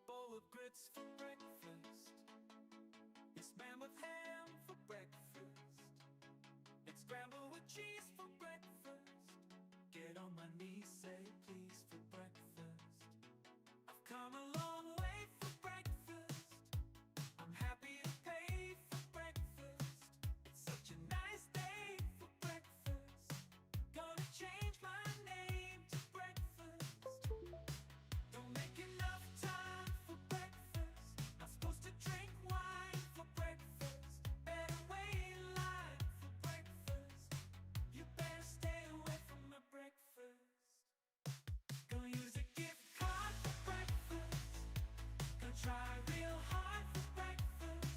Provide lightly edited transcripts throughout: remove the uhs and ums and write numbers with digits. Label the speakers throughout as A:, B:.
A: Bowl of grits for breakfast. It's man with ham for breakfast. It's scrambled with cheese for breakfast. Get on my knees, say please for breakfast. I've come a long way for breakfast. I'm happy to pay for breakfast. It's such a nice day for breakfast. Gonna change my name to breakfast. Don't make enough time for breakfast. Not supposed to drink wine for breakfast. Better wait in line for breakfast. You better stay away from my breakfast. Gonna use a gift card for breakfast. Gonna try real hard for breakfast.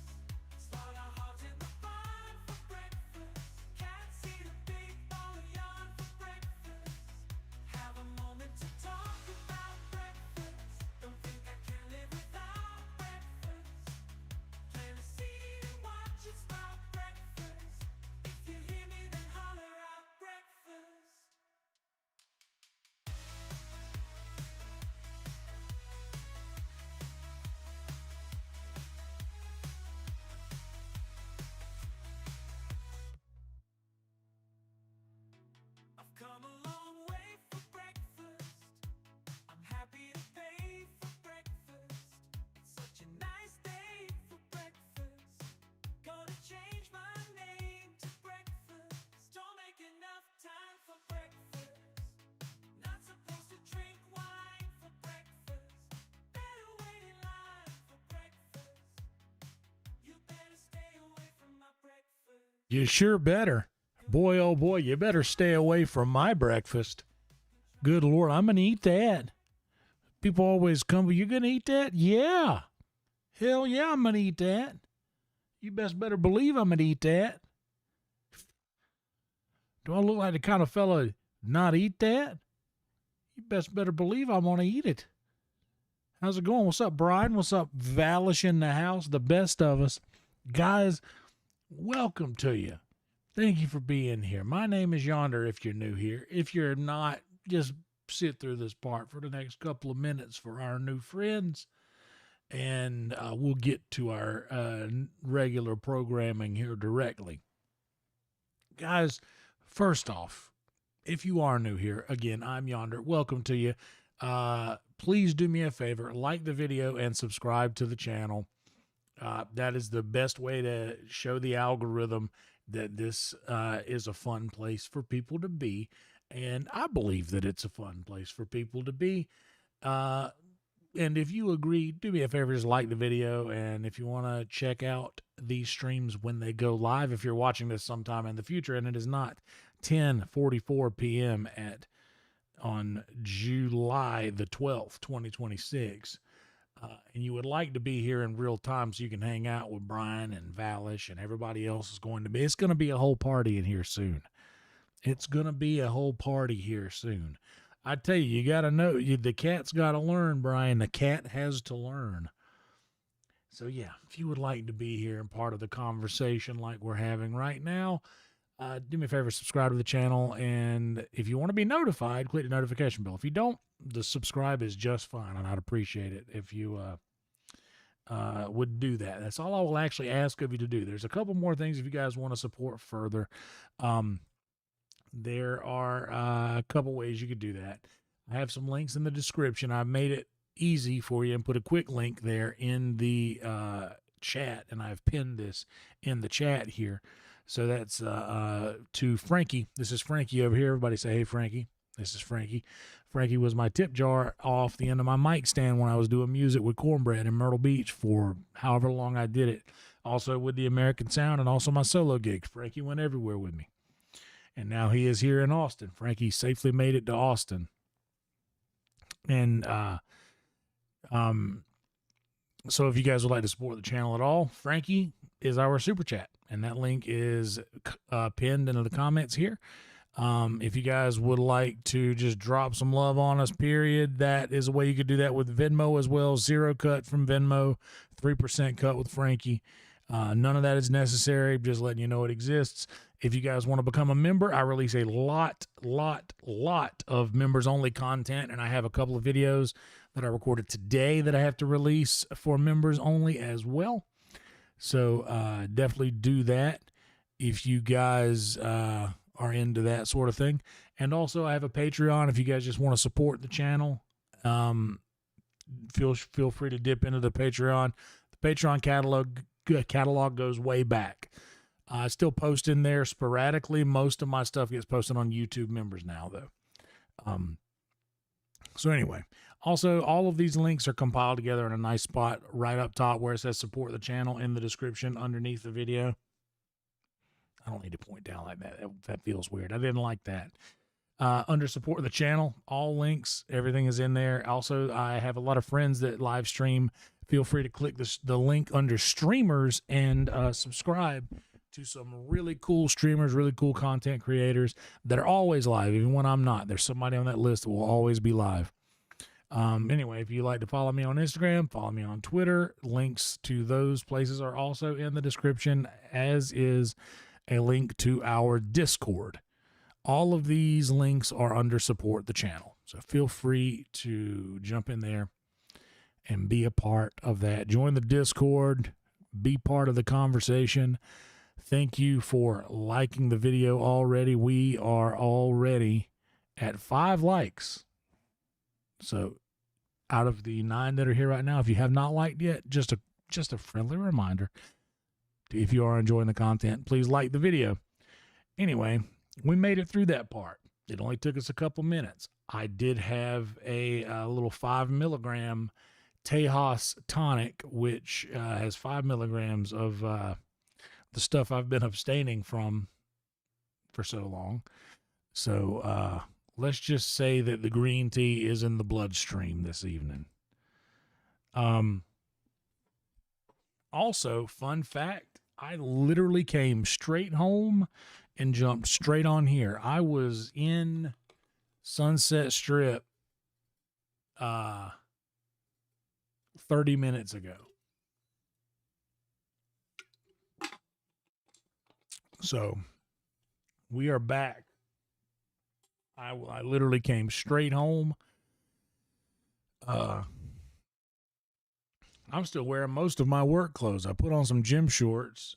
A: Slaughter hogs in the barn for breakfast. Can't see the big ball of yarn for breakfast. Have a moment to talk about breakfast. Don't think I can live without breakfast. Plant a seed and watch it sprout breakfast. If you hear me, then holler out breakfast. I've come a long way for breakfast. I'm happy to pay for breakfast. It's such a nice day for breakfast. Gonna change my name to breakfast. Don't make enough time for breakfast. Not supposed to drink wine for breakfast. Better wait in line for breakfast. You better stay away from my breakfast.
B: You sure better. Boy, oh boy, you better stay away from my breakfast. Good Lord, I'm going to eat that. People always come, you going to eat that? Yeah. Hell yeah, I'm going to eat that. You best better believe I'm going to eat that. Do I look like the kind of fella not eat that? You best better believe I'm going to eat it. How's it going? What's up, Brian? What's up, Valish in the house? The best of us. Guys, welcome to you. Thank you for being here. My name is Yonder if you're new here. If you're not, just sit through this part for the next couple of minutes for our new friends, and we'll get to our regular programming here directly. Guys, first off, if you are new here, again, I'm Yonder. Welcome to you. Please do me a favor, like the video and subscribe to the channel. That is the best way to show the algorithm that this is a fun place for people to be. And I believe that it's a fun place for people to be. And if you agree, do me a favor, just like the video. And if you want to check out these streams when they go live, if you're watching this sometime in the future, and it is not 10:44 p.m. on July the 12th, 2026, and you would like to be here in real time so you can hang out with Brian and Valish and everybody else is going to be. It's going to be a whole party in here soon. It's going to be a whole party here soon. I tell you, you got to know, the cat's got to learn, Brian. The cat has to learn. So yeah, if you would like to be here and part of the conversation like we're having right now, do me a favor, subscribe to the channel, and if you want to be notified, click the notification bell. If you don't, the subscribe is just fine, and I'd appreciate it if you would do that. That's all I will actually ask of you to do. There's a couple more things if you guys want to support further. There are a couple ways you could do that. I have some links in the description. I've made it easy for you and put a quick link there in the chat, and I've pinned this in the chat here. So that's to Frankie. This is Frankie over here. Everybody say, hey, Frankie. This is Frankie. Frankie was my tip jar off the end of my mic stand when I was doing music with Cornbread in Myrtle Beach for however long I did it. Also with the American Sound and also my solo gigs. Frankie went everywhere with me. And now he is here in Austin. Frankie safely made it to Austin. And so if you guys would like to support the channel at all, Frankie is our super chat, and that link is pinned into the comments here. If you guys would like to just drop some love on us, period, that is a way you could do that with Venmo as well. 0 cut from Venmo, 3% cut with Frankie. None of that is necessary. Just letting you know it exists. If you guys want to become a member, I release a lot of members-only content, and I have a couple of videos that I recorded today that I have to release for members only as well. So definitely do that if you guys are into that sort of thing. And also I have a Patreon if you guys just want to support the channel. Feel free to dip into the Patreon. The Patreon catalog goes way back. I still post in there sporadically. Most of my stuff gets posted on YouTube members now, though. So anyway, also all of these links are compiled together in a nice spot right up top where it says support the channel in the description underneath the video. I don't need to point down like that. That feels weird. I didn't like that. Under support the channel, all links, everything is in there. Also, I have a lot of friends that live stream. Feel free to click the link under streamers and subscribe to some really cool streamers, really cool content creators that are always live, even when I'm not. There's somebody on that list that will always be live. Anyway, if you'd like to follow me on Instagram, follow me on Twitter, links to those places are also in the description, as is a link to our Discord. All of these links are under support the channel. So feel free to jump in there and be a part of that. Join the Discord, be part of the conversation. Thank you for liking the video already. We are already at 5 likes. So out of the 9 that are here right now, if you have not liked yet, just a friendly reminder. If you are enjoying the content, please like the video. Anyway, we made it through that part. It only took us a couple minutes. I did have a little 5 milligram Tejas tonic, which has 5 milligrams of the stuff I've been abstaining from for so long. So let's just say that the green tea is in the bloodstream this evening. Also, fun fact, I literally came straight home and jumped straight on here. I was in Sunset Strip 30 minutes ago. So we are back. I literally came straight home. I'm still wearing most of my work clothes. I put on some gym shorts,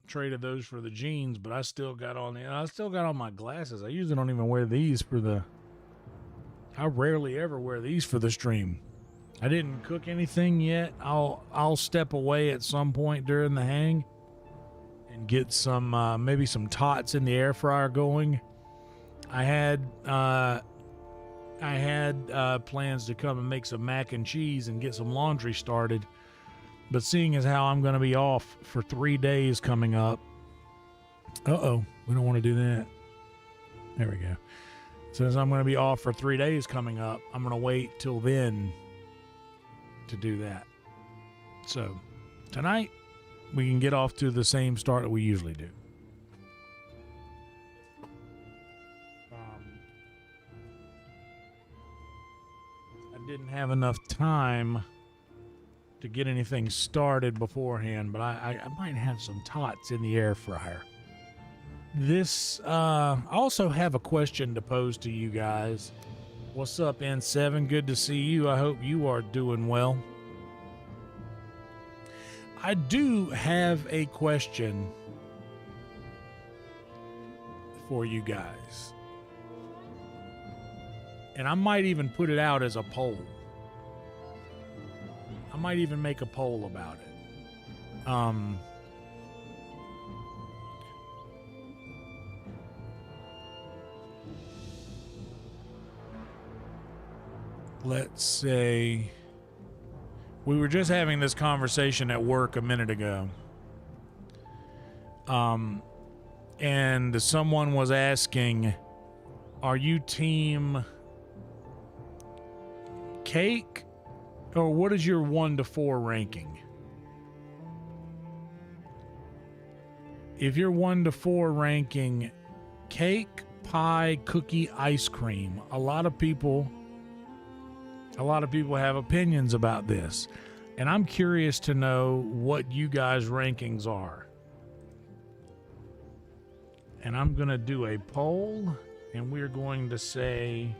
B: traded those for the jeans, but I still got on my glasses. I usually don't even wear these I rarely ever wear these for the stream. I didn't cook anything yet. I'll step away at some point during the hang and get some maybe some tots in the air fryer going. I had plans to come and make some mac and cheese and get some laundry started, but seeing as how I'm going to be off for 3 days coming up, we don't want to do that. There we go. Since I'm going to be off for 3 days coming up, I'm going to wait till then to do that. So tonight we can get off to the same start that we usually do. I didn't have enough time to get anything started beforehand, but I might have some tots in the air fryer. This, I also have a question to pose to you guys. What's up, N7? Good to see you. I hope you are doing well. I do have a question for you guys. And I might even put it out as a poll. I might even make a poll about it. Let's say we were just having this conversation at work a minute ago. And someone was asking, are you team cake or what is your 1 to 4 ranking? If you're 1 to 4 ranking cake, pie, cookie, ice cream, a lot of people have opinions about this. And I'm curious to know what you guys' rankings are. And I'm going to do a poll, and we're going to say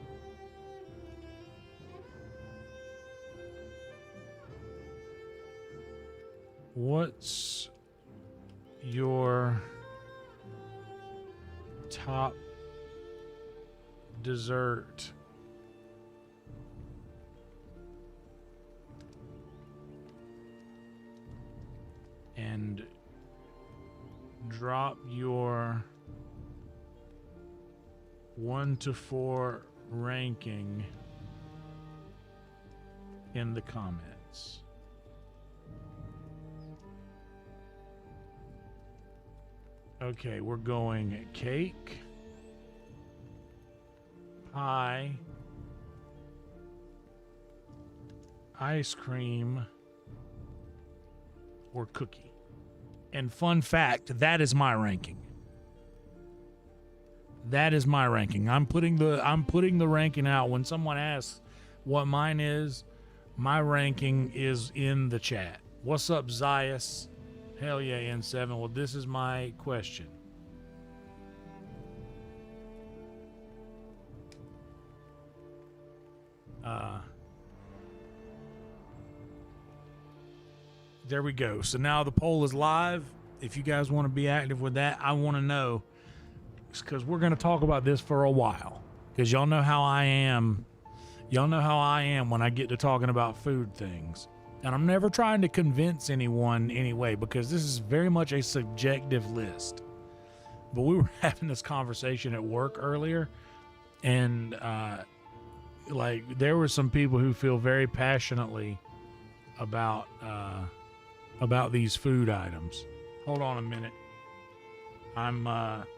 B: what's your top dessert and drop your 1 to 4 ranking in the comments. Okay, we're going cake, pie, ice cream, or cookie. And fun fact, that is my ranking. That is my ranking. I'm putting the ranking out. When someone asks what mine is, my ranking is in the chat. What's up, Zias? Hell yeah, N7. Well, this is my question. There we go. So now the poll is live. If you guys want to be active with that, I want to know, because we're going to talk about this for a while, because y'all know how I am. Y'all know how I am when I get to talking about food things. And I'm never trying to convince anyone anyway, because this is very much a subjective list. But we were having this conversation at work earlier, and like there were some people who feel very passionately about these food items. Hold on a minute. I'm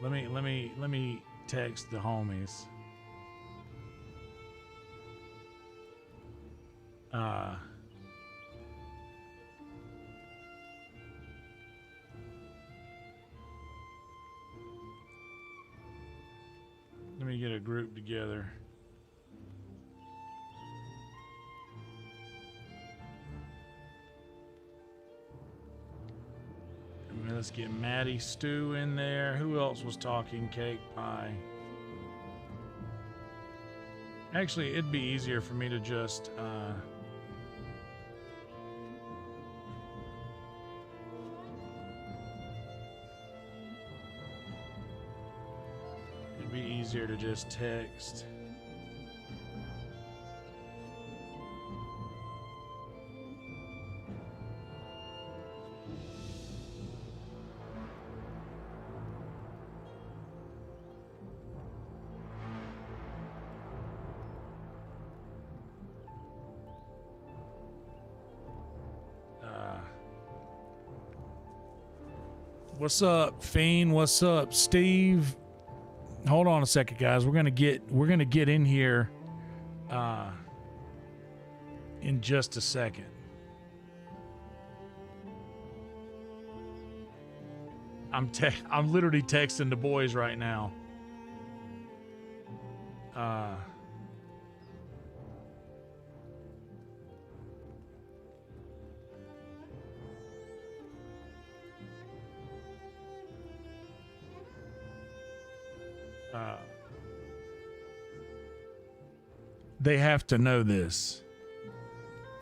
B: let me text the homies. Let me get a group together. Let's get Maddie Stew in there. Who else was talking cake, pie? Actually, it'd be easier for me to just it'd be easier to just text. What's up, Fiend? What's up, Steve? Hold on a second, guys. We're gonna get in here in just a second. I'm literally texting the boys right now. They have to know this.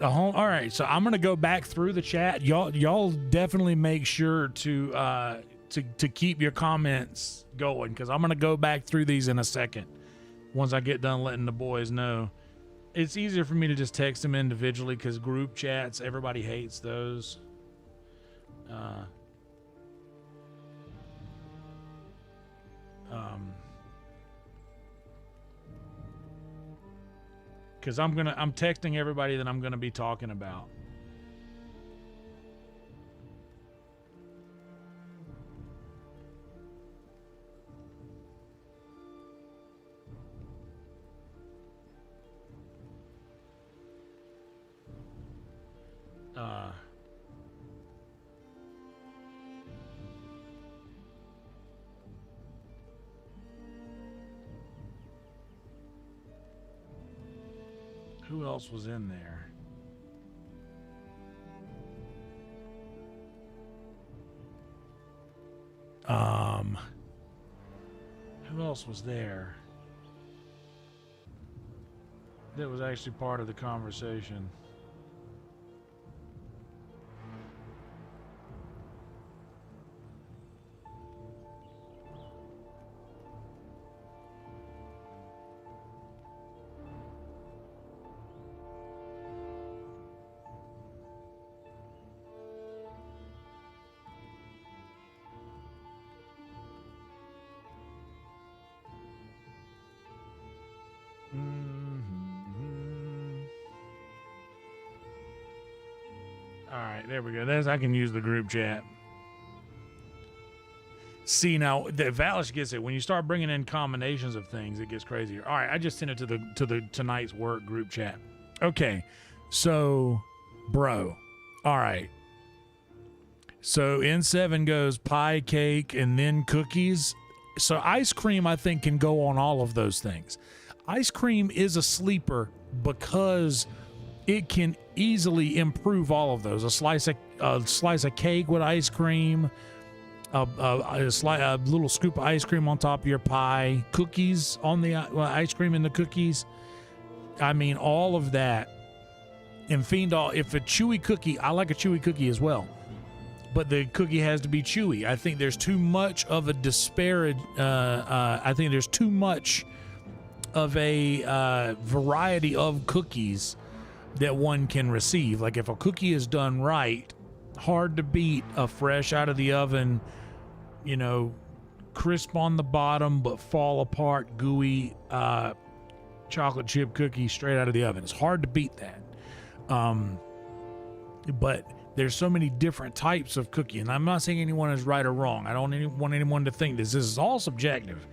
B: All right, so I'm gonna go back through the chat. Y'all definitely make sure to keep your comments going, because I'm gonna go back through these in a second. Once I get done letting the boys know, it's easier for me to just text them individually, because group chats, everybody hates those. Because I'm texting everybody that I'm gonna be talking about. Who else was in there? Who else was there that was actually part of the conversation? All right, there we go. I can use the group chat. See, now the Valish gets it. When you start bringing in combinations of things, it gets crazier. All right, I just sent it to the tonight's work group chat. Okay, so, bro. All right. So N7 goes pie, cake, and then cookies. So ice cream, I think, can go on all of those things. Ice cream is a sleeper because it can easily improve all of those. A slice of cake with ice cream, a little scoop of ice cream on top of your pie, cookies on the ice cream and the cookies. I mean, all of that. And if a chewy cookie, I like a chewy cookie as well, but the cookie has to be chewy. I think there's too much of a disparage. I think there's too much of a variety of cookies that one can receive. Like if a cookie is done right, hard to beat a fresh out of the oven, crisp on the bottom but fall apart, gooey chocolate chip cookie straight out of the oven. It's hard to beat that. But there's so many different types of cookie, and I'm not saying anyone is right or wrong. I don't want anyone to think this is all subjective.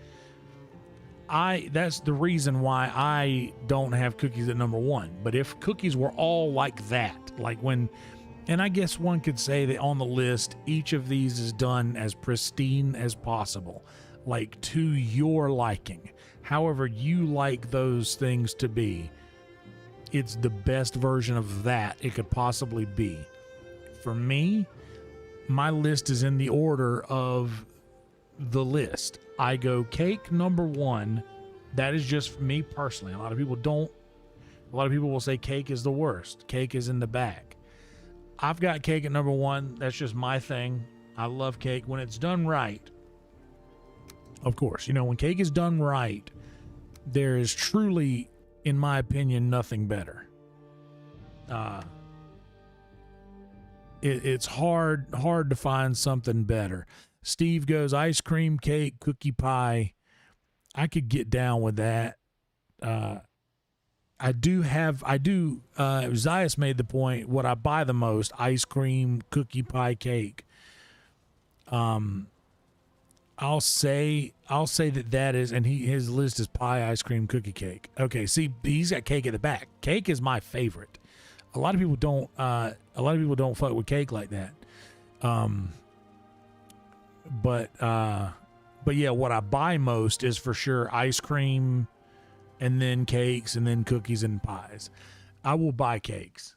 B: That's the reason why I don't have cookies at number one. But if cookies were all like that, and I guess one could say that on the list, each of these is done as pristine as possible, like to your liking. However you like those things to be, it's the best version of that it could possibly be. For me, my list is in the order of the list. I go cake number one. That is just for me personally. A lot of people will say cake is the worst. Cake is in the back. I've got cake at number one. That's just my thing. I love cake when it's done right. Of course, when cake is done right, there is truly, in my opinion, nothing better. It's hard to find something better. Steve goes ice cream, cake, cookie pie. I could get down with that. Zias made the point, what I buy the most, ice cream, cookie pie, cake. I'll say that is, and his list is pie, ice cream, cookie, cake. Okay, see, he's got cake at the back. Cake is my favorite. A lot of people don't fuck with cake like that. But yeah, what I buy most is for sure ice cream, and then cakes, and then cookies and pies. I will buy cakes.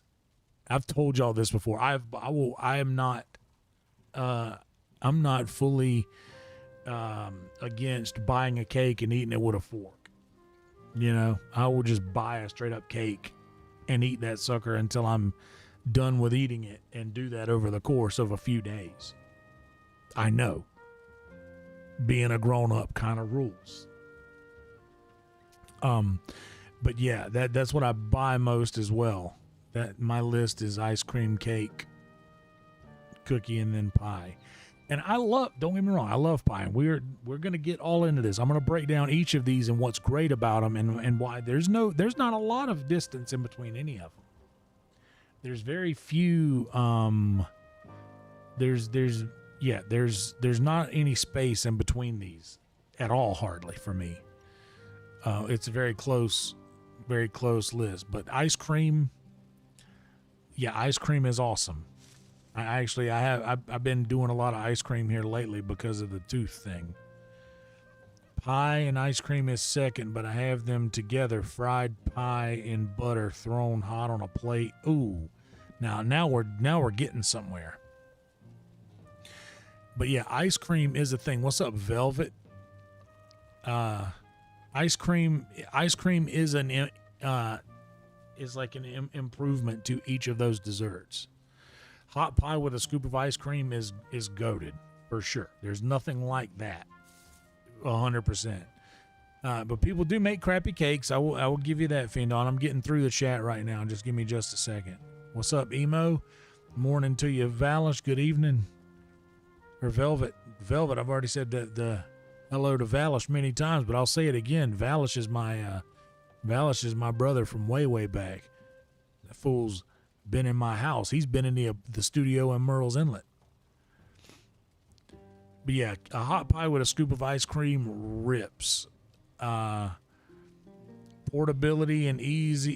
B: I've told y'all this before. I'm not fully against buying a cake and eating it with a fork. You know, I will just buy a straight up cake and eat that sucker until I'm done with eating it, and do that over the course of a few days. I know. Being a grown up kind of rules. But yeah, that's what I buy most as well. That my list is ice cream, cake, cookie, and then pie. And don't get me wrong, I love pie. And we're gonna get all into this. I'm gonna break down each of these and what's great about them, and why there's not a lot of distance in between any of them. There's very few. There's not any space in between these at all, hardly for me. It's a very close list. But ice cream, ice cream is awesome. I've been doing a lot of ice cream here lately because of the tooth thing. Pie and ice cream is second, but I have them together. Fried pie in butter thrown hot on a plate. Ooh, now we're getting somewhere. But yeah, ice cream is a thing. What's up, Velvet? Ice cream is like an improvement to each of those desserts. Hot pie with a scoop of ice cream is goated for sure. There's nothing like that. 100%. But people do make crappy cakes. I will give you that, Fiendon. I'm getting through the chat right now. Just give me just a second. What's up, Emo? Morning to you, Valish. Good evening. Or Velvet. I've already said the hello to Valish many times, but I'll say it again. Valish is my brother from way back. That fool's been in my house. He's been in the studio in Merle's Inlet. But yeah, a hot pie with a scoop of ice cream rips. Portability and ease,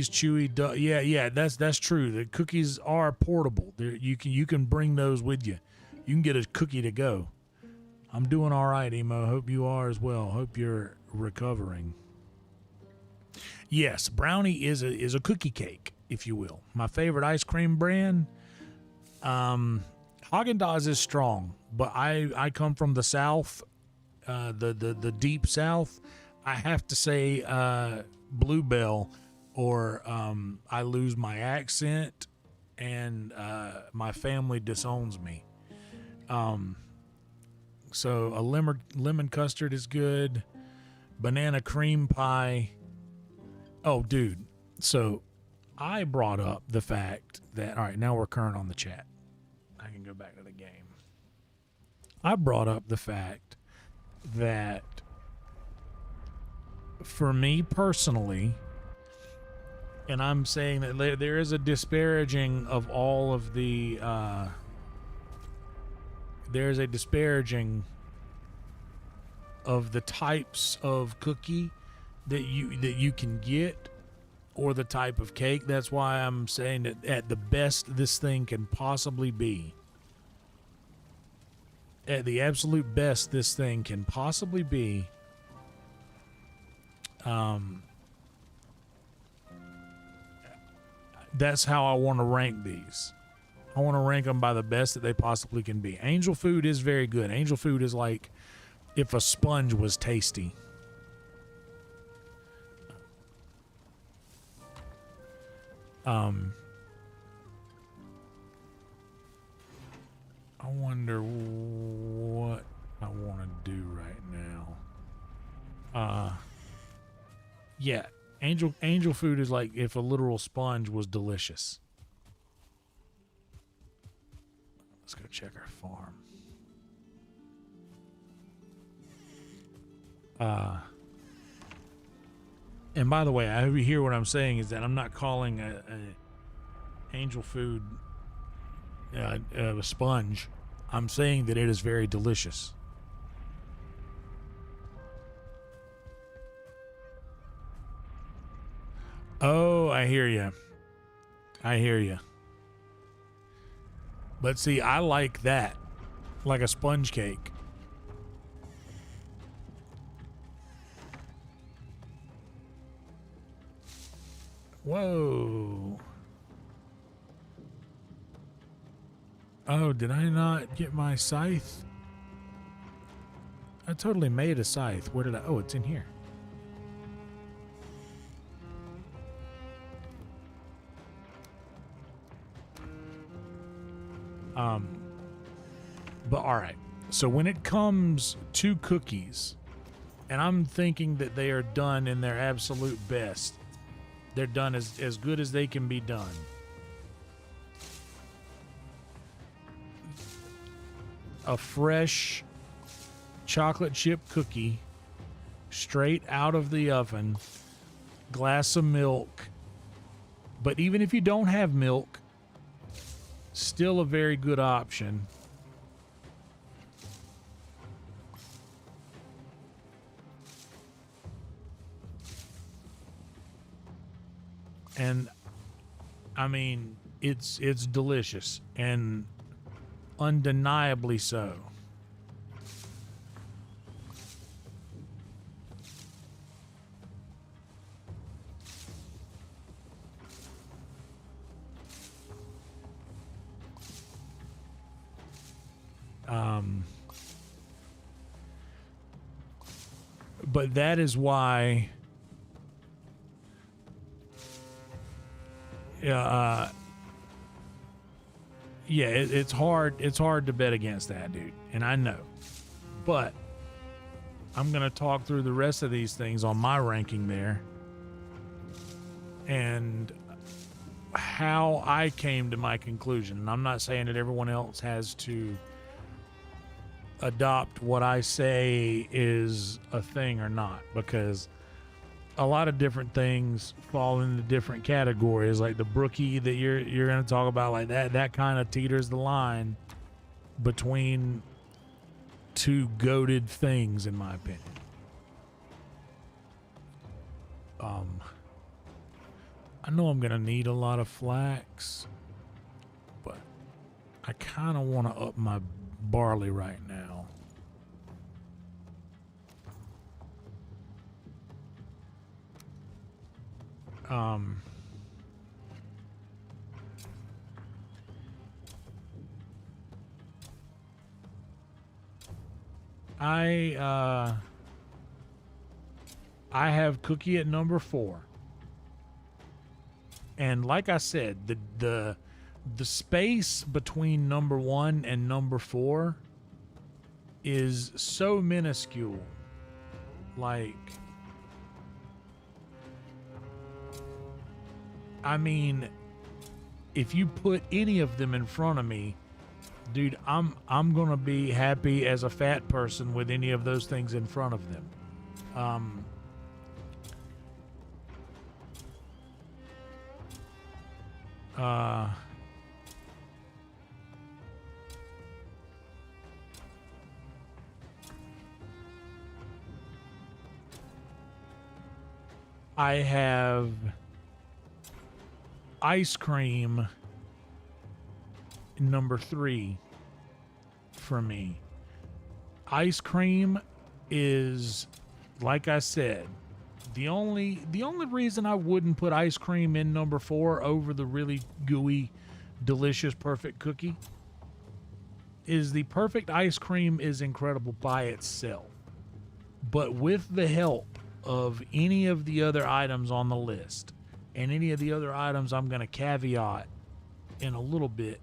B: chewy. Yeah, that's true. The cookies are portable. You can bring those with you. You can get a cookie to go. I'm doing all right, Emo. Hope you are as well. Hope you're recovering. Yes, brownie is a cookie cake, if you will. My favorite ice cream brand, Haagen-Dazs is strong, but I come from the South, the deep South. I have to say Bluebell, or I lose my accent and my family disowns me. So a lemon custard is good. Banana cream pie. Oh, dude. So I brought up the fact that, all right, now we're current on the chat. I can go back to the game. I brought up the fact that for me personally, and I'm saying that there is a disparaging of all of the, there's a disparaging of the types of cookie that you can get, or the type of cake. That's why I'm saying that at the best this thing can possibly be, at the absolute best this thing can possibly be, that's how I want to rank these. I want to rank them by the best that they possibly can be. Angel food is very good. Angel food is like if a sponge was tasty. I wonder what I want to do right now. Yeah, angel food is like if a literal sponge was delicious. Let's go check our farm. And by the way, I hope you hear what I'm saying is that I'm not calling a angel food a sponge. I'm saying that it is very delicious. Oh, I hear you. But see, I like that, like a sponge cake. Whoa. Oh, did I not get my scythe? I totally made a scythe. Where did I? Oh, it's in here. But all right. So when it comes to cookies, and I'm thinking that they are done in their absolute best, they're done as good as they can be done. A fresh chocolate chip cookie, straight out of the oven, glass of milk. But even if you don't have milk, still a very good option. And I mean, it's delicious and undeniably so. But that is why it's hard to bet against that, dude, and I know. But I'm gonna talk through the rest of these things on my ranking there and how I came to my conclusion. And I'm not saying that everyone else has to adopt what I say is a thing or not, because a lot of different things fall into different categories. Like the brookie that you're going to talk about, like that kind of teeters the line between two goated things, in my opinion. I know I'm going to need a lot of flax, but I kind of want to up my barley right now. I have cookie at number 4. And like I said, the space between number 1 and number 4 is so minuscule. Like, I mean, if you put any of them in front of me, dude, I'm gonna be happy as a fat person with any of those things in front of them. I have ice cream number 3 for me. Ice cream is, like I said, the only reason I wouldn't put ice cream in number 4 over the really gooey, delicious, perfect cookie is the perfect ice cream is incredible by itself. But with the help of any of the other items on the list, and any of the other items I'm going to caveat in a little bit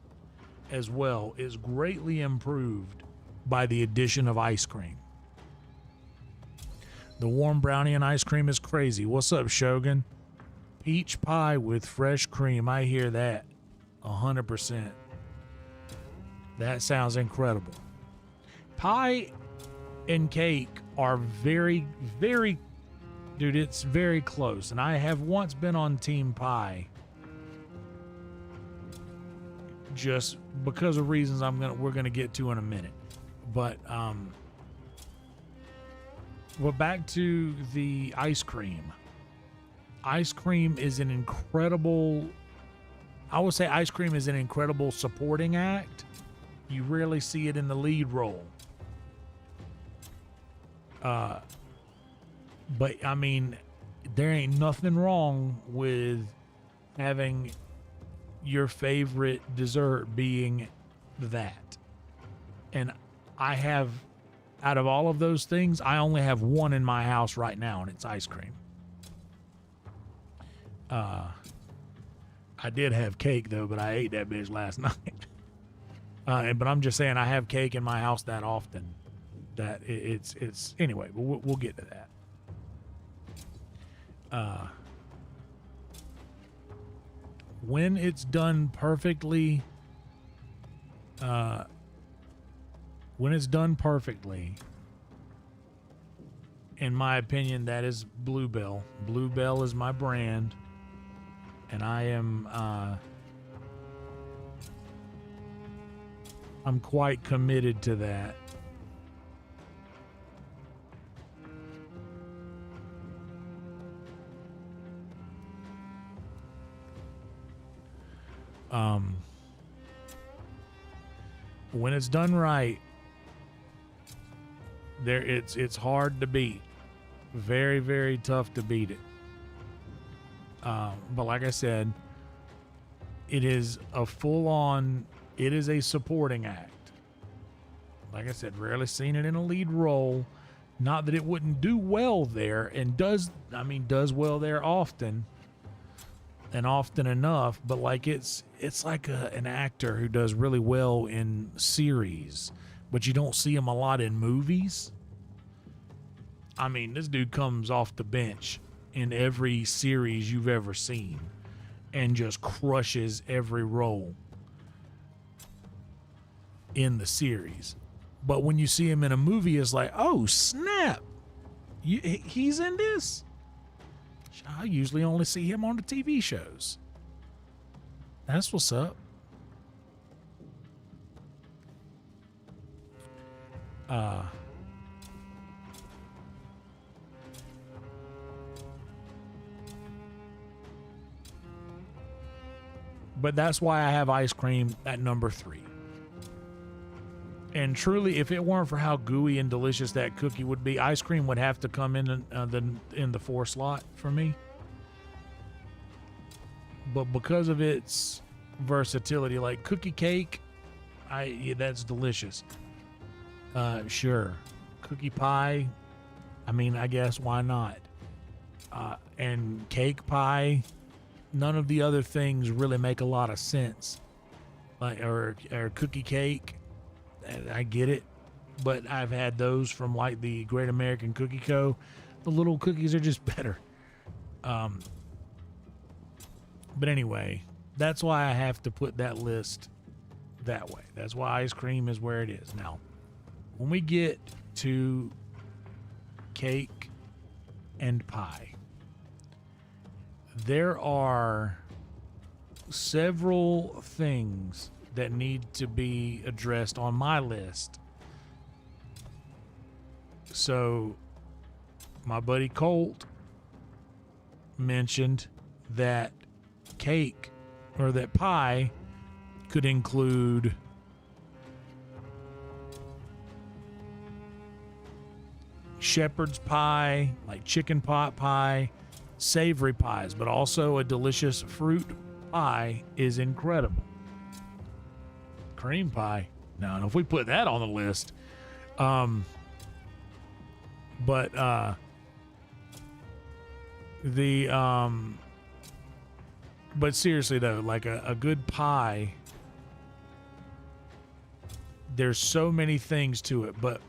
B: as well, is greatly improved by the addition of ice cream. The warm brownie and ice cream is crazy. What's up, Shogun? Peach pie with fresh cream. I hear that 100%. That sounds incredible. Pie and cake are very, very, dude, it's very close. And I have once been on team pie, just because of reasons we're gonna get to in a minute. But well, back to the ice cream. Ice cream is an incredible, I would say ice cream is an incredible supporting act. You rarely see it in the lead role. But I mean, there ain't nothing wrong with having your favorite dessert being that. And I have out of all of those things, I only have one in my house right now, and it's ice cream. I did have cake though, but I ate that bitch last night. But I'm just saying, I have cake in my house that often that it's anyway. But we'll get to that. When it's done perfectly, in my opinion, that is Bluebell. Bluebell is my brand, and I'm quite committed to that. When it's done right, it's hard to beat. Very, very tough to beat it. But like I said, it is a full-on, it is a supporting act. Like I said, rarely seen it in a lead role. Not that it wouldn't do well there, and does well there often, and often enough, but like it's like an actor who does really well in series, but you don't see him a lot in movies. I mean, this dude comes off the bench in every series you've ever seen and just crushes every role in the series. But when you see him in a movie, it's like, oh, snap. He's in this? I usually only see him on the TV shows. That's what's up. But that's why I have ice cream at number 3. And truly, if it weren't for how gooey and delicious that cookie would be, ice cream would have to come in the 4 slot for me. But because of its versatility, like cookie cake, that's delicious. Sure. Cookie pie, I mean, I guess why not? And cake pie, none of the other things really make a lot of sense. Like or cookie cake, I get it, but I've had those from like the Great American Cookie Co. The little cookies are just better. But anyway, that's why I have to put that list that way. That's why ice cream is where it is. Now, when we get to cake and pie, there are several things that need to be addressed on my list. So, my buddy Colt mentioned that cake or that pie could include shepherd's pie, like chicken pot pie, savory pies, but also a delicious fruit pie is incredible. Cream pie. Now, if we put that on the list, but seriously though, like a good pie, there's so many things to it, but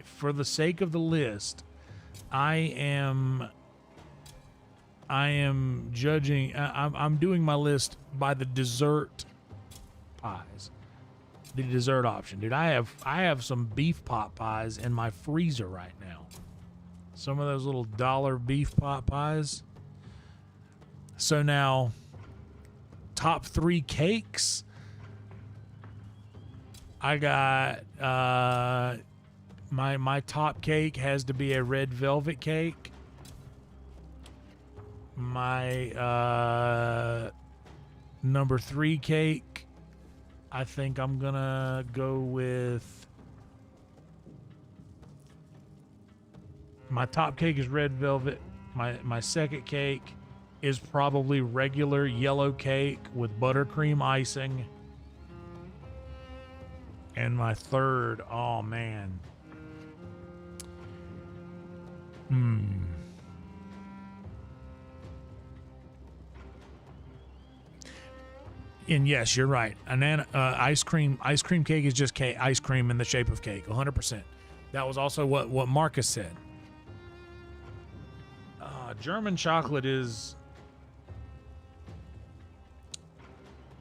B: for the sake of the list, I am judging, I'm doing my list by the dessert pies. The dessert option. Dude, I have some beef pot pies in my freezer right now. Some of those little dollar beef pot pies. So now, top 3 cakes. I got my top cake has to be a red velvet cake. My number 3 cake, I think I'm gonna go with, my top cake is red velvet. My second cake is probably regular yellow cake with buttercream icing. And my third, oh man, And yes, you're right. Ice cream cake is just cake, ice cream in the shape of cake, 100%. That was also what Marcus said. German chocolate is...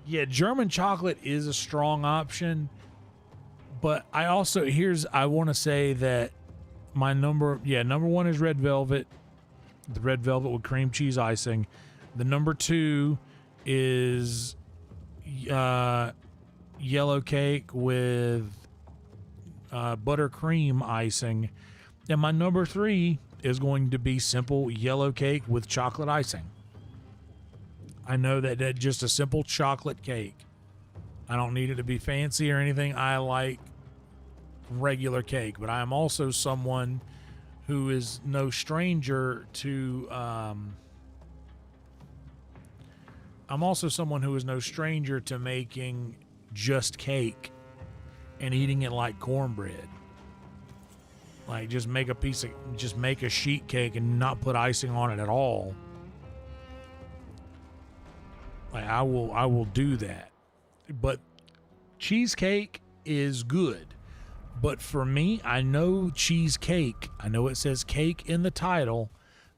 B: Yeah, German chocolate is a strong option. But I also, I want to say that my number one is red velvet. The red velvet with cream cheese icing. The number 2 is yellow cake with buttercream icing. And my number 3 is going to be simple yellow cake with chocolate icing. I know that just a simple chocolate cake. I don't need it to be fancy or anything. I like regular cake, but I am also someone who is no stranger to making just cake and eating it like cornbread. Like just make a sheet cake and not put icing on it at all. Like I will do that. But cheesecake is good. But for me, I know cheesecake. I know it says cake in the title.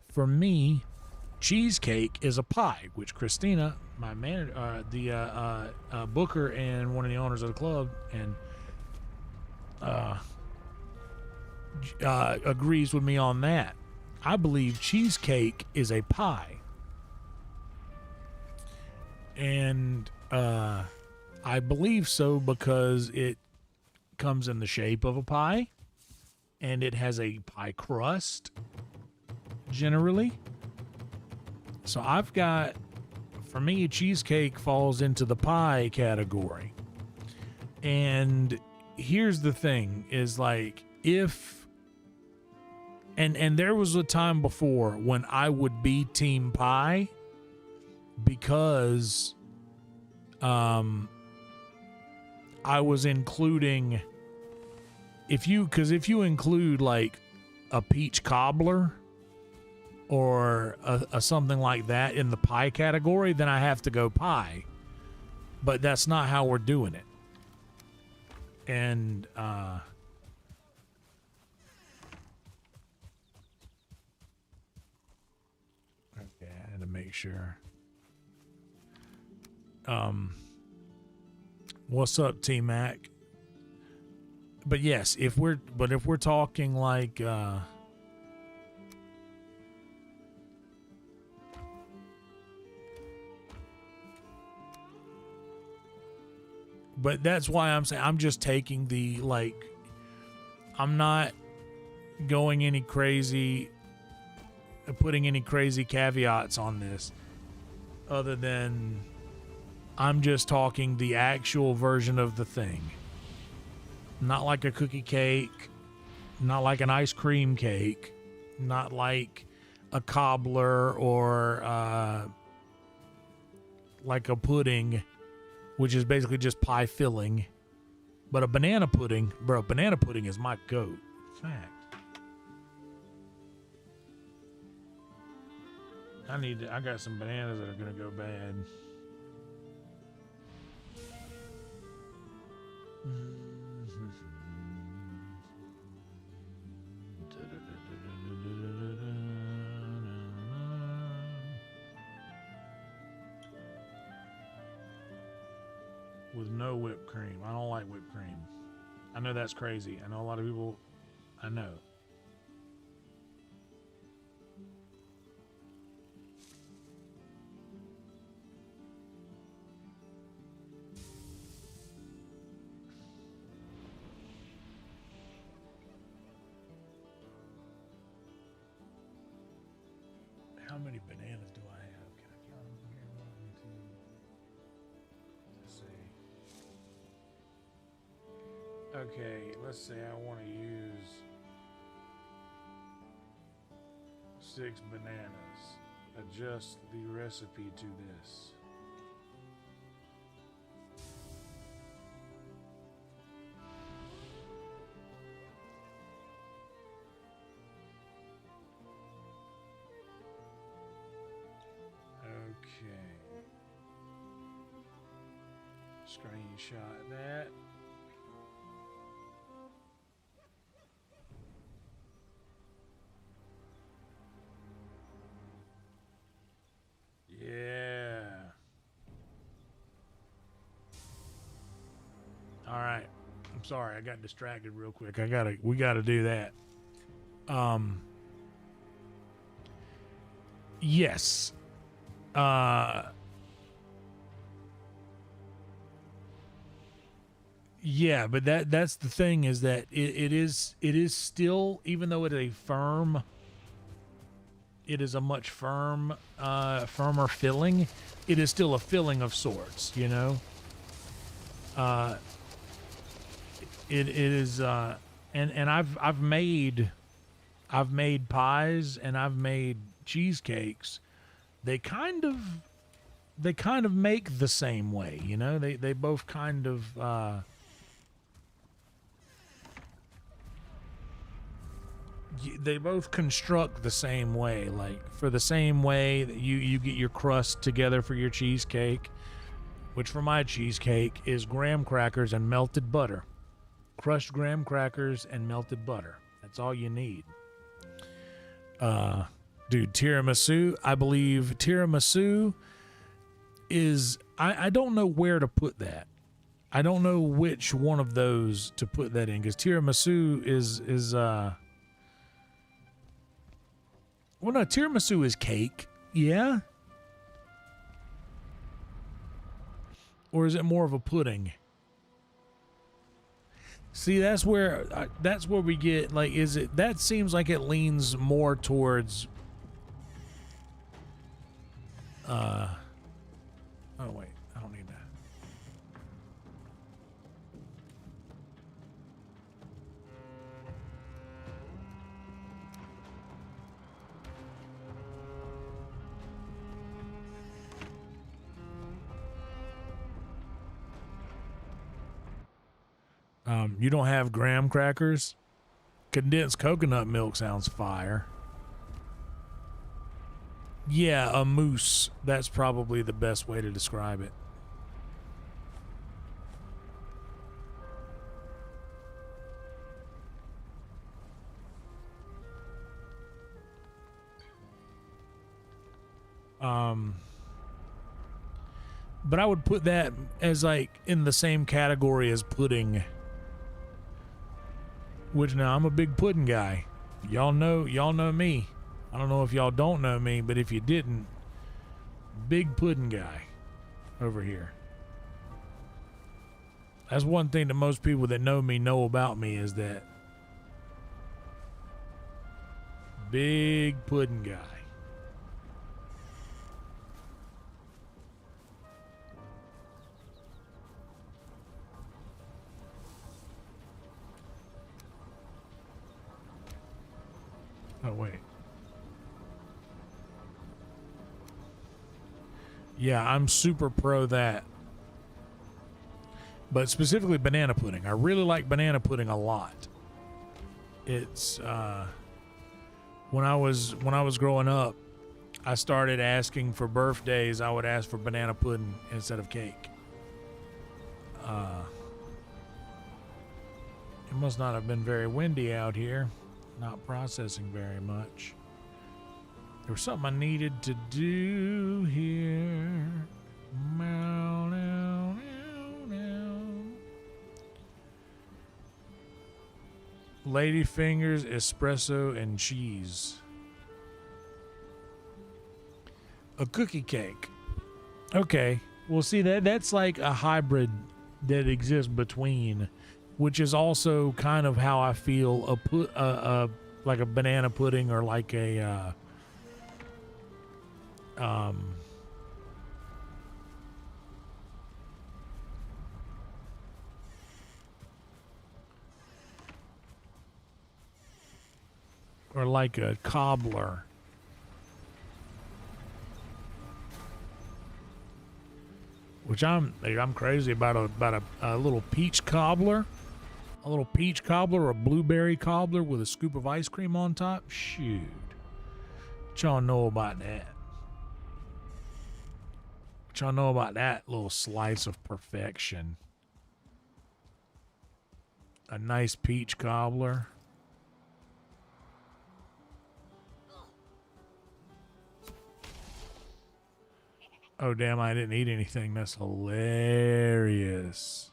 B: For me, cheesecake is a pie, which Christina, my manager, the booker and one of the owners of the club, and agrees with me on that. I believe cheesecake is a pie. And I believe so because it comes in the shape of a pie and it has a pie crust generally. So for me, cheesecake falls into the pie category. And here's the thing is like and there was a time before when I would be team pie because I was including if you include like a peach cobbler or a something like that in the pie category, then I have to go pie. But that's not how we're doing it. And okay, I had to make sure. What's up, T-Mac? But yes, if we're talking like but that's why I'm saying I'm just taking the like I'm not going any crazy putting any crazy caveats on this other than I'm just talking the actual version of the thing. Not like a cookie cake, not like an ice cream cake, not like a cobbler or like a pudding, which is basically just pie filling. But a banana pudding, bro, banana pudding is my goat. Fact. I got some bananas that are gonna go bad. With no whipped cream. I don't like whipped cream. I know that's crazy. I know a lot of people. I know. How many bananas do I have? Can I count them here? 1, 2. Let's see. Okay, let's say I want to use 6 bananas. Adjust the recipe to this. Screenshot that. Yeah. All right. I'm sorry, I got distracted real quick. We gotta do that. Yes. Yeah, but that's the thing, is that it is still, even though it is a firm, it is a much firmer filling, it is still a filling of sorts, you know. It is and I've made pies and I've made cheesecakes. They kind of make the same way, you know. They both kind of they both construct the same way, like for the same way that you get your crust together for your cheesecake, which for my cheesecake is graham crackers and melted butter. Crushed graham crackers and melted butter. That's all you need. Dude, tiramisu, I believe tiramisu is, I don't know where to put that. I don't know which one of those to put that in, because tiramisu is well, no, tiramisu is cake, yeah? Or is it more of a pudding? See, that's where we get, like, is it, that seems like it leans more towards oh wait, I don't need that. You don't have graham crackers? Condensed coconut milk sounds fire. Yeah, a mousse. That's probably the best way to describe it. But I would put that as like in the same category as pudding. Which, now, I'm a big pudding guy. Y'all know me. I don't know if y'all don't know me, but if you didn't, big pudding guy over here. That's one thing that most people that know me know about me, is that big pudding guy. Oh, wait. Yeah, I'm super pro that. But specifically banana pudding. I really like banana pudding a lot. It's when I was growing up, I started asking for birthdays, I would ask for banana pudding instead of cake. It must not have been very windy out here. Not processing very much. There was something I needed to do here. Lady fingers, espresso, and cheese. A cookie cake. Okay. Well, see, that's like a hybrid that exists between, which is also kind of how I feel like a banana pudding, or like a or like a cobbler. Which I'm crazy about a little peach cobbler. A little peach cobbler or a blueberry cobbler with a scoop of ice cream on top. Shoot. What y'all know about that? What y'all know about that little slice of perfection? A nice peach cobbler. Oh, damn, I didn't eat anything. That's hilarious.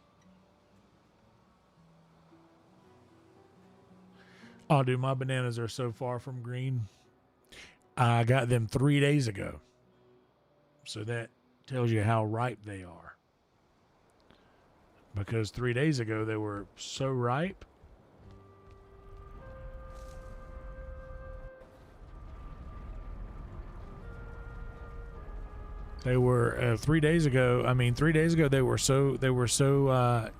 B: Oh, dude, my bananas are so far from green. I got them 3 days ago. So that tells you how ripe they are. Because 3 days ago, they were so ripe. They were 3 days ago. I mean, 3 days ago they were so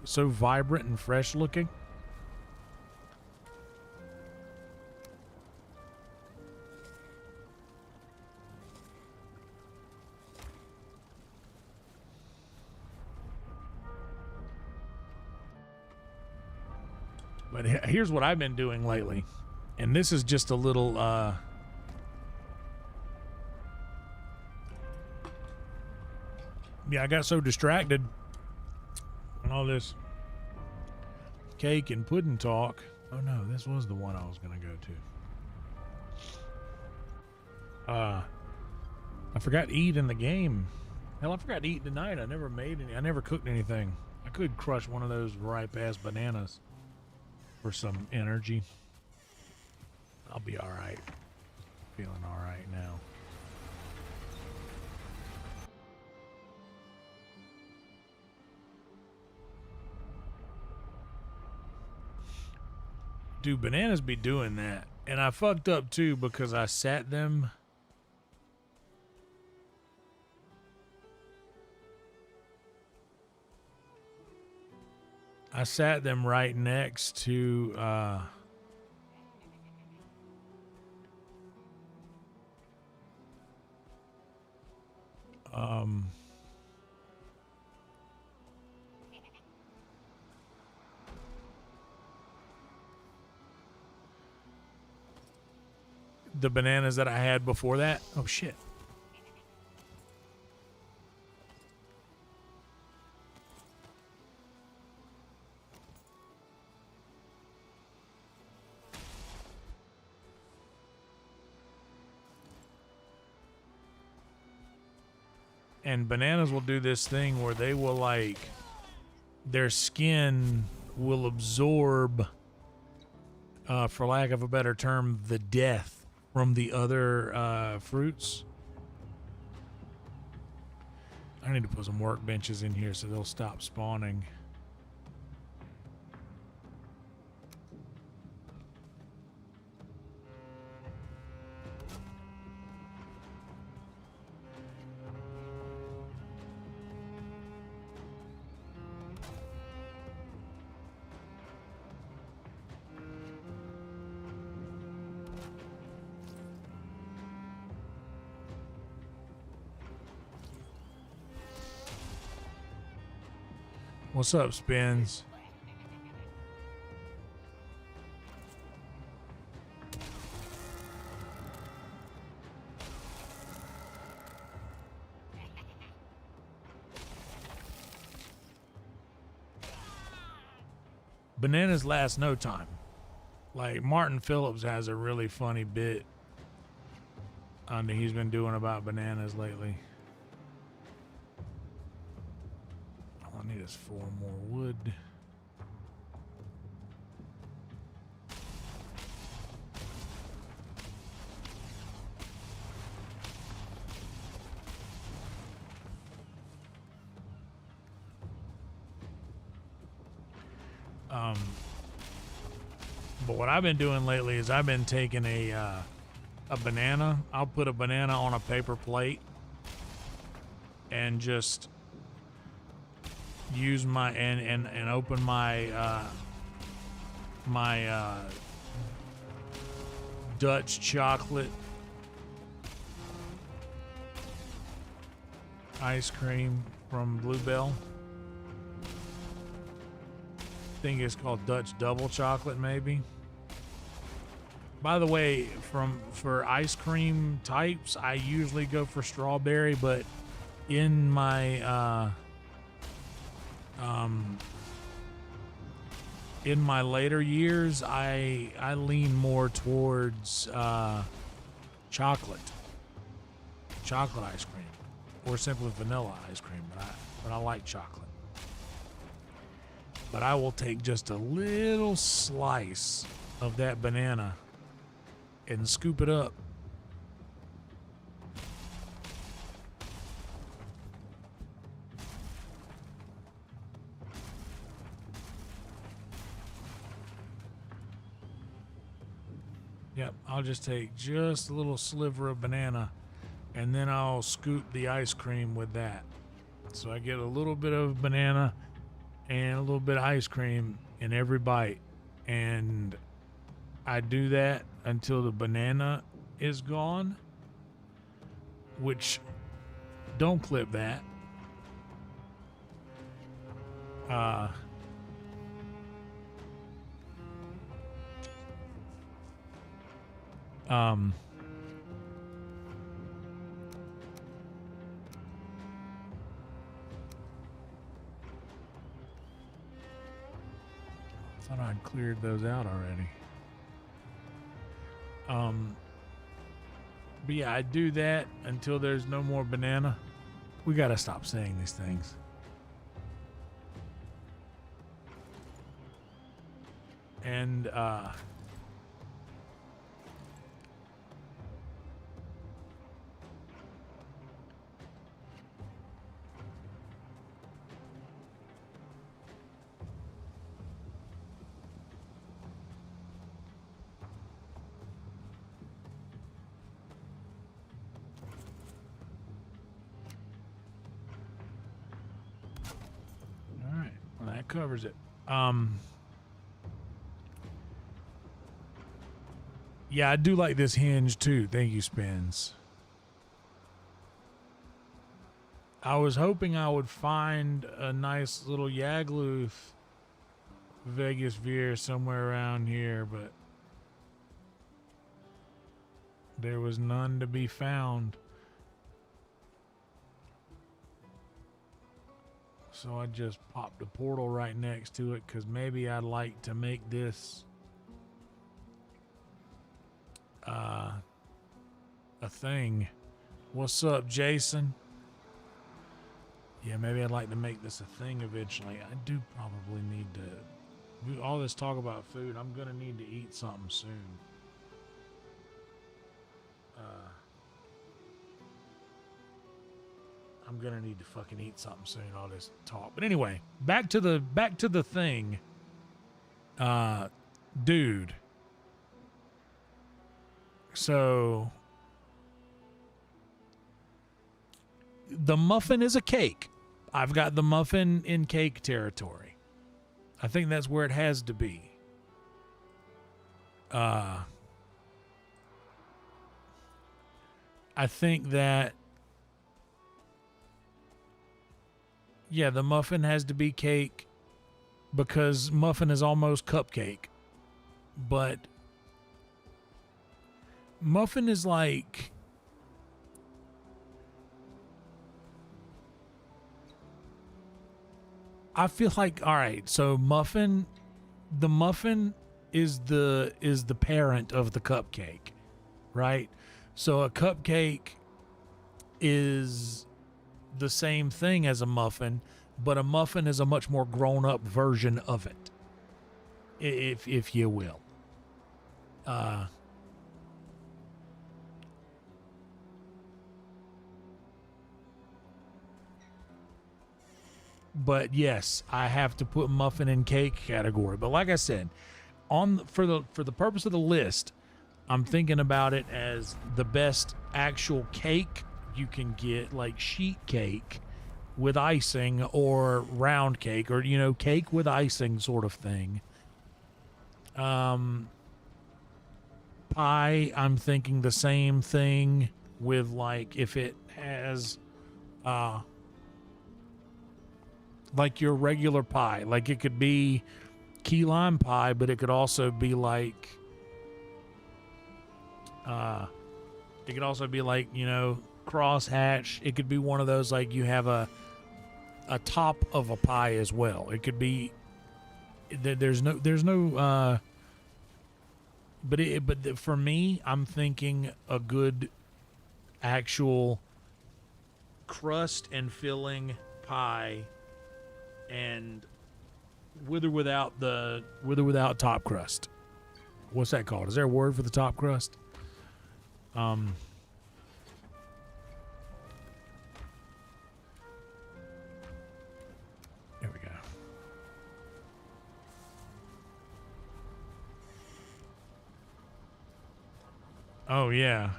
B: vibrant and fresh looking. But here's what I've been doing lately, and this is just a little. Yeah, I got so distracted on all this cake and pudding talk. Oh no, this was the one I was gonna go to. I forgot to eat in the game. Hell, I forgot to eat tonight. I never made any. I never cooked anything. I could crush one of those ripe ass bananas for some energy. I'll be all right. Feeling all right now. Dude, bananas be doing that. And I fucked up too because I sat them. I sat them right next to the bananas that I had before that. Oh shit. And bananas will do this thing where they will, like, their skin will absorb, for lack of a better term, the death from the other fruits. I need to put some workbenches in here so they'll stop spawning. What's up, Spins? Bananas last no time. Like, Martin Phillips has a really funny bit that he's been doing about bananas lately. All I need is 4 more wood. But what I've been doing lately is I've been taking a banana. I'll put a banana on a paper plate and just use my and open my my Dutch chocolate ice cream from Bluebell. I think it's called Dutch double chocolate, maybe. By the way, for ice cream types, I usually go for strawberry, but in my later years, I lean more towards chocolate ice cream, or simply vanilla ice cream. But I like chocolate. But I will take just a little slice of that banana and scoop it up. Yep, I'll just take just a little sliver of banana, and then I'll scoop the ice cream with that. So I get a little bit of banana and a little bit of ice cream in every bite. And I do that until the banana is gone, which, don't clip that. Thought I'd cleared those out already. But yeah, I do that until there's no more banana. We gotta stop saying these things. And all right, well, that covers it. Yeah, I do like this hinge too. Thank you, Spins. I was hoping I would find a nice little YAGLUTH Vegas veer somewhere around here, but there was none to be found. So I just popped a portal right next to it because maybe I'd like to make this a thing. What's up, Jason? Yeah, maybe I'd like to make this a thing eventually. I do probably need to. All this talk about food, I'm gonna need to eat something soon. I'm gonna need to fucking eat something soon. All this talk, but anyway, back to the thing, dude. So the muffin is a cake. I've got the muffin in cake territory. I think that's where it has to be. I think that, yeah, the muffin has to be cake because muffin is almost cupcake. But muffin is like, I feel like, all right, so the muffin is the parent of the cupcake, right? So a cupcake is the same thing as a muffin, but a muffin is a much more grown up version of it, if you will. But yes, I have to put muffin in cake category. But like I said, for the purpose of the list, I'm thinking about it as the best actual cake you can get, like sheet cake with icing or round cake, or cake with icing sort of thing. Pie, I'm thinking the same thing with, like, if it has like your regular pie, like it could be key lime pie, but it could also be like cross hatch. It could be one of those like you have a top of a pie as well. It could be there's no but for me, I'm thinking a good actual crust and filling pie, and with or without top crust. What's that called? Is there a word for the top crust? There we go. Oh yeah.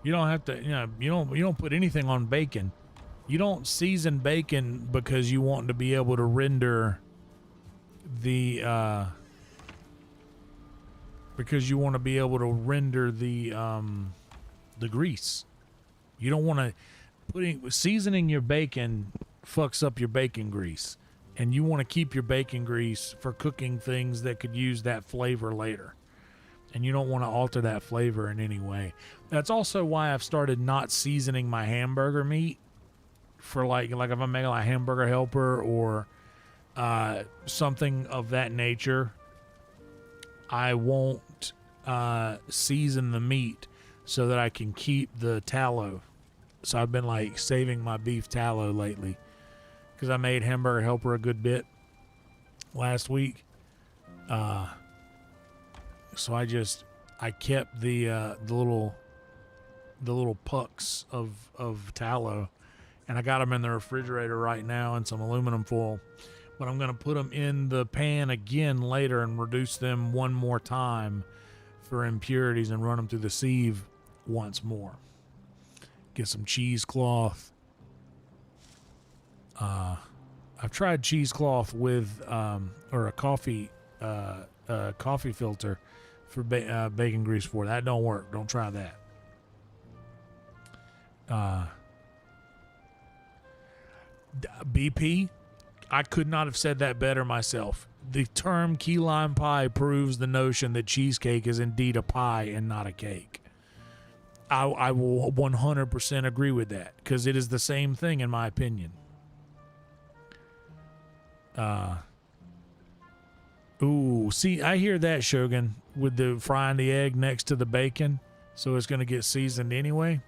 B: You don't have to, you don't put anything on bacon. You don't season bacon because you want to be able to render the the grease. You don't want to seasoning your bacon fucks up your bacon grease, and you want to keep your bacon grease for cooking things that could use that flavor later. And you don't want to alter that flavor in any way. That's also why I've started not seasoning my hamburger meat for like if I'm making like a hamburger helper or something of that nature. I won't season the meat so that I can keep the tallow. So I've been like saving my beef tallow lately because I made hamburger helper a good bit last week. So I kept the little pucks of tallow, and I got them in the refrigerator right now in some aluminum foil. But I'm gonna put them in the pan again later and reduce them one more time for impurities and run them through the sieve once more. Get some cheesecloth. I've tried cheesecloth with or a coffee filter for bacon grease for that don't work. Don't try that. BP, I could not have said that better myself. The term key lime pie proves the notion that cheesecake is indeed a pie and not a cake. I will 100% agree with that because it is the same thing in my opinion. Ooh, see, I hear that, Shogun, with the frying the egg next to the bacon, so it's going to get seasoned anyway.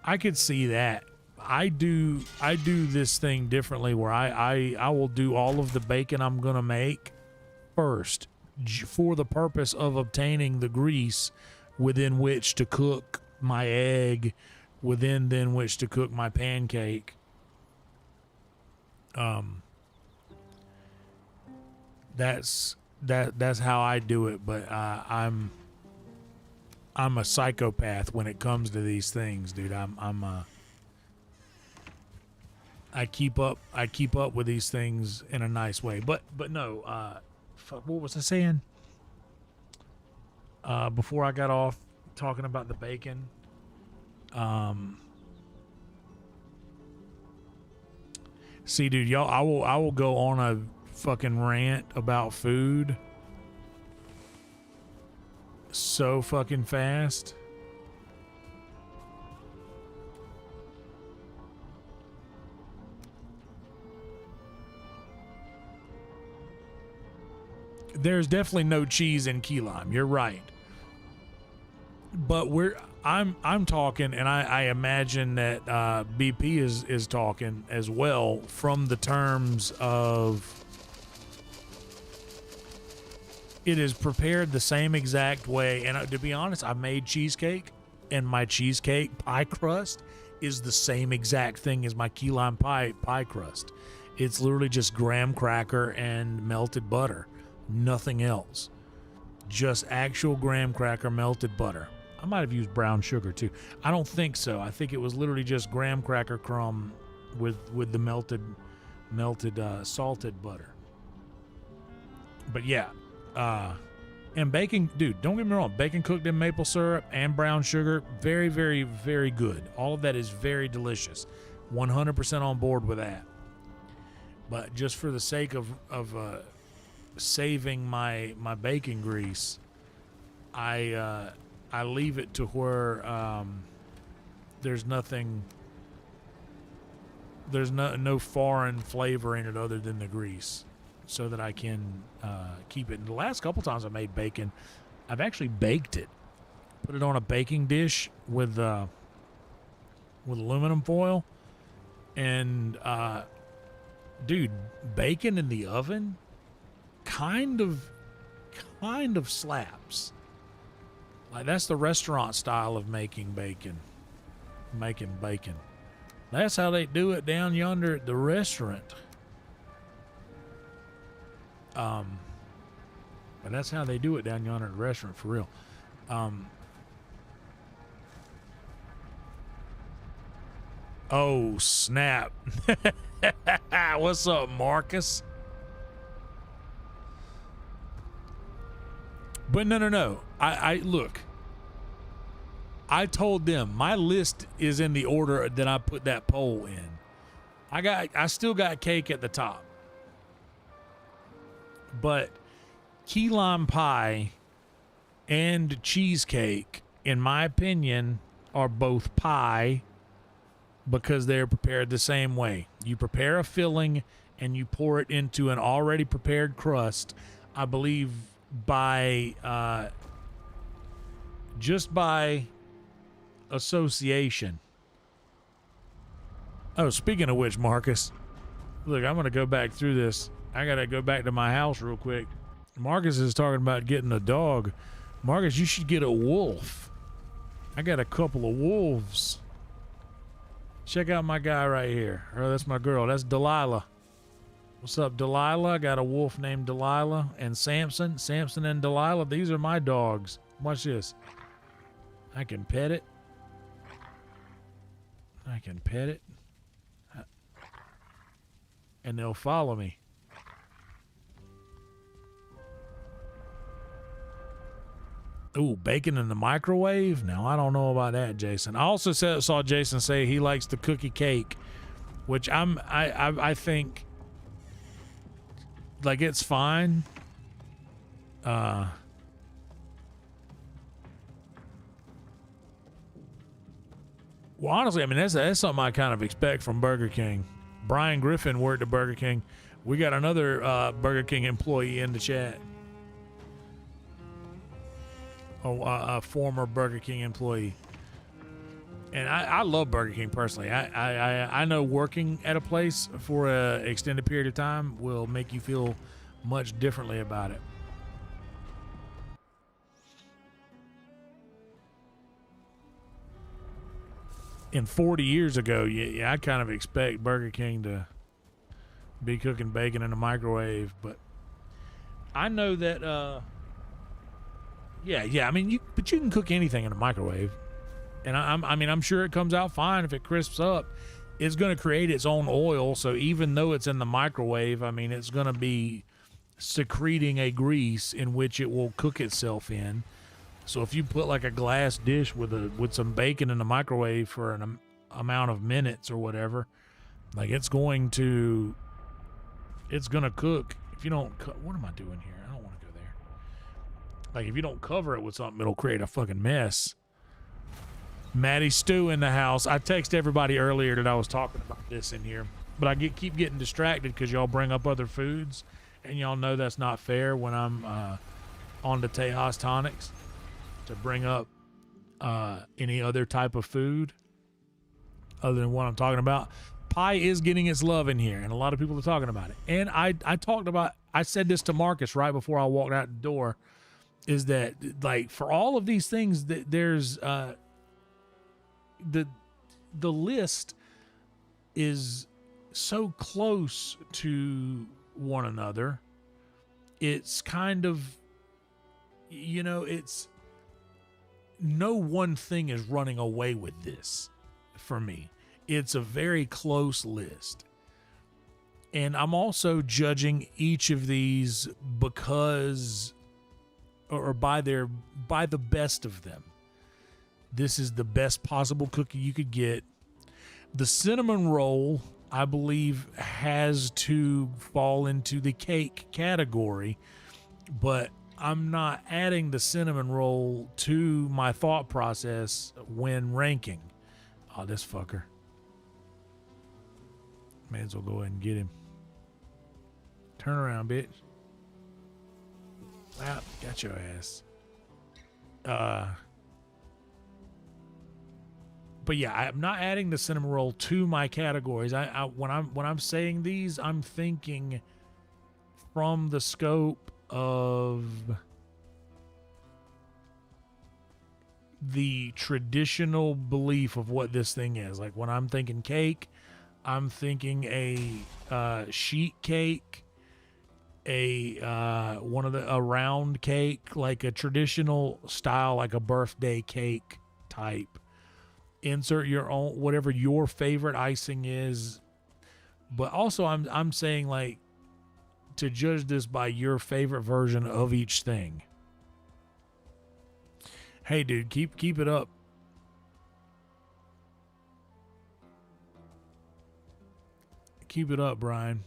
B: I could see that. I do this thing differently where I will do all of the bacon I'm going to make first for the purpose of obtaining the grease within which to cook my egg, within which to cook my pancake. That's how I do it, but I'm a psychopath when it comes to these things, dude. I keep up with these things in a nice way. But no, fuck, what was I saying? Before I got off talking about the bacon. See, dude, y'all, I will go on a fucking rant about food so fucking fast. There's definitely no cheese in key lime. You're right. But I'm talking, and I imagine that BP is talking as well from the terms of it is prepared the same exact way. And to be honest, I made cheesecake, and my cheesecake pie crust is the same exact thing as my key lime pie crust. It's literally just graham cracker and melted butter. Nothing else. Just actual graham cracker, melted butter. I might have used brown sugar too. I don't think so. I think it was literally just graham cracker crumb with the melted salted butter. But yeah, and bacon, dude, don't get me wrong, bacon cooked in maple syrup and brown sugar, very, very, very good. All of that is very delicious. 100% on board with that. But just for the sake of saving my bacon grease, I leave it to where there's nothing, there's no foreign flavor in it other than the grease, so that I can keep it. And the last couple times I made bacon, I've actually baked it, put it on a baking dish with aluminum foil, and dude, bacon in the oven kind of slaps. Like, that's the restaurant style of making bacon. That's how they do it down yonder at the restaurant. But that's how they do it down yonder at the restaurant, for real. Oh, snap. What's up, Marcus? But no. I look. I told them my list is in the order that I put that poll in. I still got cake at the top. But key lime pie and cheesecake, in my opinion, are both pie because they're prepared the same way. You prepare a filling and you pour it into an already prepared crust. I believe by just by association. Oh, speaking of which, Marcus, look, I'm going to go back through this. I got to go back to my house real quick. Marcus is talking about getting a dog. Marcus, you should get a wolf. I got a couple of wolves. Check out my guy right here. Oh, that's my girl. That's Delilah. What's up, Delilah? I got a wolf named Delilah and Samson. Samson and Delilah, these are my dogs. Watch this. I can pet it. And they'll follow me. Ooh, bacon in the microwave? Now, I don't know about that, Jason. I also saw Jason say he likes the cookie cake, which I think, like, it's fine. Well, honestly, I mean, that's something I kind of expect from Burger King. Brian Griffin worked at Burger King. We got another Burger King employee in the chat. A former Burger King employee. And I love Burger King personally. I know working at a place for an extended period of time will make you feel much differently about it. And 40 years ago, yeah, I kind of expect Burger King to be cooking bacon in the microwave, but I know that, yeah. I mean, you can cook anything in a microwave, and I'm sure it comes out fine if it crisps up. It's going to create its own oil, so even though it's in the microwave, I mean, it's going to be secreting a grease in which it will cook itself in. So if you put like a glass dish with some bacon in the microwave for an amount of minutes or whatever, like it's going to cook. If you don't, what am I doing here? I don't want to go there. Like if you don't cover it with something, it'll create a fucking mess. Maddie Stew in the house. I texted everybody earlier that I was talking about this in here, but I keep getting distracted because y'all bring up other foods, and y'all know that's not fair when I'm on the Tejas Tonics to bring up any other type of food other than what I'm talking about. Pie is getting its love in here, and a lot of people are talking about it. And I said this to Marcus right before I walked out the door, is that like for all of these things that there's the list is so close to one another. It's kind of, it's no one thing is running away with this for me. It's a very close list. And I'm also judging each of these because, or by the best of them. This is the best possible cookie you could get. The cinnamon roll, I believe, has to fall into the cake category, but I'm not adding the cinnamon roll to my thought process when ranking. Oh, this fucker. May as well go ahead and get him. Turn around, bitch. Ah, got your ass. But yeah, I'm not adding the cinnamon roll to my categories. When I'm saying these, I'm thinking from the scope of the traditional belief of what this thing is. Like when I'm thinking cake, I'm thinking a sheet cake, a round cake, like a traditional style, like a birthday cake type. Insert your own, whatever your favorite icing is. But also I'm saying, like, to judge this by your favorite version of each thing. Hey dude, keep it up. Keep it up, Brian.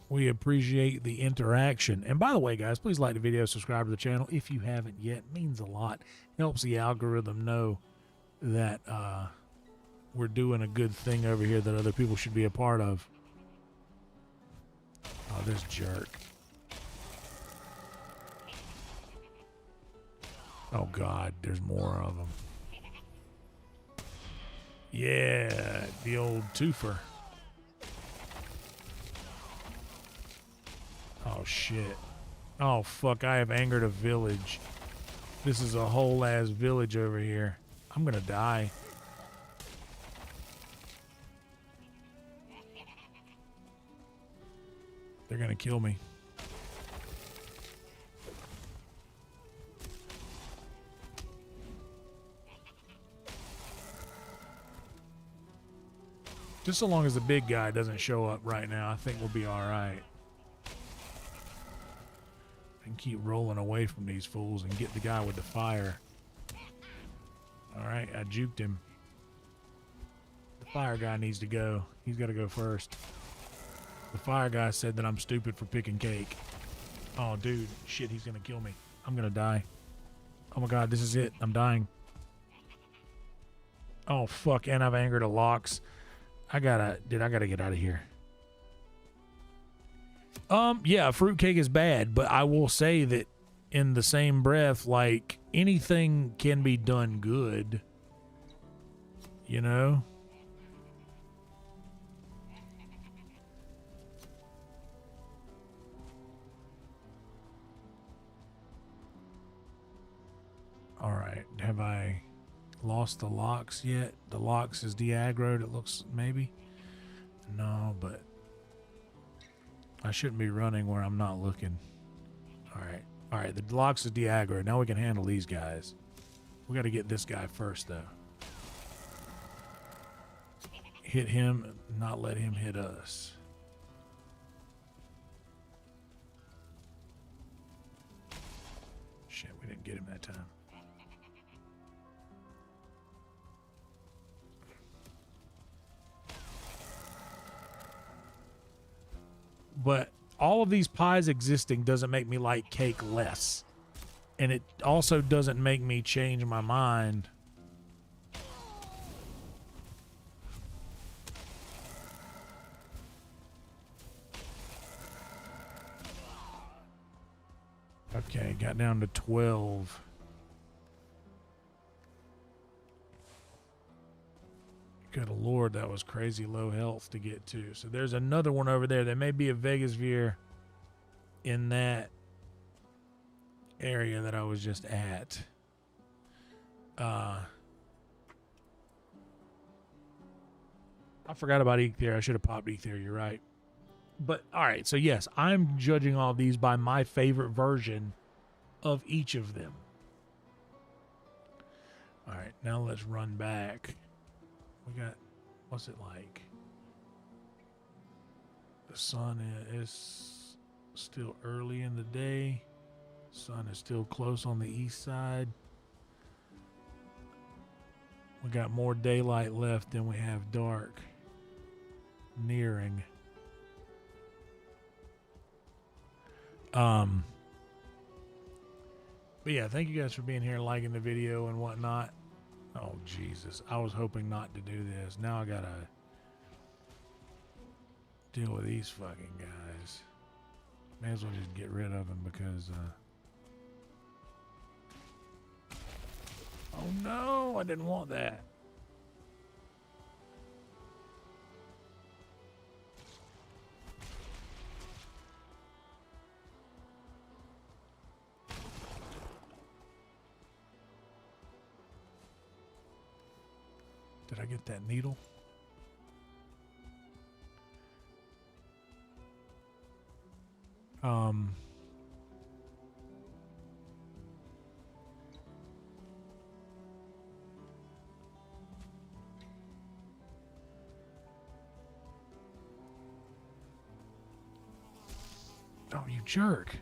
B: We appreciate the interaction. And by the way, guys, please like the video, subscribe to the channel if you haven't yet. It means a lot. It helps the algorithm know that we're doing a good thing over here that other people should be a part of. Oh, this jerk. Oh, God, there's more of them. Yeah, the old twofer. Oh, shit. Oh, fuck, I have angered a village. This is a whole ass village over here. I'm gonna die. They're gonna kill me. Just so long as the big guy doesn't show up right now, I think we'll be all right. And keep rolling away from these fools and get the guy with the fire. All right, I juked him. The fire guy needs to go. He's got to go first. The fire guy said that I'm stupid for picking cake. Oh, dude. Shit, he's going to kill me. I'm going to die. Oh, my God. This is it. I'm dying. Oh, fuck. And I've angered a Lox. I got to get out of here. Yeah, fruitcake is bad, but I will say that in the same breath, like, anything can be done good. You know? All right. Have I lost the Lox yet? The Lox is de-aggroed, it looks, maybe? No, but I shouldn't be running where I'm not looking. All right. All right, the Lox is de-aggroed. Now we can handle these guys. We got to get this guy first, though. Hit him, not let him hit us. Shit, we didn't get him that time. But all of these pies existing doesn't make me like cake less. And it also doesn't make me change my mind. Okay, got down to 12. Good Lord, that was crazy low health to get to. So there's another one over there. There may be a Vegas Veer in that area that I was just at. I forgot about Ether. I should have popped Ether. You're right. But all right. So yes, I'm judging all these by my favorite version of each of them. All right. Now let's run back. We got, what's it like? The sun is still early in the day. Sun is still close on the east side. We got more daylight left than we have dark. Nearing. But yeah, thank you guys for being here, liking the video and whatnot. Oh, Jesus. I was hoping not to do this. Now I gotta deal with these fucking guys. May as well just get rid of them because, oh no, I didn't want that. Did I get that needle? Oh, you jerk.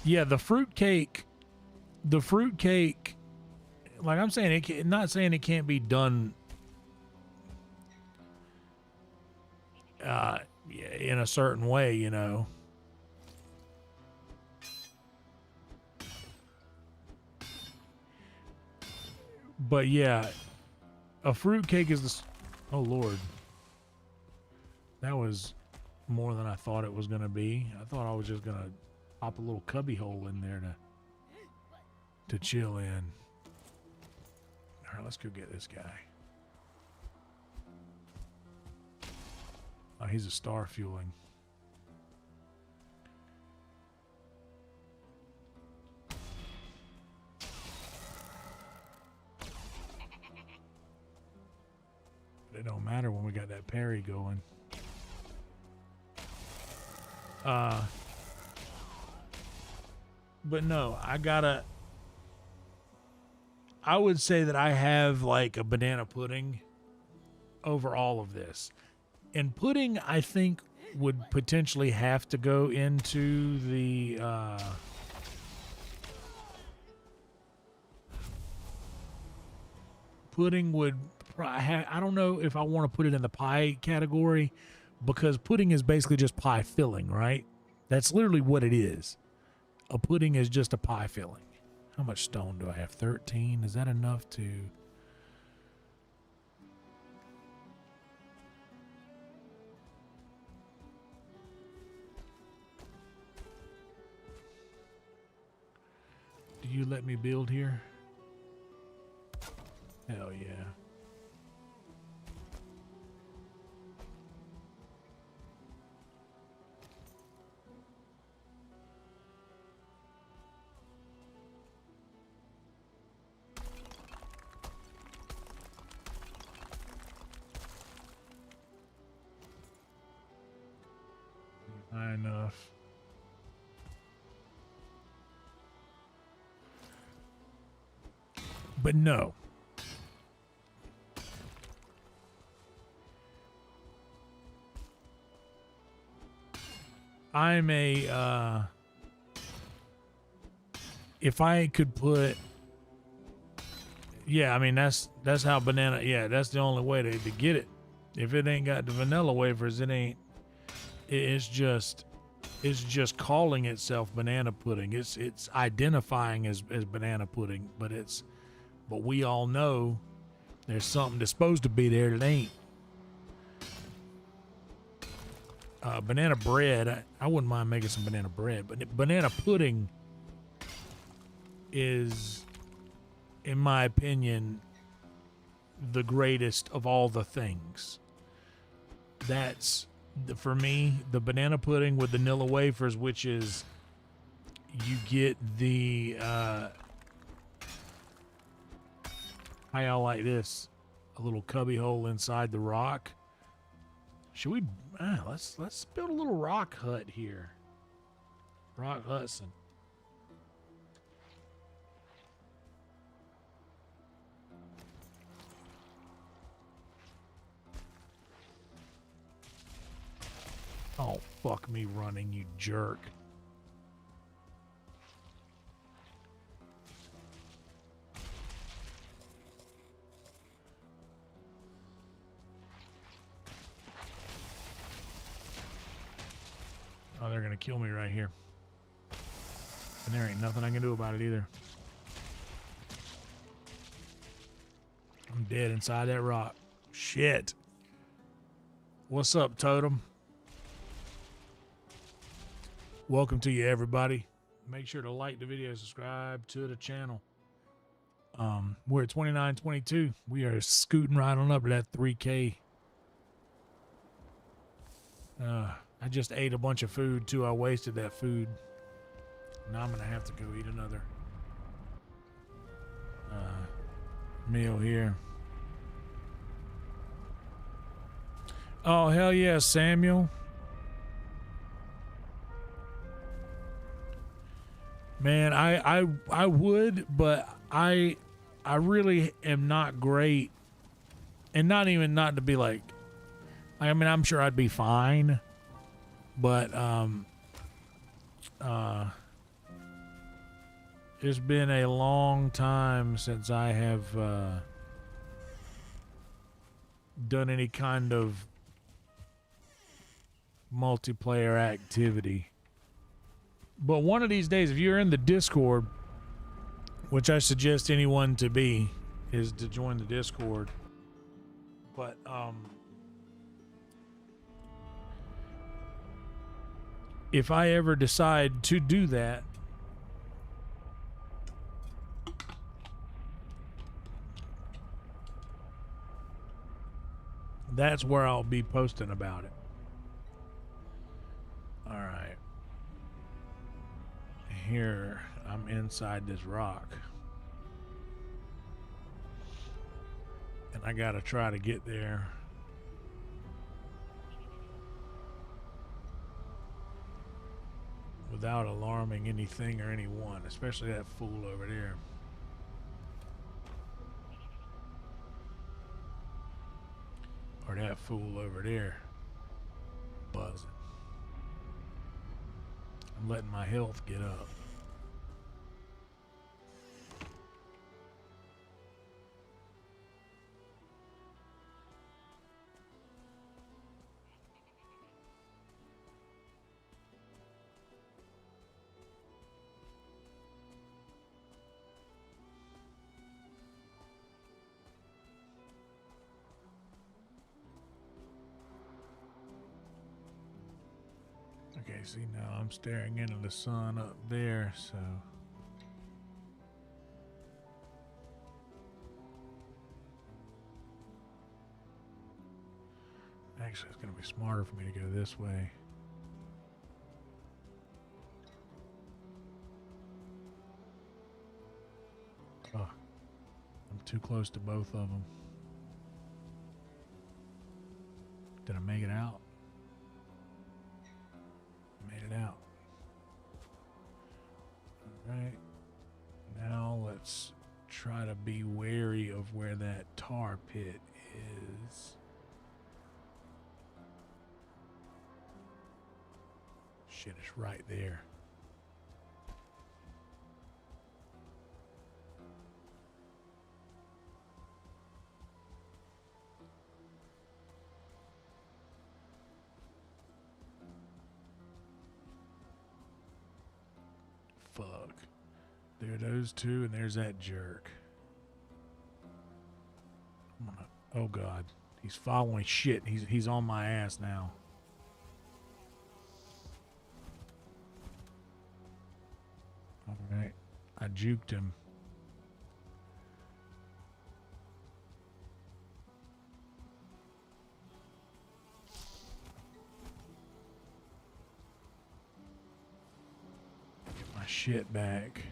B: Yeah, the fruitcake, like I'm saying, not saying it can't be done in a certain way, you know. But yeah, a fruitcake is the... Oh, Lord. That was more than I thought it was going to be. I thought I was just going to pop a little cubby hole in there to chill in. All right, let's go get this guy. Oh, he's a star fueling. But it don't matter when we got that parry going. But no, I would say that I have like a banana pudding over all of this. And pudding, I think, would potentially have to go into the pudding would... I don't know if I want to put it in the pie category, because pudding is basically just pie filling, right? That's literally what it is. A pudding is just a pie filling. How much stone do I have? 13? Is that enough to... Do you let me build here? Hell yeah. High enough. But no. I'm a if I could put... Yeah, I mean that's how banana... Yeah, that's the only way to get it. If it ain't got the vanilla wafers, it ain't... It's just calling itself banana pudding. It's identifying as banana pudding, but we all know there's something that's supposed to be there that ain't. Banana bread, I wouldn't mind making some banana bread, but banana pudding is, in my opinion, the greatest of all the things. That's, for me, the banana pudding with vanilla wafers, which is, you get the, how y'all like this? A little cubby hole inside the rock. Should we, let's build a little rock hut here. Rock Hudson. Oh, fuck me running, you jerk. Oh, they're going to kill me right here. And there ain't nothing I can do about it either. I'm dead inside that rock. Shit. What's up, Totem? Welcome to you, everybody. Make sure to like the video, subscribe to the channel. We're at 29:22. We are scooting right on up to that 3K. I just ate a bunch of food too. I wasted that food. Now I'm gonna have to go eat another meal here. Oh hell yeah, Samuel. Man, I would, but I really am not great, and not to be like, I mean, I'm sure I'd be fine, but it's been a long time since I have done any kind of multiplayer activity. But one of these days, if you're in the Discord, which I suggest anyone to be, is to join the Discord. But if I ever decide to do that, that's where I'll be posting about it. All right. Here, I'm inside this rock. And I gotta try to get there. Without alarming anything or anyone, especially that fool over there. Or that fool over there. Buzzing. I'm letting my health get up. Okay, see now I'm staring into the sun up there, so actually it's gonna be smarter for me to go this way. Oh, I'm too close to both of them. Did I make it out? Made it out. All right. Now let's try to be wary of where that tar pit is. Shit, it's right there. Fuck. There are those two, and there's that jerk. I'm gonna, oh god. He's following shit. He's on my ass now. Alright. I juked him. Get my shit back.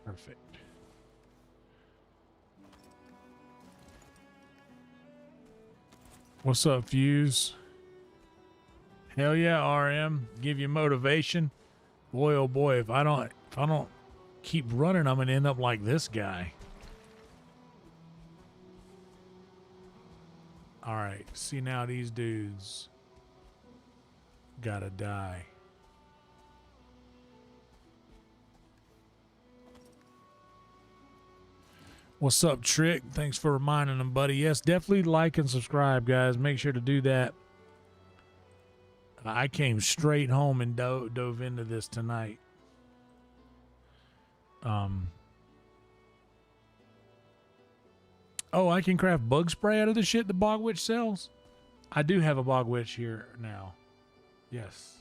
B: Perfect. What's up, Fuse? Hell yeah, RM. Give you motivation. Boy, oh boy, if I don't keep running, I'm gonna end up like this guy. All right. See, now these dudes gotta die. What's up, Trick? Thanks for reminding them, buddy. Yes, definitely like and subscribe, guys. Make sure to do that. I came straight home and dove into this tonight. Oh, I can craft bug spray out of the shit the Bog Witch sells? I do have a Bog Witch here now. Yes.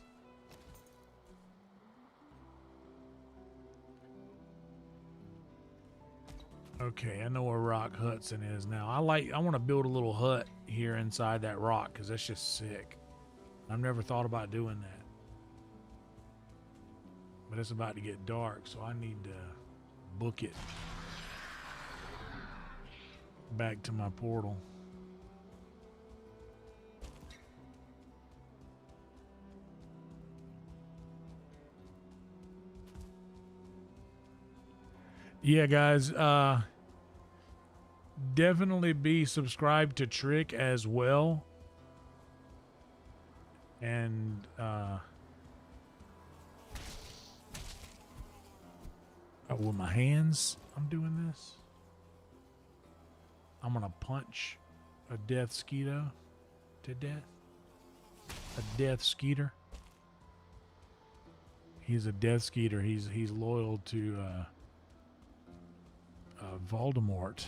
B: Okay, I know where Rock Hudson is now. I want to build a little hut here inside that rock because that's just sick. I've never thought about doing that. But it's about to get dark, so I need to book it back to my portal. Yeah, guys, definitely be subscribed to Trick as well. And with my hands, I'm doing this. I'm gonna punch a death skeeto to death. A death skeeter. He's a death skeeter. He's loyal to Voldemort.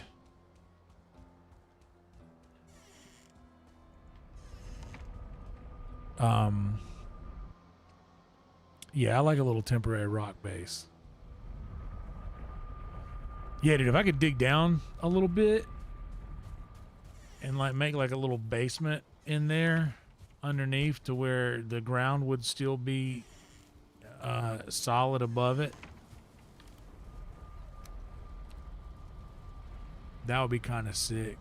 B: Yeah, I like a little temporary rock base. Yeah, dude, if I could dig down a little bit and like make like a little basement in there underneath to where the ground would still be solid above it, that would be kind of sick.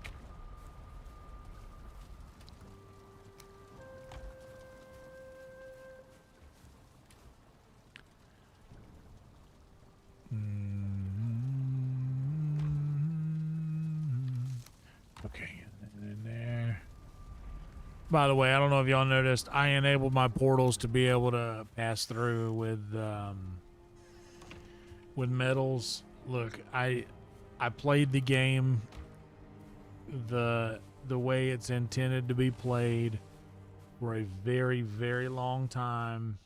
B: Okay, in there. By the way, I don't know if y'all noticed, I enabled my portals to be able to pass through with metals. Look, I played the game the way it's intended to be played for a very, very long time.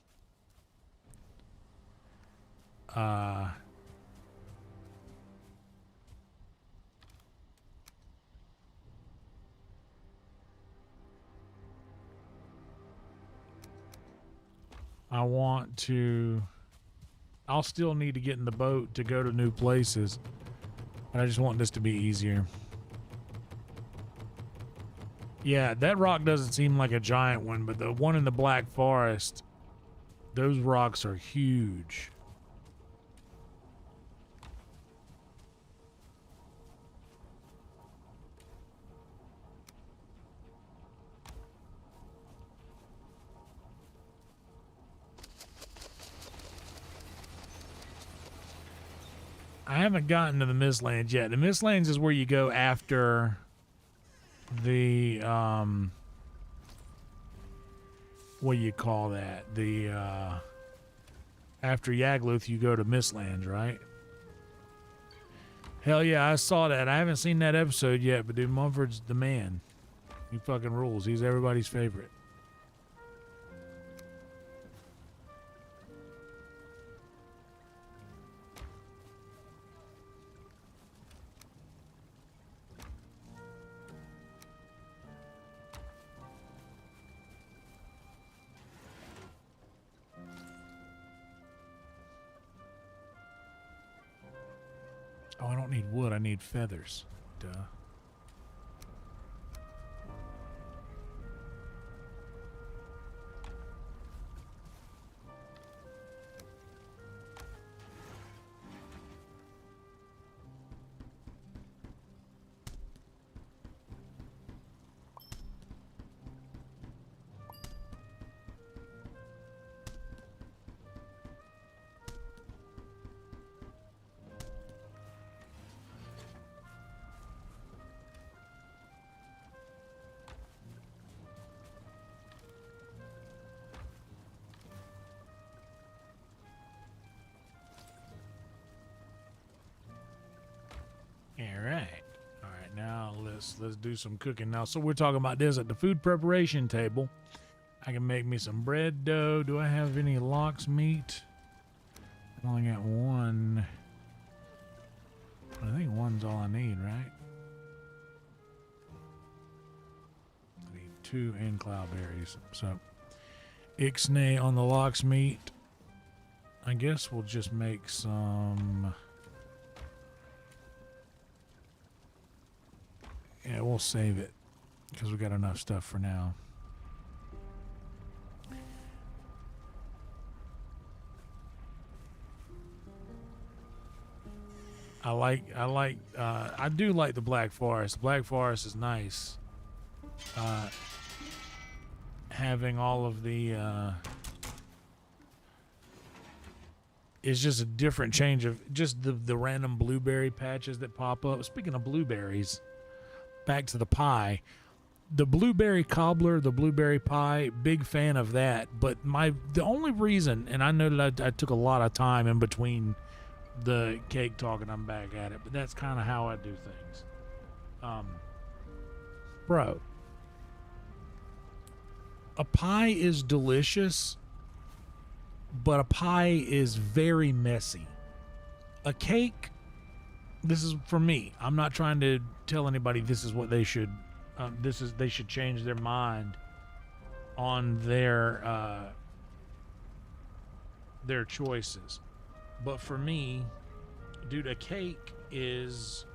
B: I'll still need to get in the boat to go to new places, but I just want this to be easier. Yeah, that rock doesn't seem like a giant one, but the one in the Black Forest, those rocks are huge. I haven't gotten to the Mistlands yet. The Mistlands is where you go after the what do you call that? The after YAGLUTH you go to Mistlands, right? Hell yeah, I saw that. I haven't seen that episode yet, but dude, Mumford's the man. He fucking rules. He's everybody's favorite. Oh, I don't need wood. I need feathers. Duh. All right. All right, now let's do some cooking now. So we're talking about this at the food preparation table. I can make me some bread dough. Do I have any lox meat? I only got one. I think one's all I need, right? I need 2 and cloudberries. So ixnay on the lox meat. I guess we'll just make some. Yeah, we'll save it because we got enough stuff for now. I do like the Black Forest. Black Forest is nice. Having all of the, it's just a different change of just the random blueberry patches that pop up. Speaking of blueberries, back to the pie. The blueberry cobbler, the blueberry pie, big fan of that. But the only reason, and I know that I took a lot of time in between the cake talk and I'm back at it, but that's kind of how I do things. Bro, a pie is delicious, but a pie is very messy. A cake, this is for me. I'm not trying to tell anybody this is what they should. They should change their mind on their choices. But for me, dude, a cake is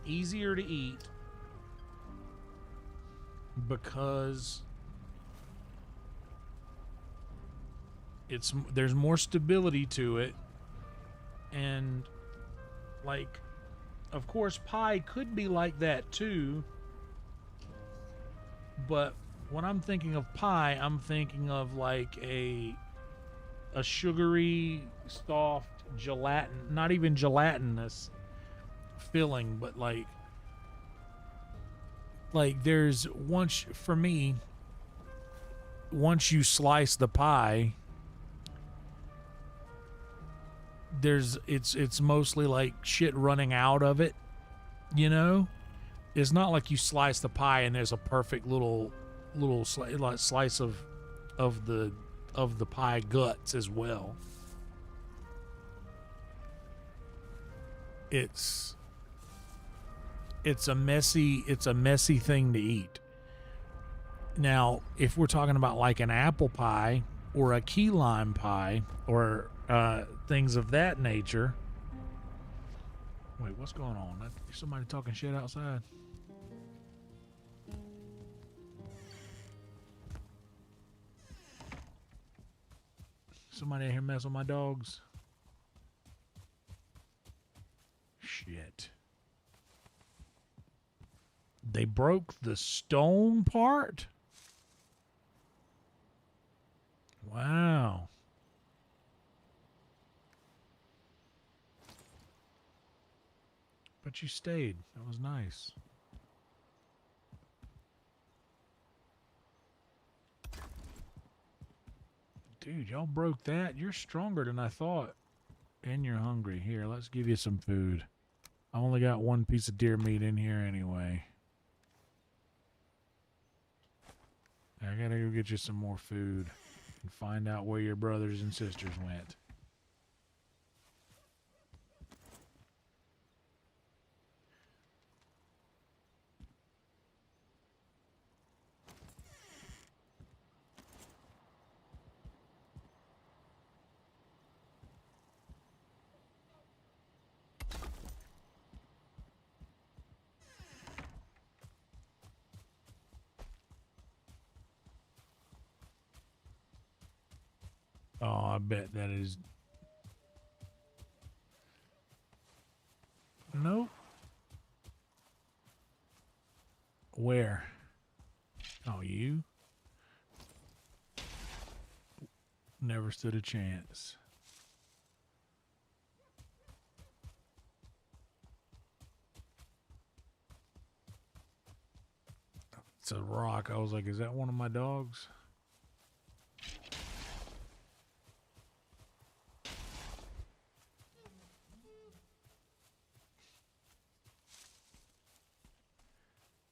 B: easier to eat because there's more stability to it, and like, of course, pie could be like that too, but when I'm thinking of pie, I'm thinking of like a sugary, soft gelatin, not even gelatinous filling, but like there's for me, once you slice the pie, it's mostly like shit running out of it, you know? It's not like you slice the pie and there's a perfect little slice of the pie guts as well. It's a messy thing to eat. Now, if we're talking about like an apple pie or a key lime pie or things of that nature. Wait, what's going on? Somebody talking shit outside? Somebody in here mess with my dogs? Shit. They broke the stone part? Wow. But you stayed. That was nice. Dude, y'all broke that? You're stronger than I thought. And you're hungry. Here, let's give you some food. I only got 1 piece of deer meat in here anyway. I gotta go get you some more food and find out where your brothers and sisters went. Oh, I bet that is... Nope. Where? Oh, you? Never stood a chance. It's a rock. I was like, is that one of my dogs?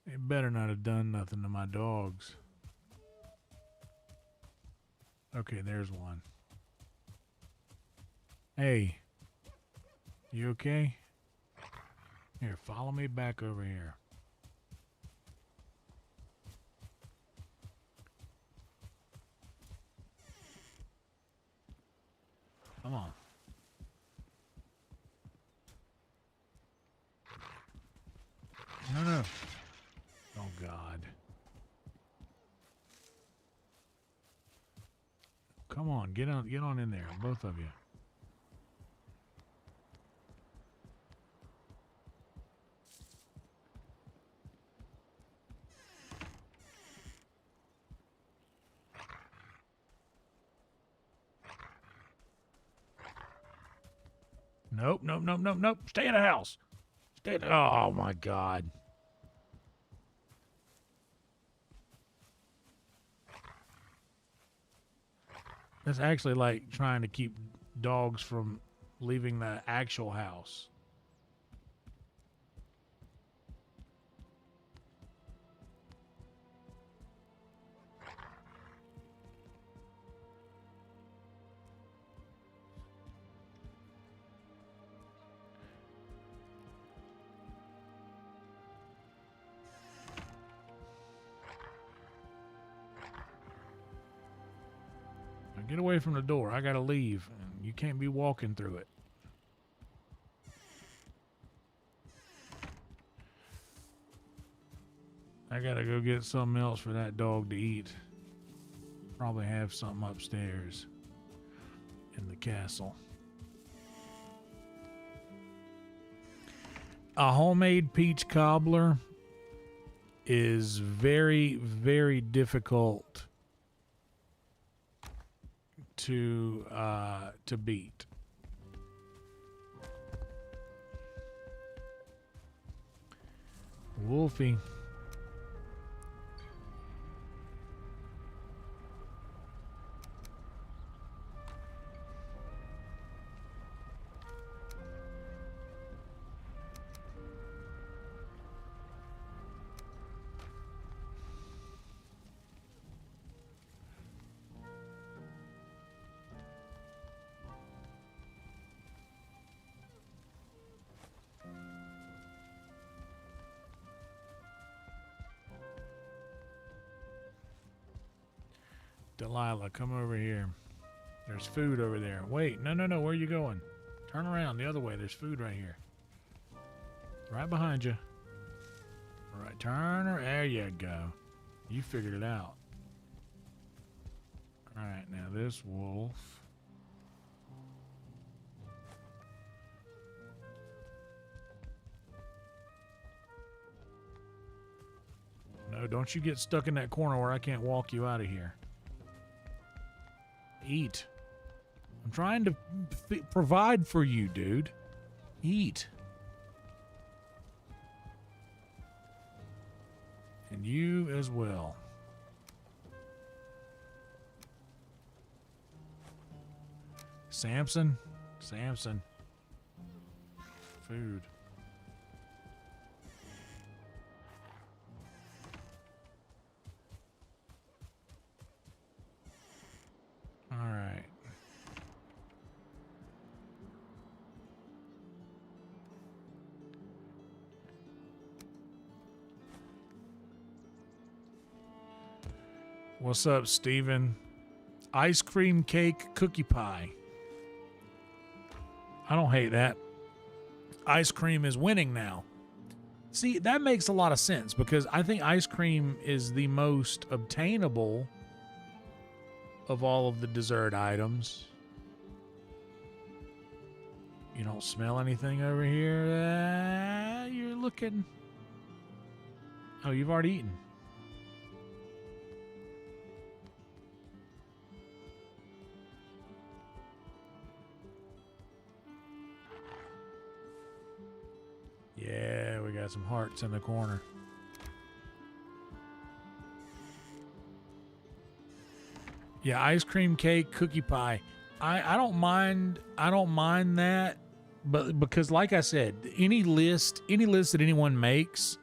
B: They better not have done nothing to my dogs. Okay, there's one. Hey, you okay? Here, follow me back over here. Come on. No. Oh, God. Come on, get on in there, both of you. Nope. Stay in the house. Oh, my God. That's actually like trying to keep dogs from leaving the actual house. Now get away from the door. I gotta leave. You can't be walking through it. I gotta go get something else for that dog to eat. Probably have something upstairs in the castle. A homemade peach cobbler is very, very difficult to beat. Wolfie. Delilah, come over here. There's food over there. Wait, no. Where are you going? Turn around the other way. There's food right here. Right behind you. All right, turn her. There you go. You figured it out. All right, now this wolf. No, don't you get stuck in that corner where I can't walk you out of here. Eat. I'm trying to provide for you, dude. Eat. And you as well. Samson. Food. All right. What's up, Steven? Ice cream cake cookie pie. I don't hate that. Ice cream is winning now. See, that makes a lot of sense because I think ice cream is the most obtainable of all of the dessert items. You don't smell anything over here? You're looking... Oh, you've already eaten. Yeah, we got some hearts in the corner. Yeah, ice cream cake, cookie pie. I don't mind that, but because like I said, any list that anyone makes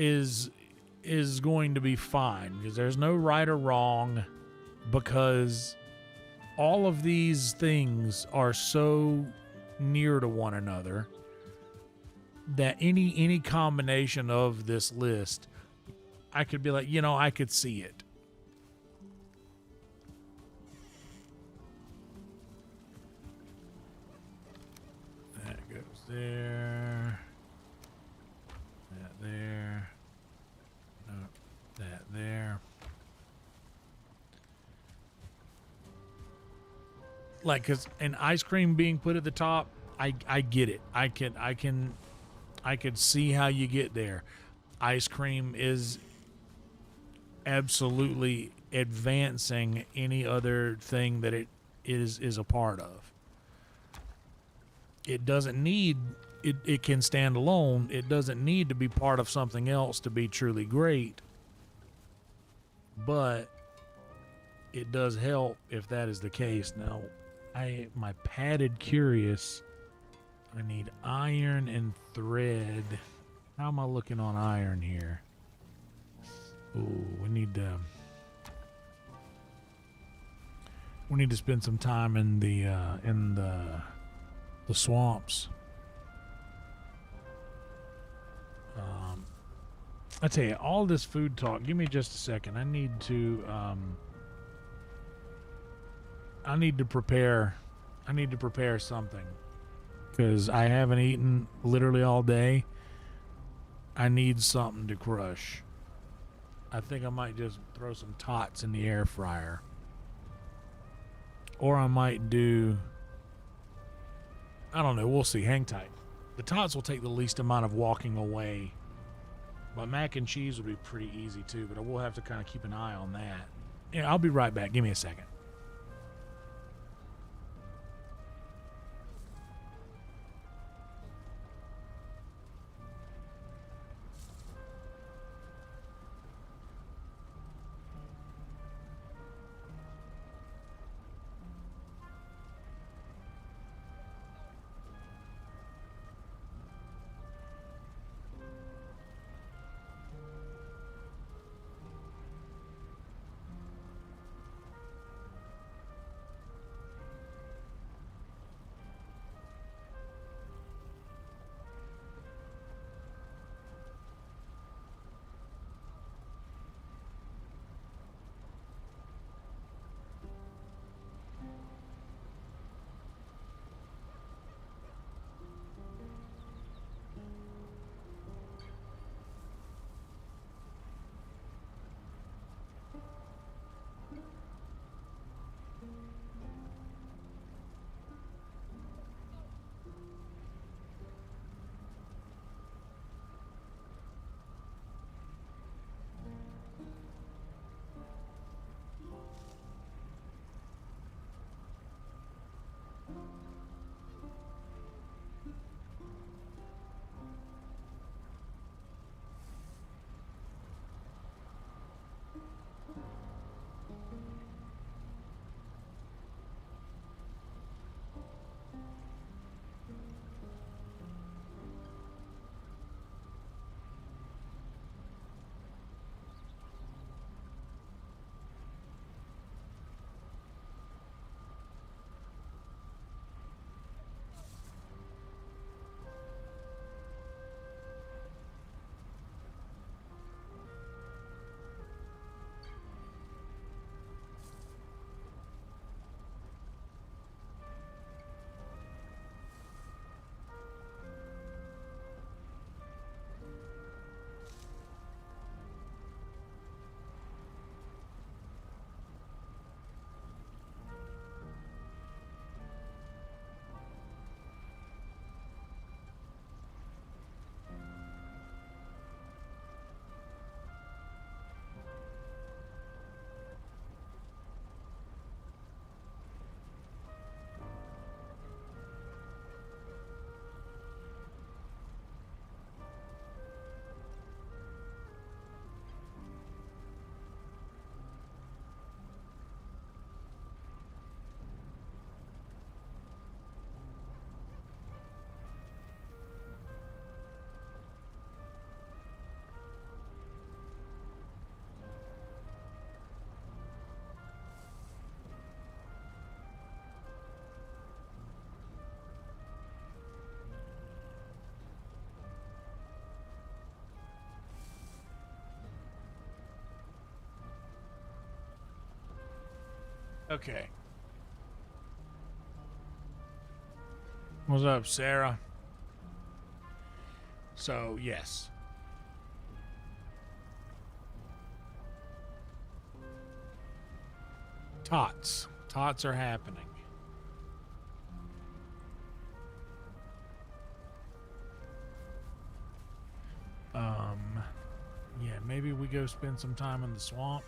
B: is going to be fine, because there's no right or wrong, because all of these things are so near to one another that any combination of this list, I could be like, I could see it. That goes there. That there. No, that there. Like, cause an ice cream being put at the top, I get it. I could see how you get there. Ice cream is absolutely advancing any other thing that it is a part of. It doesn't need it can stand alone. It doesn't need to be part of something else to be truly great. But it does help if that is the case. Now, my padded curious, I need iron and thread. How am I looking on iron here? Ooh, we need to spend some time in the swamps. I tell you, all this food talk. Give me just a second. I need to prepare. I need to prepare something, because I haven't eaten literally all day. I need something to crush. I think I might just throw some tots in the air fryer. Or I might do, I don't know, we'll see. Hang tight. The tots will take the least amount of walking away. But mac and cheese would be pretty easy too, but I will have to kind of keep an eye on that. Yeah, I'll be right back. Give me a second. Okay. What's up, Sarah? So, yes. Tots. Tots are happening. Yeah, maybe we go spend some time in the swamp.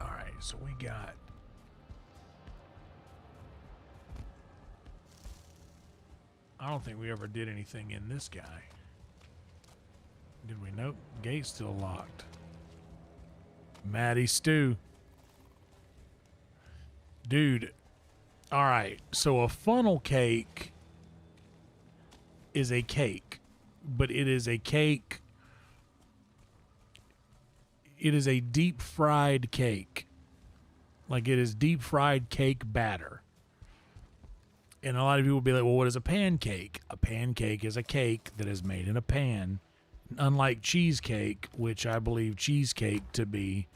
B: All right, so we got I don't think we ever did anything in this guy. Did we? Nope. Gate's still locked. Maddie Stew. Dude. All right, so a funnel cake is a cake, but it is a cake. It is a deep fried cake. Like, it is deep fried cake batter. And a lot of people will be like, well, what is a pancake? A pancake is a cake that is made in a pan. Unlike cheesecake, which I believe cheesecake to be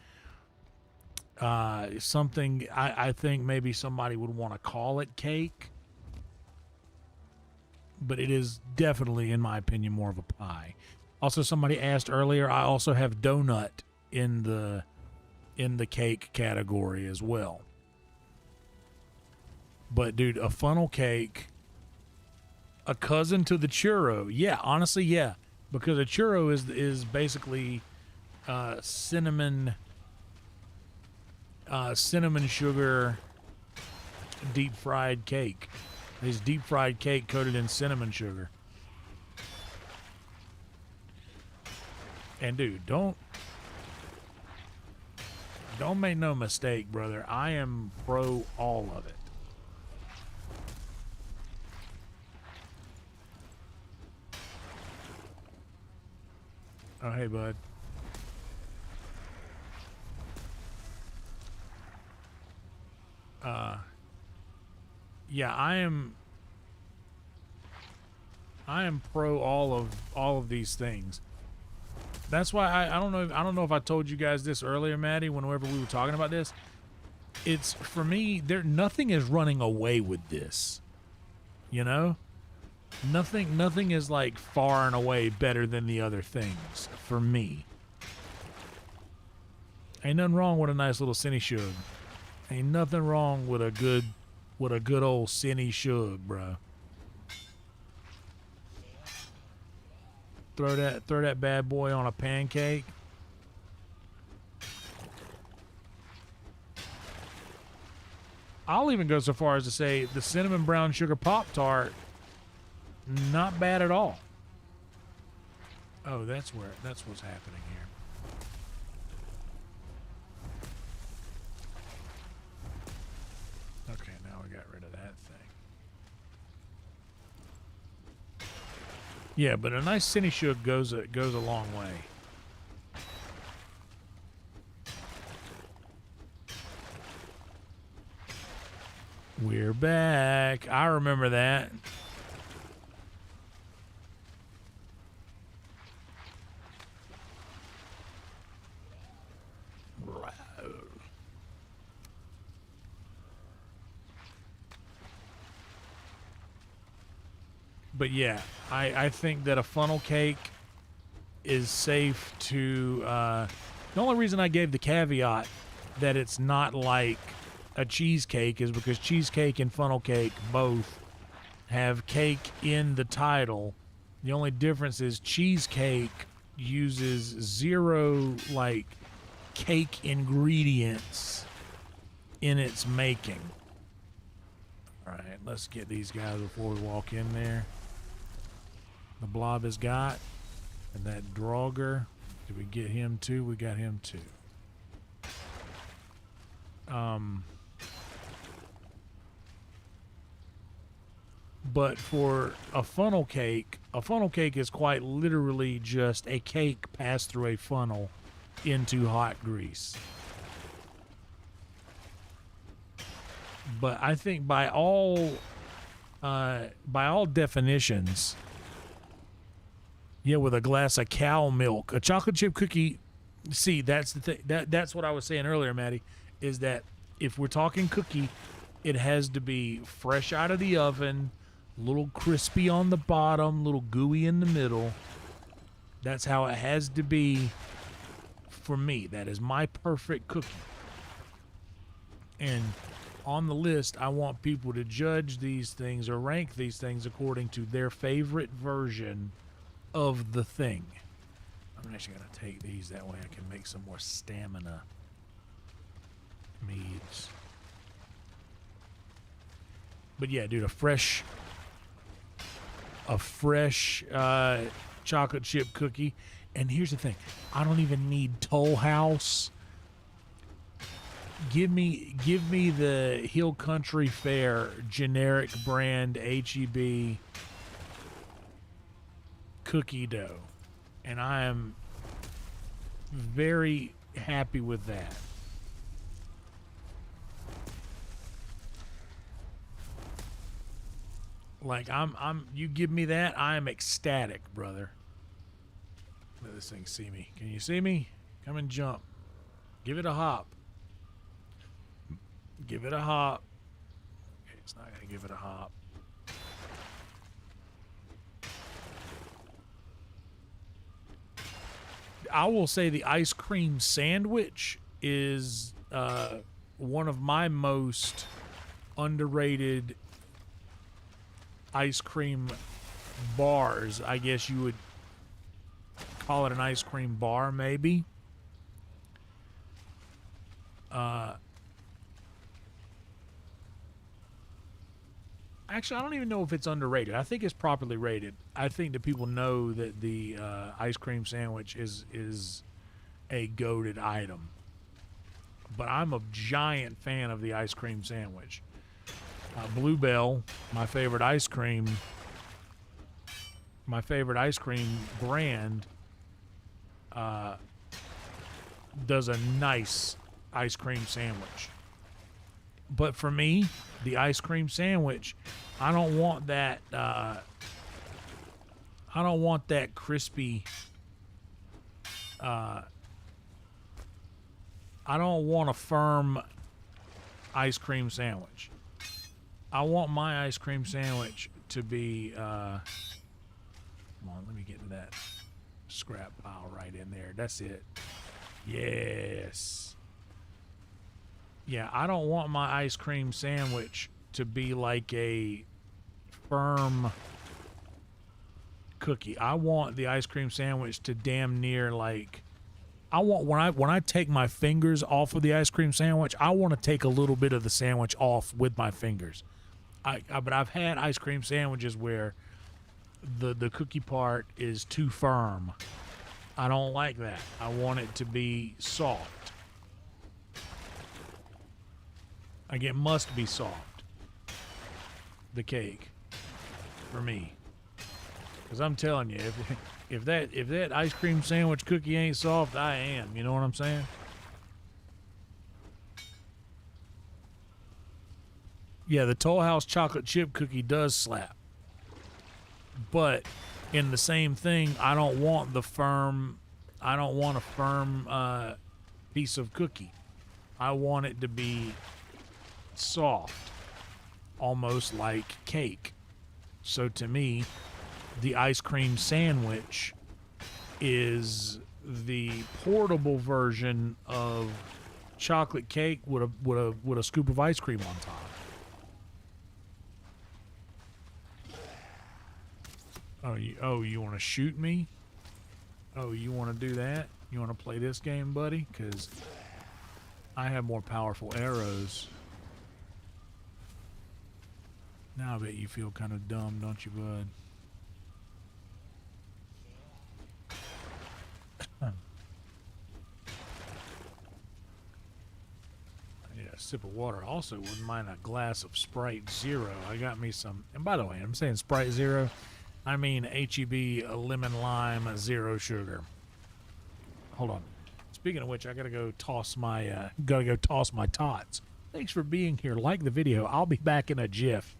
B: something, I think maybe somebody would want to call it cake. But it is definitely, in my opinion, more of a pie. Also, somebody asked earlier, I also have donut in the cake category as well. But dude, a funnel cake, a cousin to the churro. Yeah, honestly, yeah, because a churro is basically cinnamon sugar deep fried cake. It's deep fried cake coated in cinnamon sugar. And dude, don't make no mistake, brother. I am pro all of it. Oh, hey, bud. Yeah, I am pro all of these things. That's why I don't know if I told you guys this earlier, Maddie, whenever we were talking about this. It's, for me, nothing is running away with this. You know? Nothing is like far and away better than the other things for me. Ain't nothing wrong with a nice little Cinny Shug. Ain't nothing wrong with a good old Cinny Shug, bro. Throw that bad boy on a pancake. I'll even go so far as to say the cinnamon brown sugar Pop-Tart, not bad at all. Oh, that's what's happening here. Okay, now we got rid of that thing. Yeah, but a nice Cinny Shug goes a long way. We're back. I remember that. But yeah, I think that a funnel cake is safe to. The only reason I gave the caveat that it's not like a cheesecake is because cheesecake and funnel cake both have cake in the title. The only difference is cheesecake uses 0 like cake ingredients in its making. All right, let's get these guys before we walk in there. The blob is got, and that Draugr. Did we get him too? We got him too. But for a funnel cake is quite literally just a cake passed through a funnel into hot grease. But I think by all definitions, yeah, with a glass of cow milk, a chocolate chip cookie. See, that's the thing. That's what I was saying earlier, Maddie, is that if we're talking cookie, it has to be fresh out of the oven, a little crispy on the bottom, a little gooey in the middle. That's how it has to be for me. That is my perfect cookie. And on the list, I want people to judge these things or rank these things according to their favorite version of the thing. I'm actually going to take these, that way I can make some more stamina meads. But yeah, dude, a fresh chocolate chip cookie. And here's the thing, I don't even need Toll House. Give me the Hill Country Fair generic brand HEB cookie dough, and I am very happy with that. Like you give me that, I am ecstatic, brother. Let this thing see me. Can you see me? Come and jump. Give it a hop. Give it a hop. Okay, it's not gonna give it a hop. I will say the ice cream sandwich is one of my most underrated ice cream bars. I guess you would call it an ice cream bar, maybe. Actually, I don't even know if it's underrated. I think it's properly rated. I think that people know that the ice cream sandwich is a goated item. But I'm a giant fan of the ice cream sandwich. Bluebell, my favorite ice cream brand, does a nice ice cream sandwich. But for me, the ice cream sandwich, I don't want that. I don't want that crispy. I don't want a firm ice cream sandwich. I want my ice cream sandwich to be. Come on, let me get to that scrap pile right in there. That's it. Yes. Yeah, I don't want my ice cream sandwich to be like a firm cookie. I want the ice cream sandwich to damn near like, I want when I take my fingers off of the ice cream sandwich, I want to take a little bit of the sandwich off with my fingers. But I've had ice cream sandwiches where the cookie part is too firm. I don't like that. I want it to be soft. Like, it must be soft, the cake, for me. Because I'm telling you, if that ice cream sandwich cookie ain't soft, I am. You know what I'm saying? Yeah, the Toll House chocolate chip cookie does slap. But in the same thing, I don't want a firm piece of cookie. I want it to be soft, almost like cake. So to me, the ice cream sandwich is the portable version of chocolate cake with a scoop of ice cream on top. Oh, you want to shoot me? Oh, you want to do that? You want to play this game, buddy? Because I have more powerful arrows. Now I bet you feel kind of dumb, don't you, bud? I need a sip of water. Also, wouldn't mind a glass of Sprite Zero. I got me some. And by the way, I'm saying Sprite Zero. I mean HEB lemon lime zero sugar. Hold on. Speaking of which, I gotta go toss my tots. Thanks for being here. Like the video. I'll be back in a jiff.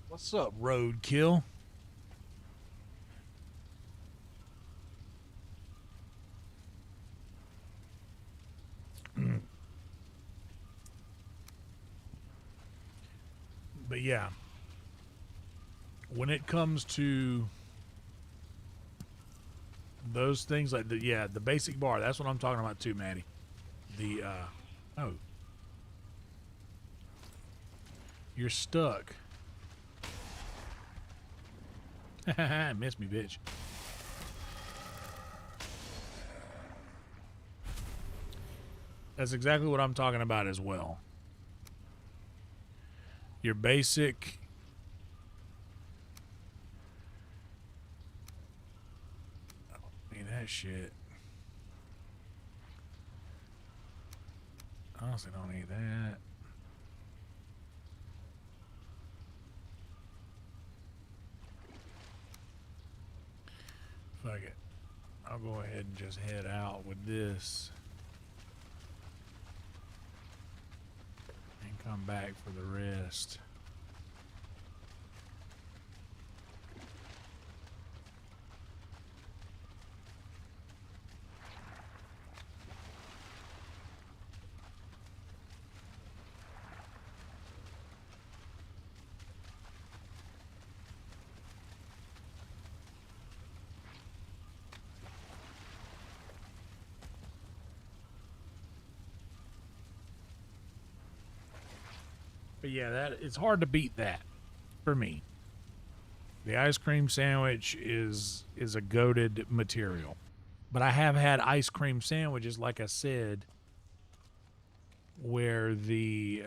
B: What's up, roadkill? But yeah, when it comes to those things like the basic bar, that's what I'm talking about too, Maddie. The oh, you're stuck. Miss me, bitch. That's exactly what I'm talking about as well. Your basic. I don't need that shit. Honestly, don't need that. Fuck it. I'll go ahead and just head out with this. And come back for the rest. But yeah, that it's hard to beat that for me. The ice cream sandwich is a goated material. But I have had ice cream sandwiches, like I said, where the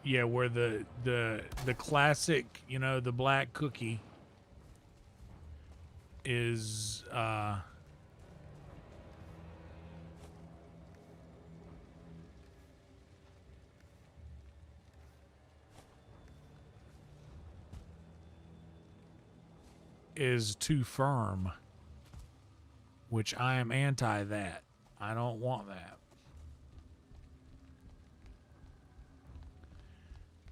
B: yeah, where the classic, you know, the black cookie is too firm, which I am anti that. I don't want that.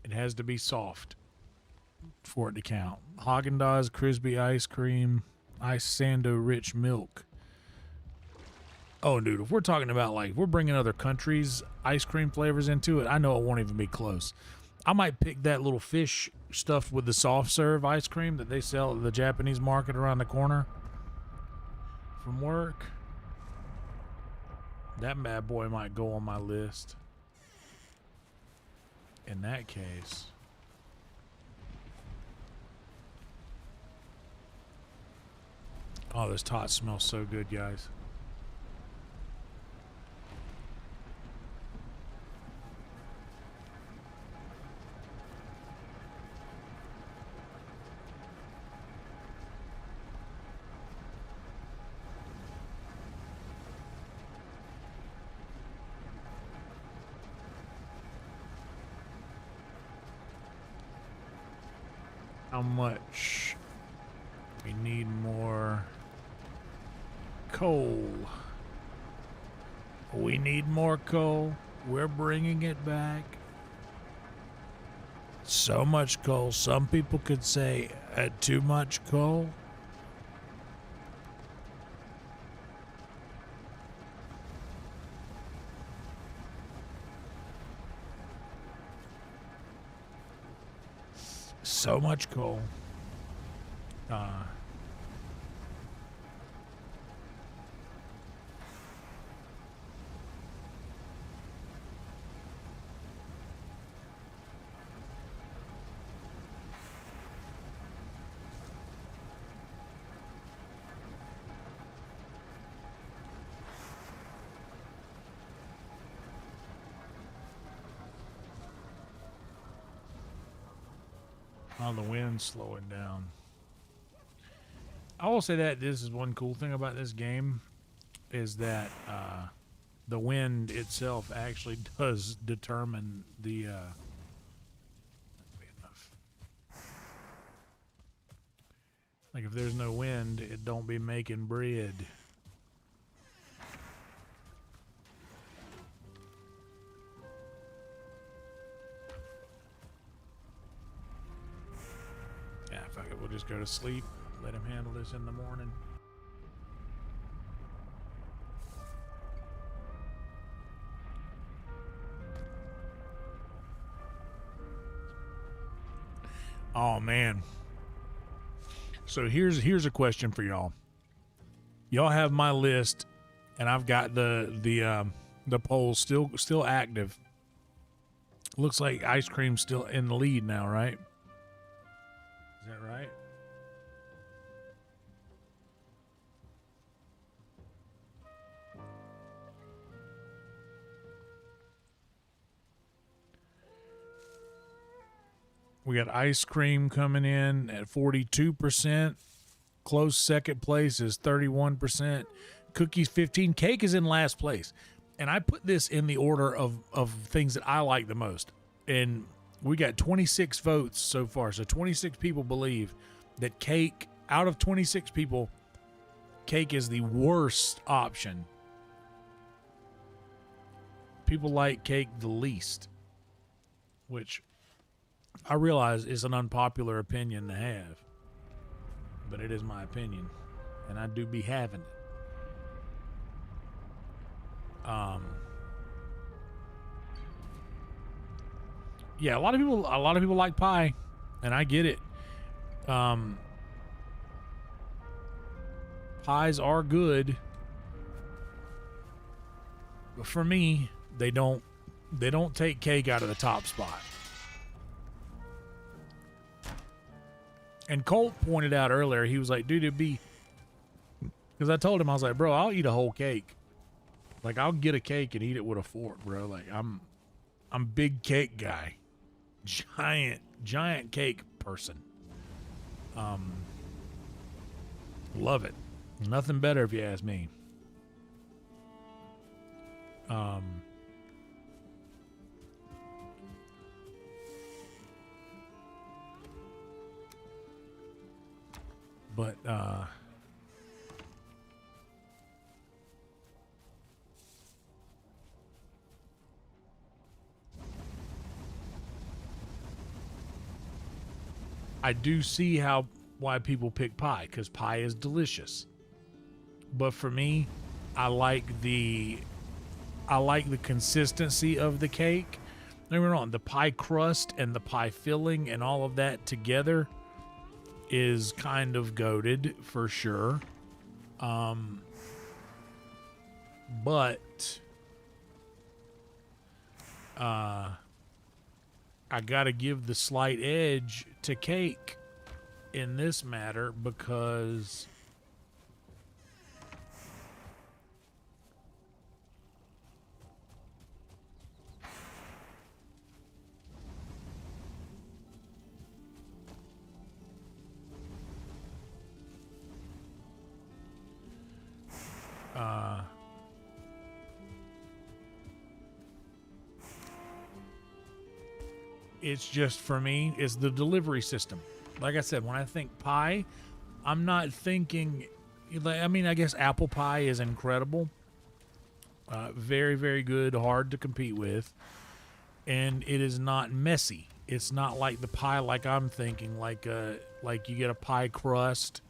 B: It has to be soft for it to count. Haagen-Dazs crispy ice cream, ice sando rich milk. Oh, dude, if we're talking about like we're bringing other countries' ice cream flavors into it, I know it won't even be close. I might pick that little fish stuffed with the soft serve ice cream that they sell at the Japanese market around the corner from work. That bad boy might go on my list. In that case. Oh, this tot smells so good, guys. How much? We need more coal. We need more coal. We're bringing it back. So much coal. Some people could say too much coal. So much coal. Oh, the wind's slowing down. I will say that this is one cool thing about this game is that the wind itself actually does determine the like if there's no wind, it don't be making bread. Yeah, fuck it, we'll just go to sleep. Let him handle this in the morning. Oh man. So here's a question for y'all. Y'all have my list, and I've got the polls still active. Looks like ice cream's still in the lead now, right? Is that right? We got ice cream coming in at 42%. Close second place is 31%. Cookies 15. Cake is in last place. And I put this in the order of things that I like the most. And we got 26 votes so far. So 26 people believe that cake, out of 26 people, cake is the worst option. People like cake the least, which I realize is an unpopular opinion to have, but it is my opinion, and I do be having it. Yeah, a lot of people like pie, and I get it. Pies are good, but for me, they don't take cake out of the top spot. And Colt pointed out earlier, he was like, dude, it'd be, because I told him, I was like, bro, I'll eat a whole cake. Like, I'll get a cake and eat it with a fork, bro. Like, I'm big cake guy. Giant cake person. Love it. Nothing better if you ask me. But I do see why people pick pie, because pie is delicious. But for me, I like the consistency of the cake. Don't get me wrong, the pie crust and the pie filling and all of that together is kind of goated for sure. But I gotta give the slight edge to cake in this matter because it's just, for me, it's the delivery system. Like I said, when I think pie, I'm not thinking, I mean, I guess apple pie is incredible. Very, very good, hard to compete with. And it is not messy. It's not like the pie like I'm thinking, like you get a pie crust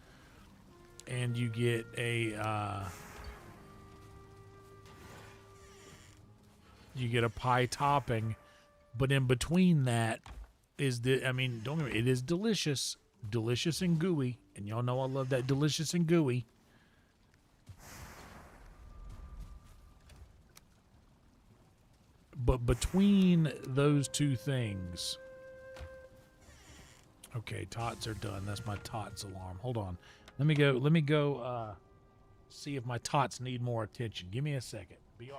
B: and you get a pie topping, but in between that is don't get me, it is delicious and gooey, and y'all know I love that delicious and gooey. But between those two things, okay, tots are done. That's my tots alarm. Hold on, let me go see if my tots need more attention. Give me a second. BR.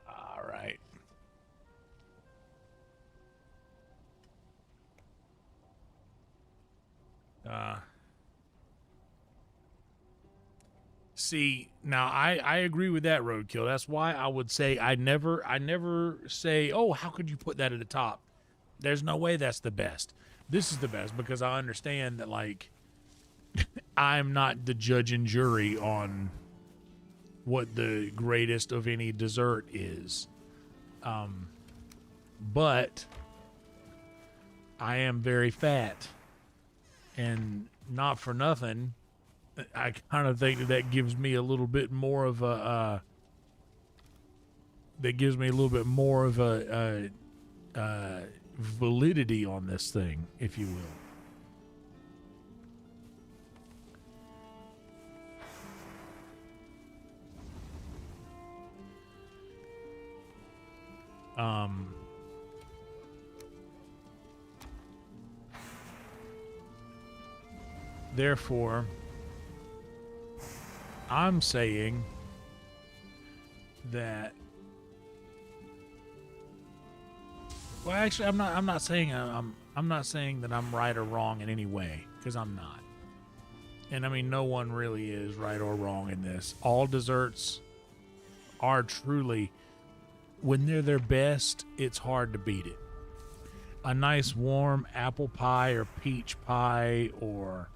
B: All right. See, now I agree with that, Roadkill. That's why I would say I never say, oh, how could you put that at the top? There's no way that's the best. This is the best because I understand that, like, I'm not the judge and jury on what the greatest of any dessert is. But I am very fat, and not for nothing, I kind of think that gives me a little bit more of a validity on this thing, if you will. Therefore, I'm saying that. Well, actually, I'm not saying I'm not saying that I'm right or wrong in any way, because I'm not. And I mean, no one really is right or wrong in this. All desserts are truly, when they're their best, it's hard to beat it. A nice warm apple pie or peach pie or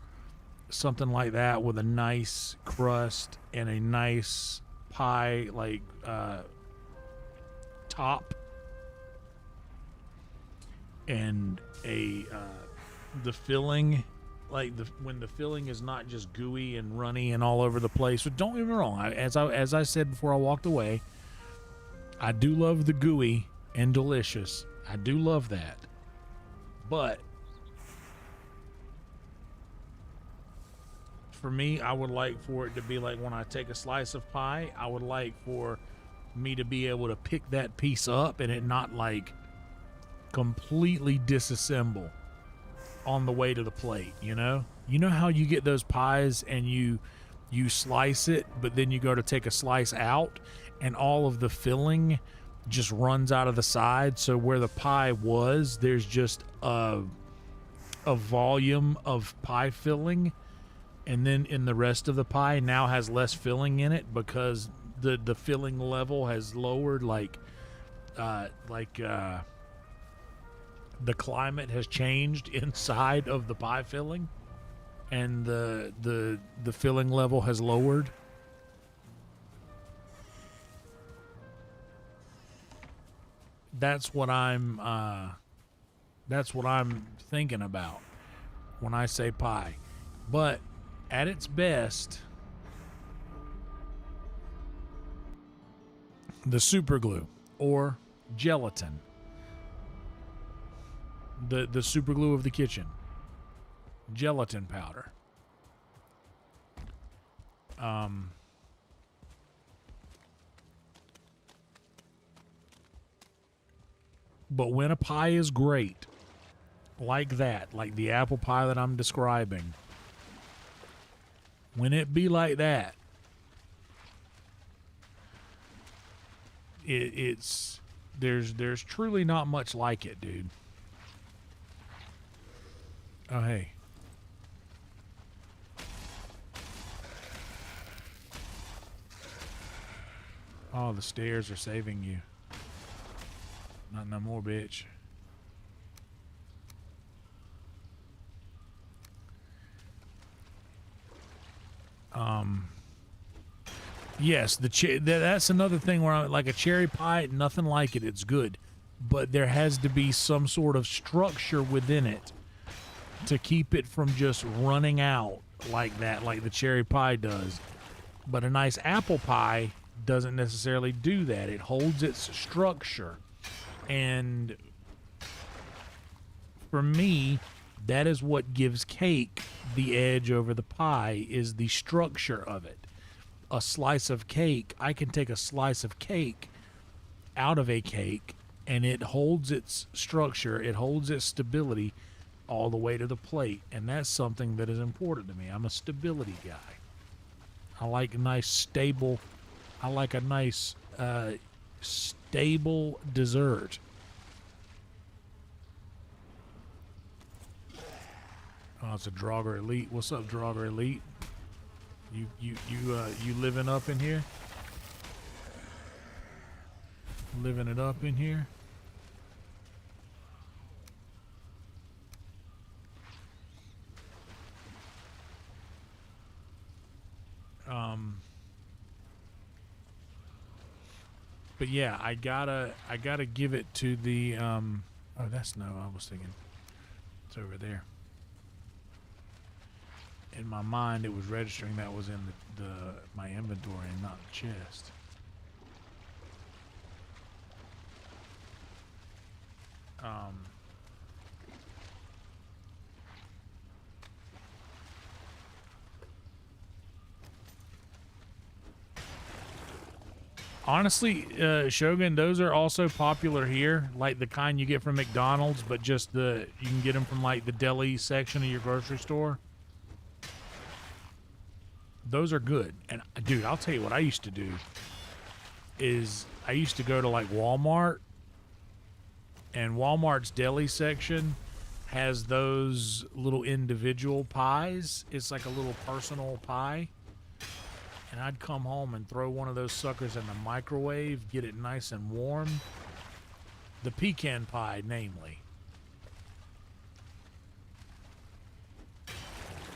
B: something like that with a nice crust and a nice pie like top and a the filling, like when the filling is not just gooey and runny and all over the place. So don't get me wrong, as I said before I walked away, I do love the gooey and delicious. I do love that. But for me, I would like for it to be like when I take a slice of pie, I would like for me to be able to pick that piece up and it not like completely disassemble on the way to the plate, you know? You know how you get those pies and you slice it, but then you go to take a slice out and all of the filling just runs out of the side, so where the pie was, there's just a volume of pie filling, and then in the rest of the pie now has less filling in it because the filling level has lowered, like the climate has changed inside of the pie filling, and the filling level has lowered. That's what I'm thinking about when I say pie. But at its best, the super glue or gelatin, the super glue of the kitchen, gelatin powder. But when a pie is great, like that, like the apple pie that I'm describing, when it be like that, it's there's truly not much like it, dude. Oh, hey. Oh, the stairs are saving you. Not no more, bitch. Yes, that's another thing where I'm like a cherry pie, nothing like it. It's good, but there has to be some sort of structure within it to keep it from just running out like that, like the cherry pie does. But a nice apple pie doesn't necessarily do that. It holds its structure. And for me, that is what gives cake the edge over the pie, is the structure of it. A slice of cake, I can take a slice of cake out of a cake and it holds its structure, it holds its stability all the way to the plate. And that's something that is important to me. I'm a stability guy. I like a nice stable stable dessert. Oh, it's a Draugr Elite. What's up, Draugr Elite? You living up in here? Living it up in here? But yeah, I gotta give it to the oh, that's no, I was thinking it's over there. In my mind, it was registering that was in my inventory and not the chest. Honestly, Shogun, those are also popular here, like the kind you get from McDonald's, but just you can get them from like the deli section of your grocery store. Those are good. And dude, I'll tell you what I used to do is I used to go to like Walmart, and Walmart's deli section has those little individual pies. It's like a little personal pie. And I'd come home and throw one of those suckers in the microwave, get it nice and warm. The pecan pie, namely.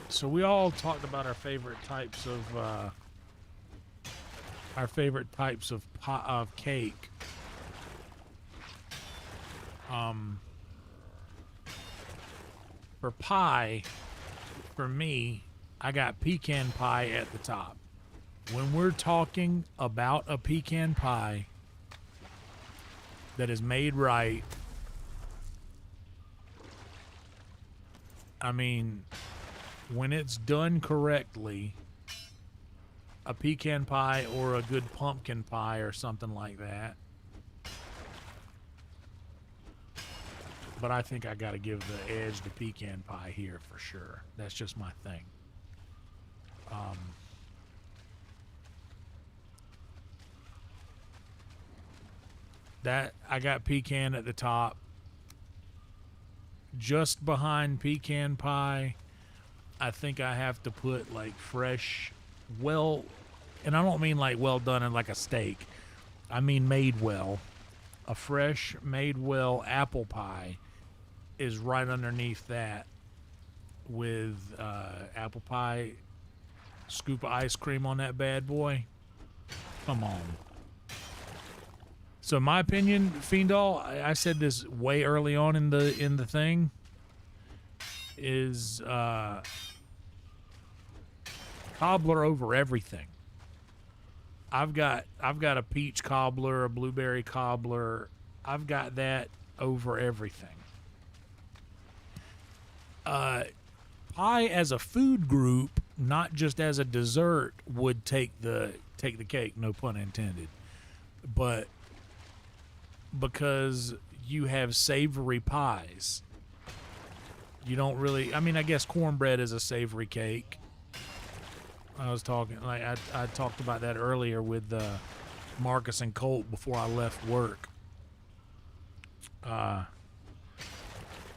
B: So we all talked about our favorite types of cake. For pie, for me, I got pecan pie at the top. When we're talking about a pecan pie that is made right, I mean, when it's done correctly, a pecan pie or a good pumpkin pie or something like that. But I think I got to give the edge to pecan pie here for sure. That's just my thing. That I got pecan at the top. Just behind pecan pie, I think I have to put like fresh, well, and I don't mean like well done in like a steak. I mean made well. A fresh, made well apple pie is right underneath that with apple pie, scoop of ice cream on that bad boy. Come on. So my opinion, Fiendall, I said this way early on in the thing, is cobbler over everything. I've got a peach cobbler, a blueberry cobbler. I've got that over everything. Pie as a food group, not just as a dessert, would take the cake, no pun intended. But because you have savory pies, you don't really, I mean, I guess cornbread is a savory cake. I was talking, like I talked about that earlier with Marcus and Colt before I left work.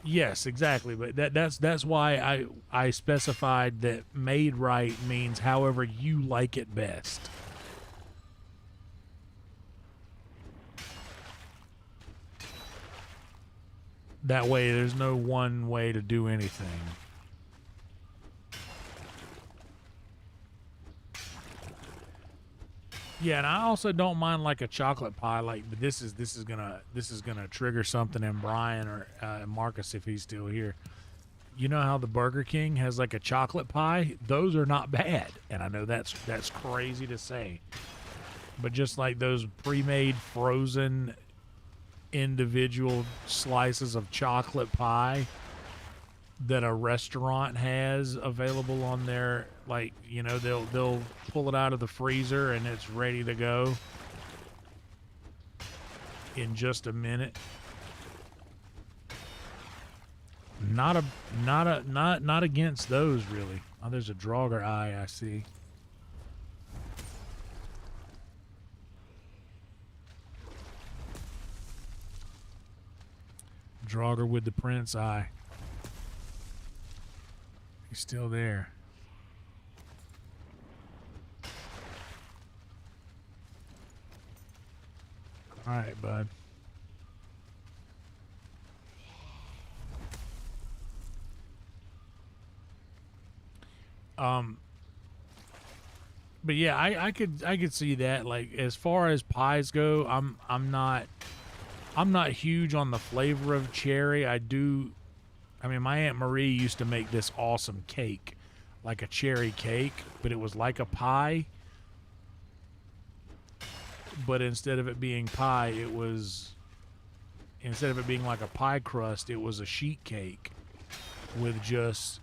B: Yes, exactly. But that's why I specified that made right means however you like it best. That way, there's no one way to do anything. Yeah, and I also don't mind like a chocolate pie. Like, but this is gonna trigger something in Brian or Marcus if he's still here. You know how the Burger King has like a chocolate pie? Those are not bad, and I know that's crazy to say, but just like those pre-made frozen individual slices of chocolate pie that a restaurant has available on their, like, you know, they'll pull it out of the freezer and it's ready to go in just a minute. Not against those really. Oh, there's a Draugr eye I see. Draugr with the Prince eye. He's still there. All right, bud. But yeah, I could see that. Like, as far as pies go, I'm not huge on the flavor of cherry. I mean, my Aunt Marie used to make this awesome cake, like a cherry cake, but it was like a pie. But instead of it being pie, instead of it being like a pie crust, it was a sheet cake with just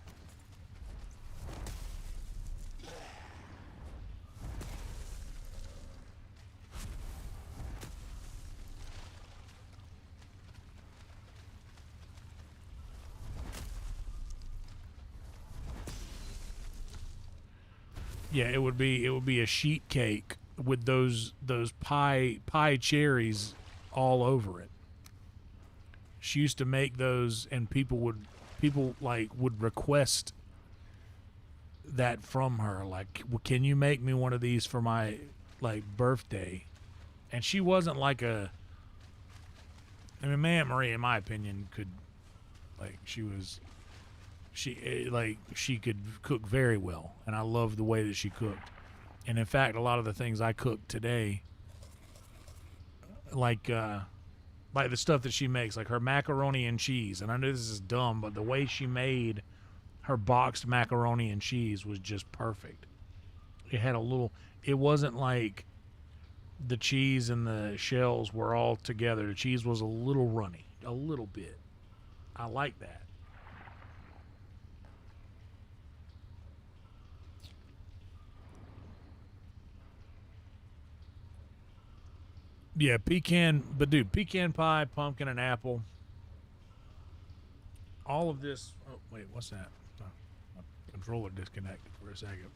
B: Yeah, it would be a sheet cake with those pie cherries all over it. She used to make those, and people like would request that from her. Like, can you make me one of these for my like birthday? And she wasn't like a. I mean, my Aunt Marie, in my opinion, could like she could cook very well, and I loved the way that she cooked. And in fact, a lot of the things I cook today, like the stuff that she makes, like her macaroni and cheese. And I know this is dumb, but the way she made her boxed macaroni and cheese was just perfect. It had a little. It wasn't like the cheese and the shells were all together. The cheese was a little runny, a little bit. I like that. Yeah, pecan, but dude, pecan pie, pumpkin and apple. All of this. Oh wait, what's that? My controller disconnected for a second.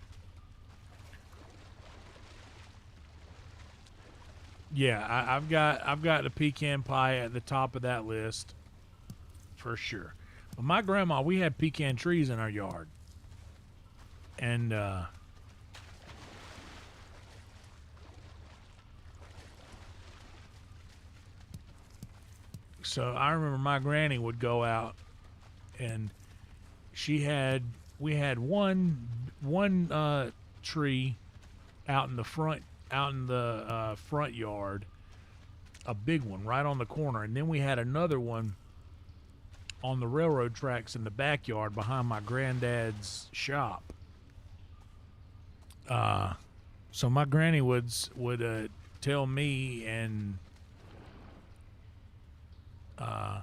B: Yeah, I've got the pecan pie at the top of that list for sure. But my grandma, we had pecan trees in our yard, and so I remember my granny would go out, and we had one tree out in the front yard, a big one right on the corner, and then we had another one on the railroad tracks in the backyard behind my granddad's shop. So my granny would tell me, and uh,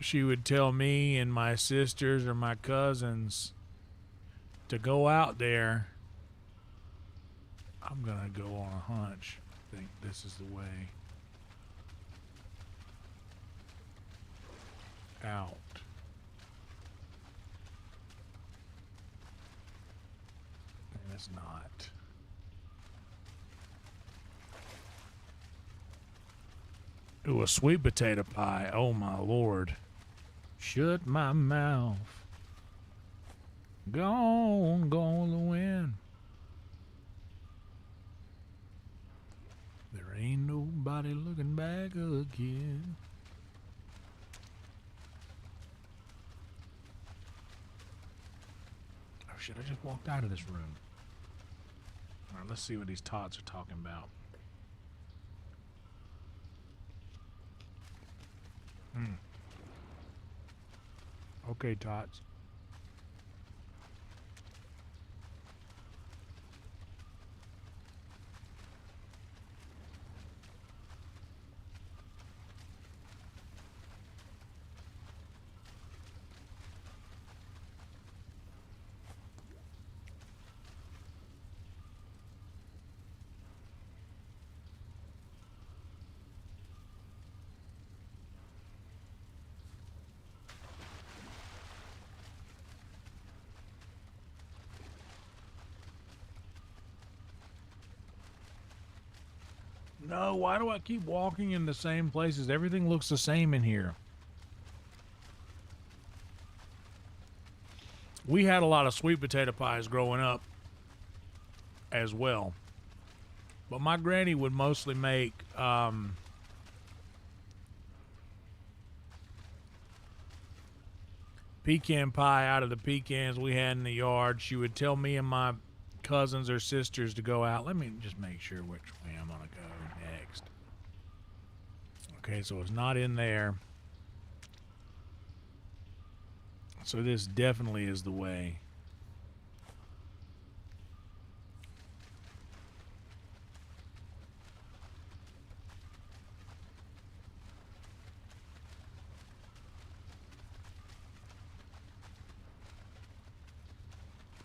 B: she would tell me and my sisters or my cousins to go out there. I'm gonna go on a hunch. I think this is the way out. And it's not. Ooh, a sweet potato pie. Oh my lord. Shut my mouth. Gone the wind. There ain't nobody looking back again. Oh shit, I just walked out of this room. Alright, let's see what these tots are talking about. Okay, tots. No, why do I keep walking in the same places? Everything looks the same in here. We had a lot of sweet potato pies growing up as well. But my granny would mostly make pecan pie out of the pecans we had in the yard. She would tell me and my cousins or sisters to go out. Let me just make sure which way I'm going to go next. Okay, so it's not in there. So this definitely is the way.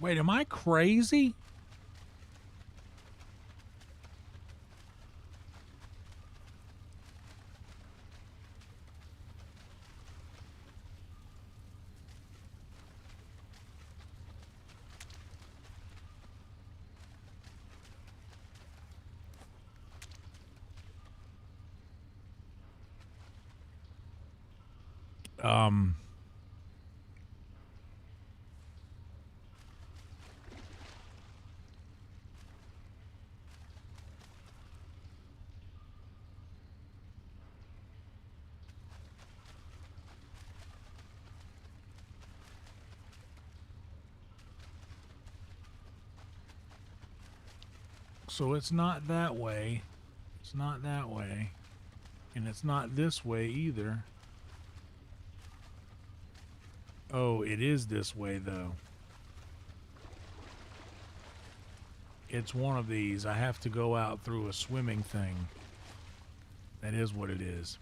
B: Wait, am I crazy? So it's not that way. It's not that way. And it's not this way either. Oh, it is this way, though. It's one of these. I have to go out through a swimming thing. That is what it is.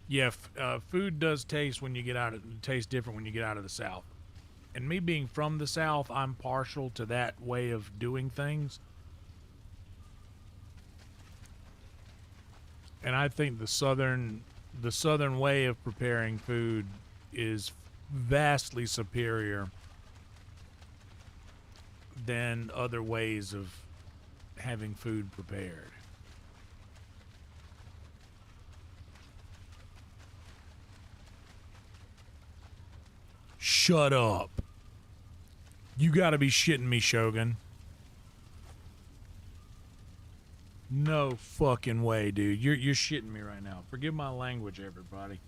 B: Yeah, food does taste when you get out of taste different when you get out of the South. And me being from the South, I'm partial to that way of doing things. And I think the southern way of preparing food is vastly superior than other ways of having food prepared. Shut up. You gotta be shitting me, Shogun. No fucking way, dude. You're shitting me right now. Forgive my language, everybody.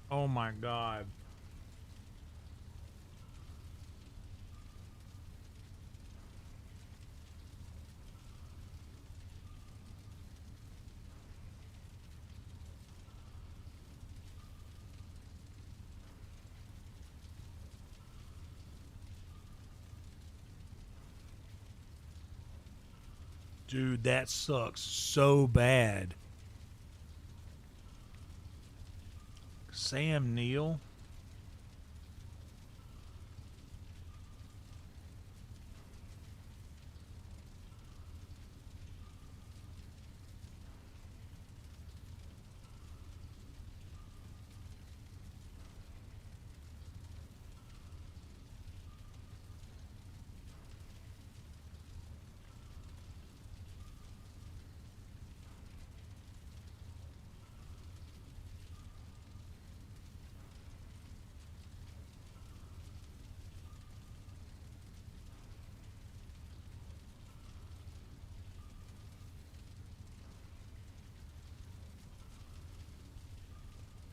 B: Oh my god. Dude, that sucks so bad. Sam Neill?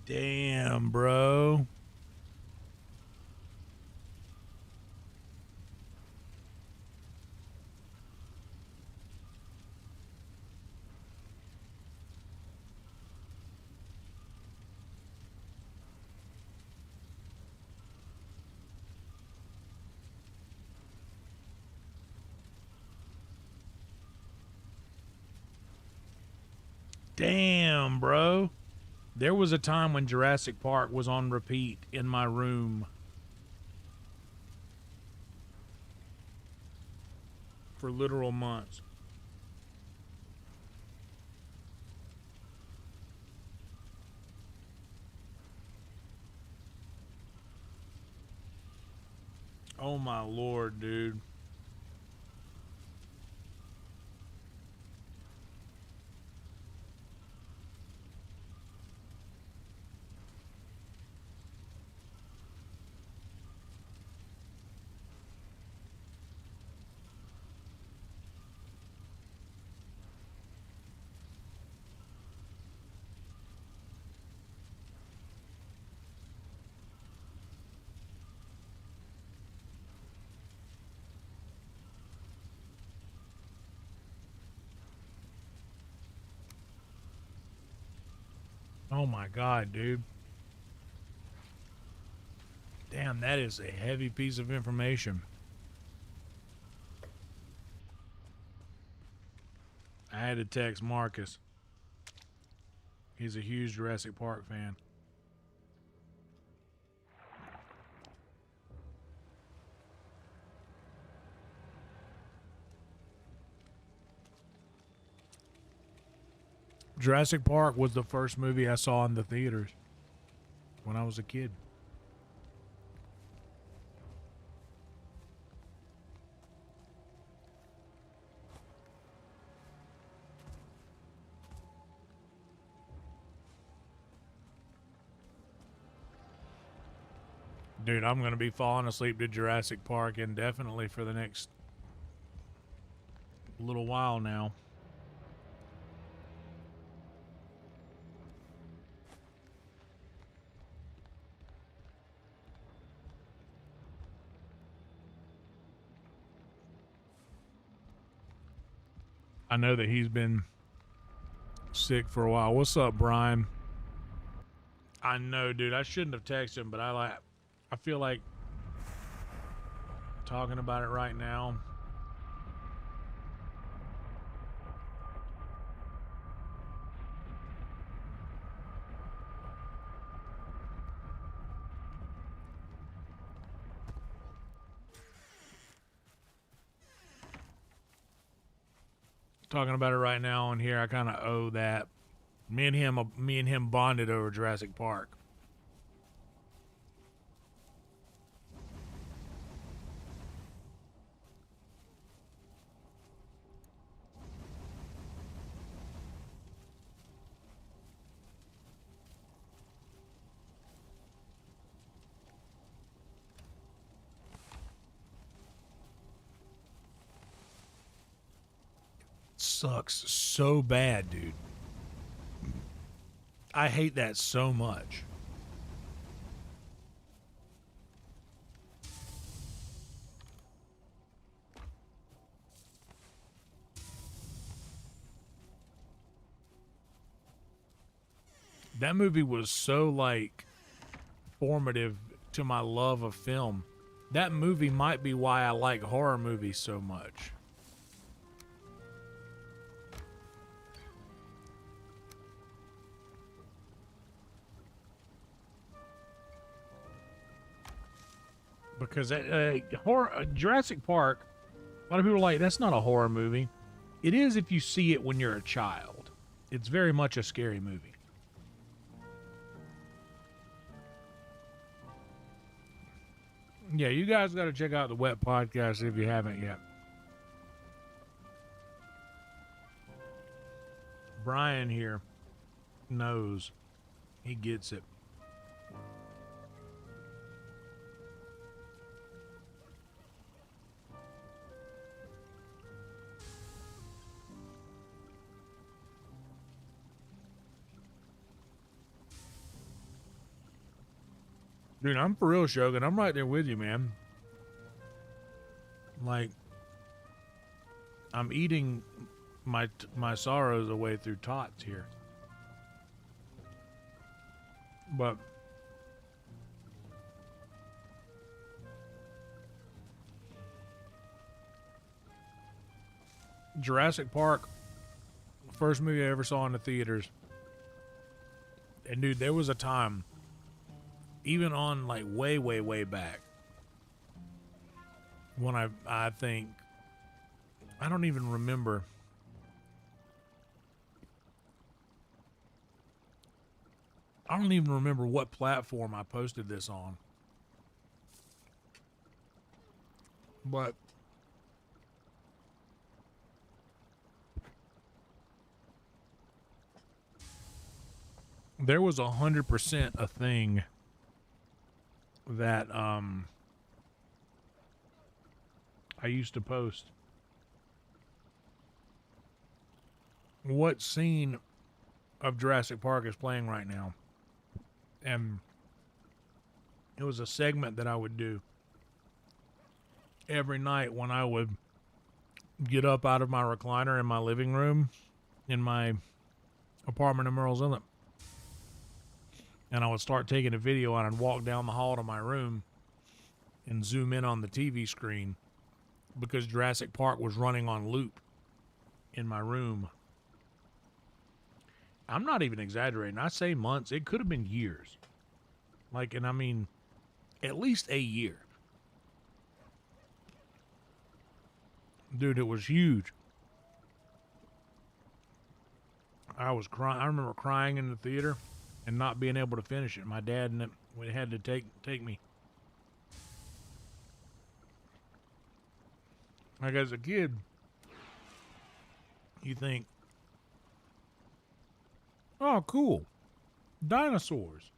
B: Damn, bro. Damn, bro. There was a time when Jurassic Park was on repeat in my room for literal months. Oh my lord, dude. Oh my God, dude. Damn, that is a heavy piece of information. I had to text Marcus. He's a huge Jurassic Park fan. Jurassic Park was the first movie I saw in the theaters when I was a kid. Dude, I'm going to be falling asleep to Jurassic Park indefinitely for the next little while now. I know that he's been sick for a while. What's up, Brian? I know, dude. I shouldn't have texted him, but I feel like talking about it right now. Talking about it right now on here, I kind of owe that. Me and him bonded over Jurassic Park. Sucks so bad, dude. I hate that so much. That movie was so, like, formative to my love of film. That movie might be why I like horror movies so much. Because Jurassic Park, a lot of people are like, that's not a horror movie. It is if you see it when you're a child. It's very much a scary movie. Yeah, you guys got to check out the Wet Podcast if you haven't yet. Brian here knows. He gets it. Dude, I'm for real, Shogun. I'm right there with you, man. Like, I'm eating my sorrows away through tots here. But Jurassic Park, first movie I ever saw in the theaters. And dude, there was a time, even on like way, way, way back, when I think, I don't even remember. I don't even remember what platform I posted this on. But there was 100% a thing that I used to post. What scene of Jurassic Park is playing right now? And it was a segment that I would do every night when I would get up out of my recliner in my living room in my apartment in Murrells Inlet. and I would start taking a video and I'd walk down the hall to my room and zoom in on the TV screen because Jurassic Park was running on loop in my room. I'm not even exaggerating. I say months. It could have been years. Like, and I mean, at least a year. Dude, it was huge. I was crying. I remember crying in the theater and not being able to finish it. My dad had to take me. Like, as a kid, you think, oh, cool, dinosaurs.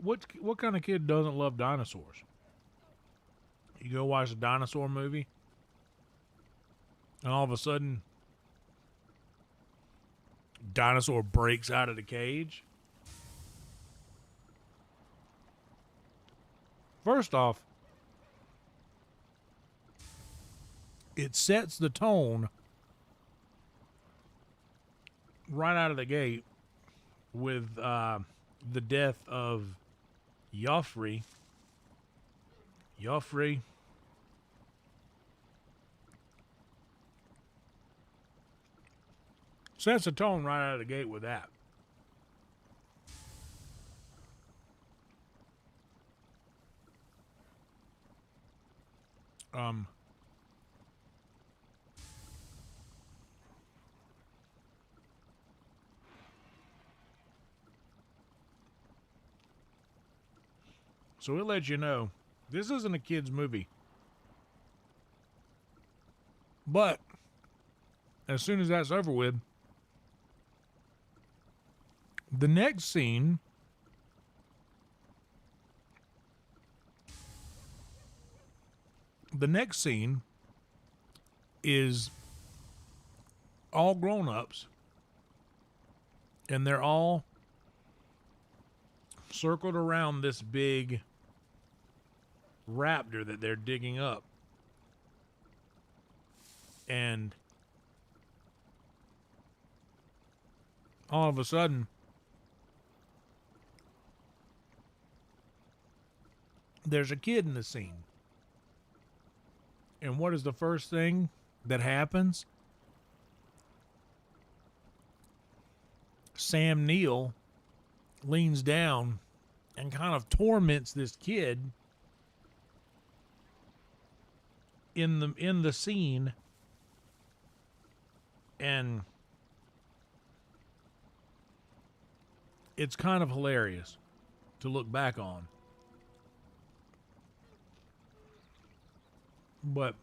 B: What kind of kid doesn't love dinosaurs? You go watch a dinosaur movie, and all of a sudden, dinosaur breaks out of the cage. First off, it sets the tone right out of the gate with the death of Joffrey. Sets the tone right out of the gate with that. So it lets you know this isn't a kid's movie. But as soon as that's over with, the next scene is all grown-ups, and they're all circled around this big raptor that they're digging up. And all of a sudden, there's a kid in the scene. And what is the first thing that happens? Sam Neill leans down and kind of torments this kid in the scene, and it's kind of hilarious to look back on. But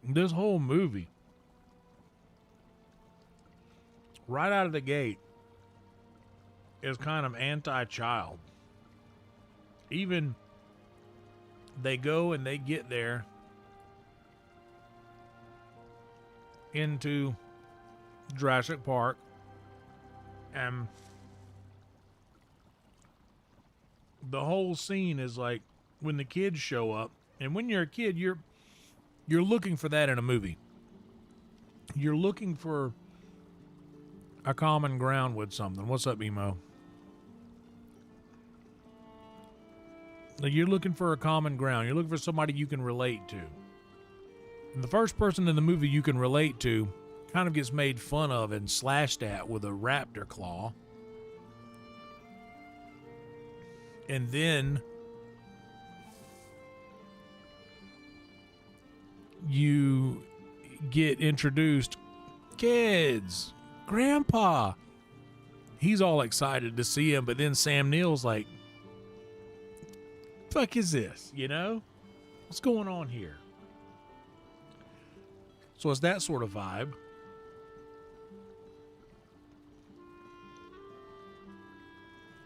B: this whole movie, right out of the gate, is kind of anti-child. Even they go and they get there into Jurassic Park, and the whole scene is like when the kids show up. And when you're a kid, you're looking for that in a movie. You're looking for a common ground with something. What's up, Emo? You're looking for a common ground. You're looking for somebody you can relate to. And the first person in the movie you can relate to kind of gets made fun of and slashed at with a raptor claw. And then you get introduced, kids, Grandpa. He's all excited to see him, but then Sam Neill's like, fuck is this, you know? What's going on here? So it's that sort of vibe.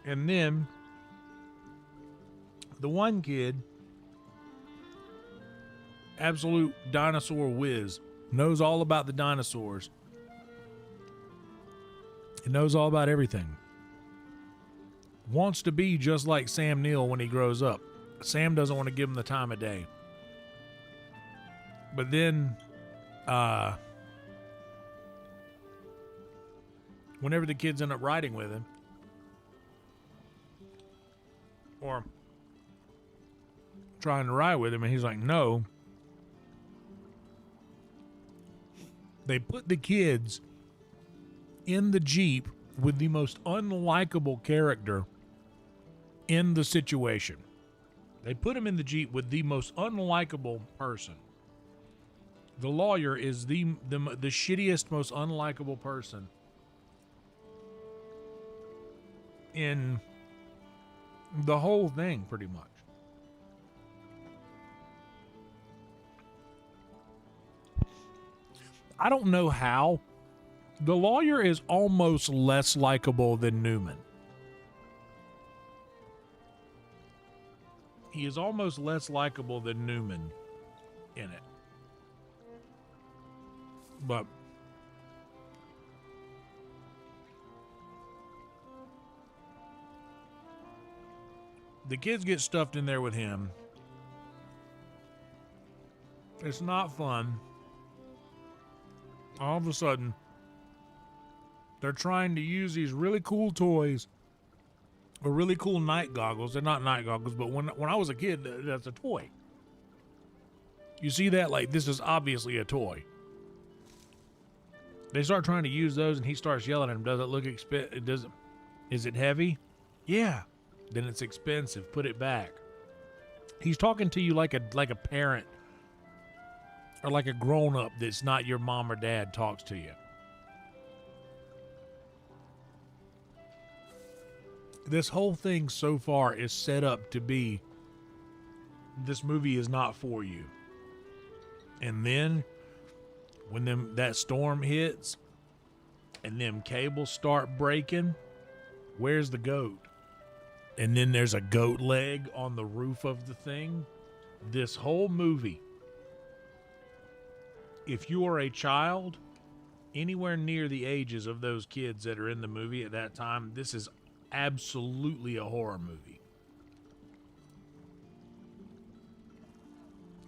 B: And then the one kid, absolute dinosaur whiz, knows all about the dinosaurs. He knows all about everything. Wants to be just like Sam Neill when he grows up. Sam doesn't want to give him the time of day. But then, whenever the kids end up riding with him, or trying to ride with him, and he's like, no. They put the kids in the Jeep with the most unlikable character in the situation. They put him in the Jeep with the most unlikable person. The lawyer is the shittiest, most unlikable person in the whole thing, pretty much. I don't know how. The lawyer is almost less likable than Newman. He is almost less likable than Newman in it. But the kids get stuffed in there with him. It's not fun. All of a sudden, they're trying to use these really cool toys or really cool night goggles. They're not night goggles, but when I was a kid, that's a toy. You see that? Like, this is obviously a toy. They start trying to use those, and he starts yelling at him. Does it look expensive? Is it heavy? Yeah. Then it's expensive. Put it back. He's talking to you like a parent or like a grown-up that's not your mom or dad talks to you. This whole thing so far is set up to be, this movie is not for you. And then when that storm hits and them cables start breaking, where's the goat? And then there's a goat leg on the roof of the thing. This whole movie, if you are a child anywhere near the ages of those kids that are in the movie at that time, this is absolutely a horror movie.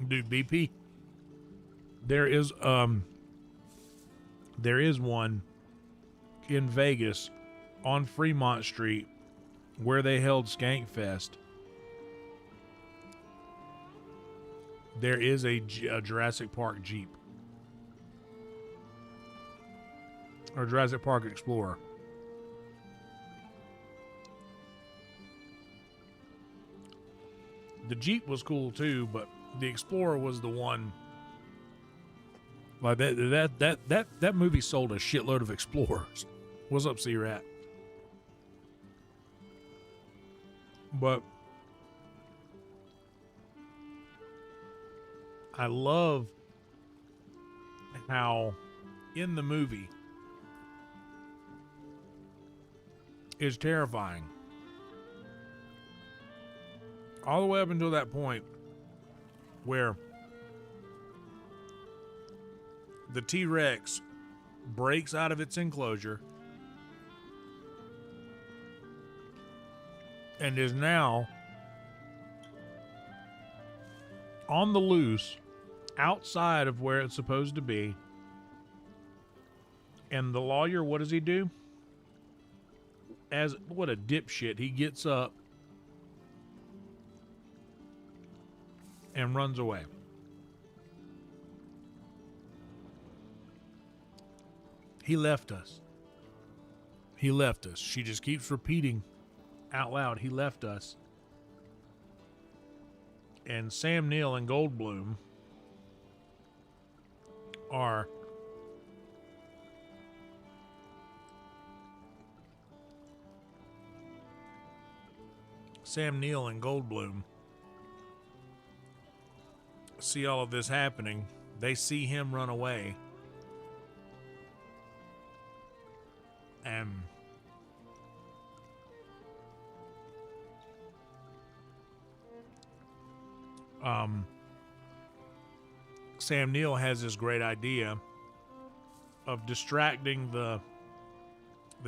B: Dude, BP, there is one in Vegas on Fremont Street where they held Skankfest. There is a Jurassic Park Jeep. Or Jurassic Park Explorer. The Jeep was cool too, but the Explorer was the one. Like that movie sold a shitload of Explorers. What's up, C-Rat? But I love how in the movie is terrifying. All the way up until that point where the T-Rex breaks out of its enclosure and is now on the loose outside of where it's supposed to be. And the lawyer, what does he do? What a dipshit. He gets up and runs away. He left us. He left us. She just keeps repeating out loud, he left us. And Sam Neill and Goldblum are Sam Neill and Goldblum see all of this happening. They see him run away. And Sam Neill has this great idea of distracting the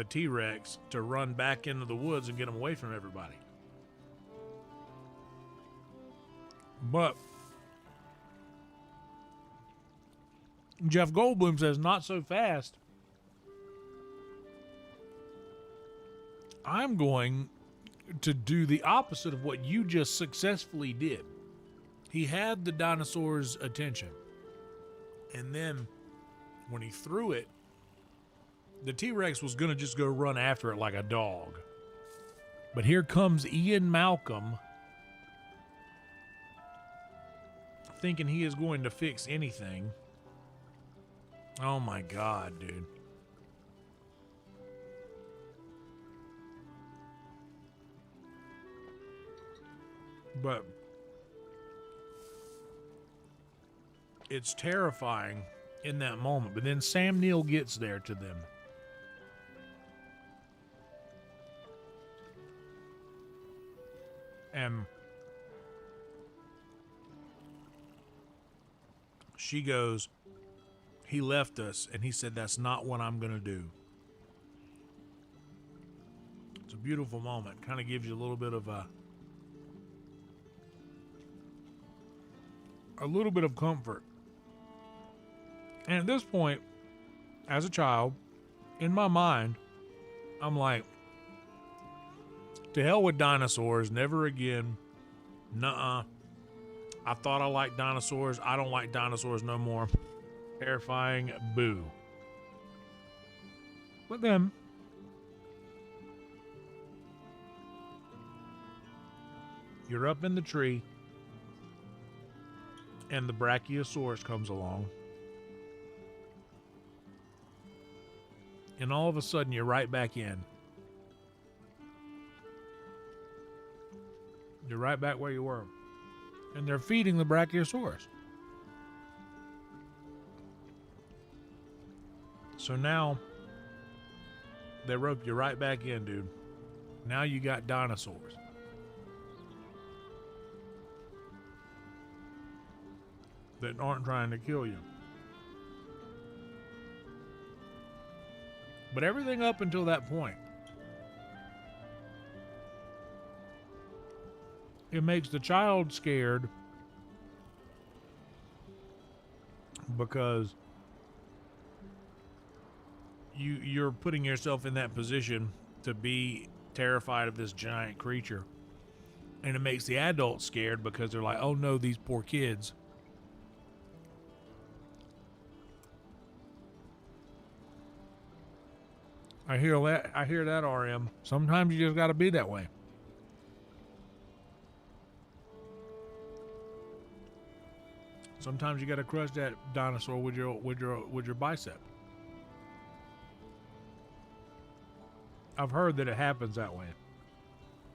B: T-Rex to run back into the woods and get him away from everybody. But Jeff Goldblum says, not so fast. to do the opposite of what you just successfully did. He had the dinosaur's attention. And then when he threw it, the T-Rex was going to just go run after it like a dog. But here comes Ian Malcolm, thinking he is going to fix anything. Oh my God, dude. But it's terrifying in that moment. But then Sam Neill gets there to them. And she goes, he left us, and he said, that's not what I'm going to do. It's a beautiful moment. Kind of gives you a little bit of comfort. And at this point, as a child, in my mind, I'm like, to hell with dinosaurs, never again. Nuh-uh. I thought I liked dinosaurs. I don't like dinosaurs no more. Terrifying. Boo. But then, you're up in the tree, and the Brachiosaurus comes along. And all of a sudden, you're right back in. You're right back where you were. And they're feeding the Brachiosaurus. So now, they rope you right back in, dude. Now you got dinosaurs. That aren't trying to kill you. But everything up until that point, it makes the child scared because you're putting yourself in that position to be terrified of this giant creature. And it makes the adults scared because they're like, oh no, these poor kids. I hear that, RM. Sometimes you just got to be that way. Sometimes you got to crush that dinosaur with your bicep. I've heard that it happens that way.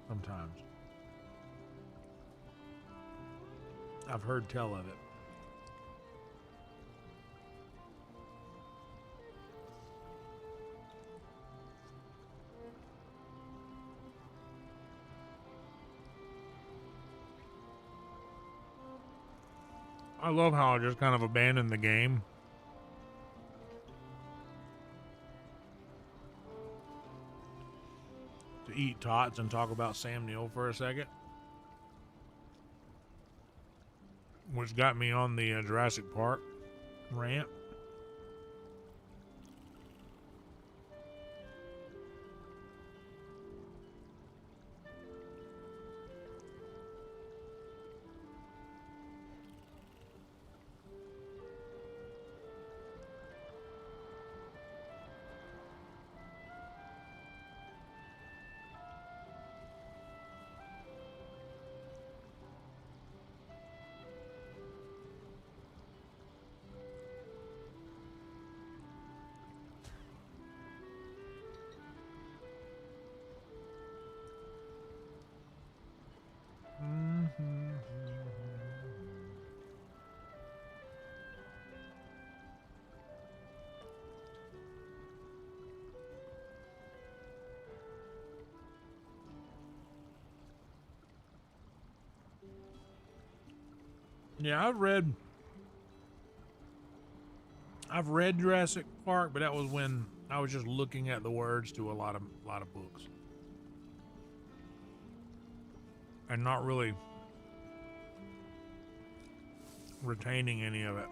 B: Sometimes. I've heard tell of it. I love how I just kind of abandoned the game. To eat tots and talk about Sam Neill for a second. Which got me on the Jurassic Park rant. Yeah, I've read Jurassic Park, but that was when I was just looking at the words to a lot of books. And not really retaining any of it.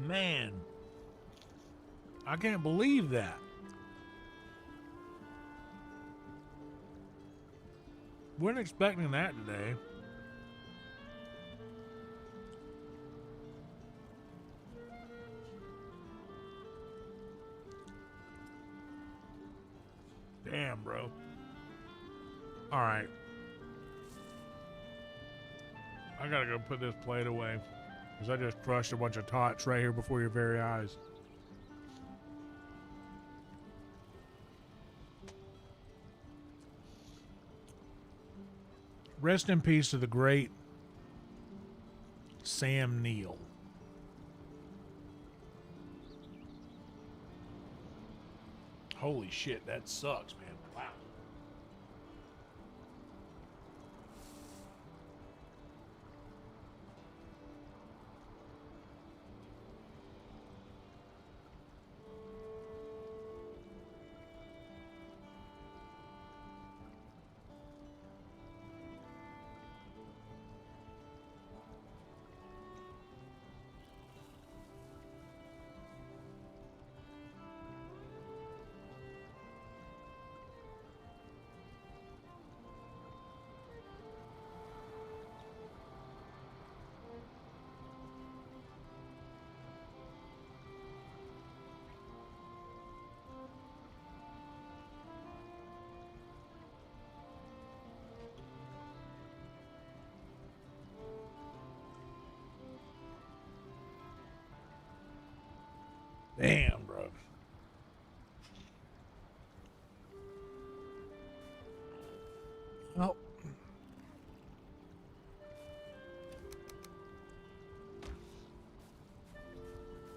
B: Man, I can't believe that. Weren't expecting that today. Damn, bro. All right. I gotta go put this plate away because I just crushed a bunch of tots right here before your very eyes. Rest in peace to the great Sam Neill. Holy shit, that sucks, man. Wow. Damn, bro. Oh.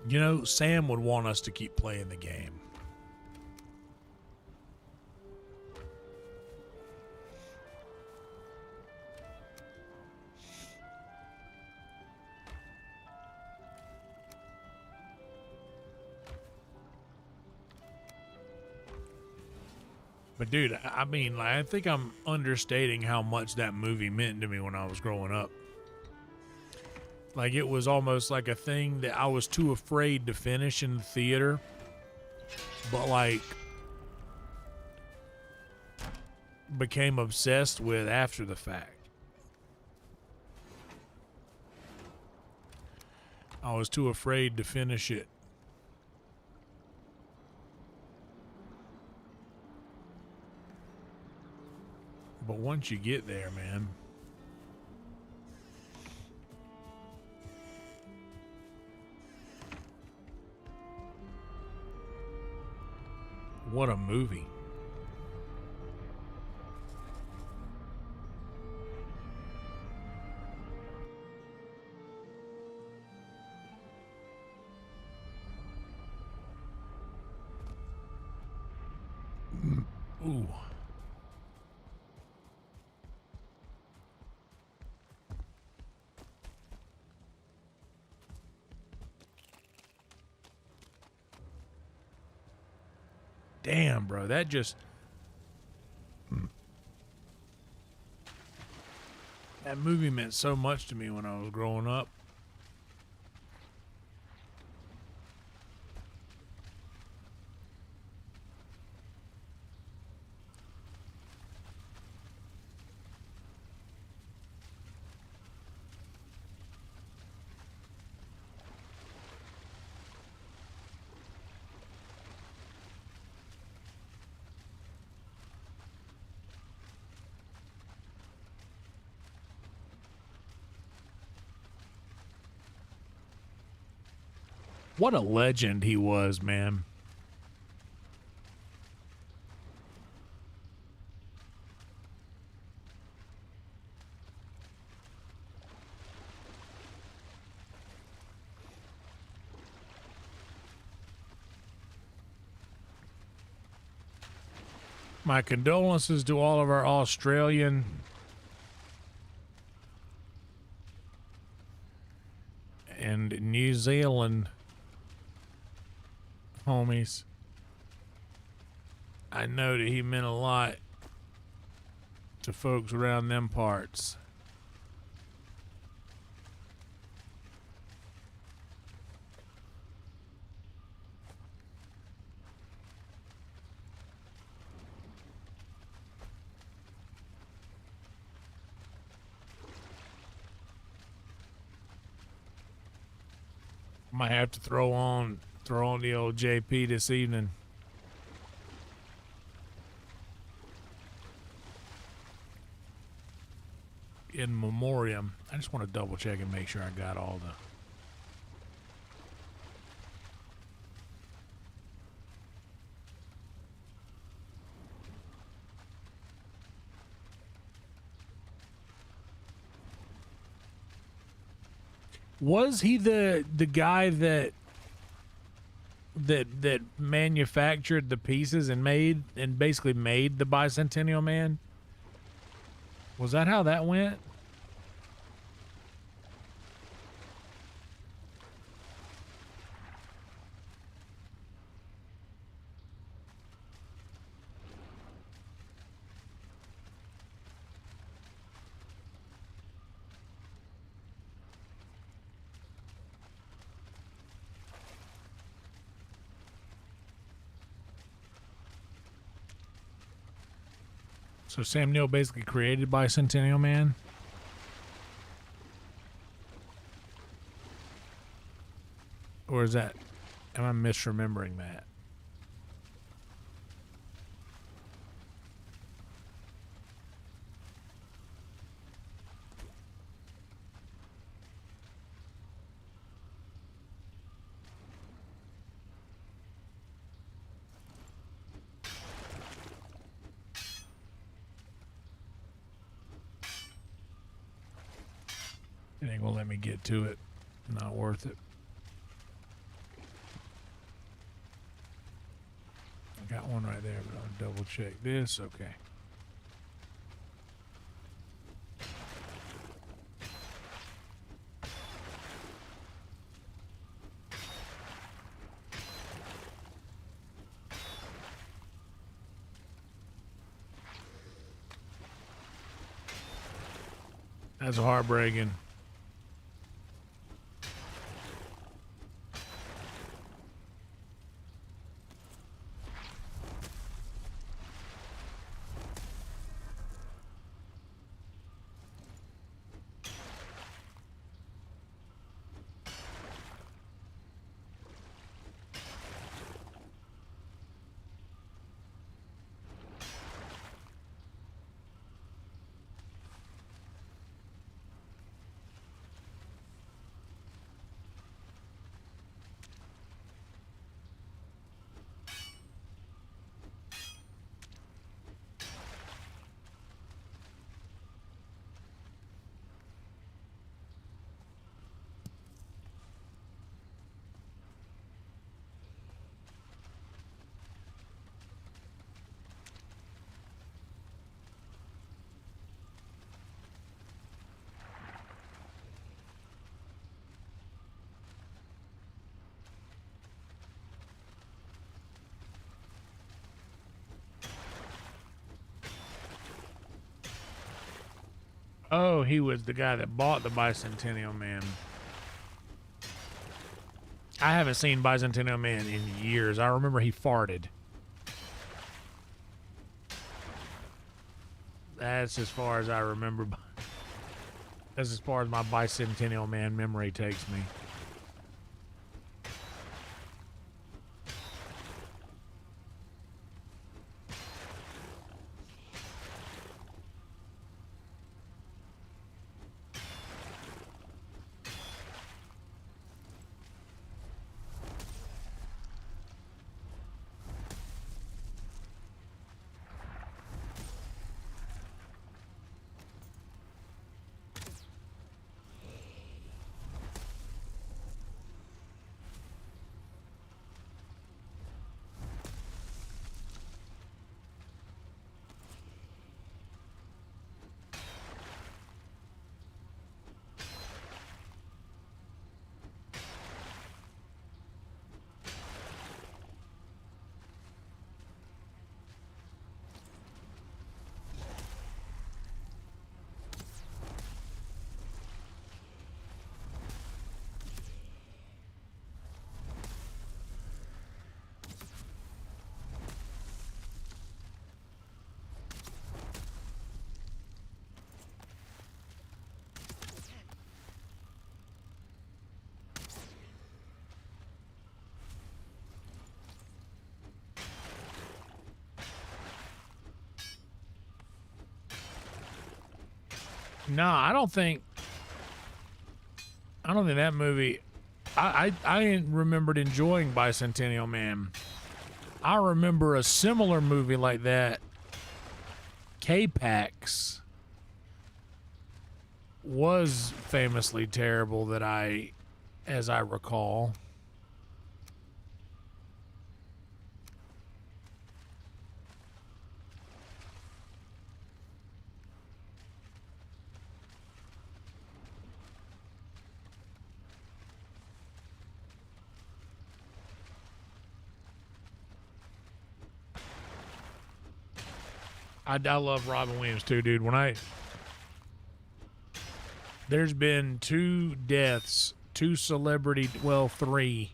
B: You know, Sam would want us to keep playing the game. But dude, I mean, like, I think I'm understating how much that movie meant to me when I was growing up. Like, it was almost like a thing that I was too afraid to finish in the theater. But, like, became obsessed with after the fact. I was too afraid to finish it. But once you get there, man. What a movie. Ooh. Damn, bro, that just... That movie meant so much to me when I was growing up. What a legend he was, man. My condolences to all of our Australian and New Zealand homies. I know that he meant a lot to folks around them parts. Might have to throw on the old JP this evening. In memoriam. I just want to double check and make sure I got all the... Was he the guy that manufactured the pieces and basically made the Bicentennial Man? Was that how that went? So Sam Neill basically created Bicentennial Man? Or is that... Am I misremembering that? It ain't gonna let me get to it. Not worth it. I got one right there, but I'll double check this. Okay. That's heartbreaking. Oh, he was the guy that bought the Bicentennial Man. I haven't seen Bicentennial Man in years. I remember he farted. That's as far as I remember. That's as far as my Bicentennial Man memory takes me. No, I don't think that movie. I remembered enjoying Bicentennial Man. I remember a similar movie like that, K-Pax, was famously terrible that as I recall. I love Robin Williams too, dude. There's been 2 deaths, 2 celebrity, well, 3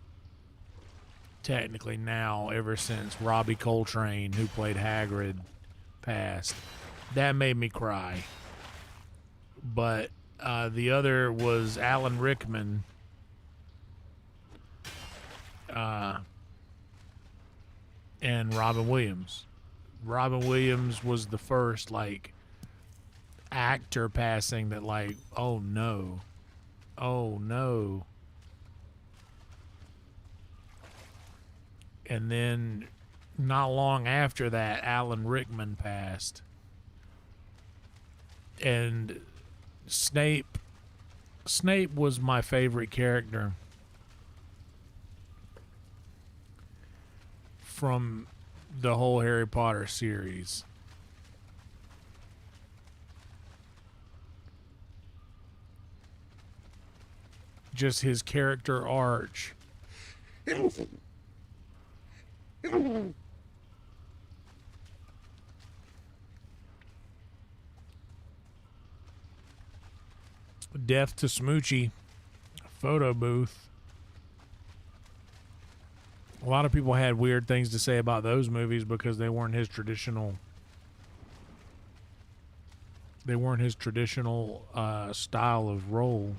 B: technically now, ever since Robbie Coltrane, who played Hagrid, passed. That made me cry. But the other was Alan Rickman. And Robin Williams. Robin Williams was the first, like, actor passing that, like, oh no. Oh no. And then not long after that, Alan Rickman passed. And Snape was my favorite character from the whole Harry Potter series. Just his character arch. Death to Smoochie. Photo booth. A lot of people had weird things to say about those movies because they weren't his traditional. They weren't his traditional style of role.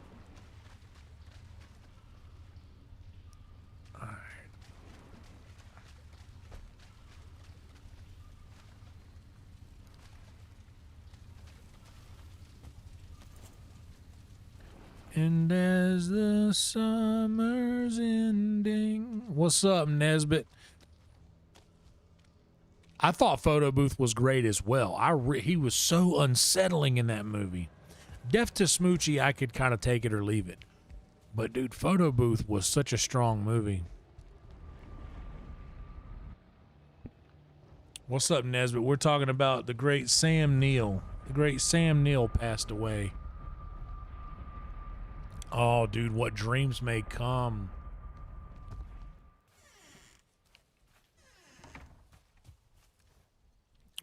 B: All right. And as the summer's ending. What's up, Nesbitt? I thought Photo Booth was great as well. He was so unsettling in that movie. Death to Smoochie, I could kind of take it or leave it. But dude, Photo Booth was such a strong movie. What's up, Nesbitt? We're talking about the great Sam Neill. The great Sam Neill passed away. Oh, dude, What Dreams May Come.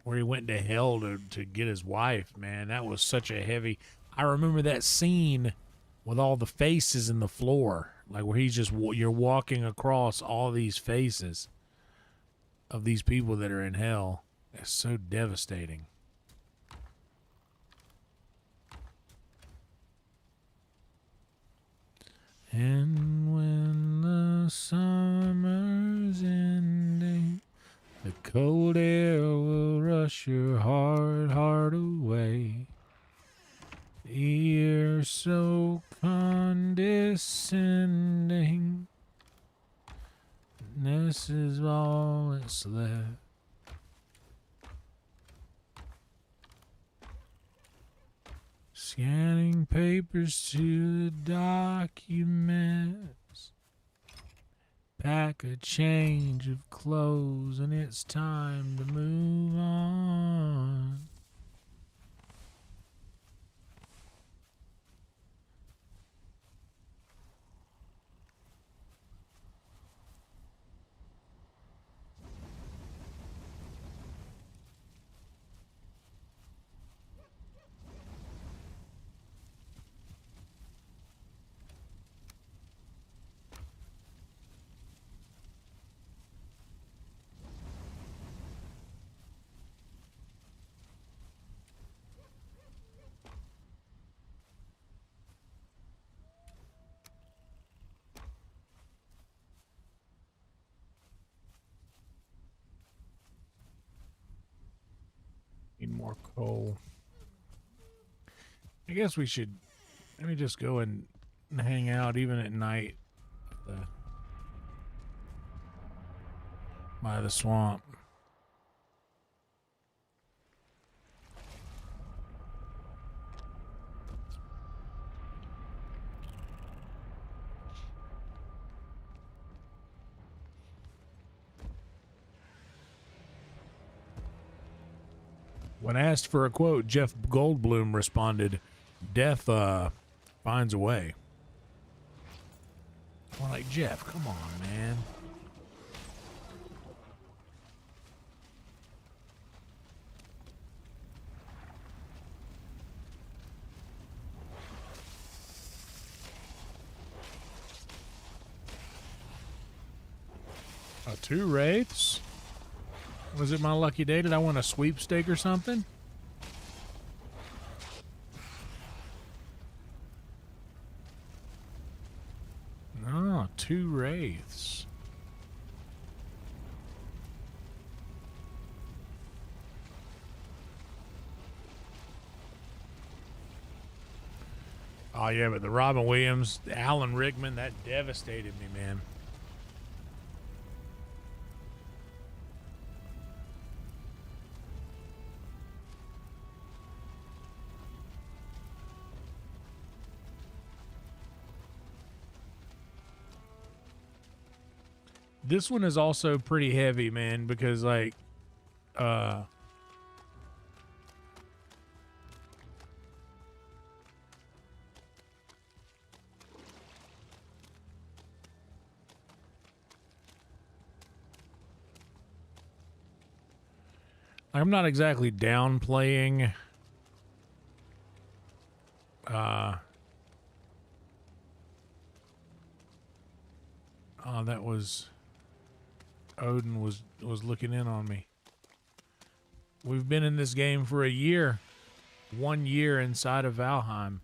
B: Where he went to hell to get his wife, man. That was such a heavy... I remember that scene with all the faces in the floor. Like where you're walking across all these faces of these people that are in hell. It's so devastating. And when the summer's ending, the cold air will rush your heart away. You're so condescending. This is all that's left. Scanning papers to the documents. Pack a change of clothes and it's time to move on. Need more coal. I guess we should maybe just go and hang out even at night by the swamp. When asked for a quote, Jeff Goldblum responded, "Death finds a way." Well, like, Jeff, come on, man. Two wraiths? Was it my lucky day? Did I win a sweepstake or something? No, two wraiths. Oh, yeah, but the Robin Williams, Alan Rickman, that devastated me, man. This one is also pretty heavy, man, because, like, I'm not exactly downplaying oh, that was Odin was looking in on me. We've been in this game for a year. 1 year inside of Valheim.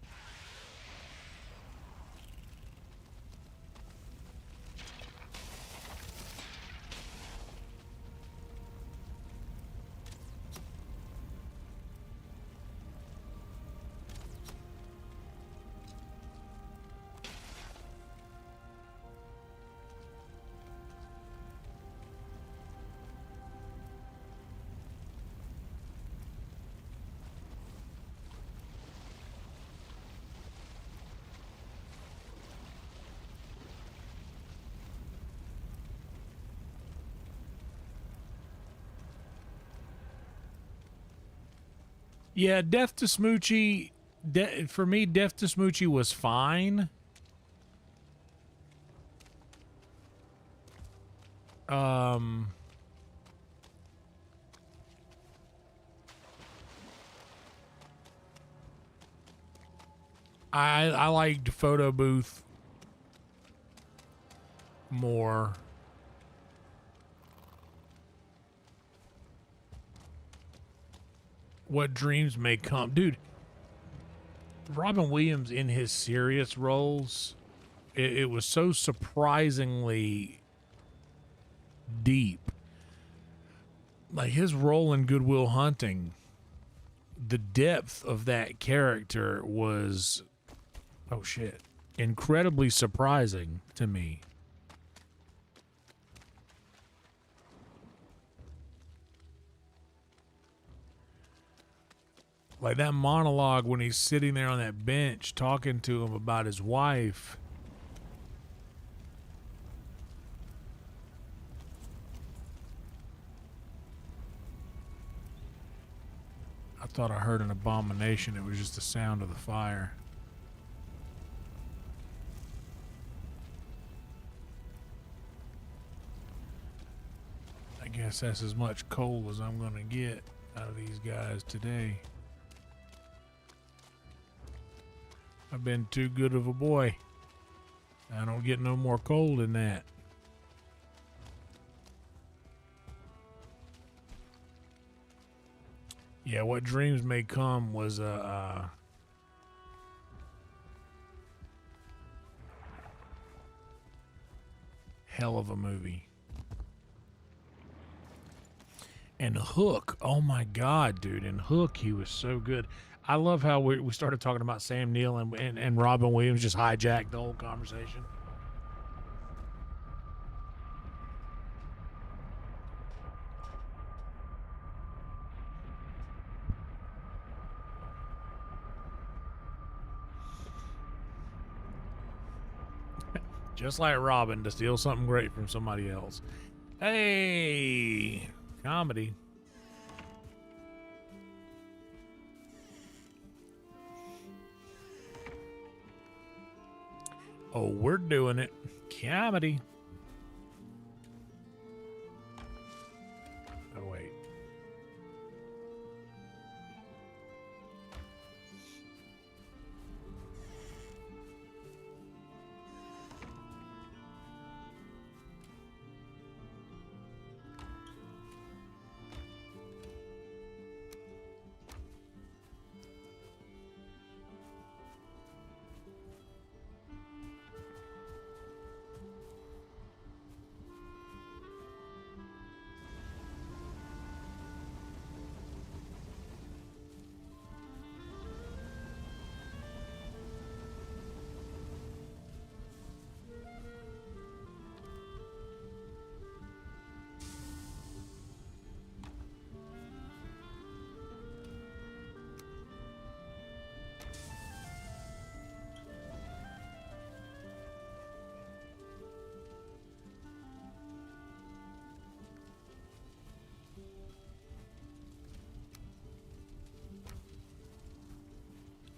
B: Yeah, Death to Smoochie, for me, Death to Smoochie was fine. I liked Photo Booth more. What dreams may come. Dude, Robin Williams in his serious roles, it was so surprisingly deep. Like his role in Good Will Hunting, the depth of that character was, oh shit, incredibly surprising to me. Like that monologue when he's sitting there on that bench talking to him about his wife. I thought I heard an abomination. It was just the sound of the fire. I guess that's as much coal as I'm going to get out of these guys today. I've been too good of a boy. I don't get no more coal than that. Yeah, What Dreams May Come was a hell of a movie. And Hook, oh my God, dude! And Hook, he was so good. I love how we started talking about Sam Neill and Robin Williams just hijacked the whole conversation. Just like Robin to steal something great from somebody else. Hey, comedy. Oh, we're doing it. Comedy. Oh, wait.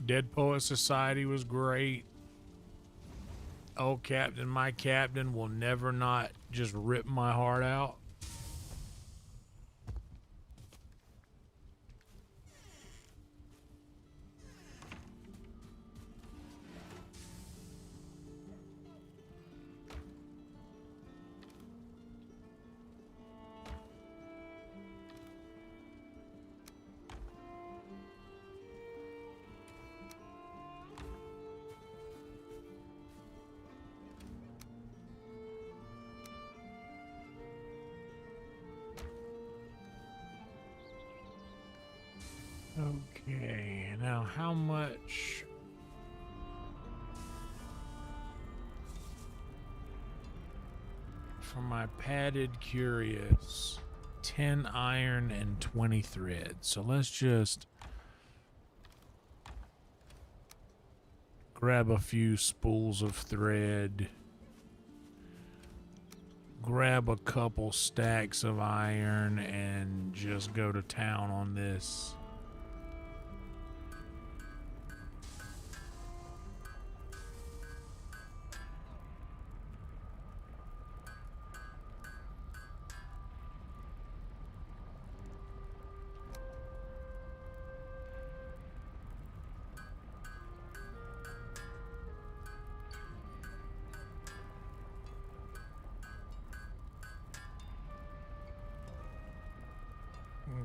B: Dead Poet Society was great. Oh, Captain, my Captain will never not just rip my heart out. Okay, now how much? For my padded curious, 10 iron and 20 thread. So let's just grab a few spools of thread. Grab a couple stacks of iron and just go to town on this.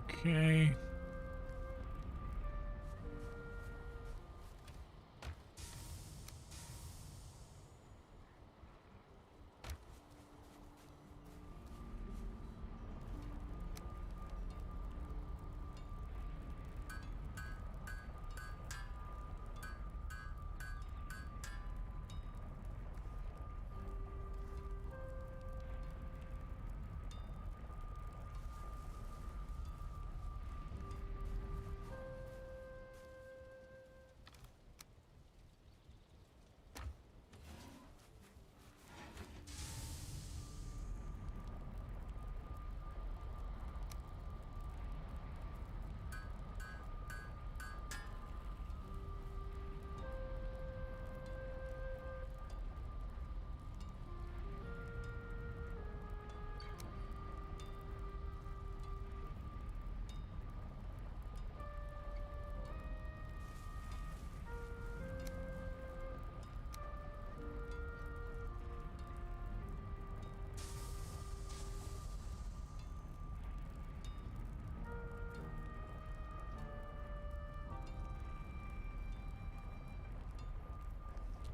B: Okay.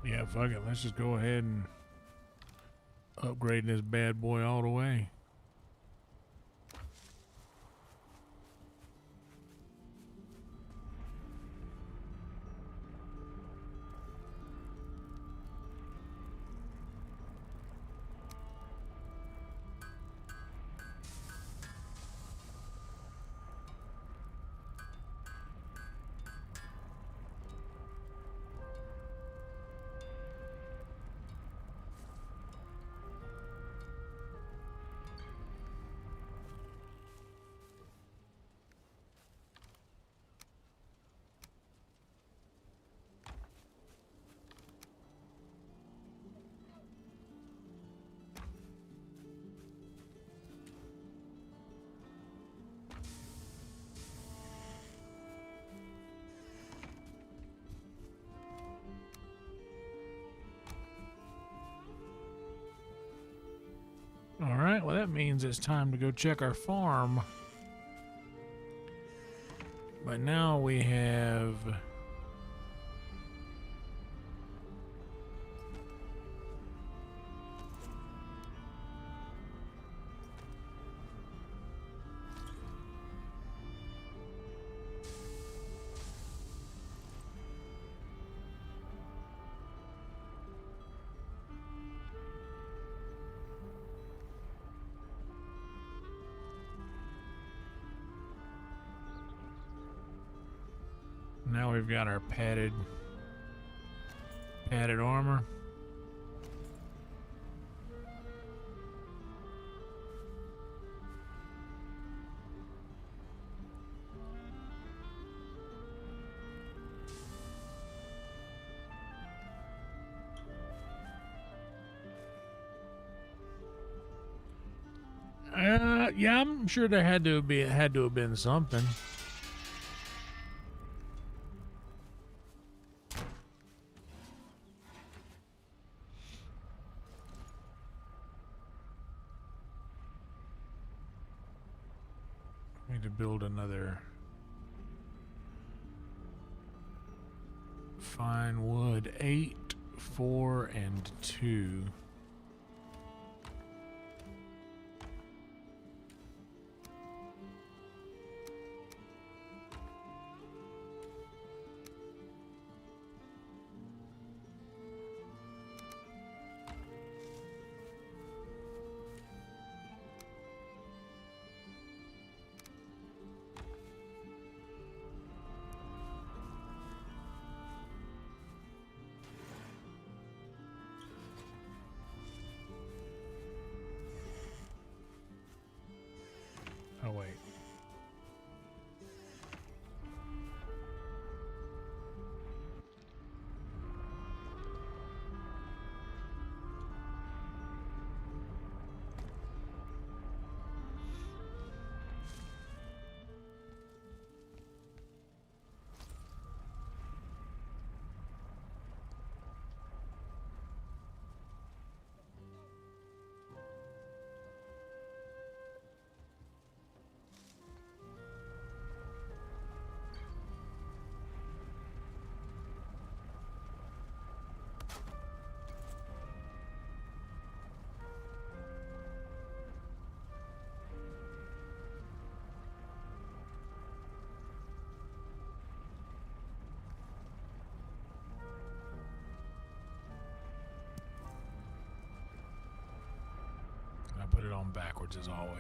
B: Yeah, fuck it. Let's just go ahead and upgrade this bad boy all the way. All right, well, that means it's time to go check our farm. But now we have... Now we've got our padded armor. Yeah, I'm sure there had to have been something. I need to build another fine wood. 8, 4, and 2. Oh, wait. I put it on backwards as always.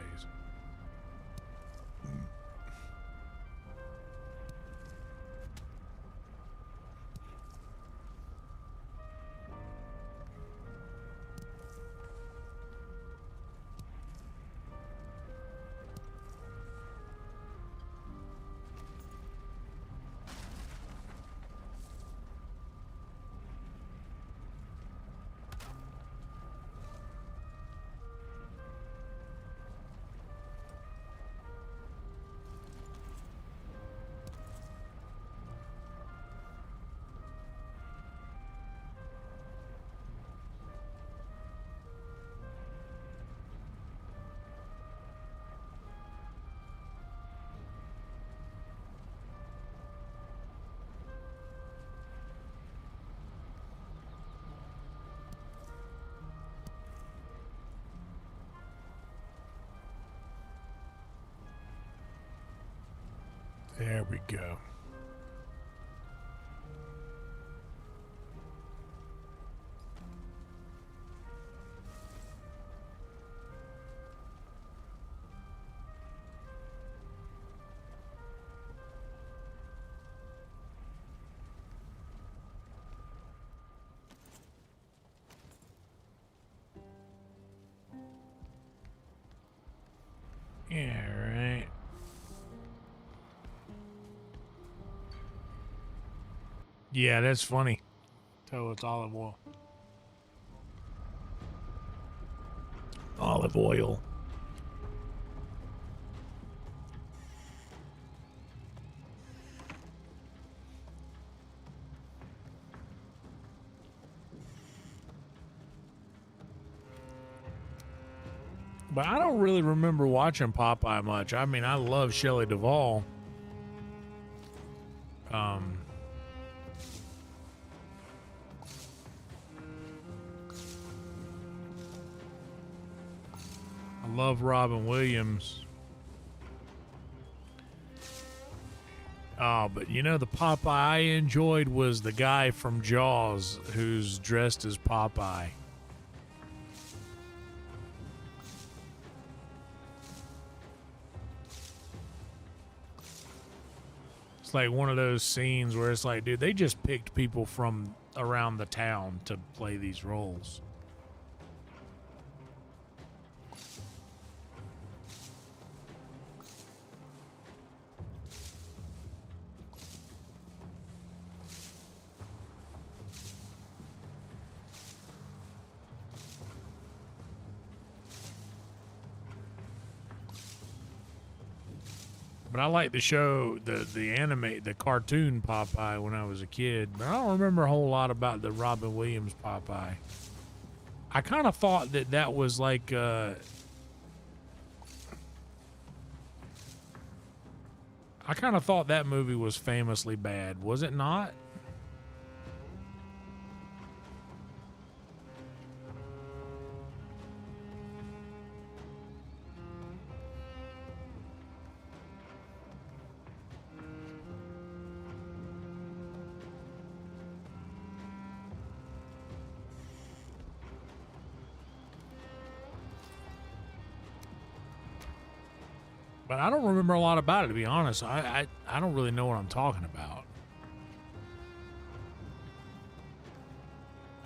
B: There we go. Yeah, right. Yeah, that's funny. So it's olive oil. Olive oil. But I don't really remember watching Popeye much. I mean, I love Shelley Duvall. I love Robin Williams. Oh, but you know, the Popeye I enjoyed was the guy from Jaws who's dressed as Popeye. It's like one of those scenes where it's like, dude, they just picked people from around the town to play these roles. But I like the show, the cartoon Popeye when I was a kid. But I don't remember a whole lot about the Robin Williams Popeye. I kind of thought that was like, I kind of thought that movie was famously bad. Was it not? But I don't remember a lot about it, to be honest. I don't really know what I'm talking about.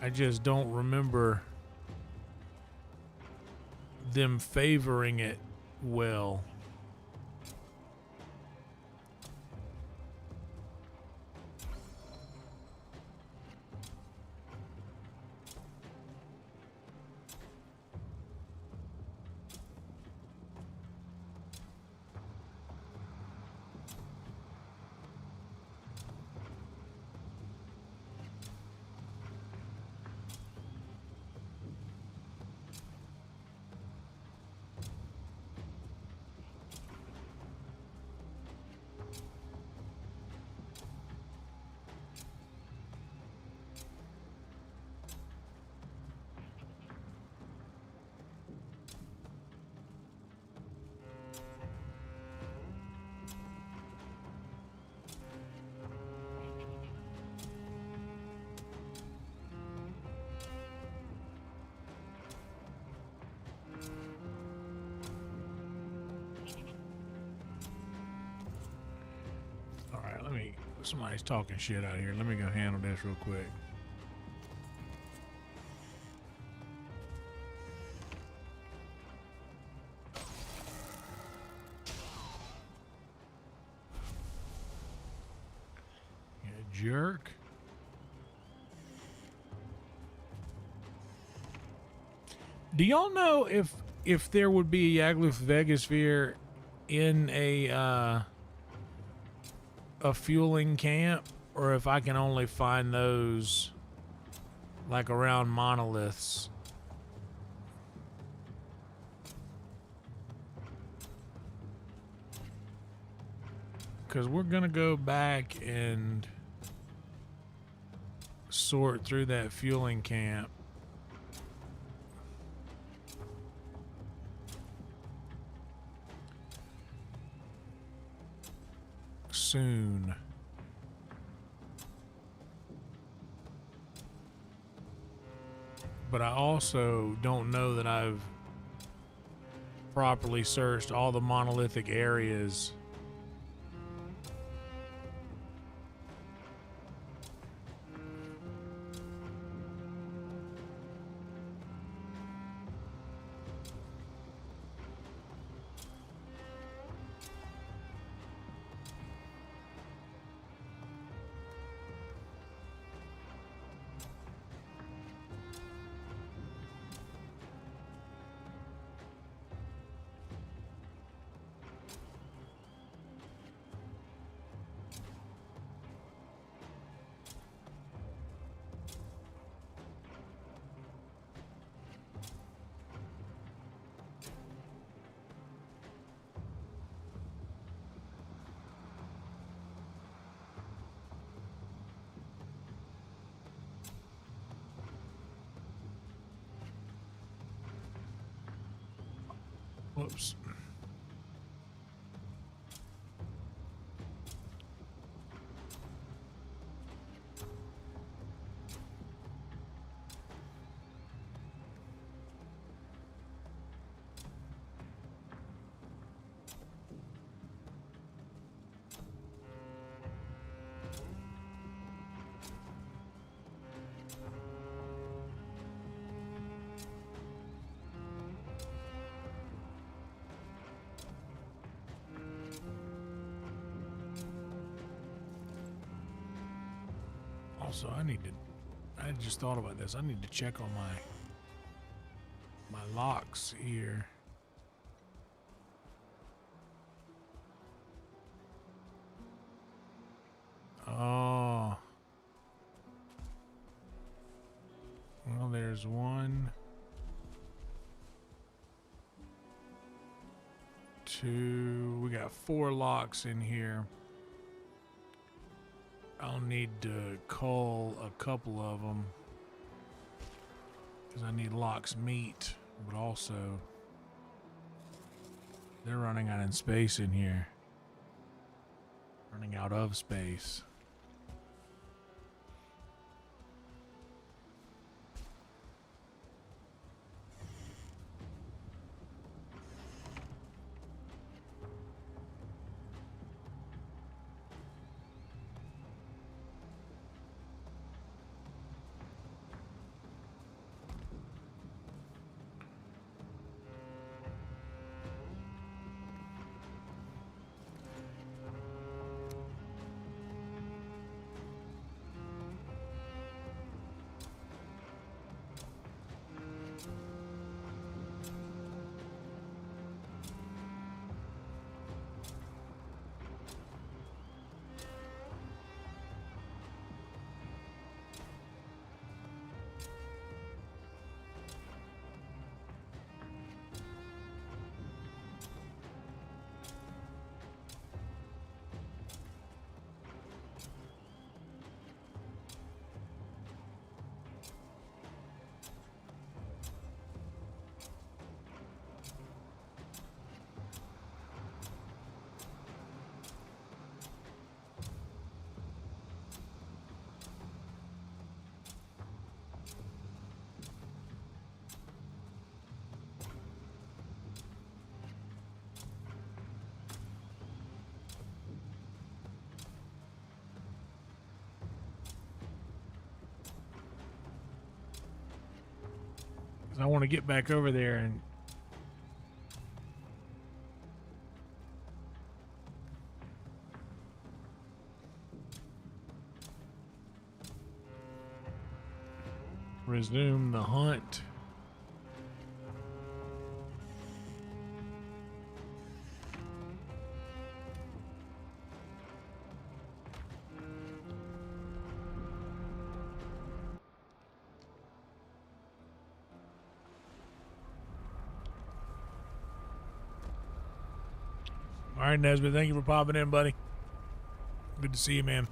B: I just don't remember them favoring it well. Somebody's talking shit out here. Let me go handle this real quick. You jerk. Do y'all know if there would be a YAGLUTH Vegasphere in a fueling camp, or if I can only find those like around monoliths? Because we're gonna go back and sort through that fueling camp soon. But I also don't know that I've properly searched all the monolithic areas. Whoops. Also, I just thought about this. I need to check on my locks here. Oh. Well, there's one, two, we got 4 locks in here. I'll need to call a couple of them because I need locks meat, but also they're running out of space in here. Running out of space. I want to get back over there and resume the hunt. All right, Nesbitt, thank you for popping in, buddy. Good to see you, man.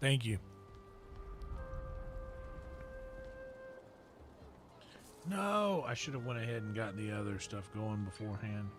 B: Thank you. No, I should have went ahead and got the other stuff going beforehand.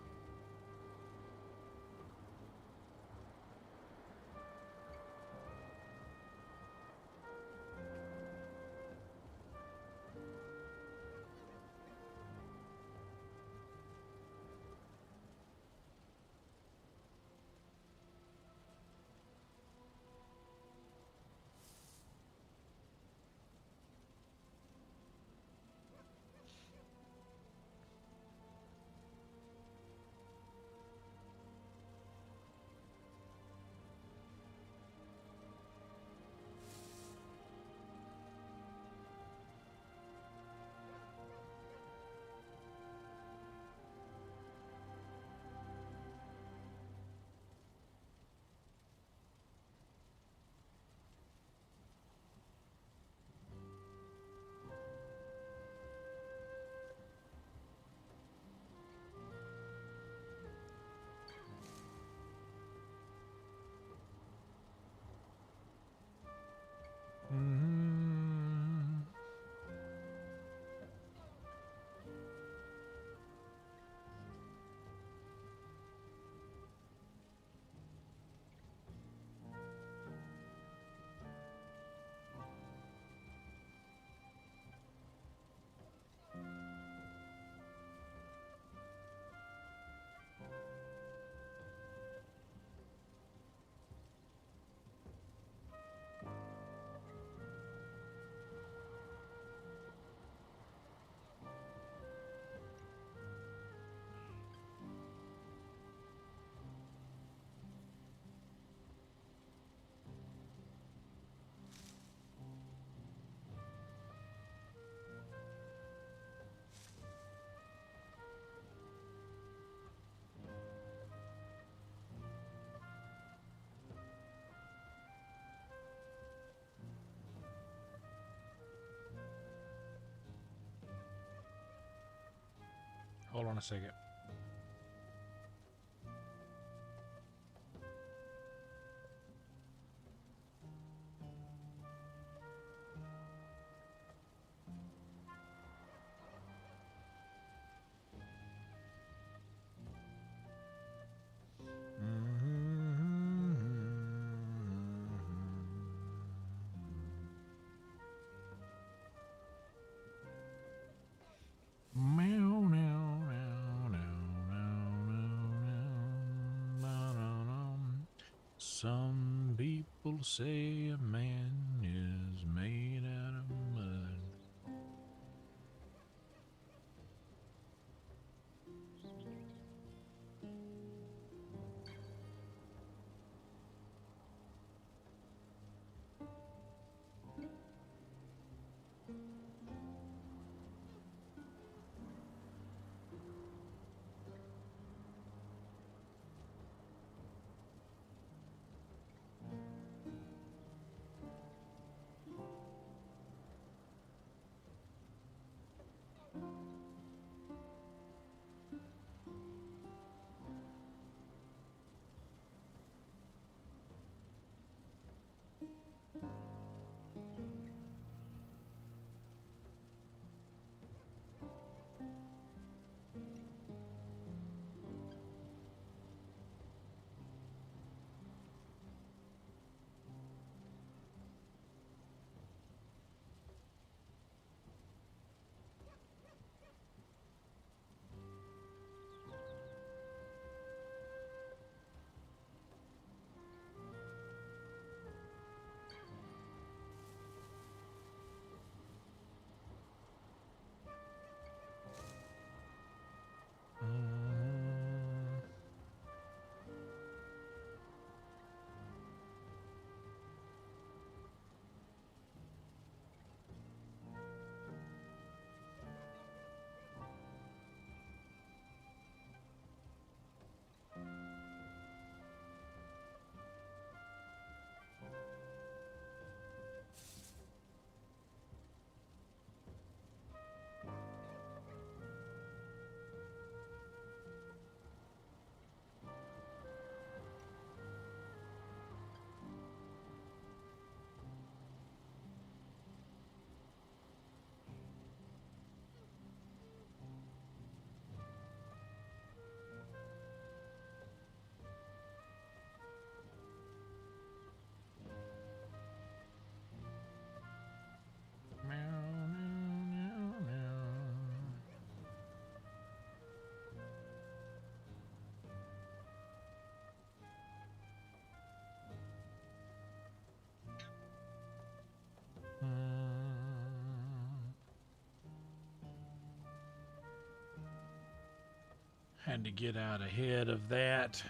B: second. Some people say a man is made out of mud. Had to get out ahead of that.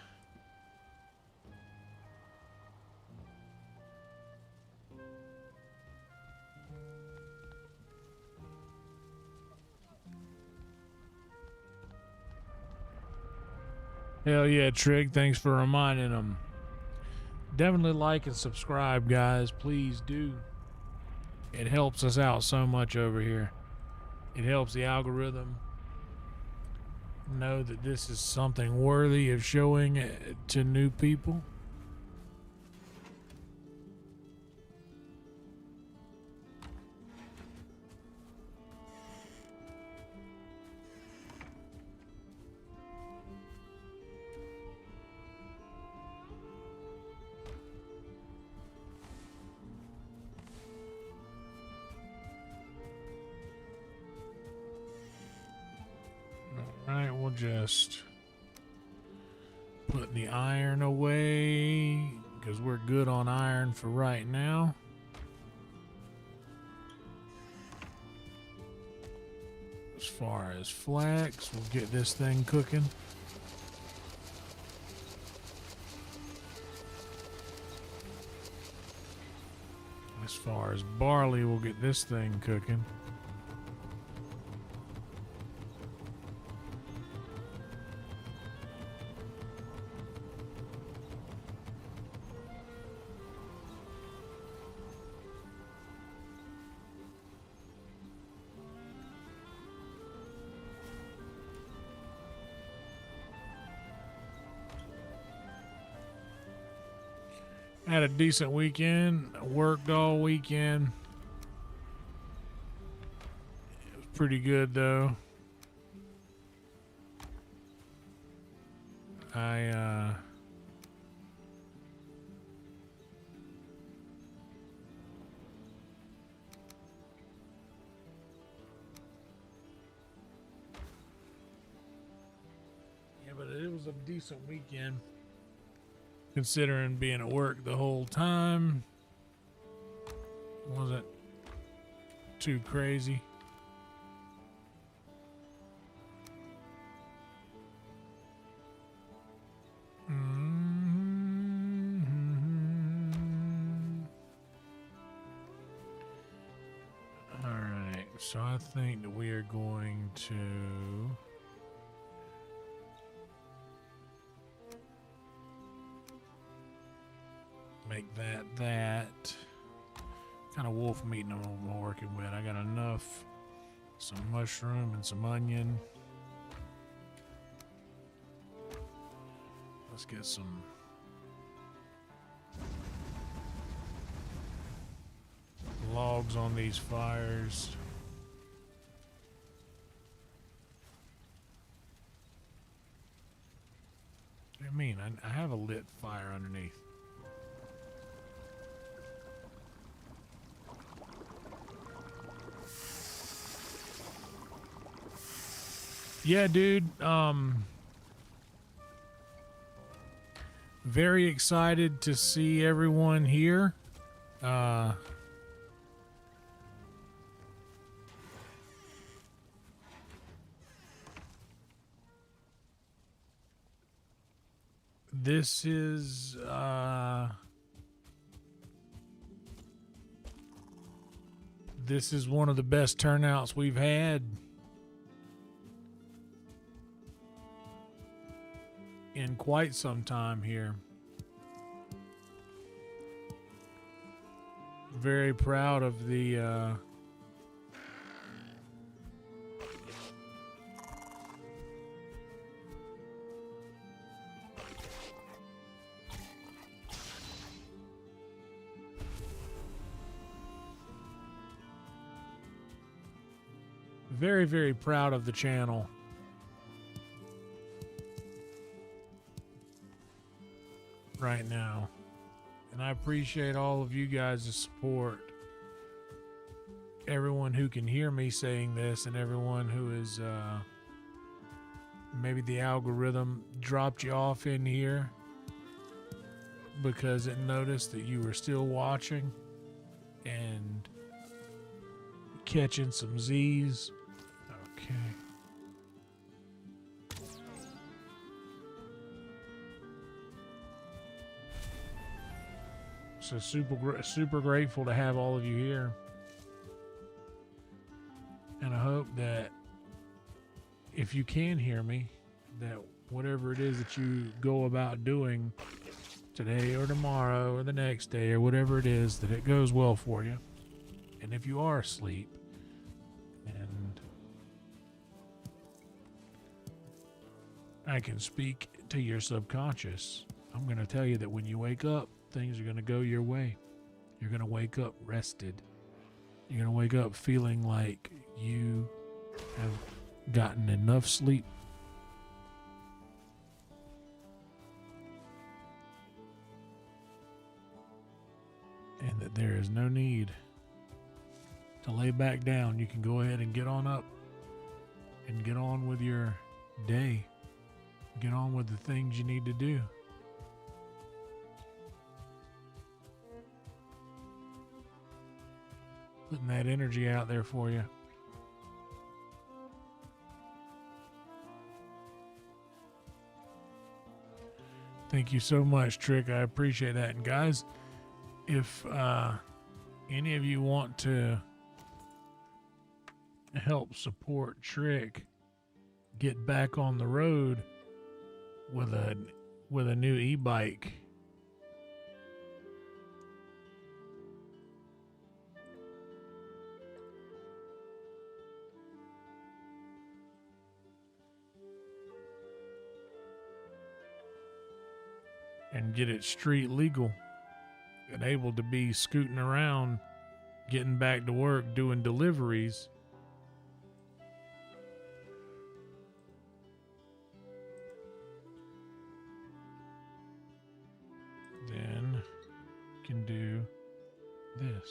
B: Hell yeah, Trig. Thanks for reminding them. Definitely like and subscribe, guys. Please do. It helps us out so much over here. It helps the algorithm know that this is something worthy of showing to new people. Alright, we'll just put the iron away because we're good on iron for right now. As far as flax, we'll get this thing cooking. As far as barley, we'll get this thing cooking. Had a decent weekend. Worked all weekend. It was pretty good though. Yeah, but it was a decent weekend considering being at work the whole time. Wasn't too crazy. All right, so I think that we are going to make that kind of wolf meat I'm working with. I got enough, some mushroom and some onion. Let's get some logs on these fires. I mean, I have a lit fire underneath. Yeah, dude. Very excited to see everyone here. This is one of the best turnouts we've had in quite some time here. Very proud of the very, very proud of the channel. Right now. And I appreciate all of you guys' support. Everyone who can hear me saying this and everyone who is maybe the algorithm dropped you off in here because it noticed that you were still watching and catching some Z's. Okay. So super grateful to have all of you here. And I hope that if you can hear me, that whatever it is that you go about doing today or tomorrow or the next day or whatever it is, that it goes well for you. And if you are asleep and I can speak to your subconscious, I'm going to tell you that when you wake up, things are going to go your way. You're going to wake up rested. You're going to wake up feeling like you have gotten enough sleep. And that there is no need to lay back down. You can go ahead and get on up and get on with your day. Get on with the things you need to do. Putting that energy out there for you. Thank you so much, Trick. I appreciate that. And guys, if any of you want to help support Trick get back on the road with a new e-bike, and get it street legal, and able to be scooting around, getting back to work, doing deliveries. Then can do this.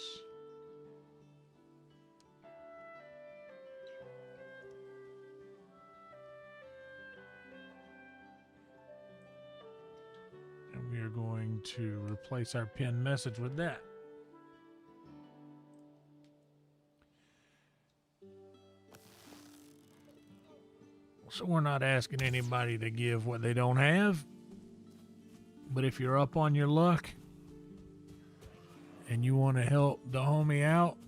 B: And we are going to replace our pinned message with that. So we're not asking anybody to give what they don't have. But if you're up on your luck and you want to help the homie out,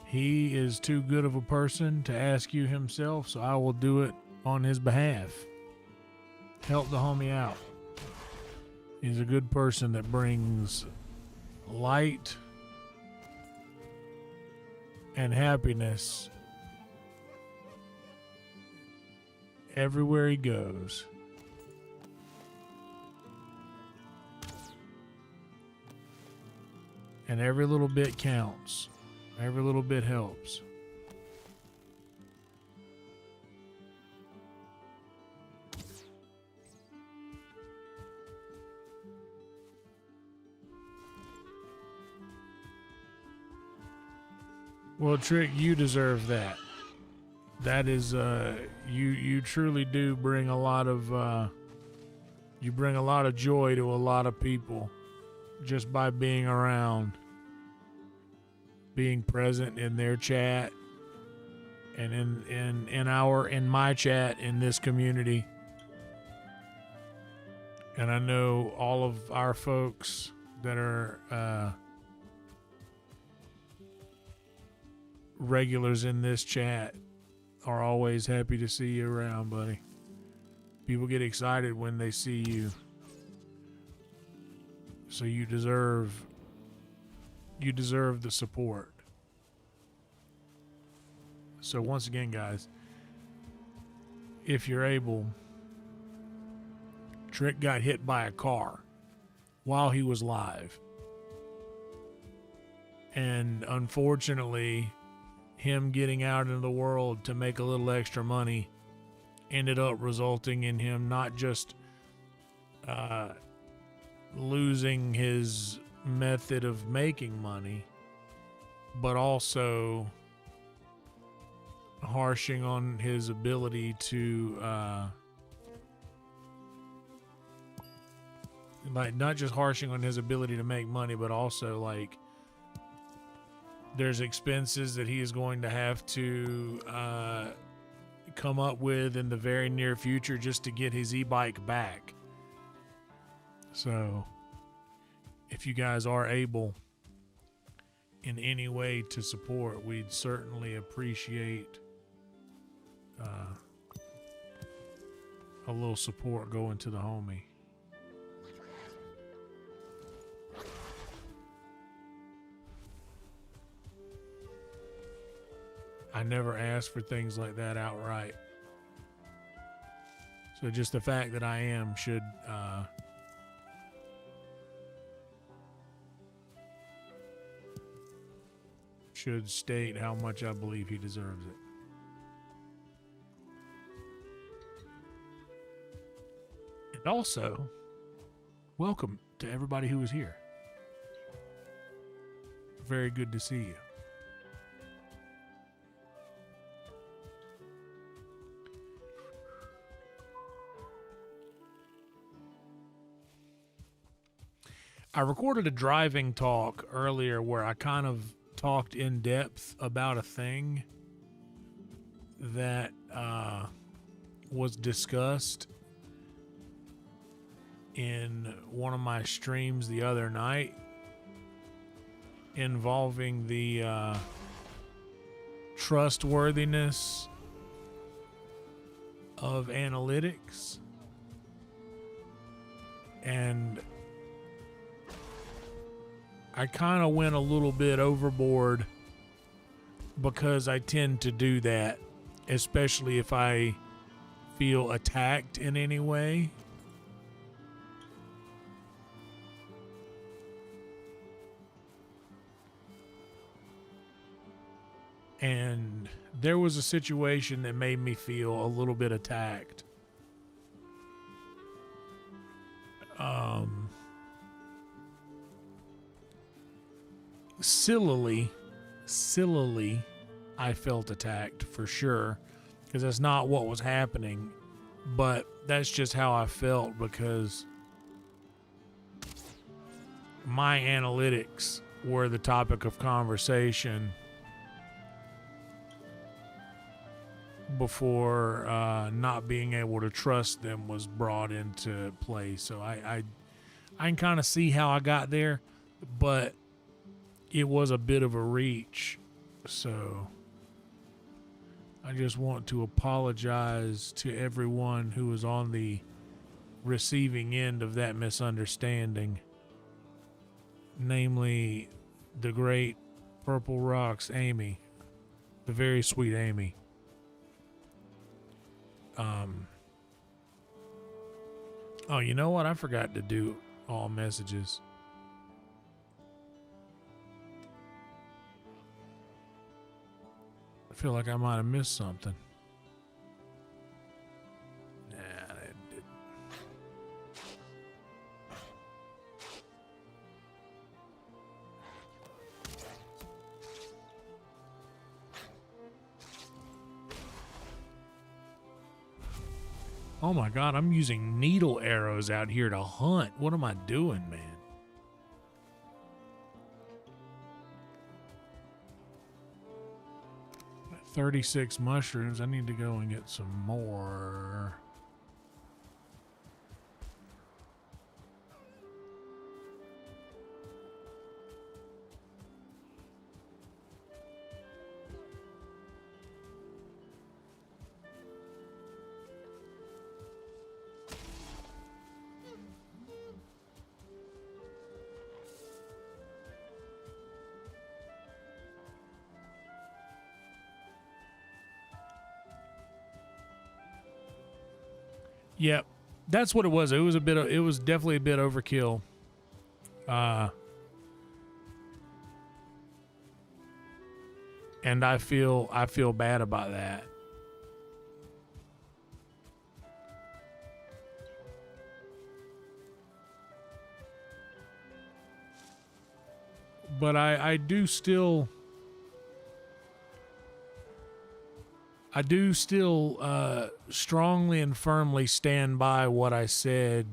B: he is too good of a person to ask you himself, so I will do it on his behalf. Help the homie out. He's a good person that brings light and happiness everywhere he goes. And every little bit counts. Every little bit helps. Well, Trick, you deserve that. That is, you truly do bring a lot of, you bring a lot of joy to a lot of people just by being around, being present in their chat and in my chat in this community. And I know all of our folks that are regulars in this chat are always happy to see you around, buddy. People get excited when they see you. So you deserve the support. So once again, guys, if you're able, Trick got hit by a car while he was live. And unfortunately, him getting out into the world to make a little extra money ended up resulting in him not just losing his method of making money, but also harshing on his ability to like not just harshing on his ability to make money, but also like there's expenses that he is going to have to come up with in the very near future just to get his e-bike back. So if you guys are able in any way to support, we'd certainly appreciate a little support going to the homie. I never ask for things like that outright. So just the fact that I am should state how much I believe he deserves it. And also, welcome to everybody who is here. Very good to see you. I recorded a driving talk earlier where I kind of talked in depth about a thing that was discussed in one of my streams the other night involving the trustworthiness of analytics. And I kind of went a little bit overboard because I tend to do that, especially if I feel attacked in any way. And there was a situation that made me feel a little bit attacked. Sillily, I felt attacked for sure, because that's not what was happening, but that's just how I felt, because my analytics were the topic of conversation before not being able to trust them was brought into play. So I can kind of see how I got there, but it was a bit of a reach. So I just want to apologize to everyone who was on the receiving end of that misunderstanding, namely the great Purple Rocks Amy, the very sweet Amy. Oh, you know what? I forgot to do all messages. I feel like I might have missed something. Nah, that didn't. Oh my God, I'm using needle arrows out here to hunt. What am I doing, man? At 36 mushrooms. I need to go and get some more. Yep, that's what it was. It was a bit. It was definitely a bit overkill. And I feel bad about that. But I do still strongly and firmly stand by what I said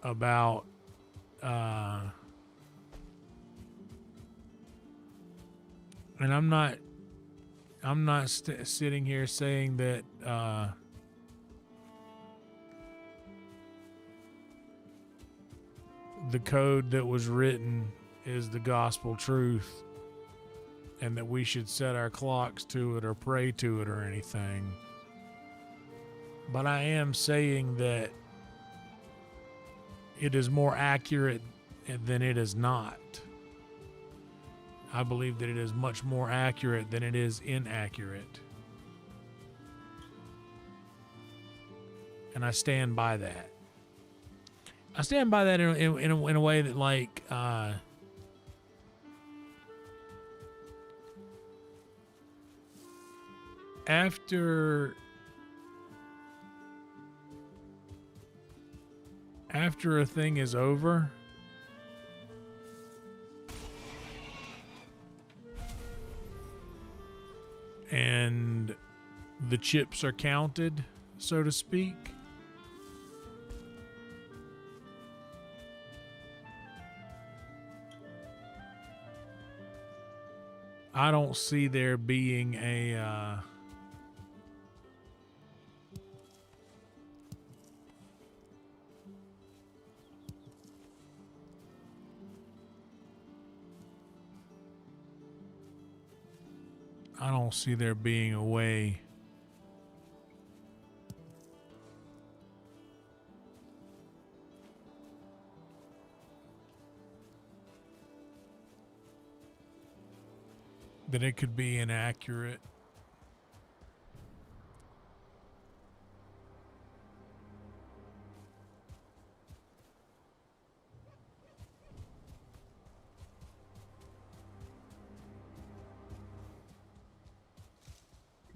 B: about and I'm not sitting here saying that the code that was written is the gospel truth and that we should set our clocks to it or pray to it or anything. But I am saying that it is more accurate than it is not. I believe that it is much more accurate than it is inaccurate. And I stand by that. I stand by that in a way that, like, after a thing is over, and the chips are counted, so to speak, I don't see there being a I don't see there being a way that it could be inaccurate.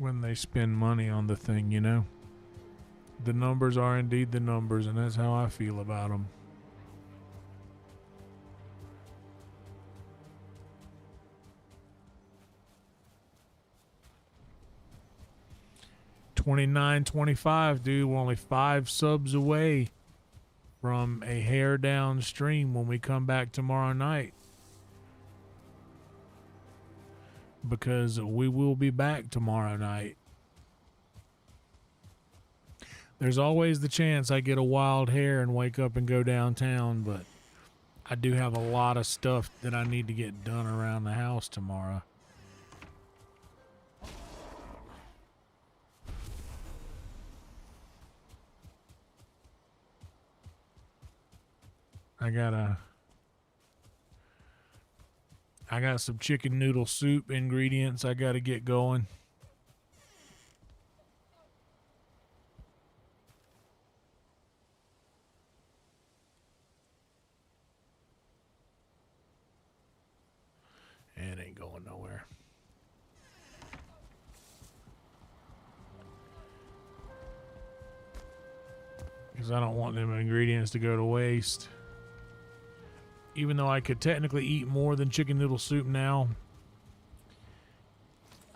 B: when they spend money on the thing, you know? The numbers are indeed the numbers, and that's how I feel about them. $29.25, dude. We're only 5 subs away from a hair down stream when we come back tomorrow night. Because we will be back tomorrow night. There's always the chance I get a wild hair and wake up and go downtown, but I do have a lot of stuff that I need to get done around the house tomorrow. I got some chicken noodle soup ingredients I got to get going. It ain't going nowhere. Because I don't want them ingredients to go to waste. Even though I could technically eat more than chicken noodle soup now,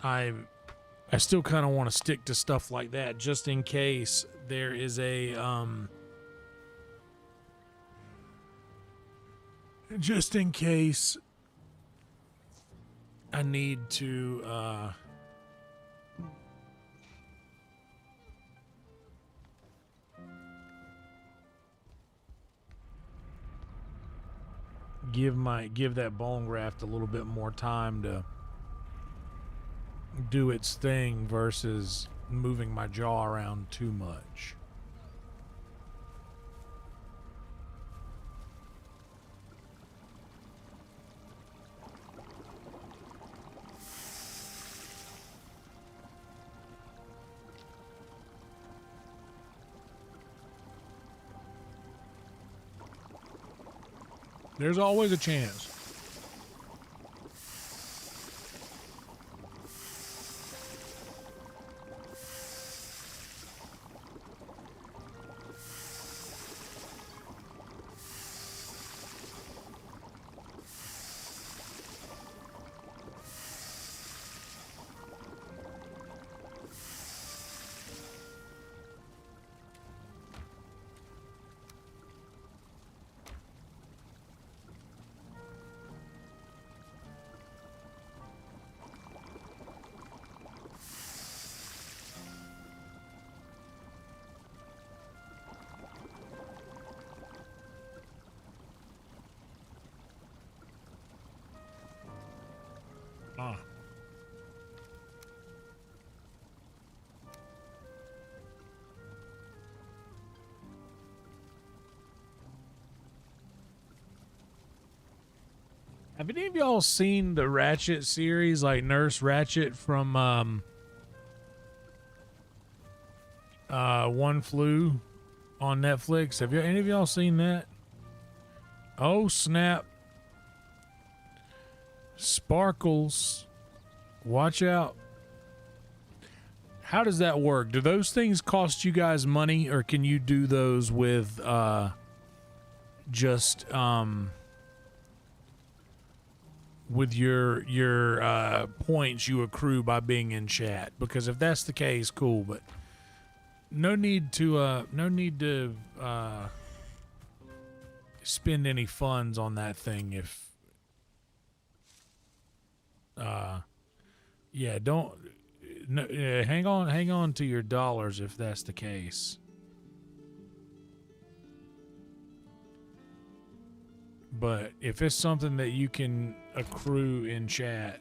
B: I still kind of want to stick to stuff like that just in case there is a just in case I need to give that bone graft a little bit more time to do its thing versus moving my jaw around too much. There's always a chance. Have any of y'all seen the Ratchet series, like Nurse Ratchet from One Flew on Netflix? Have any of y'all seen that? Oh snap. Sparkles. Watch out. How does that work? Do those things cost you guys money, or can you do those with just with your points you accrue by being in chat? Because if that's the case, cool, but no need to spend any funds on that thing if yeah, don't hang on to your dollars if that's the case. But if it's something that you can accrue in chat,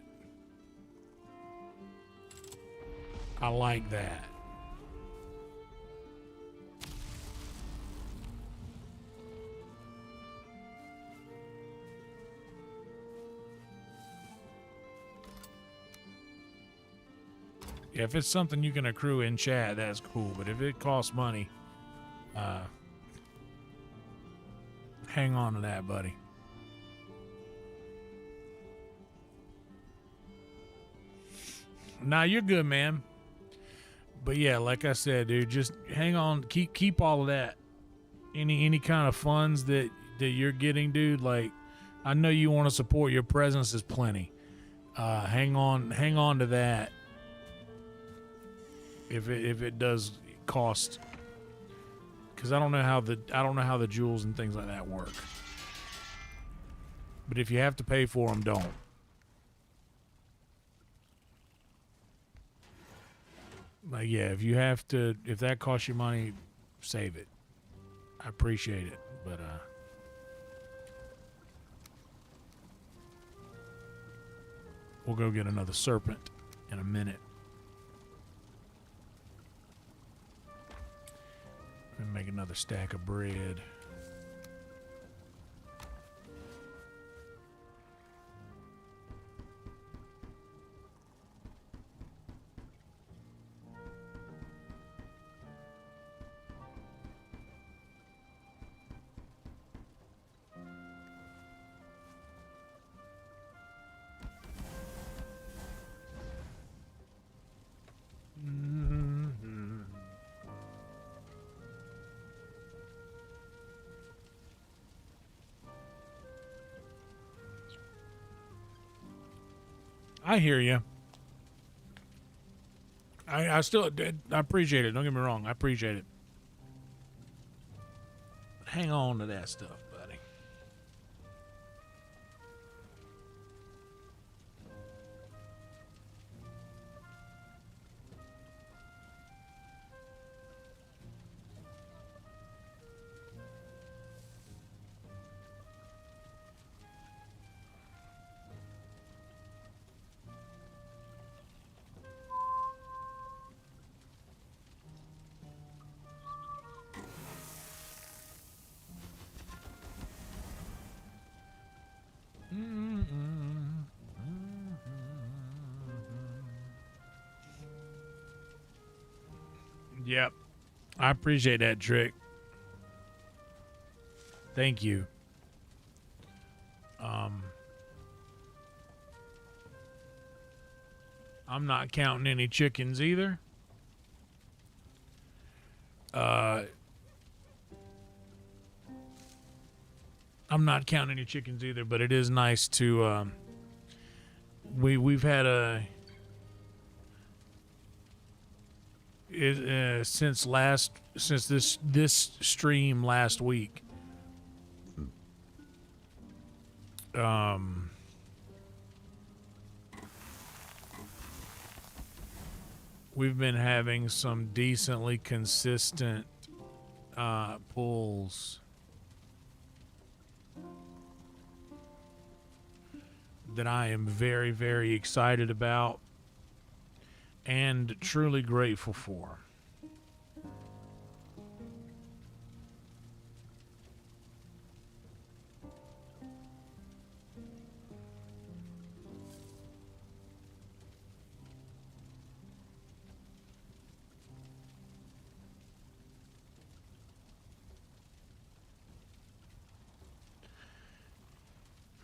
B: I like that. Yeah, if it's something you can accrue in chat, that's cool. But if it costs money, hang on to that, buddy. Nah, you're good, man. But yeah, like I said, dude, just hang on, keep all of that. Any kind of funds that you're getting, dude. Like, I know you want to support. Your presence is plenty. Hang on to that. If it does cost, because I don't know how the jewels and things like that work. But if you have to pay for them, don't. Like, yeah, if that costs you money, save it. I appreciate it, but we'll go get another serpent in a minute. And make another stack of bread. I hear you. I still I appreciate it. Don't get me wrong. I appreciate it. But hang on to that stuff, buddy. Yep. I appreciate that, Trick. Thank you. I'm not counting any chickens either. I'm not counting any chickens either, but it is nice to we've had since this stream last week. We've been having some decently consistent pulls that I am very, very excited about and truly grateful for.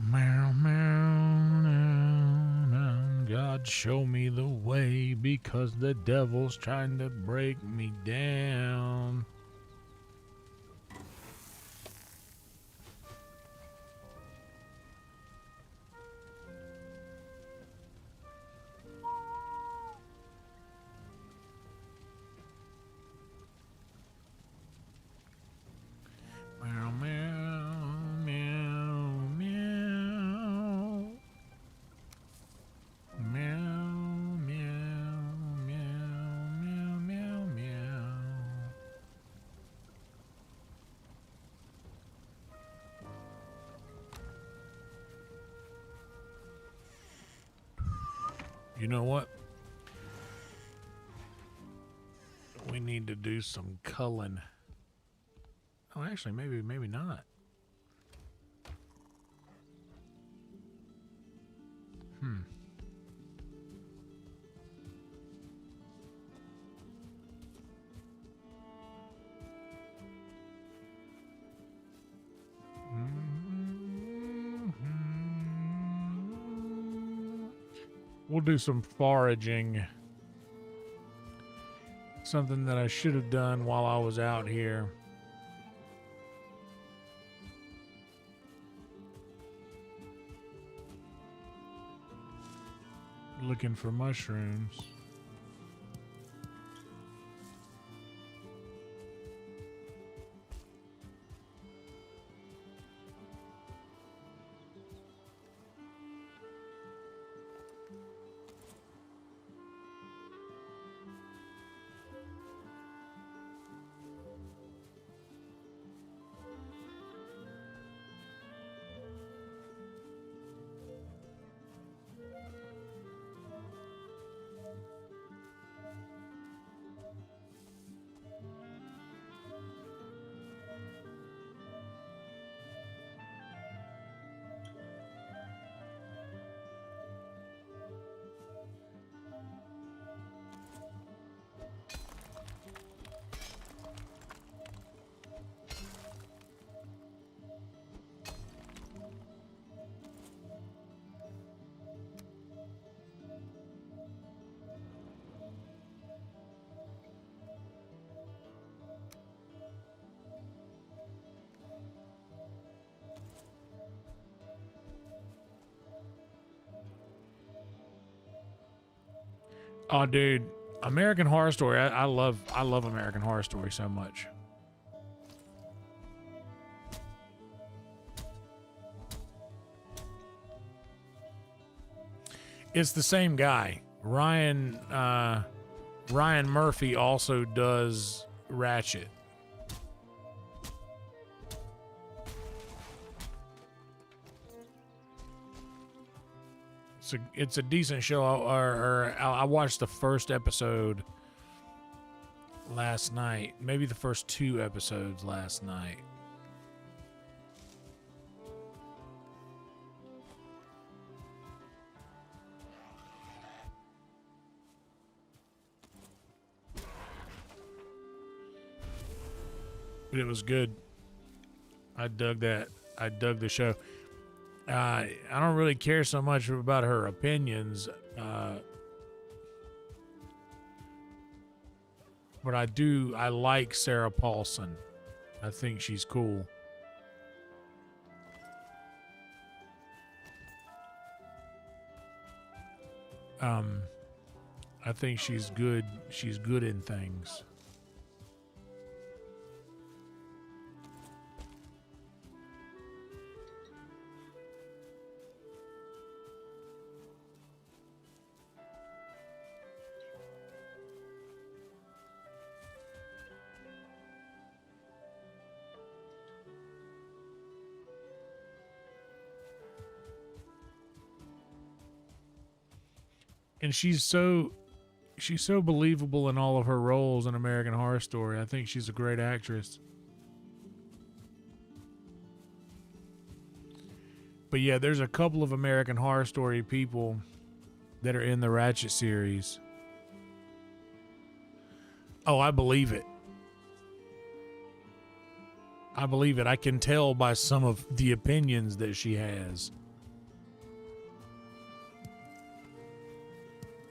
B: Meow, meow, meow. God, show me the way because the devil's trying to break me down. Meow, meow, meow, meow. Meow, meow, meow, meow, meow, meow. You know what? We need to do some culling. Oh, actually, maybe not. We'll do some foraging Something that I should have done while I was out here. Looking for mushrooms. Oh, dude, American Horror Story. I love American Horror Story so much. It's the same guy. Ryan Murphy also does Ratchet. It's a decent show. I watched the first episode last night. Maybe the first 2 episodes last night. But it was good. I dug that. I dug the show. I don't really care so much about her opinions, but I like Sarah Paulson. I think she's cool. I think she's good. She's good in things. And she's so believable in all of her roles in American Horror Story. I think she's a great actress. But yeah, there's a couple of American Horror Story people that are in the Ratchet series. Oh, I believe it. I believe it. I can tell by some of the opinions that she has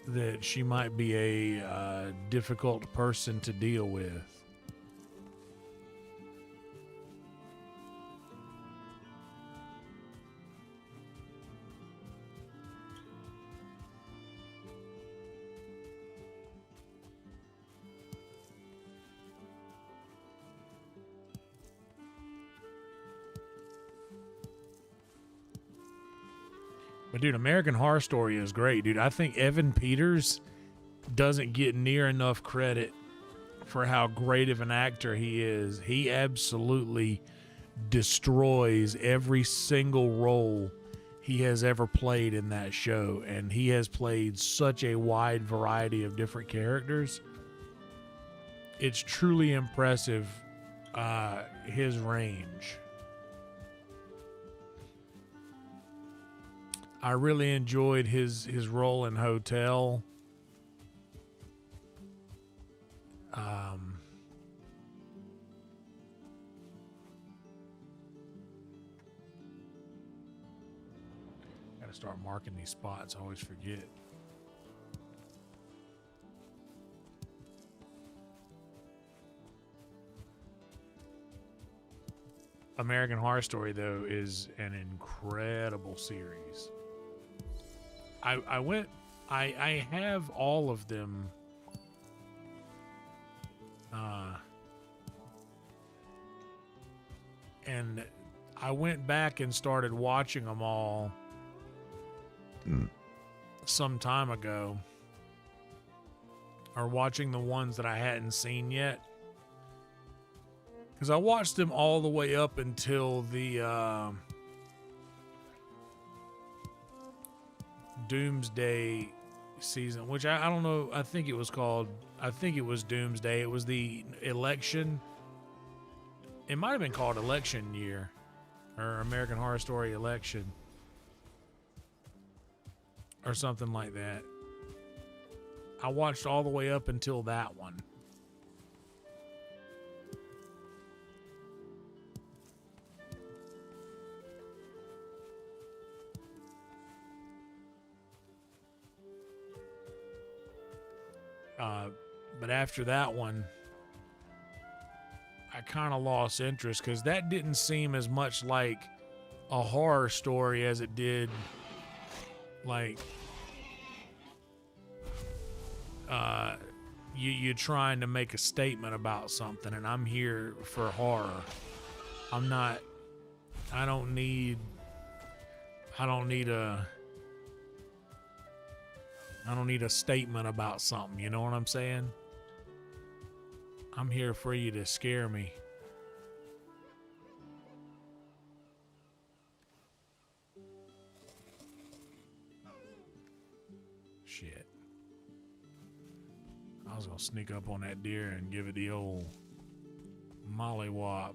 B: that she might be a difficult person to deal with. But dude, American Horror Story is great, dude. I think Evan Peters doesn't get near enough credit for how great of an actor he is. He absolutely destroys every single role he has ever played in that show, and he has played such a wide variety of different characters. It's truly impressive, his range. I really enjoyed his role in Hotel. Gotta start marking these spots. I always forget. American Horror Story, though, is an incredible series. I have all of them. And I went back and started watching them all some time ago. Or watching the ones that I hadn't seen yet. Because I watched them all the way up until the Doomsday season, which I don't know. I think it was Doomsday. It was the election. It might have been called Election Year or American Horror Story Election or something like that. I watched all the way up until that one. But after that one, I kind of lost interest because that didn't seem as much like a horror story as it did like you trying to make a statement about something, and I'm here for horror. I don't need a statement about something, you know what I'm saying? I'm here for you to scare me. Shit. I was gonna sneak up on that deer and give it the old mollywop.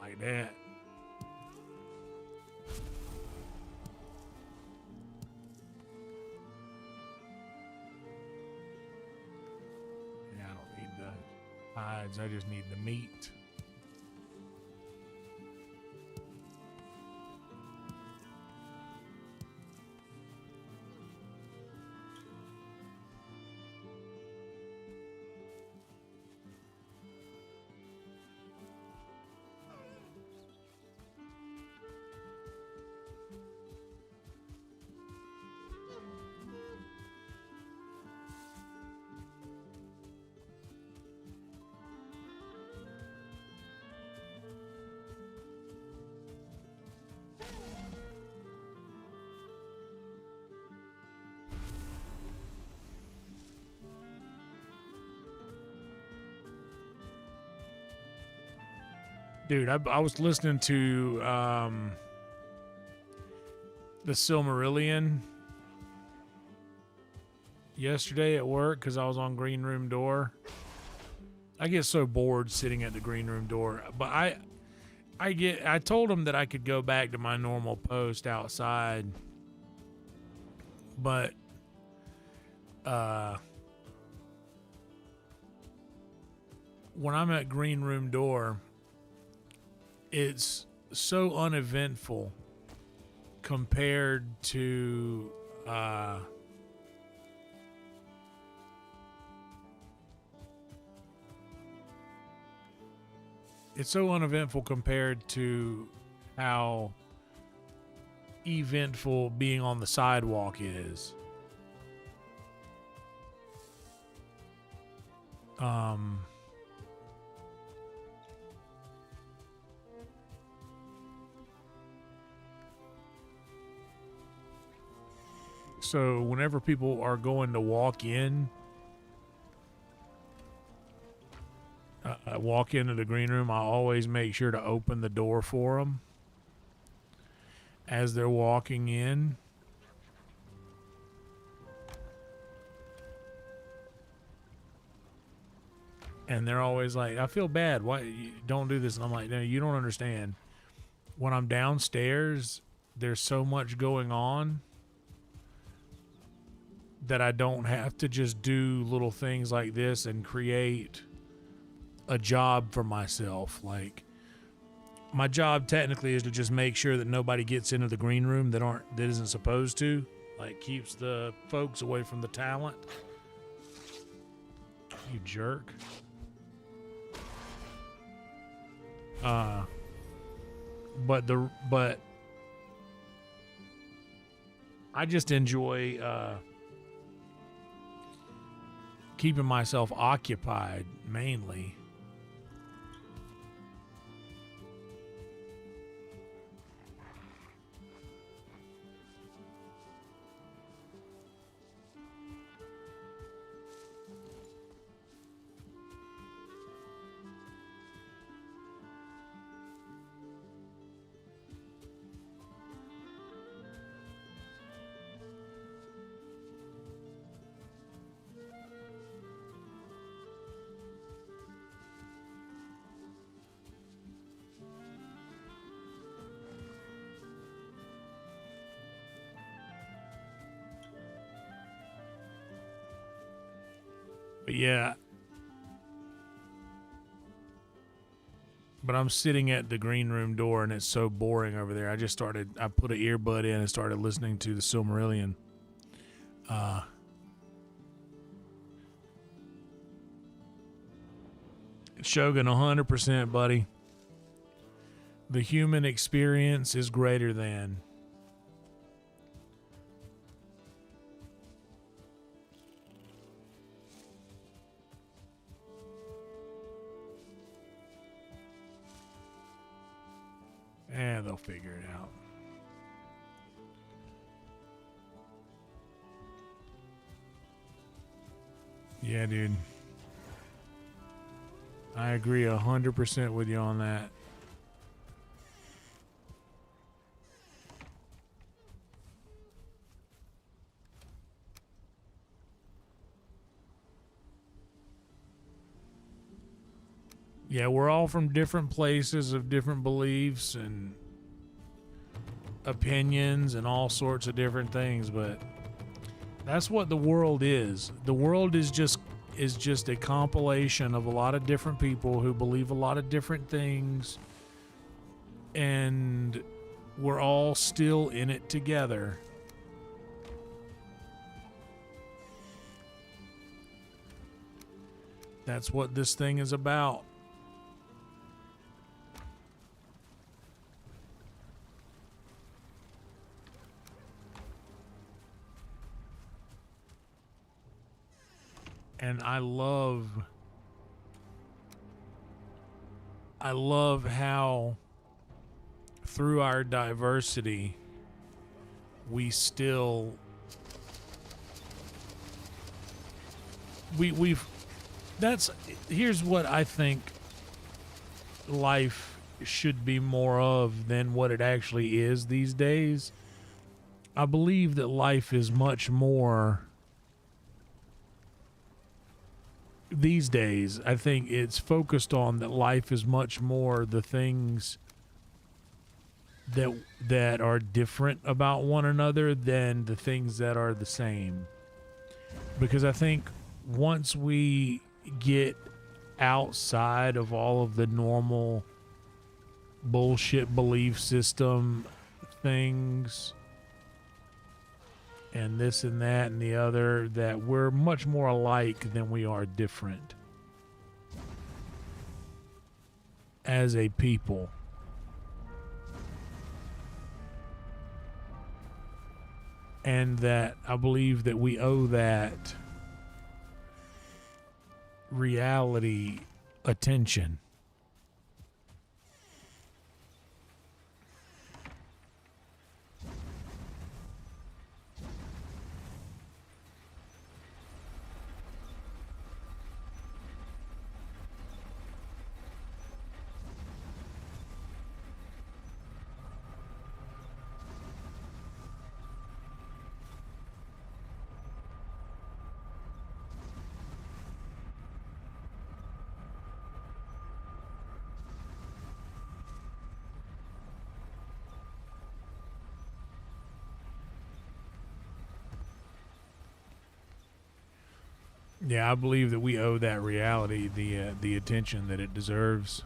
B: Like that. Yeah, I don't need the hides, I just need the meat. Dude, I was listening to the Silmarillion yesterday at work because I was on Green Room Door. I get so bored sitting at the Green Room Door, but I told him that I could go back to my normal post outside, but when I'm at Green Room Door, it's so uneventful compared to how eventful being on the sidewalk is. So whenever people are going to walk into the green room, I always make sure to open the door for them as they're walking in. And they're always like, I feel bad. Why you don't do this? And I'm like, no, you don't understand. When I'm downstairs, there's so much going on that I don't have to just do little things like this and create a job for myself. Like, my job technically is to just make sure that nobody gets into the green room that isn't supposed to, Like, keeps the folks away from the talent. You jerk. But I just enjoy keeping myself occupied mainly. But yeah. But I'm sitting at the green room door and it's so boring over there. I put an earbud in and started listening to the Silmarillion. Shogun 100%, buddy. The human experience is greater than. They'll figure it out. Yeah, dude. I agree 100% with you on that. Yeah, we're all from different places of different beliefs and opinions and all sorts of different things, but that's what the world is. The world is just a compilation of a lot of different people who believe a lot of different things, and we're all still in it together. That's what this thing is about. And I love how through our diversity we've here's what I think life should be more of than what it actually is these days. I believe that life is much more these days. I think it's focused on that life is much more the things that are different about one another than the things that are the same. Because I think once we get outside of all of the normal bullshit belief system things and this and that and the other, that we're much more alike than we are different as a people. And that I believe that we owe that reality attention. Yeah, I believe that we owe that reality the attention that it deserves.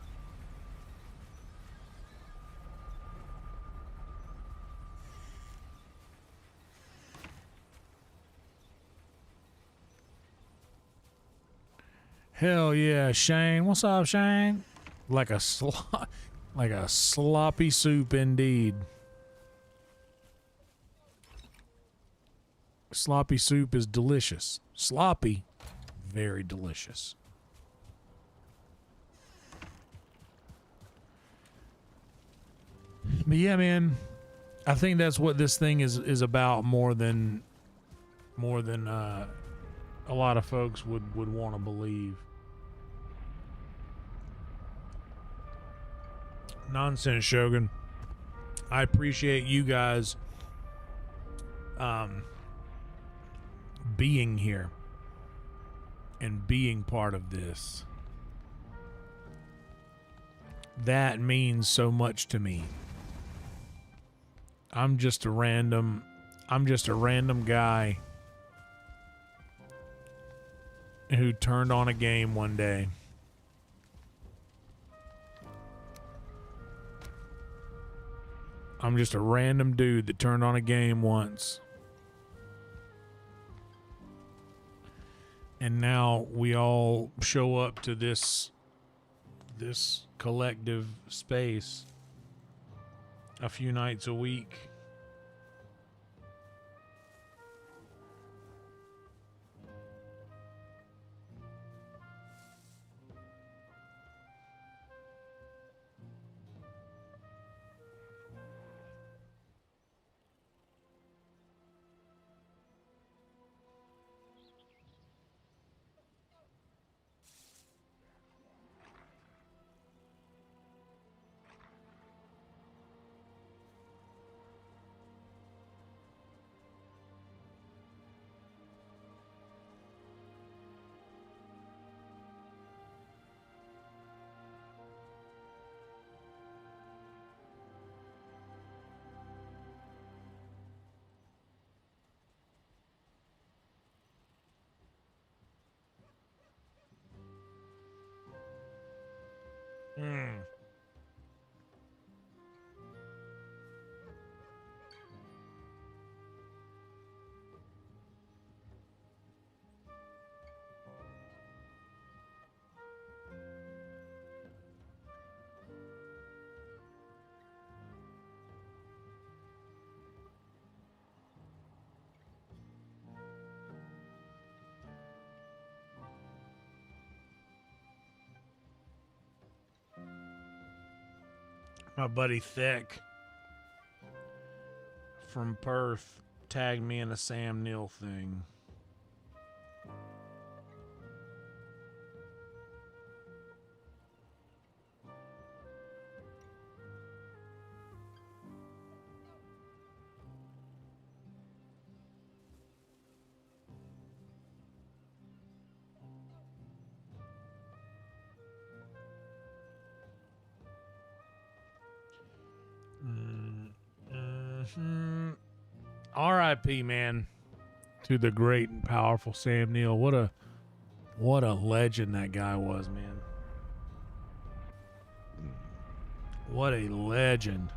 B: Hell yeah, Shane. What's up, Shane? Like a sloppy soup indeed. Sloppy soup is delicious. Sloppy, very delicious. But yeah, man, I think that's what this thing is about more than a lot of folks would want to believe. Nonsense, Shogun. I appreciate you guys being here and being part of this. That means so much to me. I'm just a random guy who turned on a game one day. I'm just a random dude that turned on a game once. And now we all show up to this collective space a few nights a week. My buddy Thick from Perth tagged me in a Sam Neill thing. R.I.P. man, to the great and powerful Sam Neill. What a legend that guy was, man. What a legend.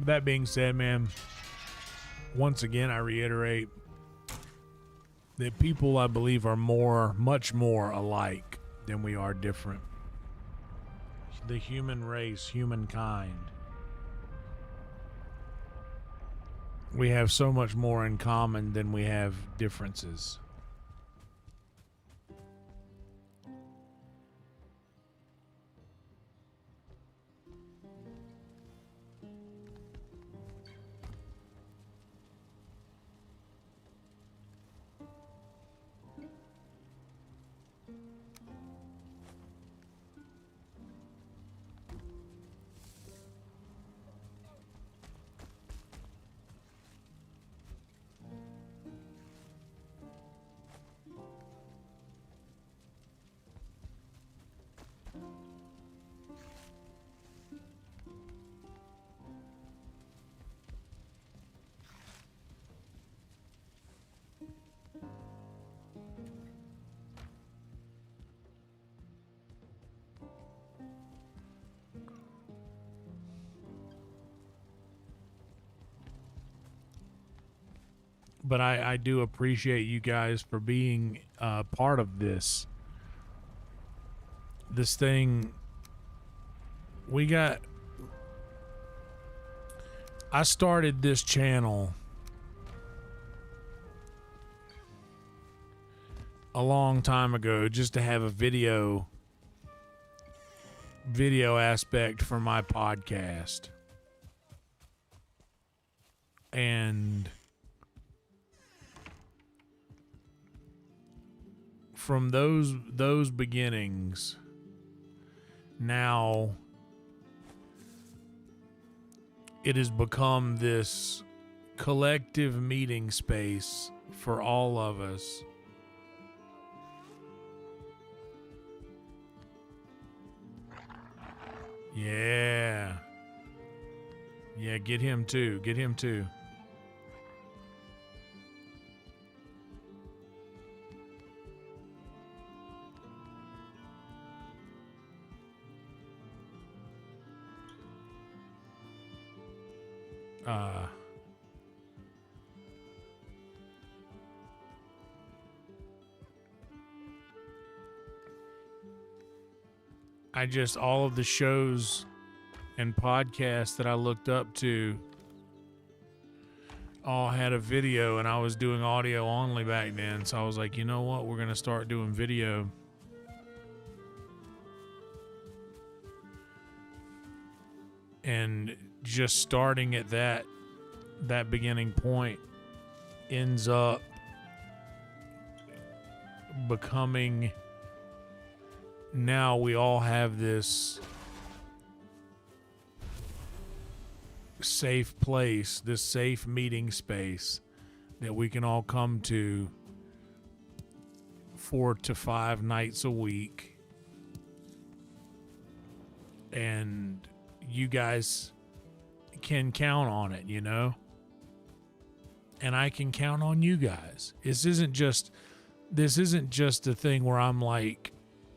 B: That being said, man, once again, I reiterate that people, I believe, are much more alike than we are different. The human race, humankind. We have so much more in common than we have differences. But I do appreciate you guys for being part of this thing. I started this channel a long time ago just to have a video aspect for my podcast. And from those beginnings, now it has become this collective meeting space for all of us. Yeah. Yeah, get him too. Get him too. All of the shows and podcasts that I looked up to all had a video, and I was doing audio only back then. So I was like, you know what? We're going to start doing video. And just starting at that beginning point ends up becoming, now we all have this safe place, this safe meeting space that we can all come to 4 to 5 nights a week. And you guys can count on it, you know? And I can count on you guys. This isn't just a thing where I'm like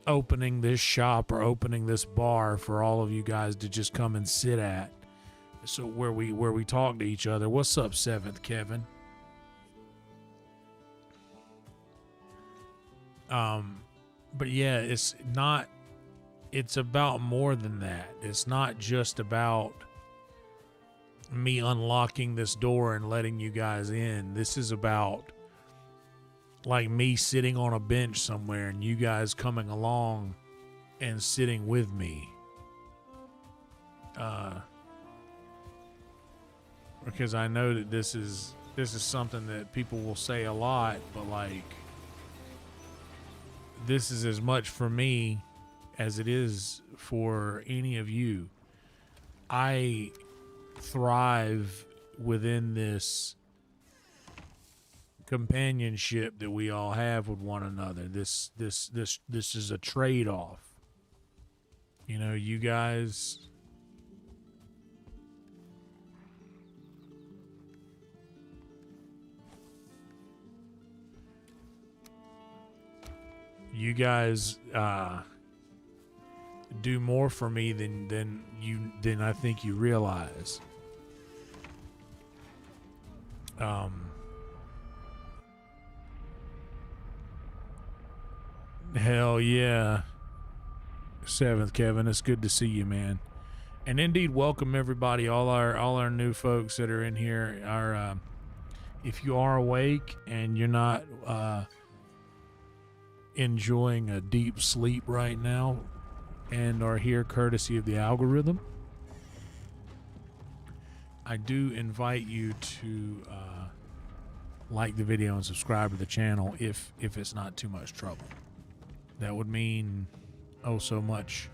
B: opening this shop or opening this bar for all of you guys to just come and sit at. So where we talk to each other. What's up, 7th Kevin? But yeah, it's about more than that. It's not just about me unlocking this door and letting you guys in. This is about like me sitting on a bench somewhere and you guys coming along and sitting with me. Because I know that this is something that people will say a lot, but like, this is as much for me as it is for any of you. I thrive within this companionship that we all have with one another. This is a trade-off. You know, you guys, do more for me than I think you realize. Hell yeah, 7th Kevin, it's good to see you, man. And indeed, welcome everybody, all our new folks that are in here. If you are awake and you're not enjoying a deep sleep right now and are here courtesy of the algorithm, I do invite you to like the video and subscribe to the channel if it's not too much trouble. That would mean oh so much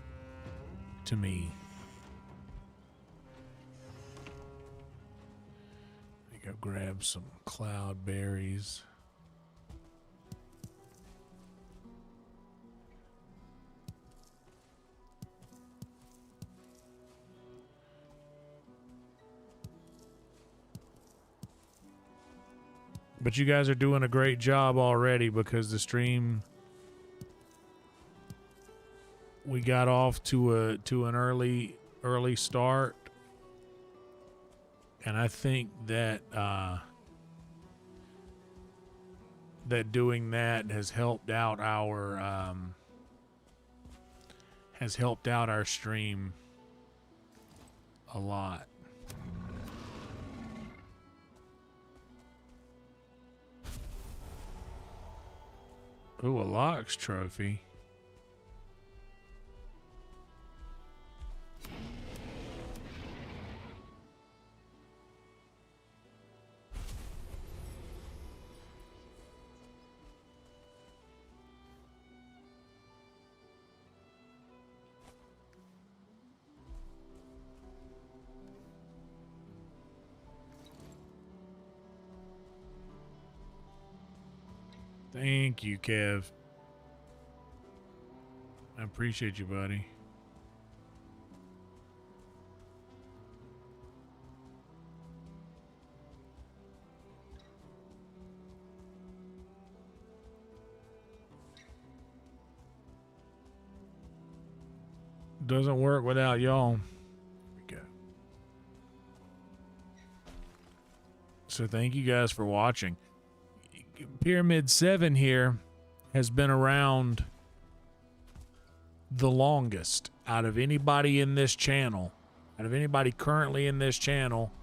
B: to me. I think I'll grab some cloud berries. But you guys are doing a great job already, because the stream, we got off to an early start, and I think that that doing that has helped out our stream a lot. Ooh, a Locks trophy. Thank you, Kev. I appreciate you, buddy. Doesn't work without y'all. Here we go. So thank you guys for watching. Pyramid 7 here has been around the longest out of anybody in this channel. Out of anybody currently in this channel,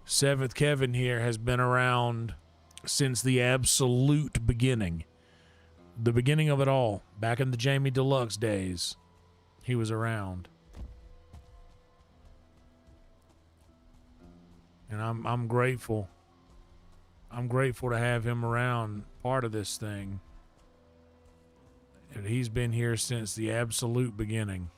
B: Seventh Kevin here has been around since the absolute beginning. The beginning of it all. Back in the Jamie Deluxe days, he was around. And I'm grateful. I'm grateful to have him around, part of this thing. And he's been here since the absolute beginning.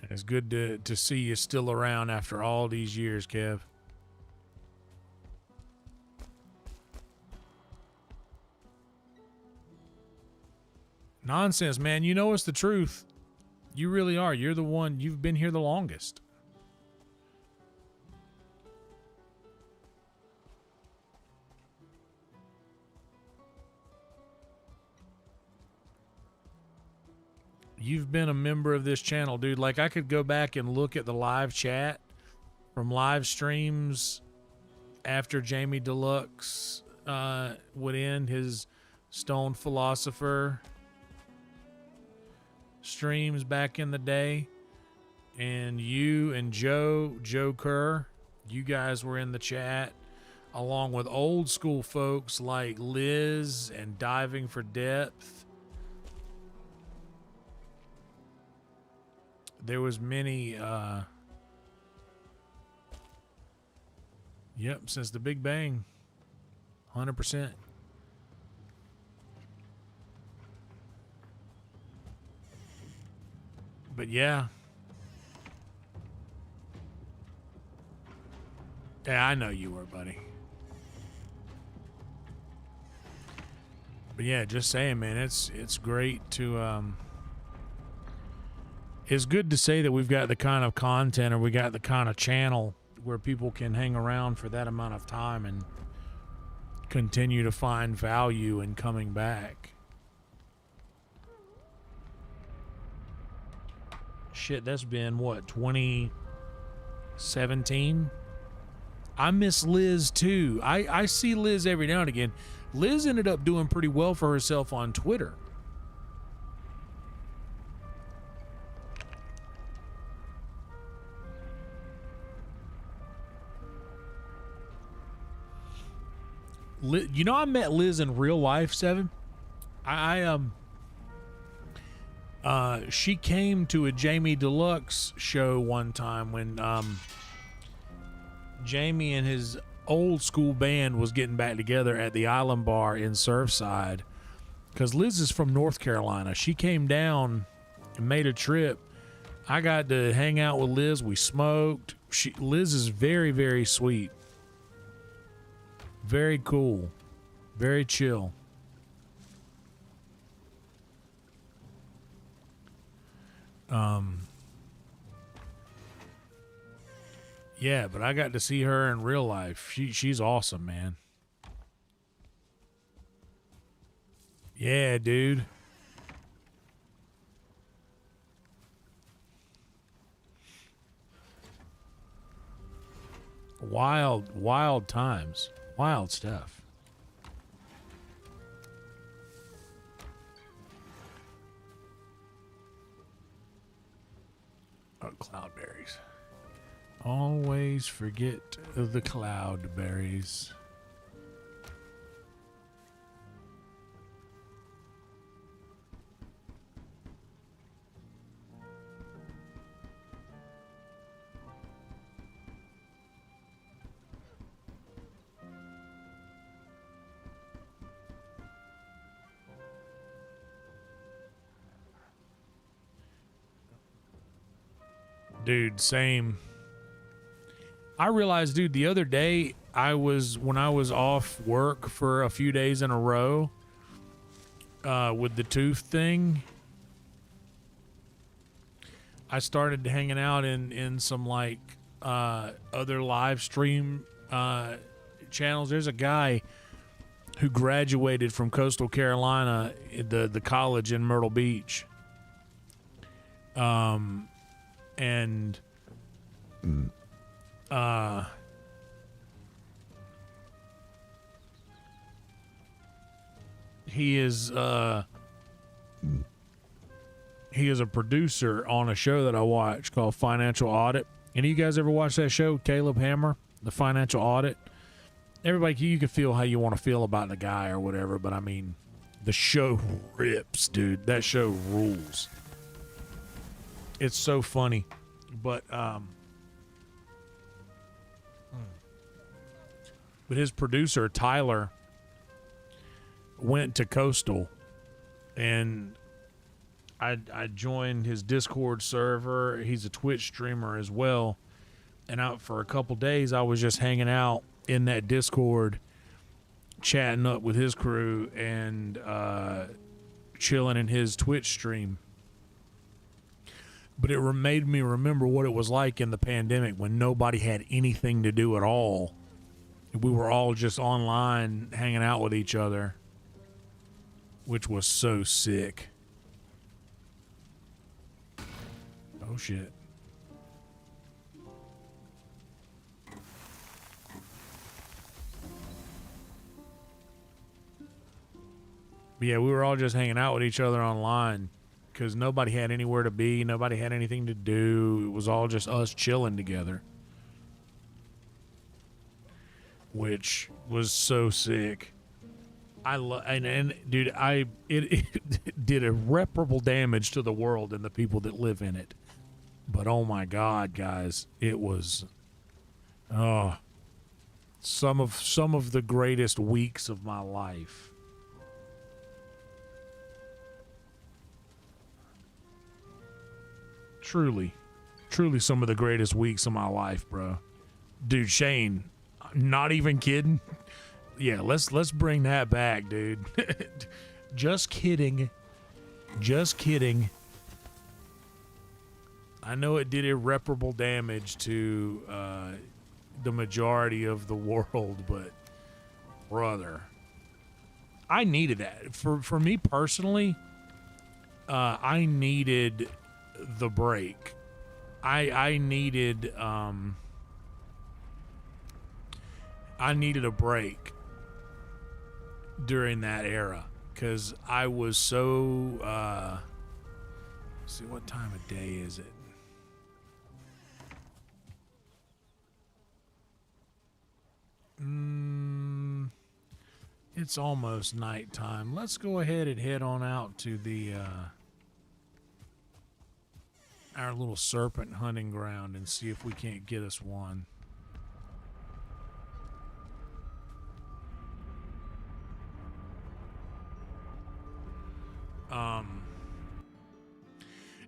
B: And it's good to see you still around after all these years, Kev. Nonsense, man. You know it's the truth. You really are. You're the one. You've been here the longest. You've been a member of this channel, dude. Like, I could go back and look at the live chat from live streams after Jamie Deluxe would end his Stone Philosopher streams back in the day, and you and Joe Kerr, you guys were in the chat, along with old school folks like Liz and Diving for Depth. There was many yep, since the Big Bang. 100%. But yeah. Yeah, I know you were, buddy. But yeah, just saying, man, it's great to it's good to say that we've got the kind of content, or we got the kind of channel where people can hang around for that amount of time and continue to find value in coming back. Shit, that's been, what, 2017? I miss Liz, too. I see Liz every now and again. Liz ended up doing pretty well for herself on Twitter. You know, I met Liz in real life, Seven. She came to a Jamie Deluxe show one time when Jamie and his old school band was getting back together at the Island Bar in Surfside, because Liz is from North Carolina. She came down and made a trip. I got to hang out with Liz. We smoked. Liz is very, very sweet. Very cool. Very chill. Yeah, but I got to see her in real life. She's awesome, man. Yeah, dude. Wild times. Wild stuff. Oh, cloudberries. Always forget the cloudberries. Dude, same. I realized, dude, the other day when I was off work for a few days in a row, with the tooth thing, I started hanging out in some like other live stream channels. There's a guy who graduated from Coastal Carolina, the college in Myrtle Beach. And he is a producer on a show that I watch called Financial Audit. Any of you guys ever watch that show, Caleb Hammer, the Financial Audit? Everybody, you can feel how you want to feel about the guy or whatever, but I mean, the show rips, dude. That show rules. It's so funny. But his producer, Tyler, went to Coastal, and I joined his Discord server. He's a Twitch streamer as well. And out for a couple days, I was just hanging out in that Discord, chatting up with his crew and chilling in his Twitch stream. But it made me remember what it was like in the pandemic when nobody had anything to do at all. We were all just online hanging out with each other, which was so sick. Oh, shit. But yeah, we were all just hanging out with each other online because nobody had anywhere to be. Nobody had anything to do. It was all just us chilling together, which was so sick. And dude, it did irreparable damage to the world and the people that live in it. But oh my God, guys, it was some of the greatest weeks of my life. Truly some of the greatest weeks of my life, bro. Dude, Shane, not even kidding. Yeah, let's bring that back, dude. Just kidding. I know it did irreparable damage to the majority of the world, but brother, I needed that. For me personally, I needed the break. I needed a break during that era because I was so see, what time of day is it? It's almost nighttime. Let's go ahead and head on out to the our little serpent hunting ground and see if we can't get us one.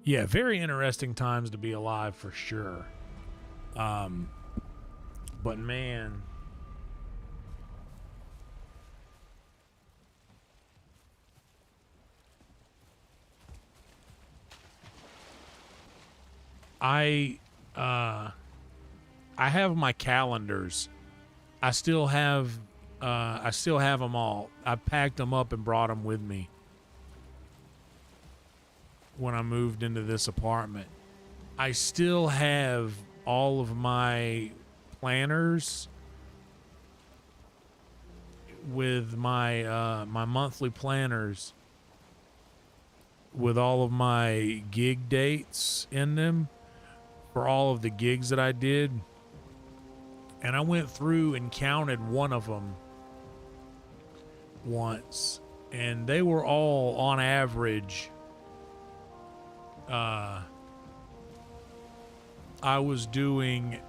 B: Yeah, very interesting times to be alive for sure. But man, I have my calendars. I still have them all. I packed them up and brought them with me when I moved into this apartment. I still have all of my planners with my my monthly planners with all of my gig dates in them for all of the gigs that I did. And I went through and counted one of them once, and they were all on average. I was doing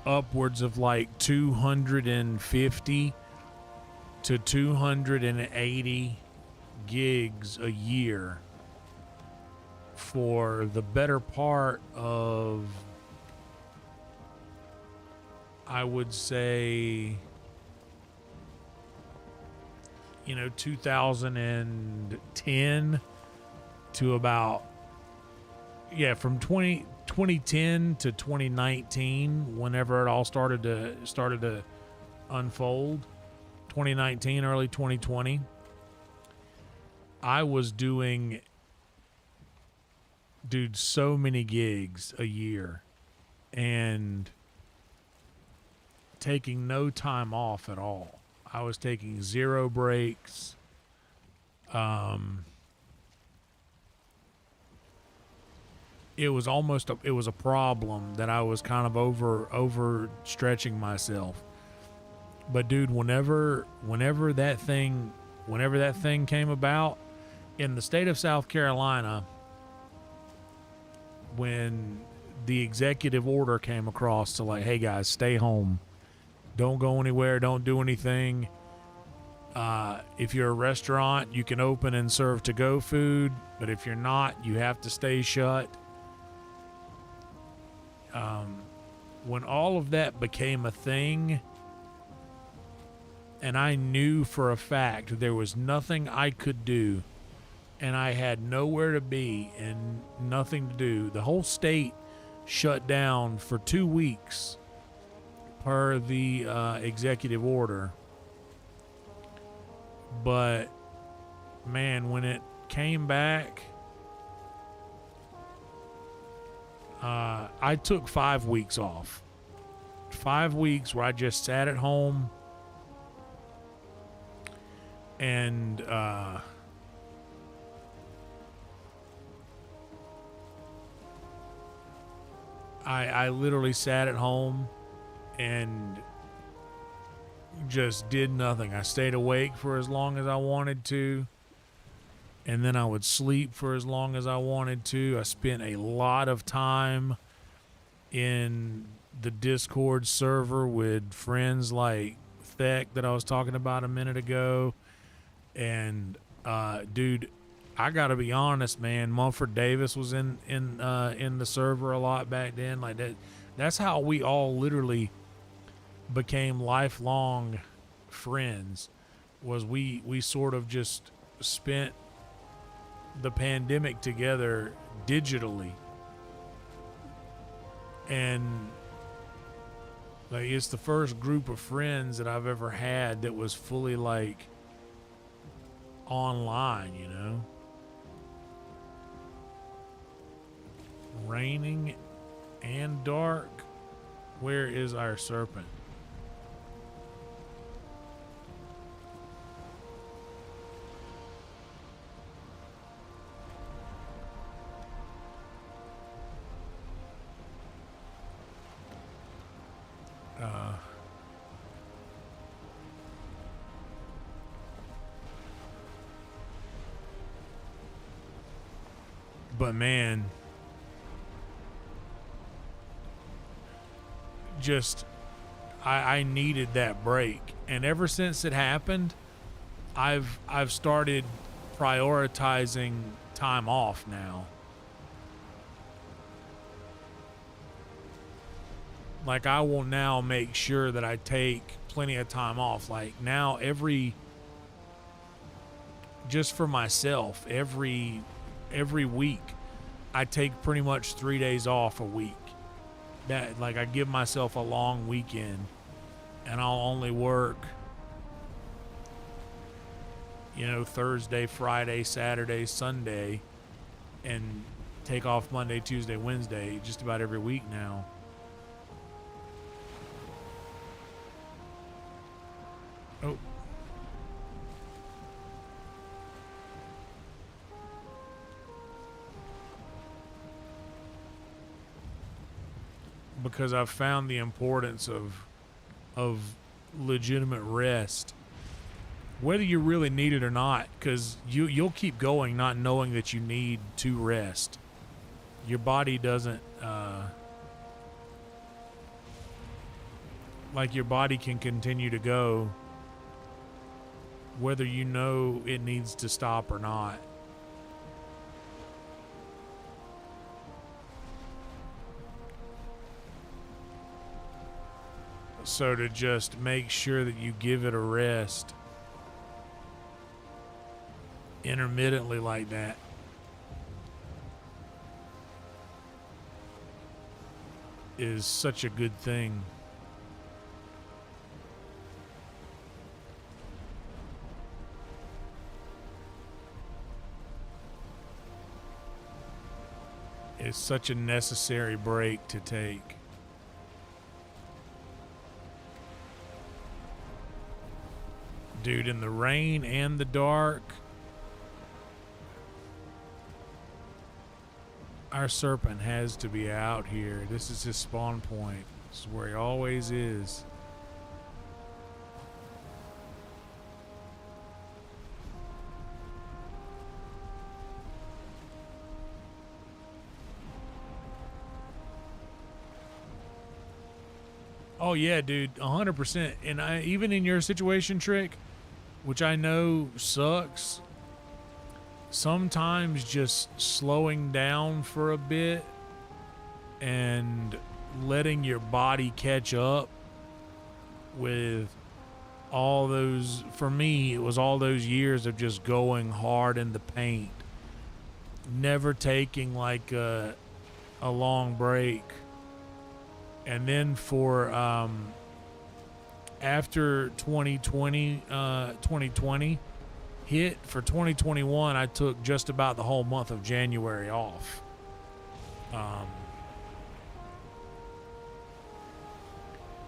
B: upwards of like 250 to 280 gigs a year for the better part of, I would say, 2010 to about, from 2010 to 2019, whenever it all started to unfold, 2019, early 2020, I was doing, dude, so many gigs a year and taking no time off at all. I was taking zero breaks. It was a problem that I was kind of over stretching myself. But dude, whenever that thing came about in the state of South Carolina, when the executive order came across to like, hey guys, stay home. Don't go anywhere. Don't do anything. If you're a restaurant, you can open and serve to-go food, but if you're not, you have to stay shut. When all of that became a thing, and I knew for a fact there was nothing I could do, and I had nowhere to be and nothing to do, the whole state shut down for 2 weeks per the executive order. But man, when it came back, I took 5 weeks off. 5 weeks where I just sat at home and I literally sat at home and just did nothing. I stayed awake for as long as I wanted to, and then I would sleep for as long as I wanted to. I spent a lot of time in the Discord server with friends like Thek that I was talking about a minute ago. And dude, I gotta be honest, man, Mumford Davis was in the server a lot back then. Like that's how we all literally became lifelong friends. Was we sort of just spent the pandemic together digitally. And like, it's the first group of friends that I've ever had that was fully like online, you know. Raining and dark. Where is our serpent? But man, just I needed that break, and ever since it happened, I've started prioritizing time off now. Like, I will now make sure that I take plenty of time off. Like, now just for myself, every week I take pretty much 3 days off a week. That, like, I give myself a long weekend, and I'll only work, Thursday, Friday, Saturday, Sunday, and take off Monday, Tuesday, Wednesday, just about every week now. Oh. Because I've found the importance of legitimate rest, whether you really need it or not, because you'll keep going not knowing that you need to rest. Your body doesn't like your body can continue to go whether you know it needs to stop or not. So to just make sure that you give it a rest intermittently like that is such a good thing. It's such a necessary break to take. Dude, in the rain and the dark, our serpent has to be out here. This is his spawn point. This is where he always is. Oh yeah, dude, 100%. And even in your situation, Trick, which I know sucks, sometimes just slowing down for a bit and letting your body catch up with all those, for me, it was all those years of just going hard in the paint, never taking like a long break. And then for after 2020 hit, for 2021, I took just about the whole month of January off.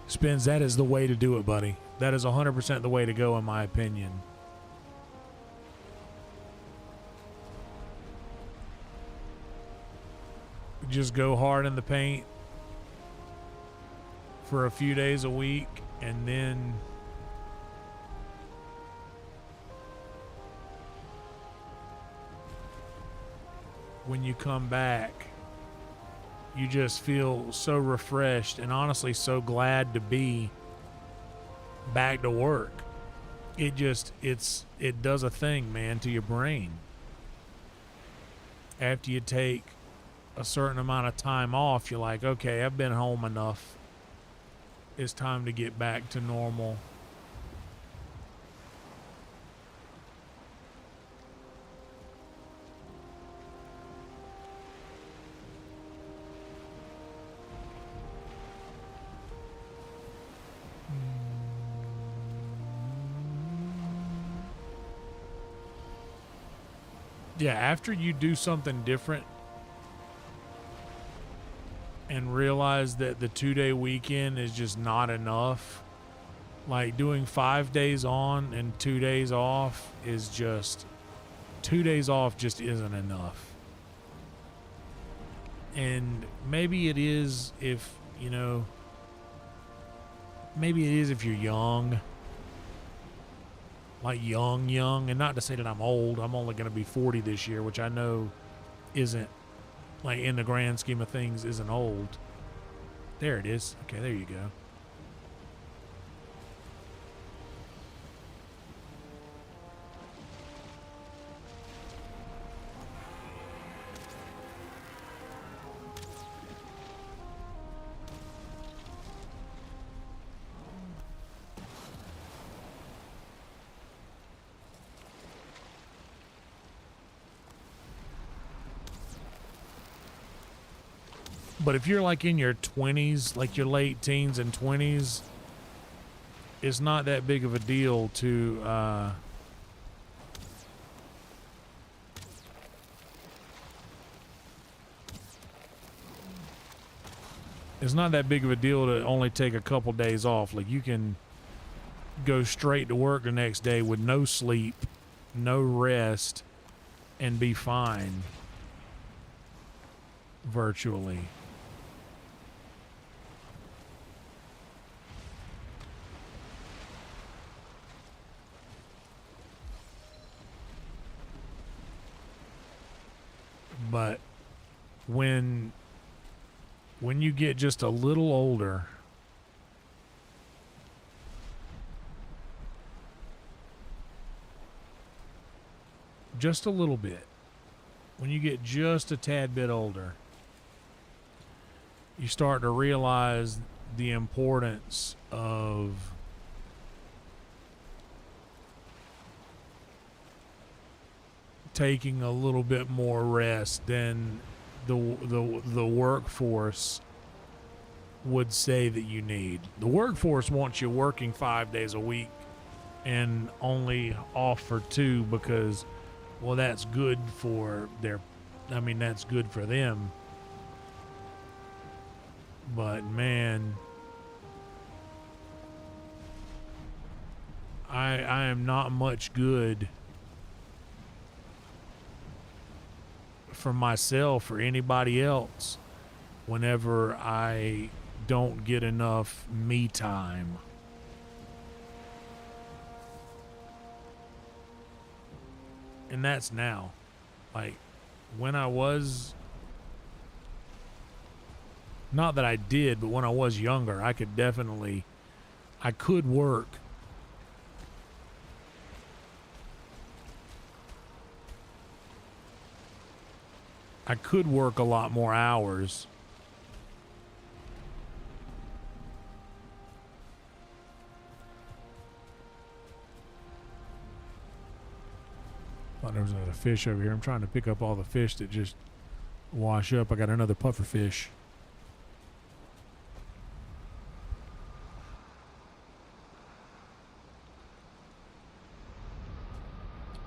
B: Spins, that is the way to do it, buddy. That is 100% the way to go, in my opinion. Just go hard in the paint for a few days a week, and then when you come back, you just feel so refreshed and honestly so glad to be back to work. It does a thing, man, to your brain. After you take a certain amount of time off, you're like, okay, I've been home enough. It's time to get back to normal. Yeah, after you do something different and realize that the 2-day weekend is just not enough, like doing 5 days on and 2 days off is just, 2 days off just isn't enough. And maybe it is if, you know, maybe it is if you're young, like young, and not to say that I'm old. I'm only going to be 40 this year, which I know isn't, like, in the grand scheme of things, isn't old. There it is. Okay, there you go. But if you're like in your 20s, like your late teens and 20s, it's not that big of a deal to it's not that big of a deal to only take a couple days off. Like you can go straight to work the next day with no sleep, no rest, and be fine virtually. But when you get just a little older, just a little bit, when you get just a tad bit older, you start to realize the importance of taking a little bit more rest than the workforce would say that you need. The workforce wants you working 5 days a week and only off for 2 because, well, that's good for that's good for them. But man, I am not much good for myself or anybody else whenever I don't get enough me time. And that's now. Like, when I was, not that I did, but when I was younger, I could work a lot more hours. Thought there was another fish over here. I'm trying to pick up all the fish that just wash up. I got another puffer fish.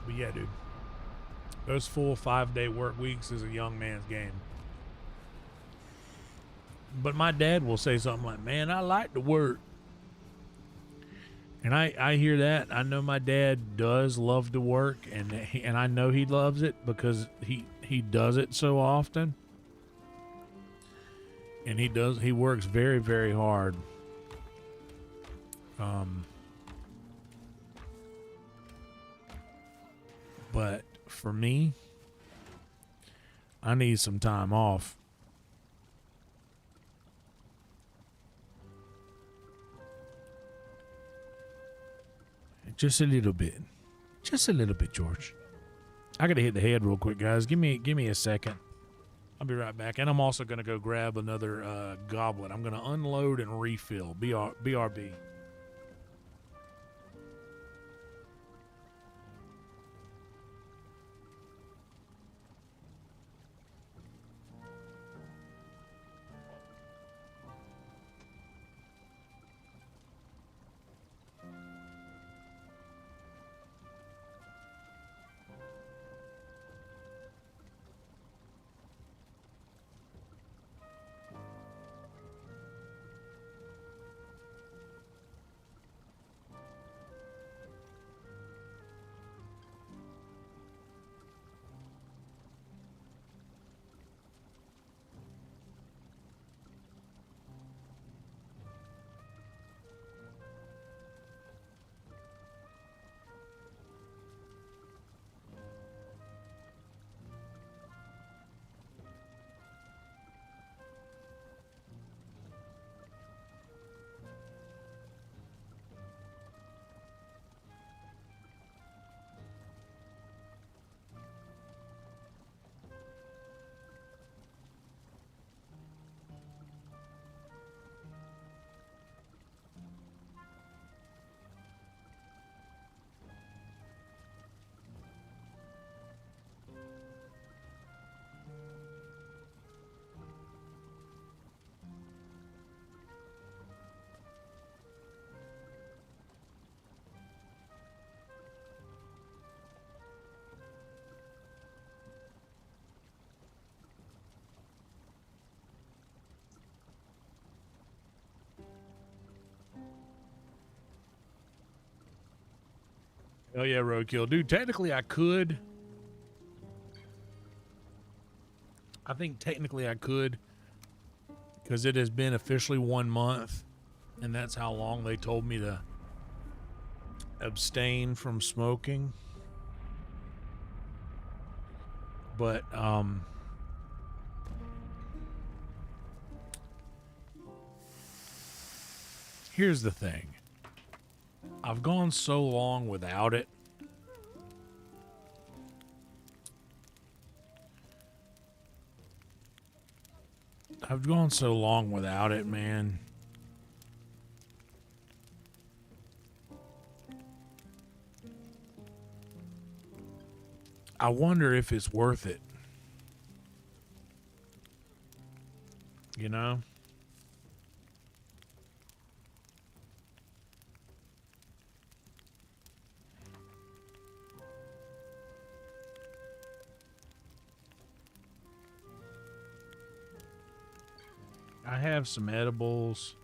B: But yeah, dude. Those full 5-day work weeks is a young man's game. But my dad will say something like, man, I like to work. And I hear that. I know my dad does love to work, and I know he loves it because he does it so often. And he works very, very hard. But for me, I need some time off. Just a little bit. Just a little bit, George. I gotta hit the head real quick, guys. Give me a second. I'll be right back. And I'm also gonna go grab another goblet. I'm gonna unload and refill. BRB. Oh yeah, roadkill. Dude, technically I could. I think technically I could. Because it has been officially 1 month. And that's how long they told me to abstain from smoking. But, here's the thing. I've gone so long without it. I've gone so long without it, man. I wonder if it's worth it. You know? I have some edibles.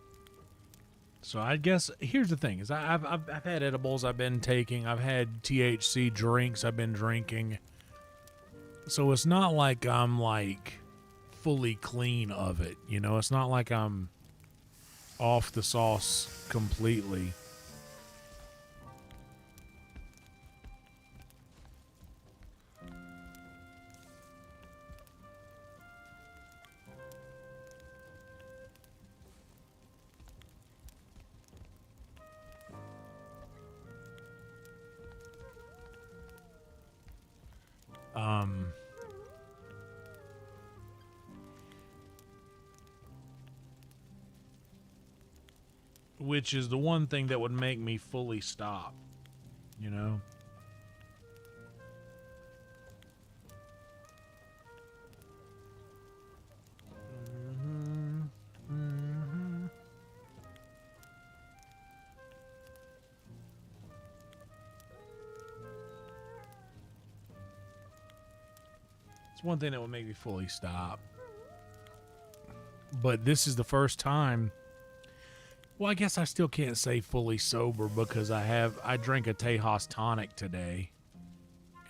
B: So I guess here's the thing: is I've had edibles I've been taking. I've had THC drinks I've been drinking. So it's not like I'm like fully clean of it. You know, it's not like I'm off the sauce completely. Which is the one thing that would make me fully stop, you know? It's one thing that would make me fully stop. But this is the first time. Well, I guess I still can't say fully sober because I drank a Tejas tonic today.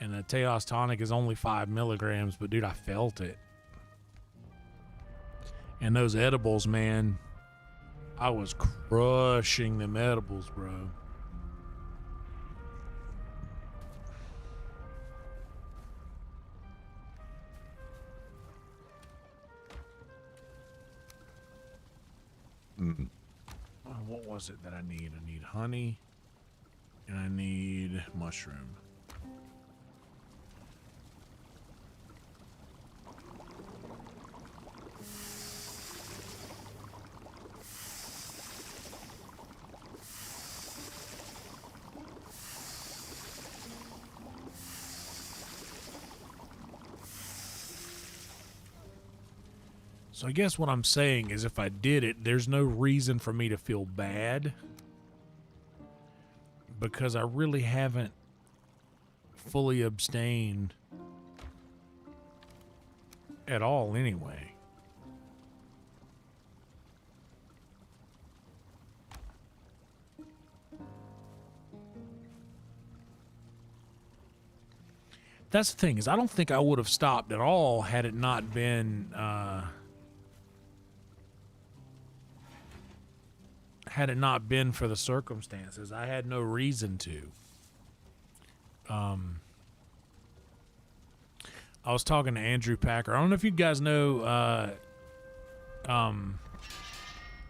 B: And a Tejas tonic is only 5 milligrams, but dude, I felt it. And those edibles, man, I was crushing them edibles, bro. What was it that I need? I need honey and I need mushroom. So I guess what I'm saying is if I did it, there's no reason for me to feel bad because I really haven't fully abstained at all anyway. That's the thing is I don't think I would have stopped at all had it not been for the circumstances. I had no reason to. I was talking to Andrew Packer. I don't know if you guys know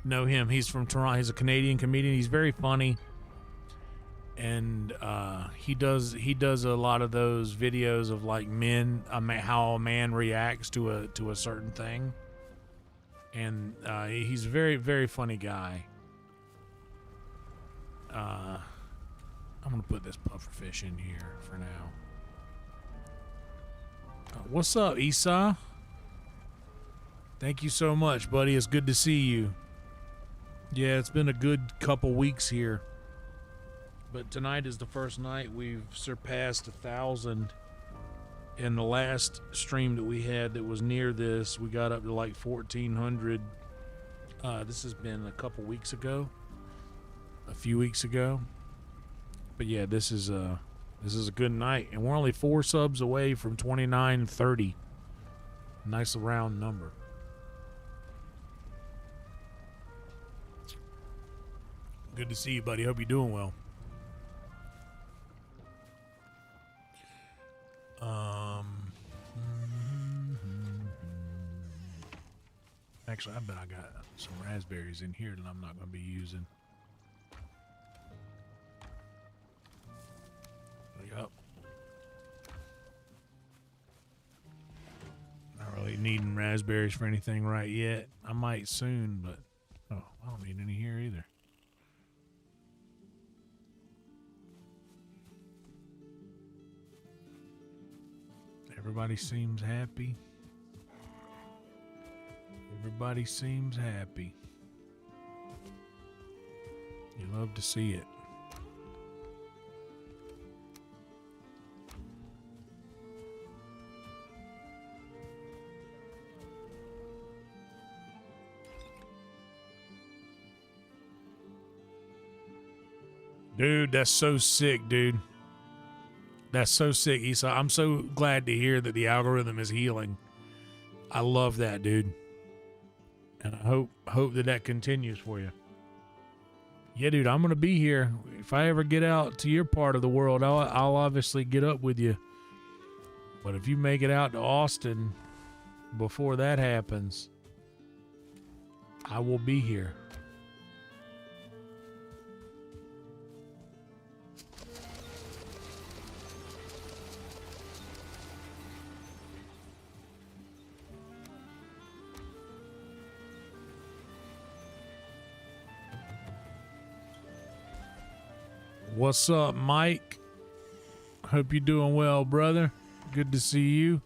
B: him. He's from Toronto. He's a Canadian comedian. He's very funny. And he does a lot of those videos of like how a man reacts to a certain thing. And he's a very, very funny guy. I'm gonna put this pufferfish in here for now. What's up, Esau? Thank you so much, buddy. It's good to see you. Yeah, it's been a good couple weeks here. But tonight is the first night we've surpassed 1,000. And the last stream that we had that was near this, we got up to like 1,400. This has been a couple weeks ago. A few weeks ago. But yeah, this is This is a good night. And we're only 4 subs away from 2930. Nice round number. Good to see you, buddy. Hope you're doing well. Actually, I bet I got some raspberries in here that I'm not going to be using. Yep. Not really needing raspberries for anything right yet. I might soon, but oh, I don't need any here either. Everybody seems happy. Everybody seems happy. You love to see it. Dude, that's so sick, dude. That's so sick, Esau. I'm so glad to hear that the algorithm is healing. I love that, dude. And I hope that continues for you. Yeah, dude, I'm going to be here. If I ever get out to your part of the world, I'll obviously get up with you. But if you make it out to Austin before that happens, I will be here. What's up, Mike? Hope you're doing well, brother. Good to see you.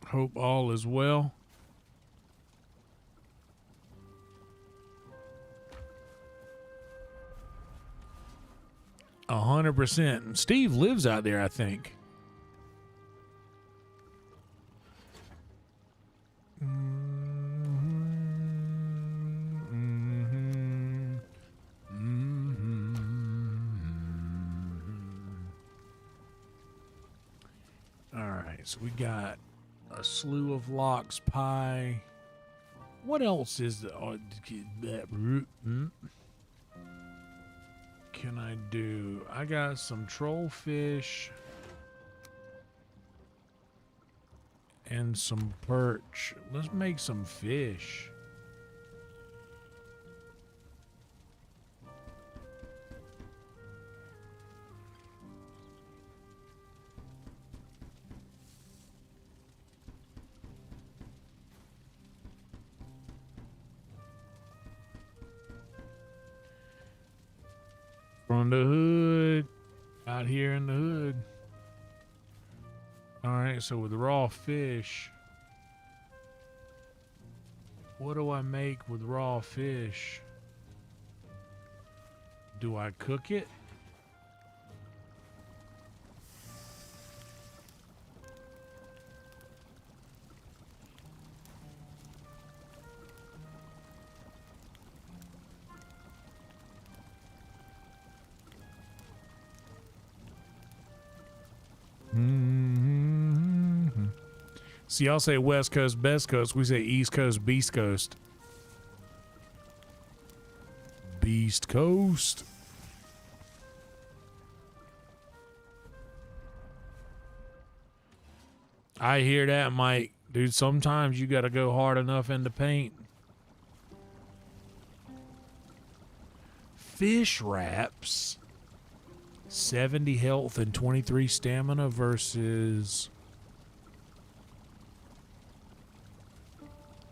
B: Hope all is well. A 100%. Steve lives out there, I think. So we got a slew of lox pie. What else is the can I do? I got some troll fish and some perch. Let's make some fish. From the hood, out here in the hood. All right, so with raw fish, what do I make with raw fish? Do I cook it? See, y'all say West Coast, Best Coast. We say East Coast, Beast Coast. Beast Coast. I hear that, Mike. Dude, sometimes you got to go hard enough in the paint. Fish wraps. 70 health and 23 stamina versus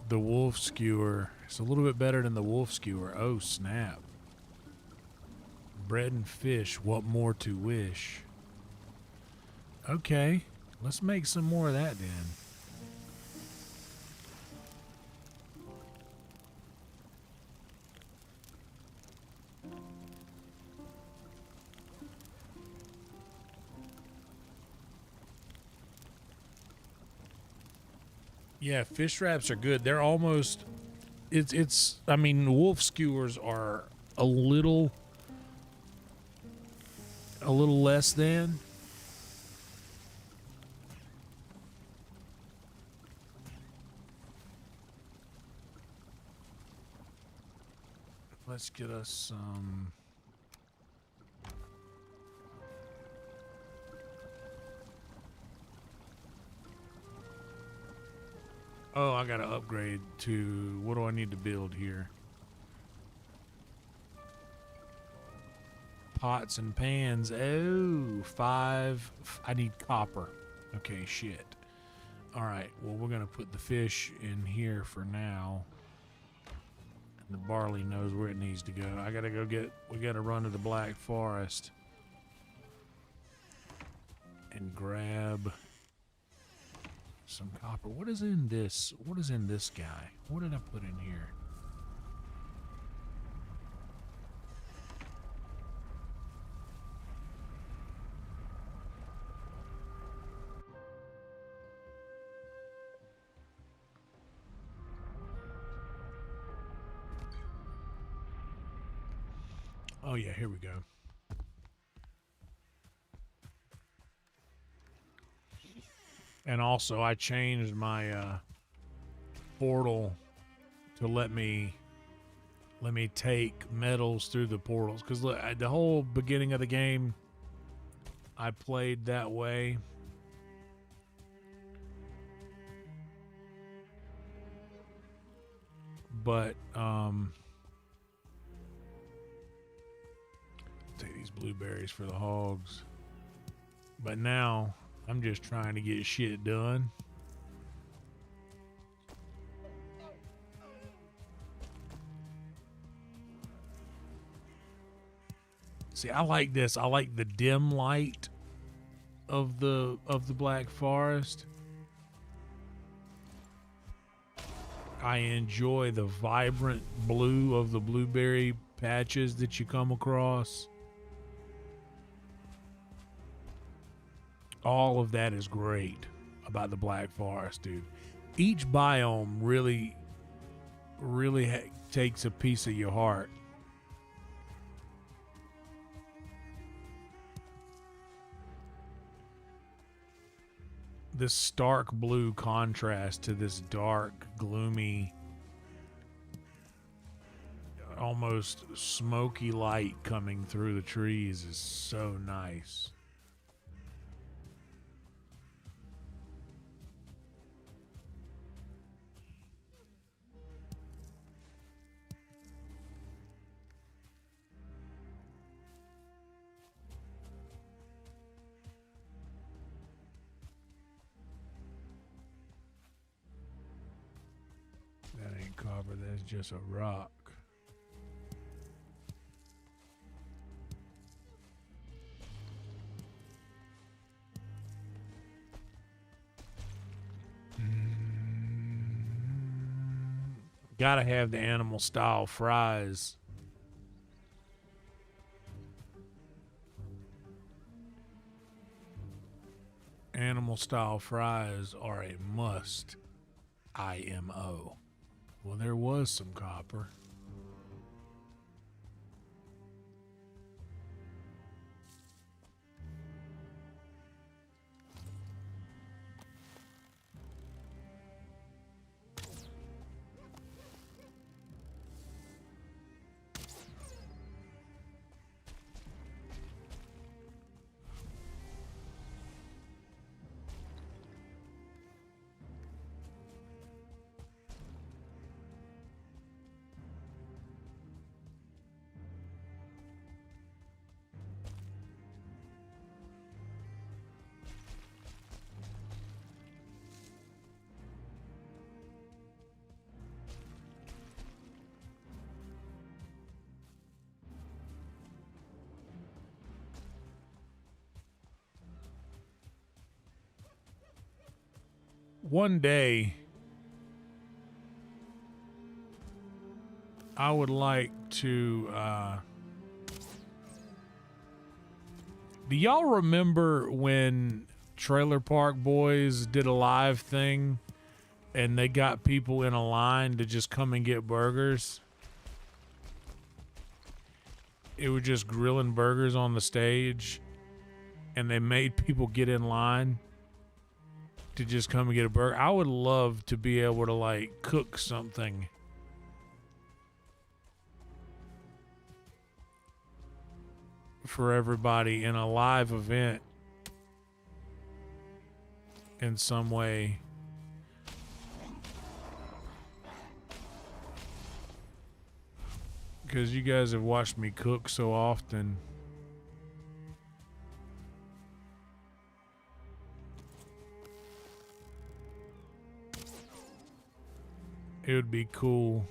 B: the wolf skewer. It's a little bit better than the wolf skewer. Oh, snap. Bread and fish, what more to wish? Okay, let's make some more of that then. Yeah, fish wraps are good. They're almost, it's I mean, wolf skewers are a little less than. Let's get us some. Oh, I gotta upgrade to, what do I need to build here? Pots and pans. Oh, 5. I need copper. Okay, shit. All right, well, we're gonna put the fish in here for now. And the barley knows where it needs to go. I gotta go get, we gotta run to the Black Forest and grab some copper. What is in this? What is in this guy? What did I put in here? Oh yeah, here we go. And also I changed my portal to let me take metals through the portals, because look, the whole beginning of the game I played that way. But take these blueberries for the hogs. But now I'm just trying to get shit done. See, I like this. I like the dim light of the Black Forest. I enjoy the vibrant blue of the blueberry patches that you come across. All of that is great about the Black Forest, dude. Each biome really takes a piece of your heart. This stark blue contrast to this dark, gloomy, almost smoky light coming through the trees is so nice. That ain't copper, that's just a rock. Gotta have the animal style fries. Animal style fries are a must. IMO. Well, there was some copper. One day, I would like to, do y'all remember when Trailer Park Boys did a live thing and they got people in a line to just come and get burgers. It was just grilling burgers on the stage, and they made people get in line to just come and get a burger. I would love to be able to like cook something for everybody in a live event in some way. Because you guys have watched me cook so often. It would be cool.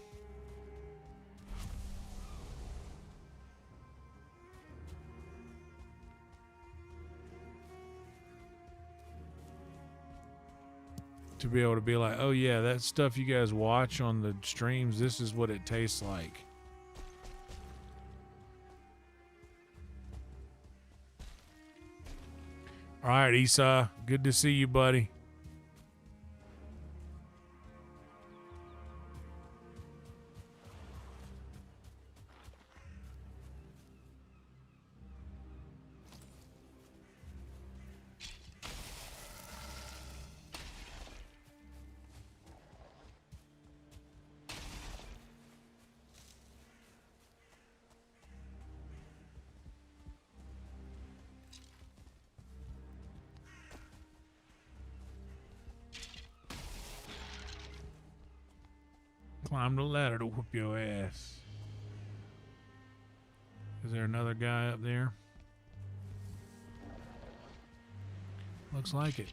B: To be able to be like, oh yeah, that stuff you guys watch on the streams, this is what it tastes like. All right, Esau, good to see you, buddy. Climb the ladder to whoop your ass. Is there another guy up there? Looks like it.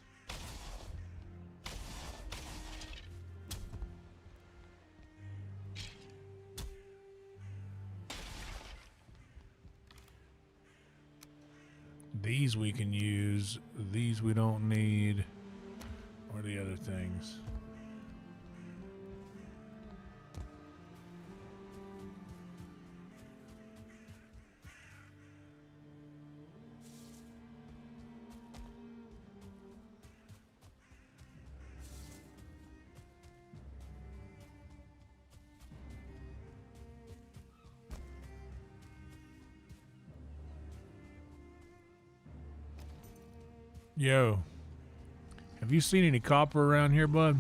B: These we can use. These we don't need. Or the other things. Yo, have you seen any copper around here, bud?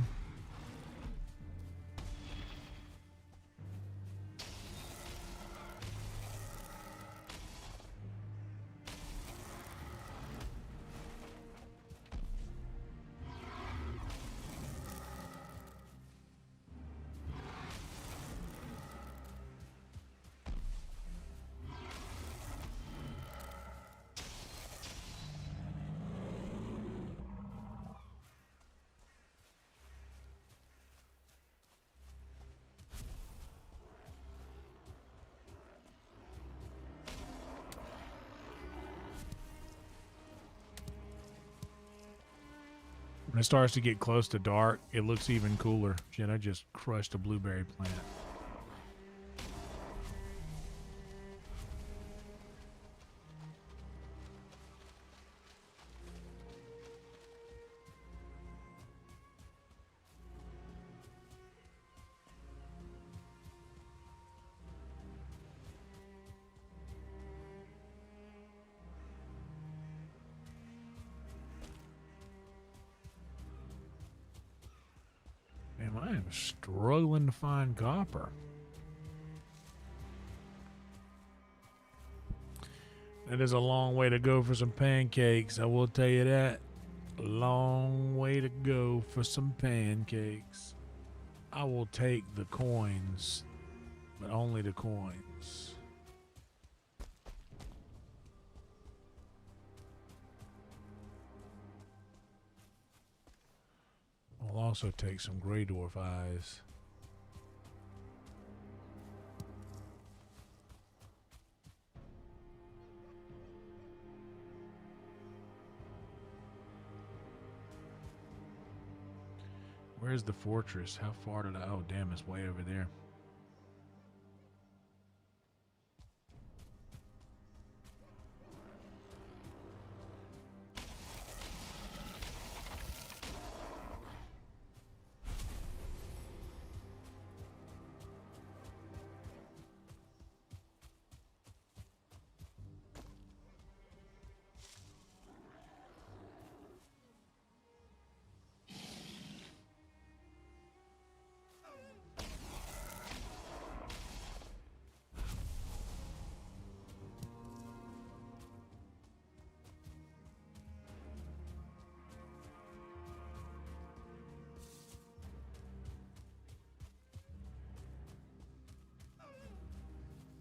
B: When it starts to get close to dark, it looks even cooler. Shit, I just crushed a blueberry plant. Damn, I am struggling to find copper. It is a long way to go for some pancakes, I will tell you that. A long way to go for some pancakes. I will take the coins, but only the coins. I'll also take some Grey Dwarf eyes. Where's the fortress? How far did I... Oh, damn, it's way over there.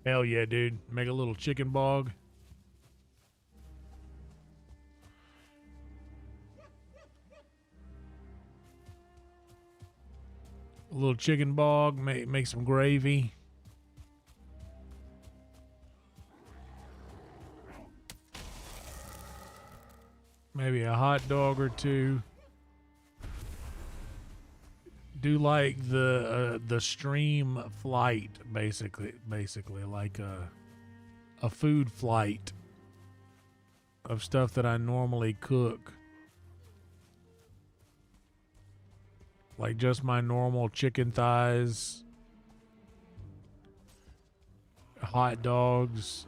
B: Hell yeah, dude. Make a little chicken bog. A little chicken bog. Make some gravy. Maybe a hot dog or two. Do like the stream flight, basically like a food flight of stuff that I normally cook. Like just my normal chicken thighs, hot dogs.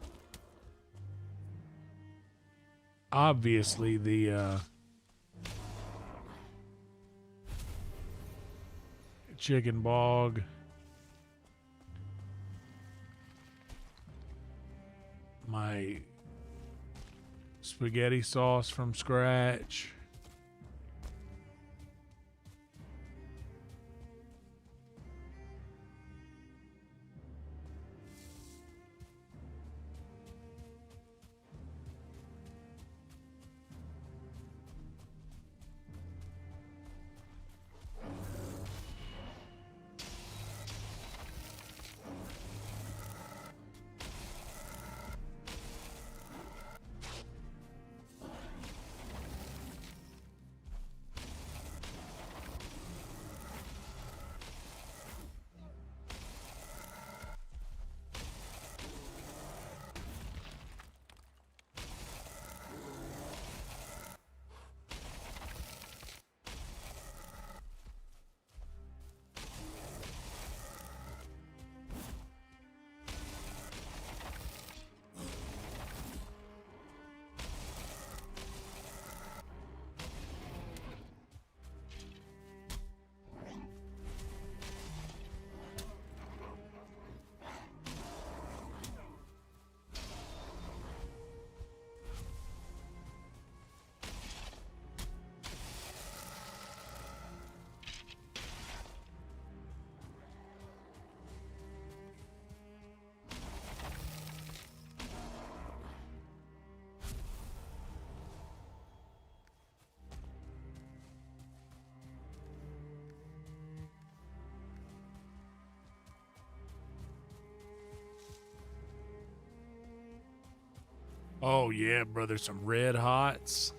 B: Obviously the chicken bog. My spaghetti sauce from scratch. Oh yeah, brother, some red hots.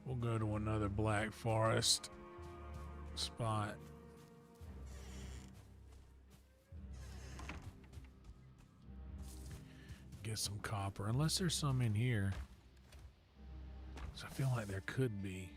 B: We'll go to another Black Forest spot. Get some copper, unless there's some in here. So I feel like there could be.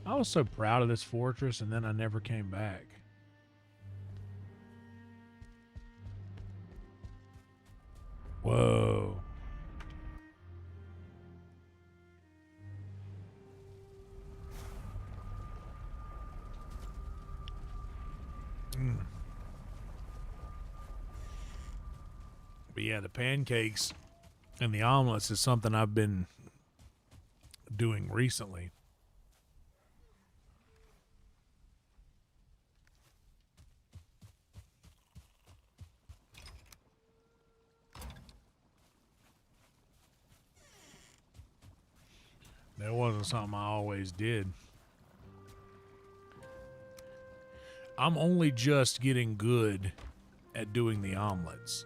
B: I was so proud of this fortress, and then I never came back. Whoa. But yeah, the pancakes and the omelets is something I've been doing recently. That wasn't something I always did. I'm only just getting good at doing the omelets.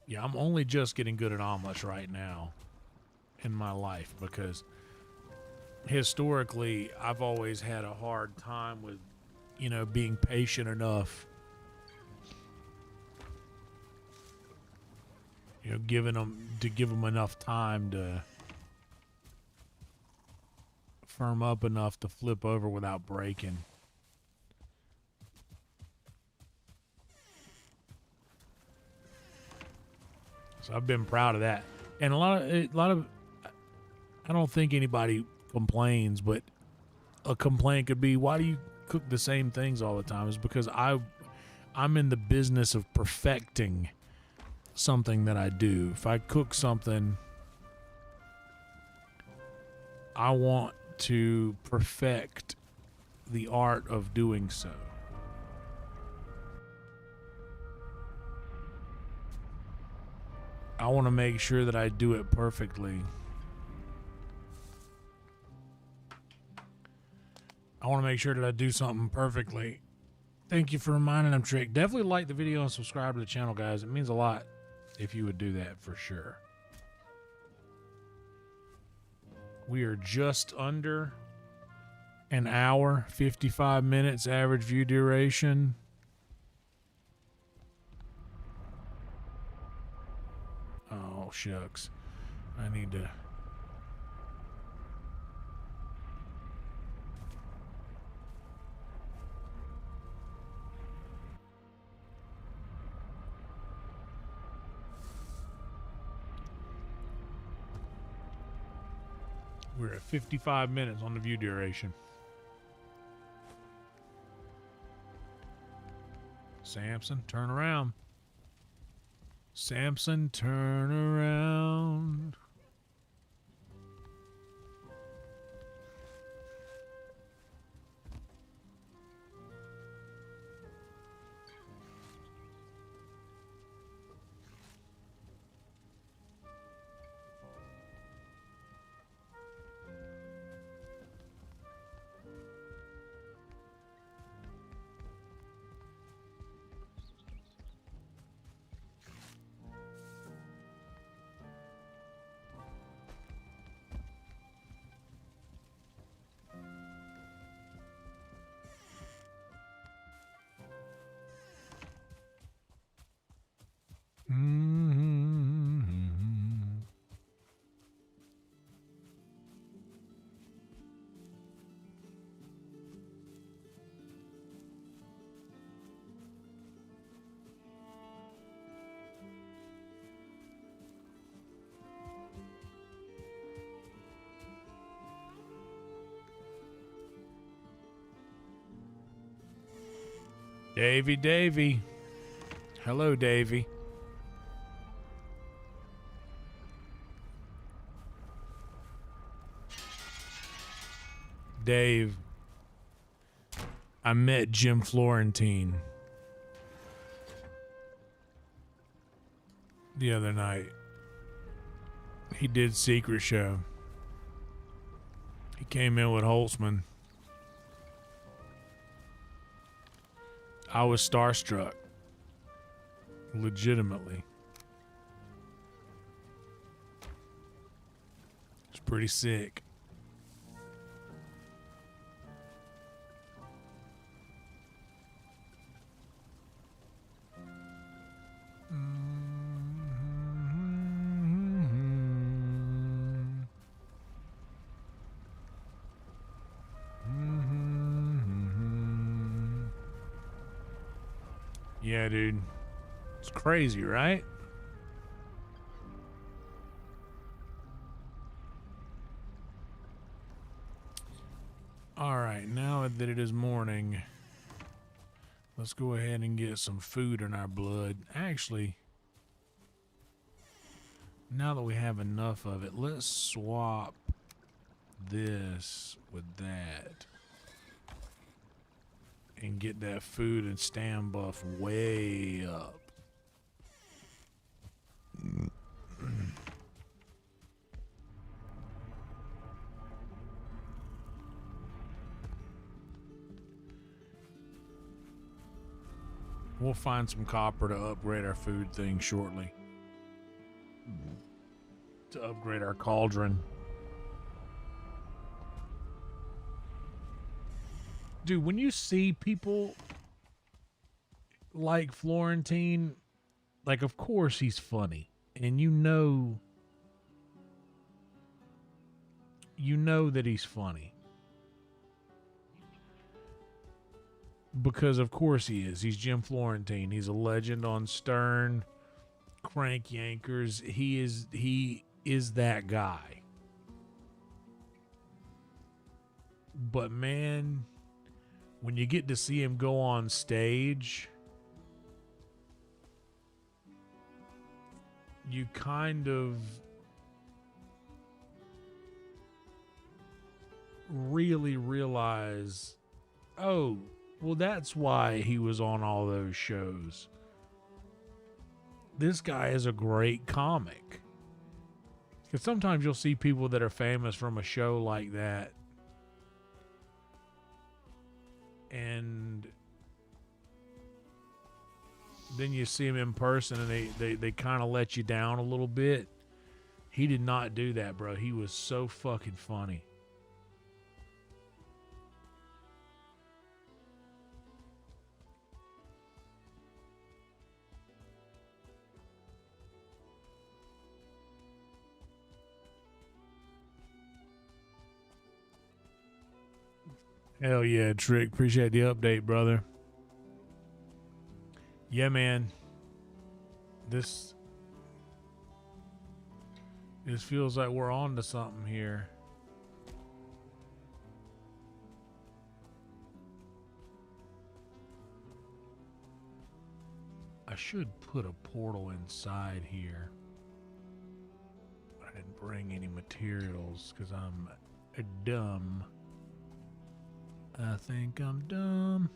B: Yeah, I'm only just getting good at omelets right now in my life because historically I've always had a hard time with, you know, being patient enough. You know, give them enough time to firm up enough to flip over without breaking. So I've been proud of that. And a lot of I don't think anybody complains, but a complaint could be, why do you cook the same things all the time? Is because I'm in the business of perfecting something that I do. If I cook something, I want to perfect the art of doing so. I want to make sure that I do it perfectly. I want to make sure that I do something perfectly. Thank you for reminding them, Trick. Definitely like the video and subscribe to the channel, guys. It means a lot if you would do that for sure. We are just under an hour, 55 minutes average view duration. Oh, shucks. I need to... We're at 55 minutes on the view duration. Samson, turn around. Samson, turn around. Davy. Hello, Davy. Dave, I met Jim Florentine the other night. He did Secret Show. He came in with Holtzman. I was starstruck. Legitimately. It's pretty sick. Yeah, dude. It's crazy, right? All right, now that it is morning, let's go ahead and get some food in our blood. Actually, now that we have enough of it, let's swap this with that and get that food and stam buff way up. We'll find some copper to upgrade our food thing shortly. to upgrade our cauldron. Dude, when you see people like Florentine, like, of course he's funny. And you know that he's funny. Because of course he is. He's Jim Florentine. He's a legend on Stern, Crank Yankers. He is that guy. But man, when you get to see him go on stage, you kind of really realize, oh, well, that's why he was on all those shows. This guy is a great comic. Because sometimes you'll see people that are famous from a show like that, and then you see him in person and they kind of let you down a little bit. He did not do that, bro. He was so fucking funny. Hell yeah, Trick. Appreciate the update, brother. Yeah, man. This feels like we're on to something here. I should put a portal inside here. I didn't bring any materials because I'm dumb. I think I'm dumb.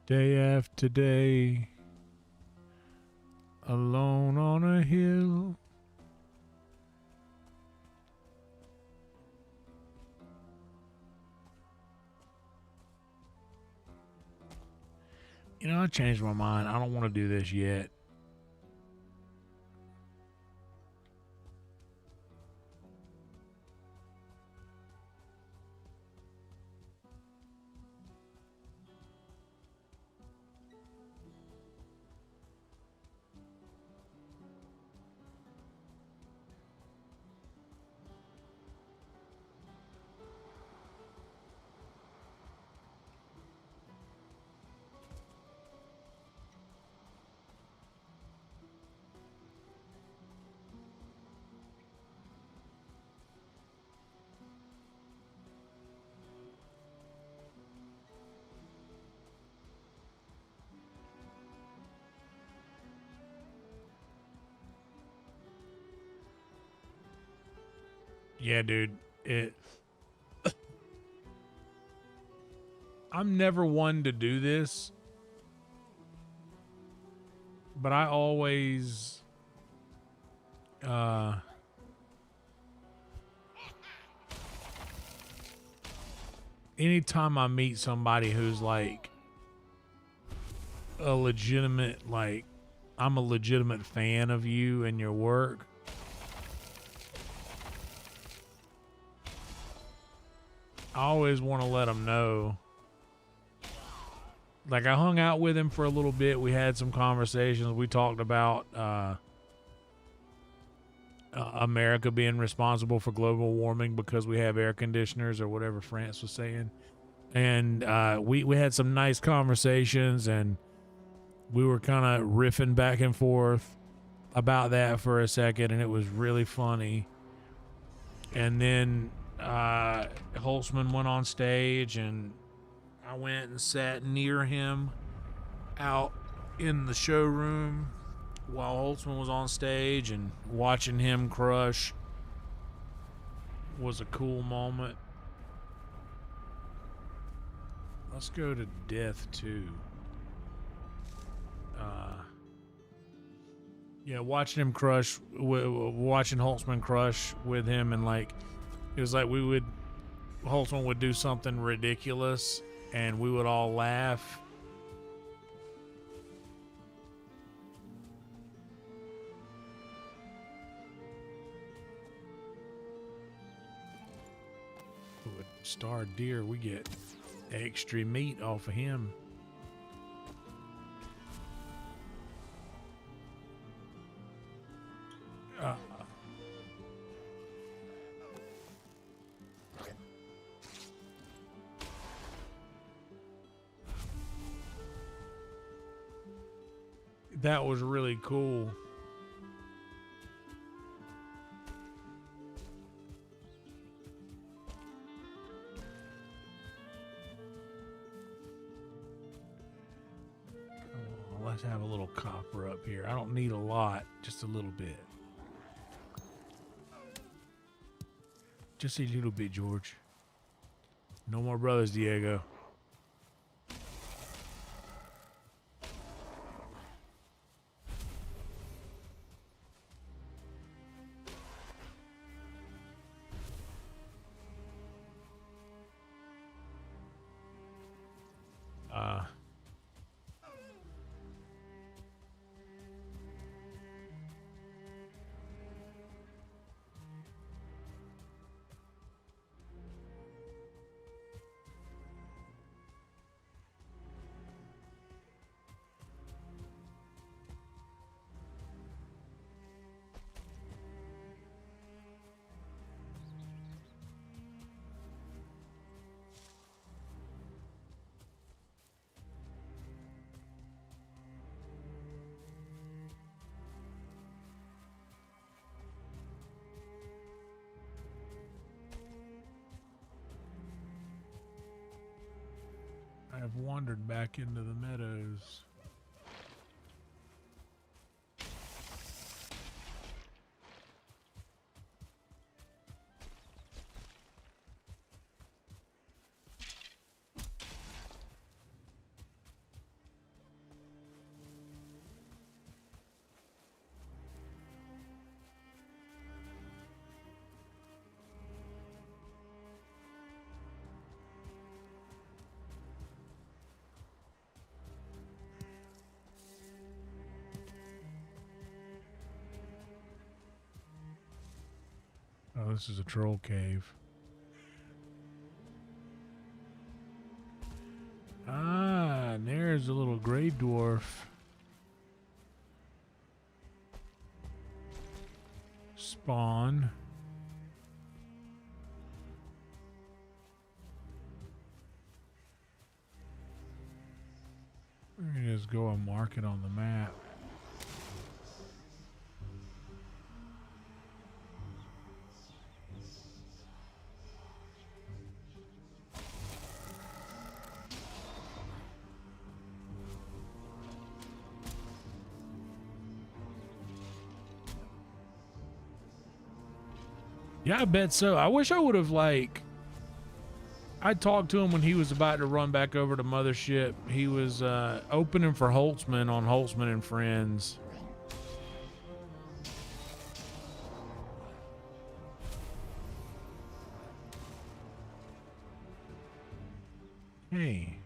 B: Day after day, alone on a hill. You know, I changed my mind. I don't want to do this yet. Yeah, dude. I'm never one to do this, but I always anytime I meet somebody who's like a legitimate, like, I'm a legitimate fan of you and your work, I always want to let them know. Like, I hung out with him for a little bit. We had some conversations. We talked about America being responsible for global warming because we have air conditioners, or whatever France was saying. And we had some nice conversations, and we were kind of riffing back and forth about that for a second, and it was really funny. And then Holtzman went on stage, and I went and sat near him out in the showroom, while Holtzman was on stage, and watching him crush was a cool moment. Let's go to Death 2. Yeah, watching him crush, watching Holtzman crush with him, and like, it was like Holtzman would do something ridiculous, and we would all laugh. With Star Deer, we get extra meat off of him. That was really cool. Oh, let's have a little copper up here. I don't need a lot, just a little bit. Just a little bit, George. No more brothers, Diego. I have wandered back into the meadows. Oh, this is a troll cave. Ah, and there's a little gray dwarf. Spawn. We're gonna just go and mark it on the map. Yeah, I bet so. I wish I would have, like, I talked to him when he was about to run back over to Mothership. He was opening for Holtzman on Holtzman and Friends. Hey.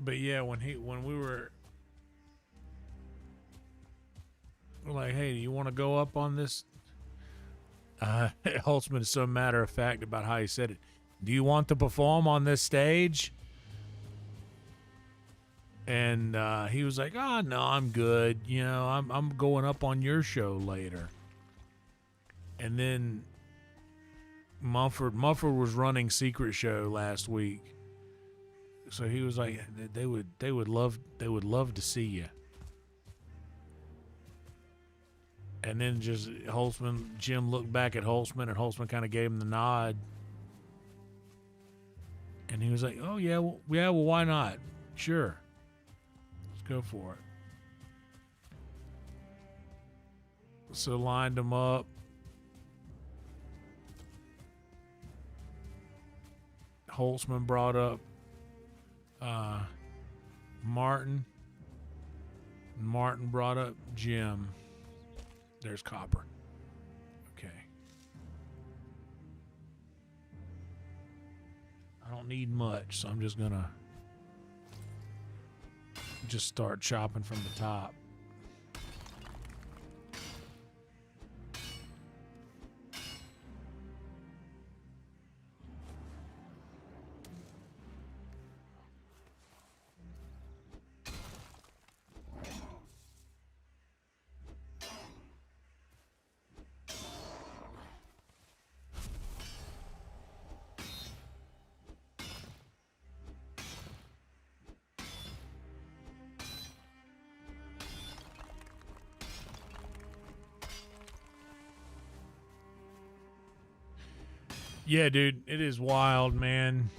B: But yeah, when we were like, hey, do you want to go up on this? Holtzman is so matter of fact about how he said it. Do you want to perform on this stage? And he was like, oh, no, I'm good. You know, I'm going up on your show later. And then Mumford was running Secret Show last week. So he was like, they would love to see you. And then just Jim looked back at Holtzman, and Holtzman kind of gave him the nod. And he was like, "Oh yeah, well, why not? Sure, let's go for it." So lined them up. Holtzman brought up Martin. Martin brought up Jim. There's Copper. Okay. I don't need much, so I'm just gonna start chopping from the top. Yeah, dude, it is wild, man.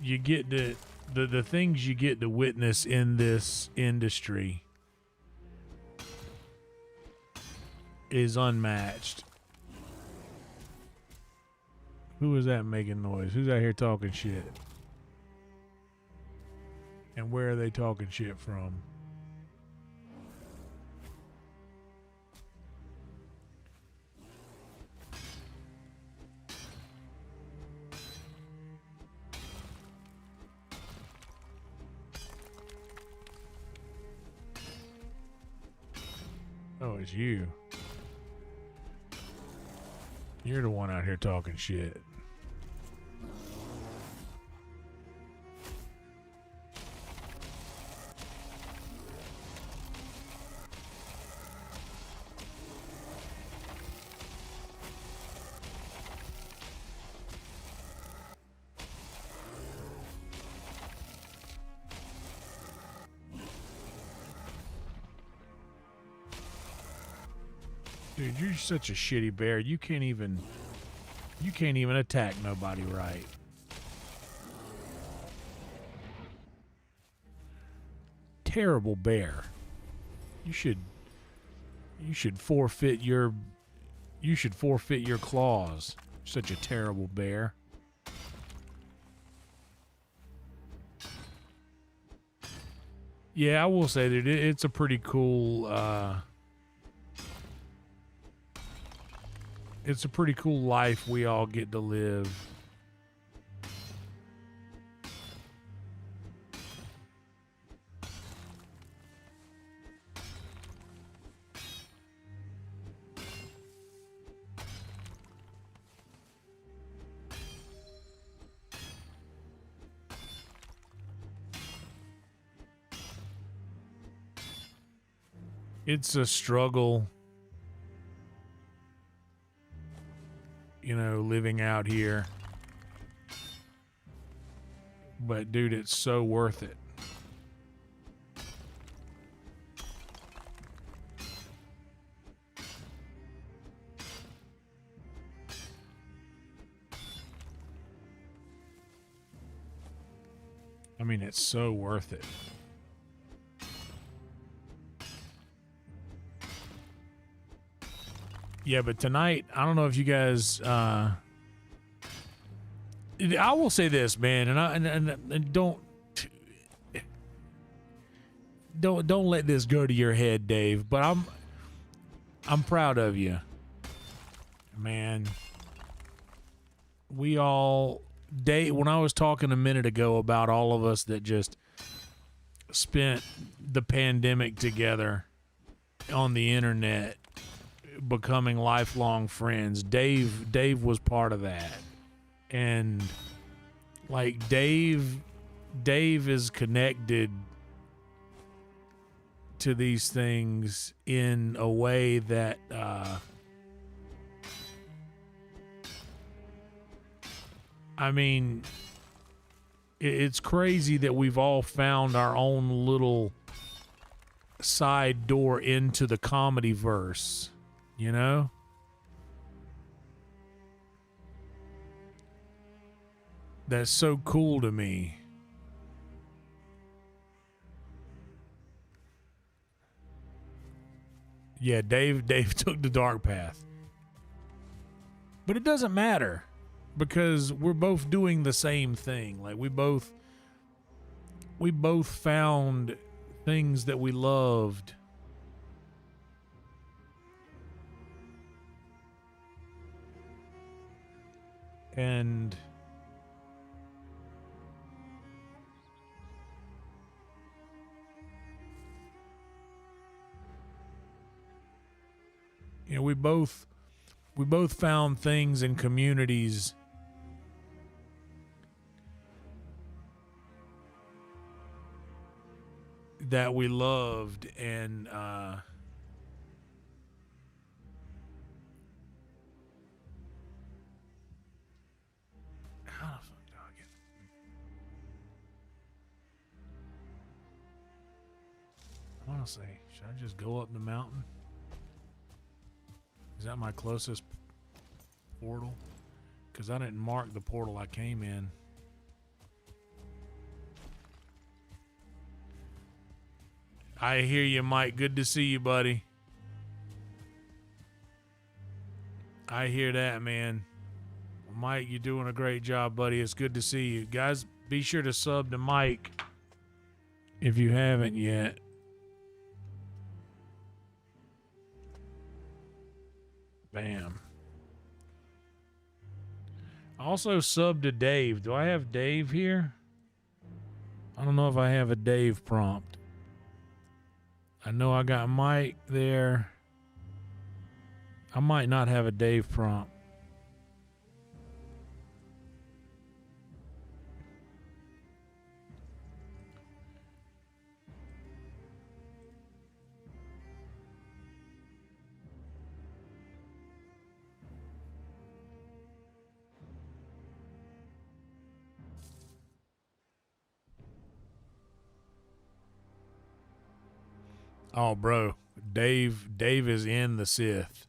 B: You get the things you get to witness in this industry is unmatched. Who is that making noise? Who's out here talking shit? And where are they talking shit from? Oh, it's you. You're the one out here talking shit. Dude, you're such a shitty bear. You can't even attack nobody right. Terrible bear. You should forfeit your claws. Such a terrible bear. Yeah, I will say that it's a pretty cool it's a pretty cool life we all get to live. It's a struggle, you know, living out here. But dude, it's so worth it. I mean, it's so worth it. Yeah, but tonight, I don't know if you guys. I will say this, man, and don't let this go to your head, Dave. But I'm proud of you, man. We all, Dave. When I was talking a minute ago about all of us that just spent the pandemic together on the internet, becoming lifelong friends, Dave was part of that. And like Dave is connected to these things in a way that I mean, it's crazy that we've all found our own little side door into the comedy verse, you know? That's so cool to me. Yeah, Dave took the dark path. But it doesn't matter because we're both doing the same thing. Like we both found things that we loved. And you know, we both found things in communities that we loved, and how the fuck do I get? Honestly, should I just go up the mountain? Is that my closest portal? Because I didn't mark the portal I came in. I hear you, Mike. Good to see you, buddy. I hear that, man. Mike, you're doing a great job, buddy. It's good to see you. Guys, be sure to sub to Mike if you haven't yet. Bam. Also sub to Dave. Do I have Dave here? I don't know if I have a Dave prompt. I know I got Mike there. I might not have a Dave prompt. Oh, bro, Dave is in the Sith.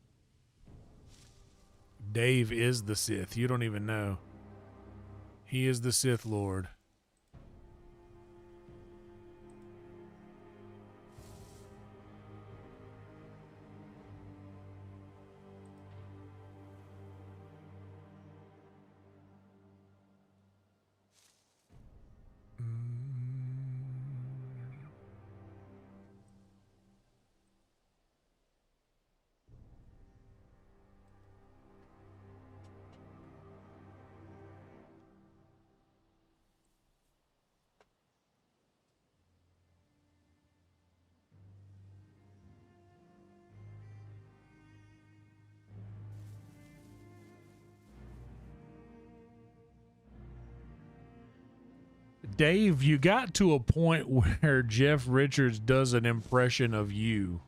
B: Dave is the Sith. You don't even know. He is the Sith Lord. Dave, you got to a point where Jeff Richards does an impression of you.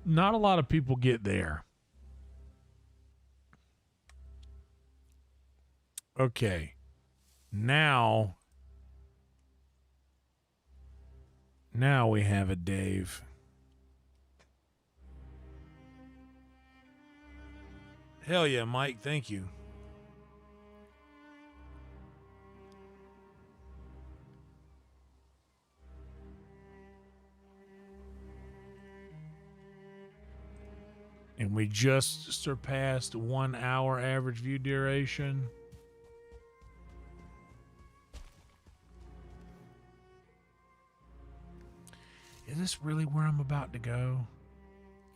B: Not a lot of people get there. Okay. Now we have a Dave. Hell yeah, Mike. Thank you. And we just surpassed 1 hour average view duration. Is this really where I'm about to go?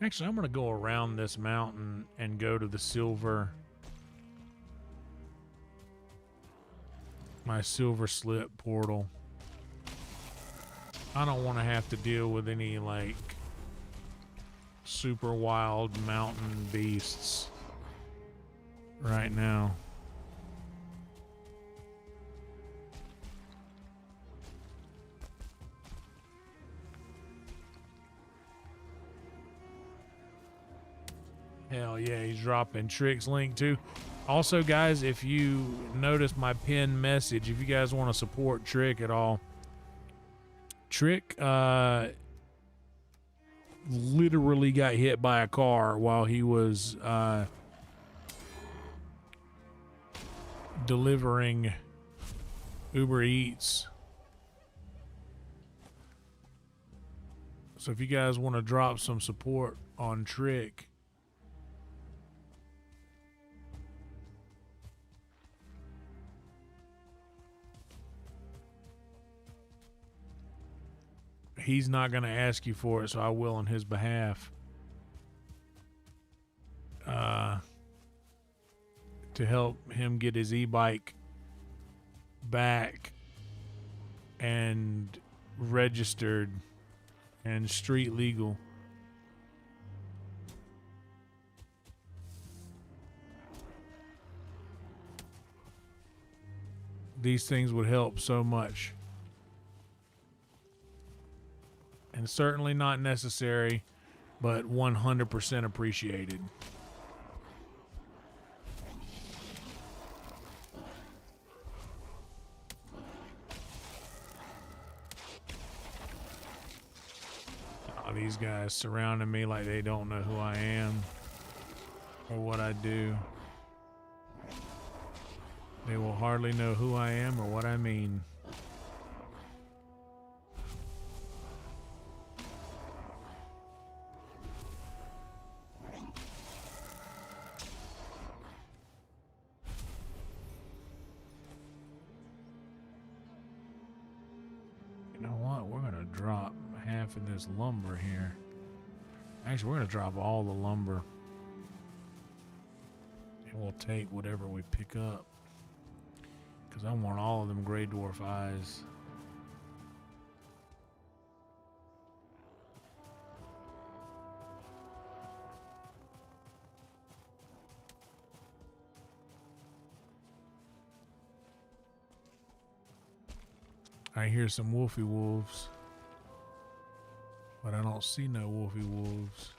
B: Actually, I'm going to go around this mountain and go to the silver. My silver slip portal. I don't want to have to deal with any, like, super wild mountain beasts right now. Hell yeah, he's dropping Trick's link too. Also, guys, if you notice my pinned message, if you guys want to support Trick at all, Trick literally got hit by a car while he was delivering Uber Eats. So if you guys want to drop some support on Trick, he's not going to ask you for it, so I will on his behalf. To help him get his e-bike back and registered and street legal. These things would help so much. And certainly not necessary, but 100% appreciated. These guys surrounding me like they don't know who I am or what I do. They will hardly know who I am or what I mean. You know what? We're going to drop half of this lumber here. Actually, we're going to drop all the lumber. And we'll take whatever we pick up. Because I want all of them gray dwarf eyes. I hear some wolfy wolves. But I don't see no wolfy wolves.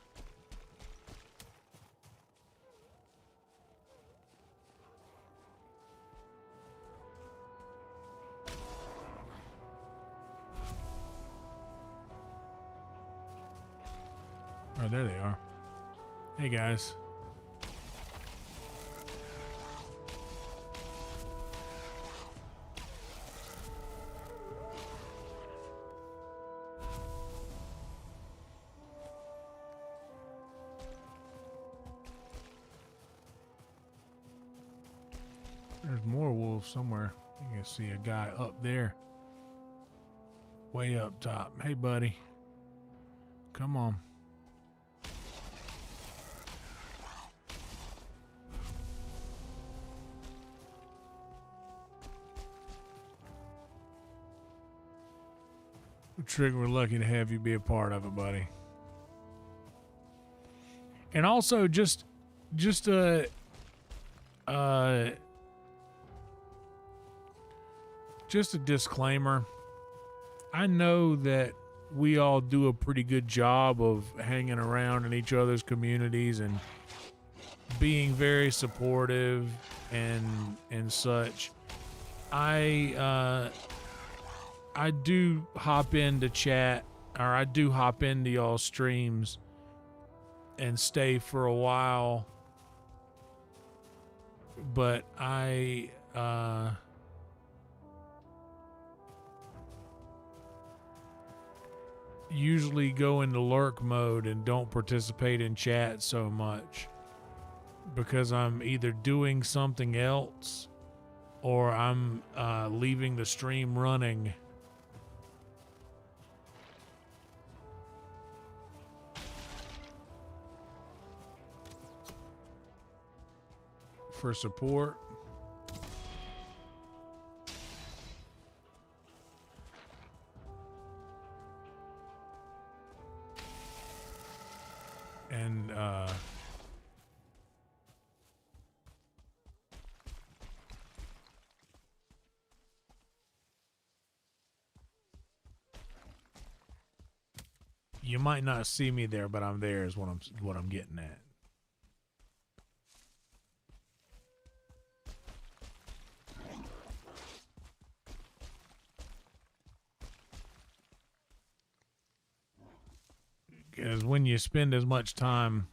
B: Oh, there they are. Hey, guys. There's more wolves somewhere. You can see a guy up there. Way up top. Hey, buddy. Come on. Trick, we're lucky to have you be a part of it, buddy. And also just a disclaimer. I know that we all do a pretty good job of hanging around in each other's communities and being very supportive and such. I do hop into chat, or I do hop into y'all's streams and stay for a while, but I usually go into lurk mode and don't participate in chat so much because I'm either doing something else or I'm leaving the stream running. For support. And you might not see me there, but I'm there is what I'm getting at. Because when you spend as much time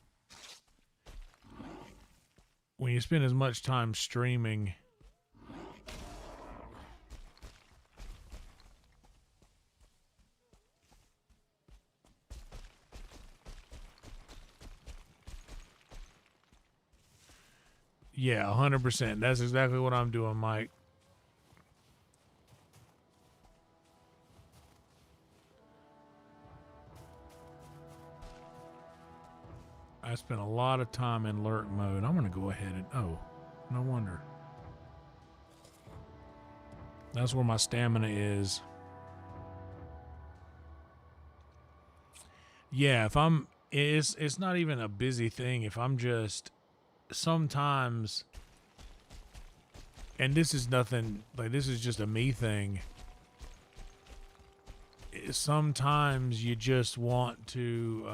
B: streaming, yeah, 100%. That's exactly what I'm doing, Mike. I spent a lot of time in lurk mode. I'm going to go ahead and... Oh, no wonder. That's where my stamina is. Yeah, if I'm... It's not even a busy thing. If I'm just... Sometimes... And this is nothing... Like, this is just a me thing. Sometimes you just want to...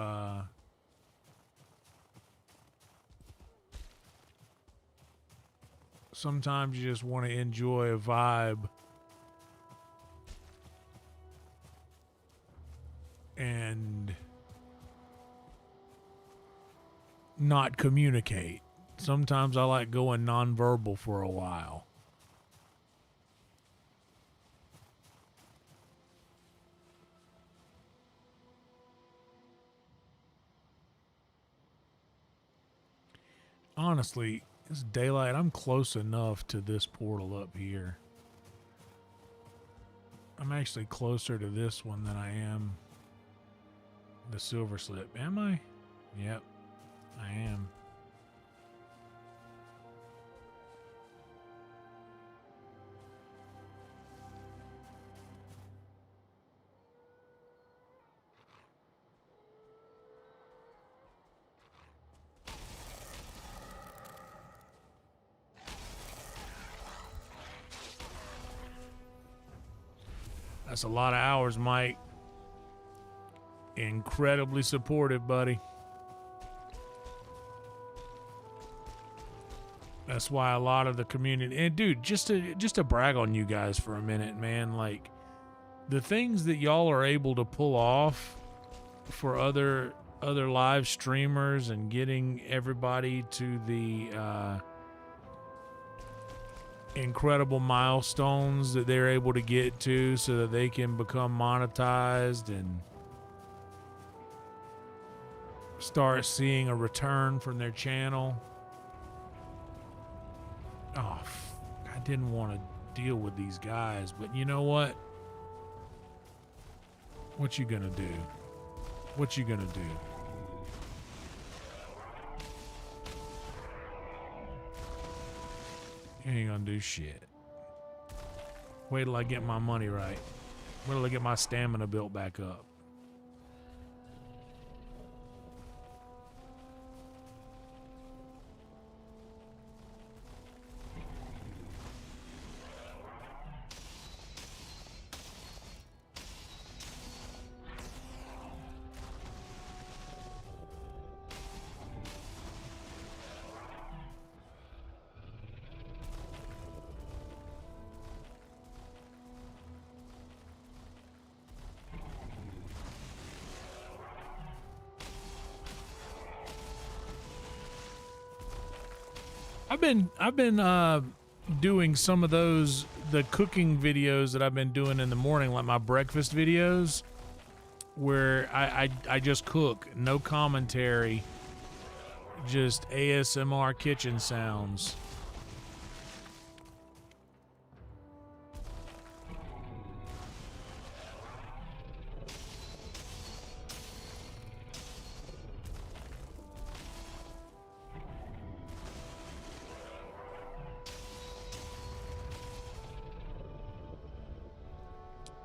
B: Sometimes you just want to enjoy a vibe and not communicate. Sometimes I like going nonverbal for a while. Honestly, it's daylight. I'm close enough to this portal up here. I'm actually closer to this one than I am the silver slip. Am I? Yep, I am. That's a lot of hours, Mike. Incredibly supportive, buddy. That's why a lot of the community... And dude, just to brag on you guys for a minute, man. Like, the things that y'all are able to pull off for other live streamers and getting everybody to the... incredible milestones that they're able to get to so that they can become monetized and start seeing a return from their channel. Oh, I didn't want to deal with these guys, but you know what? What you gonna do? What you gonna do? You ain't gonna do shit. Wait till I get my money right. Wait till I get my stamina built back up. I've been doing some of the cooking videos that I've been doing in the morning, like my breakfast videos, where I just cook, no commentary, just ASMR kitchen sounds.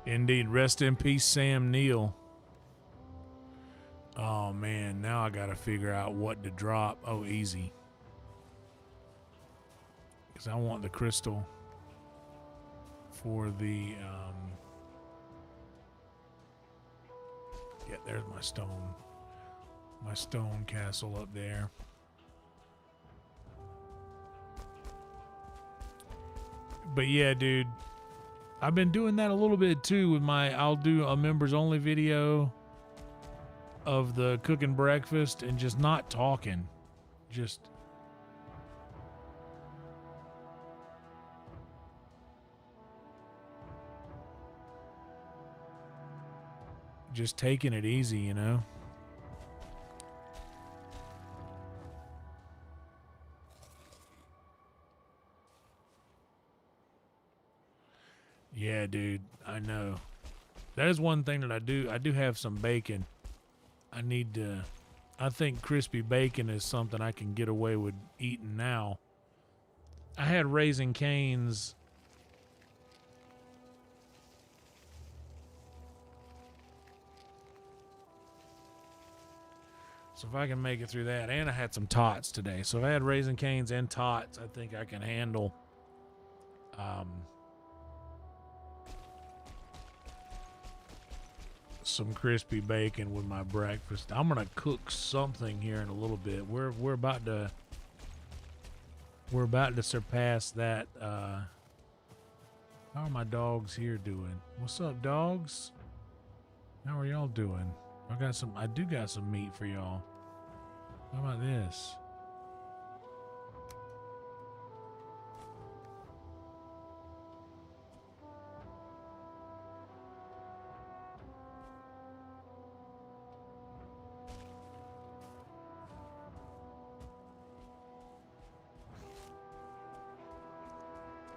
B: Indeed. Rest in peace, Sam Neill. Oh, man. Now I got to figure out what to drop. Oh, easy. Because I want the crystal for the... Yeah, there's my stone. My stone castle up there. But yeah, dude. I've been doing that a little bit too with my, I'll do a members only video of the cooking breakfast and just not talking. Just taking it easy, you know? Yeah, dude, I know. That is one thing that I do. I do have some bacon. I need to... I think crispy bacon is something I can get away with eating now. I had Raising Cane's. So if I can make it through that, and I had some tots today. So if I had Raising Cane's and tots, I think I can handle some crispy bacon with my breakfast. I'm gonna cook something here in a little bit. We're about to surpass that. How are my dogs here doing? What's up, dogs? How are y'all doing? I do got some meat for y'all. How about this?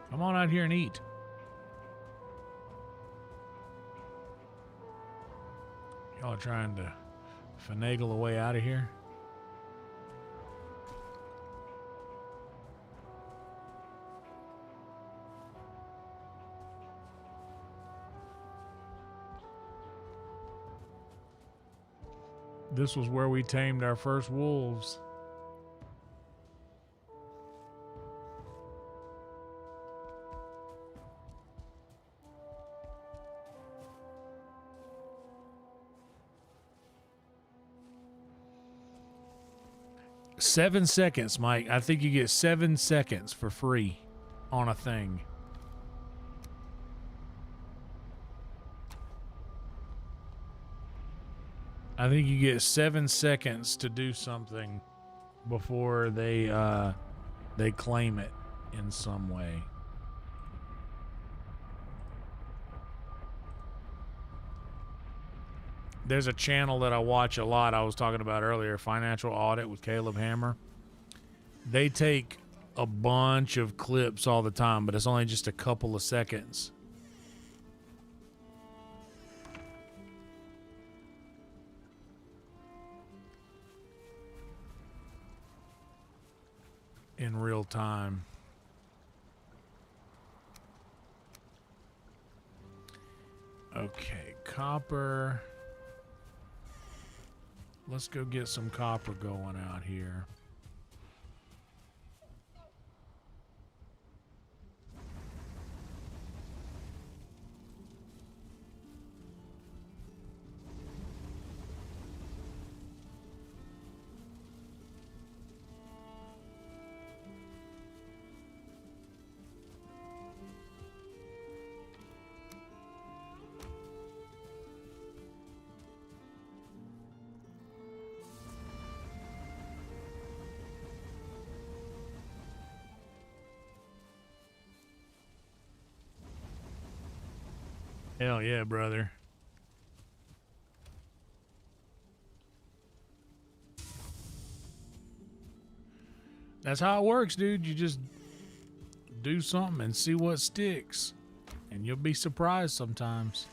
B: Come on out here and eat. Y'all trying to finagle a way out of here? This was where we tamed our first wolves. $7 seconds, Mike. I think you get 7 seconds for free on a thing. I think you get 7 seconds to do something before they claim it in some way. There's a channel that I watch a lot. I was talking about earlier, Financial Audit with Caleb Hammer. They take a bunch of clips all the time, but it's only just a couple of seconds. In real time. Okay, copper. Let's go get some copper going out here. Hell yeah, brother. That's how it works, dude. You just do something and see what sticks. And you'll be surprised sometimes.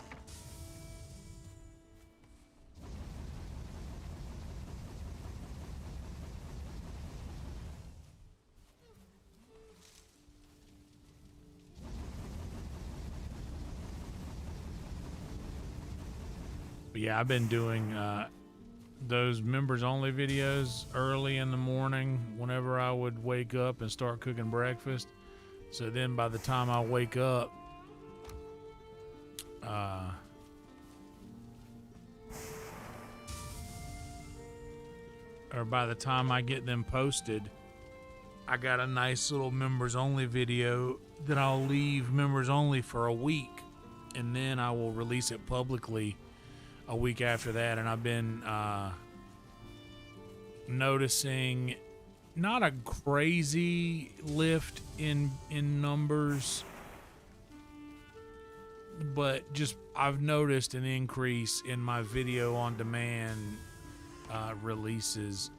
B: Yeah, I've been doing those members only videos early in the morning whenever I would wake up and start cooking breakfast. So then by the time I wake up, or by the time I get them posted, I got a nice little members only video that I'll leave members only for a week, and then I will release it publicly a week after that, and I've been noticing not a crazy lift in numbers, but just I've noticed an increase in my video on demand releases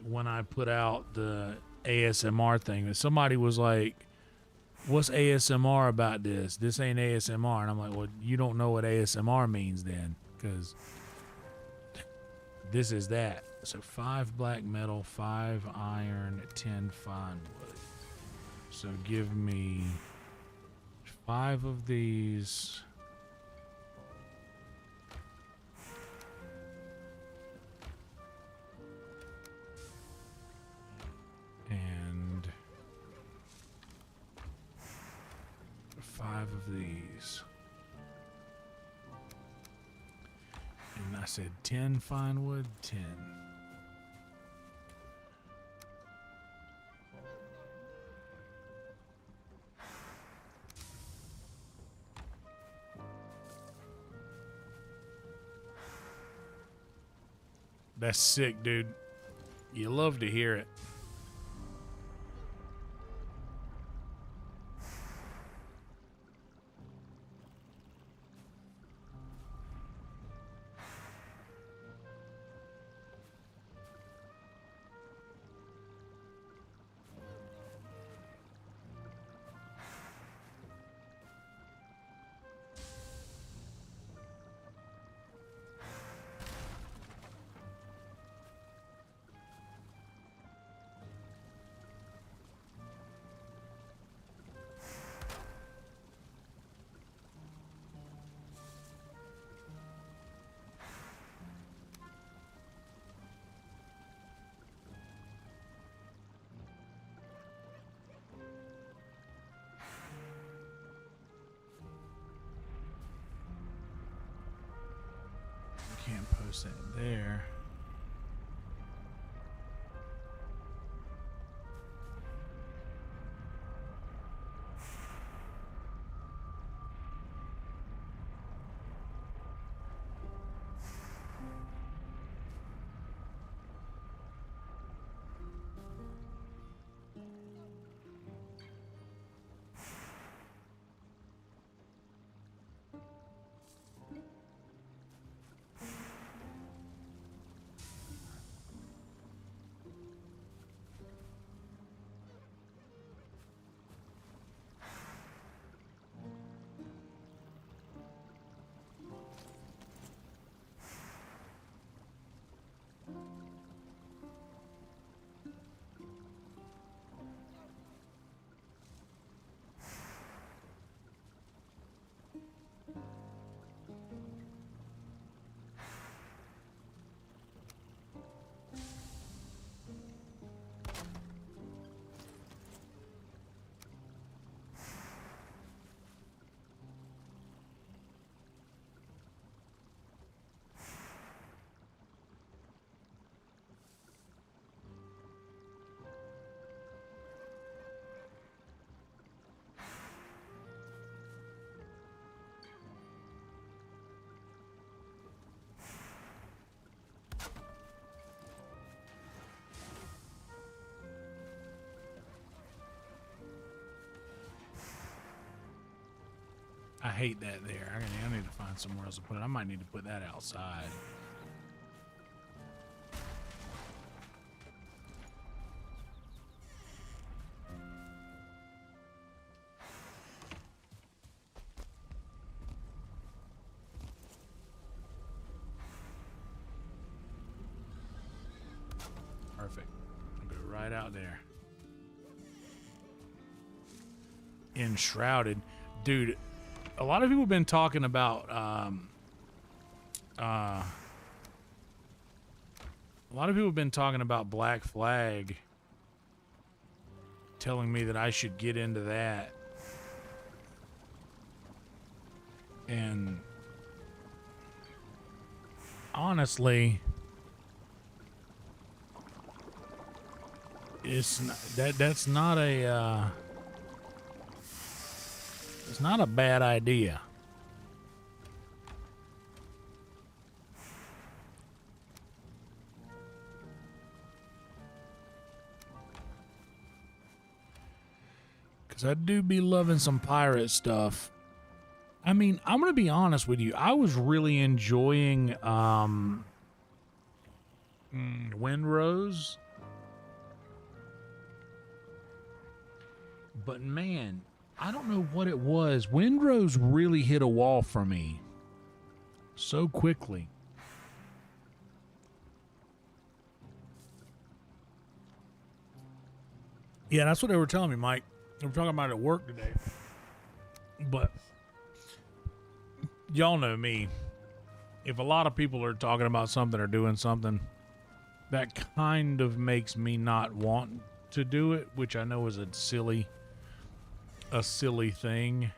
B: when I put out the ASMR thing. And somebody was like, what's ASMR about this? This ain't ASMR. And I'm like, well, you don't know what ASMR means then, because this is that. So 5 black metal, 5 iron, 10 fine wood. So give me 5 of these. And 5 of these. And I said 10 fine wood, 10. That's sick, dude. You love to hear it. Can't post that there. I hate that there. I need to find somewhere else to put it. I might need to put that outside. Perfect. I'll go right out there. Enshrouded. Dude, a lot of people have been talking about a lot of people have been talking about Black Flag, telling me that I should get into that. And honestly, it's not, that's not a it's not a bad idea. Because I do be loving some pirate stuff. I mean, I'm going to be honest with you. I was really enjoying Windrose. But man, I don't know what it was. Windrose really hit a wall for me so quickly. Yeah, that's what they were telling me, Mike. They were talking about it at work today. But y'all know me. If a lot of people are talking about something or doing something, that kind of makes me not want to do it, which I know is a silly thing.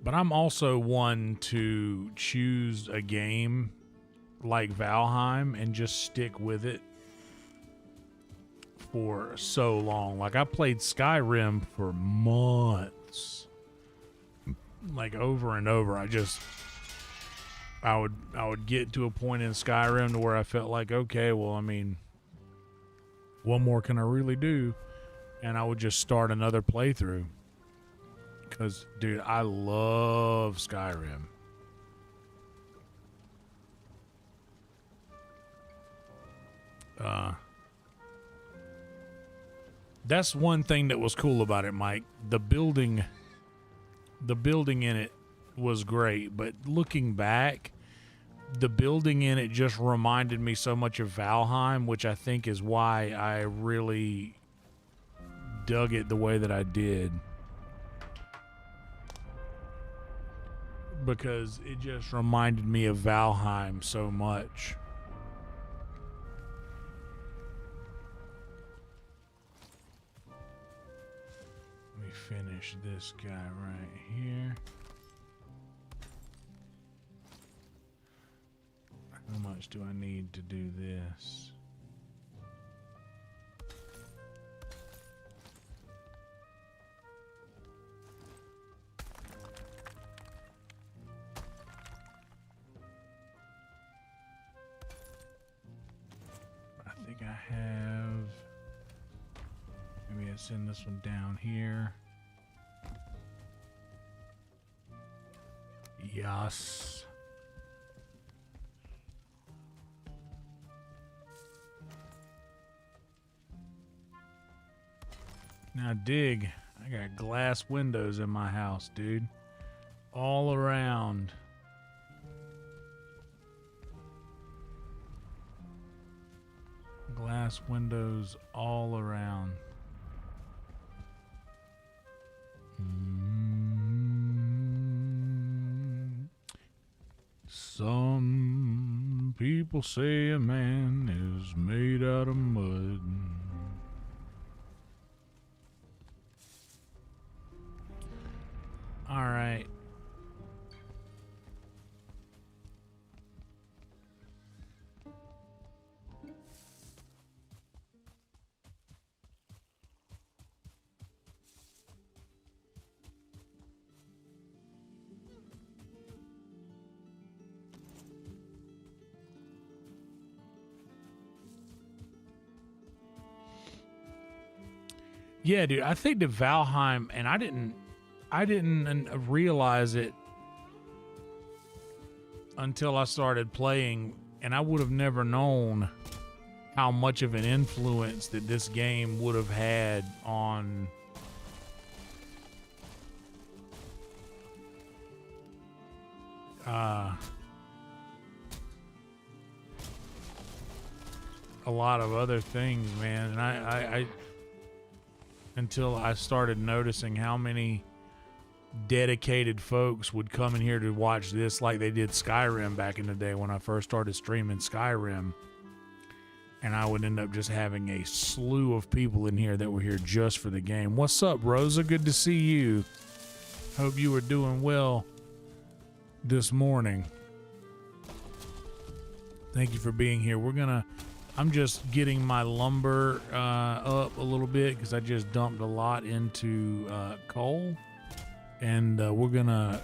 B: But I'm also one to choose a game like Valheim and just stick with it for so long. Like I played Skyrim for months, like over and over. I would get to a point in Skyrim to where I felt like, okay, well, I mean, what more can I really do? And I would just start another playthrough. Because, dude, I love Skyrim. That's one thing that was cool about it, Mike. The building in it was great, but looking back, the building in it just reminded me so much of Valheim, which I think is why I really dug it the way that I did. Because it just reminded me of Valheim so much. Let me finish this guy right here. How much do I need to do this? I think I have... Maybe I send this one down here. Yes. Now dig, I got glass windows in my house, dude. All around. Glass windows all around. Some people say a man is made out of mud. All right. Yeah, dude, I think the Valheim, and I didn't realize it until I started playing, and I would have never known how much of an influence that this game would have had on a lot of other things, man. And I until I started noticing how many dedicated folks would come in here to watch this like they did Skyrim back in the day when I first started streaming Skyrim. And I would end up just having a slew of people in here that were here just for the game. What's up, Rosa? Good to see you. Hope you were doing well this morning. Thank you for being here. I'm just getting my lumber up a little bit because I just dumped a lot into coal. And we're gonna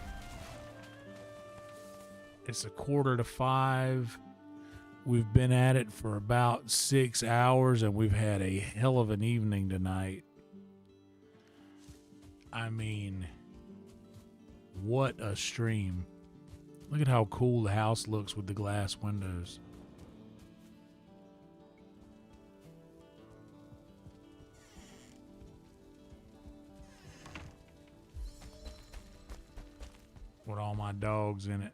B: It's 4:45. We've been at it for about 6 hours, and we've had a hell of an evening tonight. I mean, what a stream. Look at how cool the house looks with the glass windows. With all my dogs in it.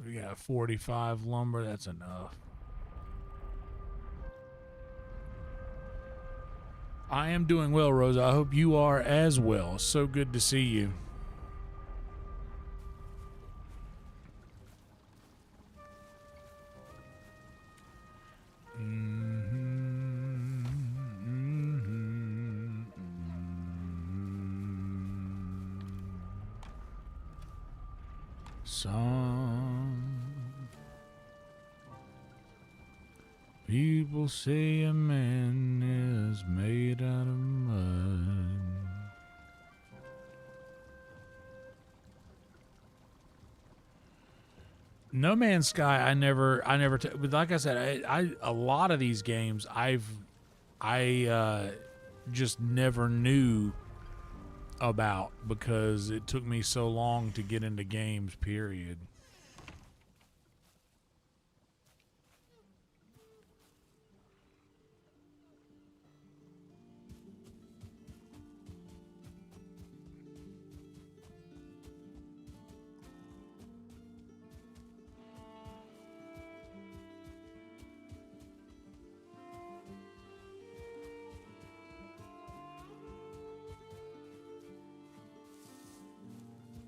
B: We got 45 lumber. That's enough. I am doing well, Rosa. I hope you are as well. So good to see you. Some people say a man is made out of mud. No Man's Sky, but like I said, I a lot of these games I just never knew about because it took me so long to get into games, period.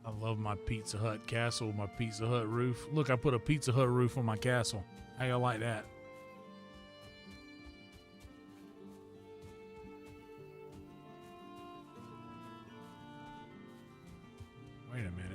B: I love my Pizza Hut castle, my Pizza Hut roof. Look, I put a Pizza Hut roof on my castle. How y'all like that? Wait a minute.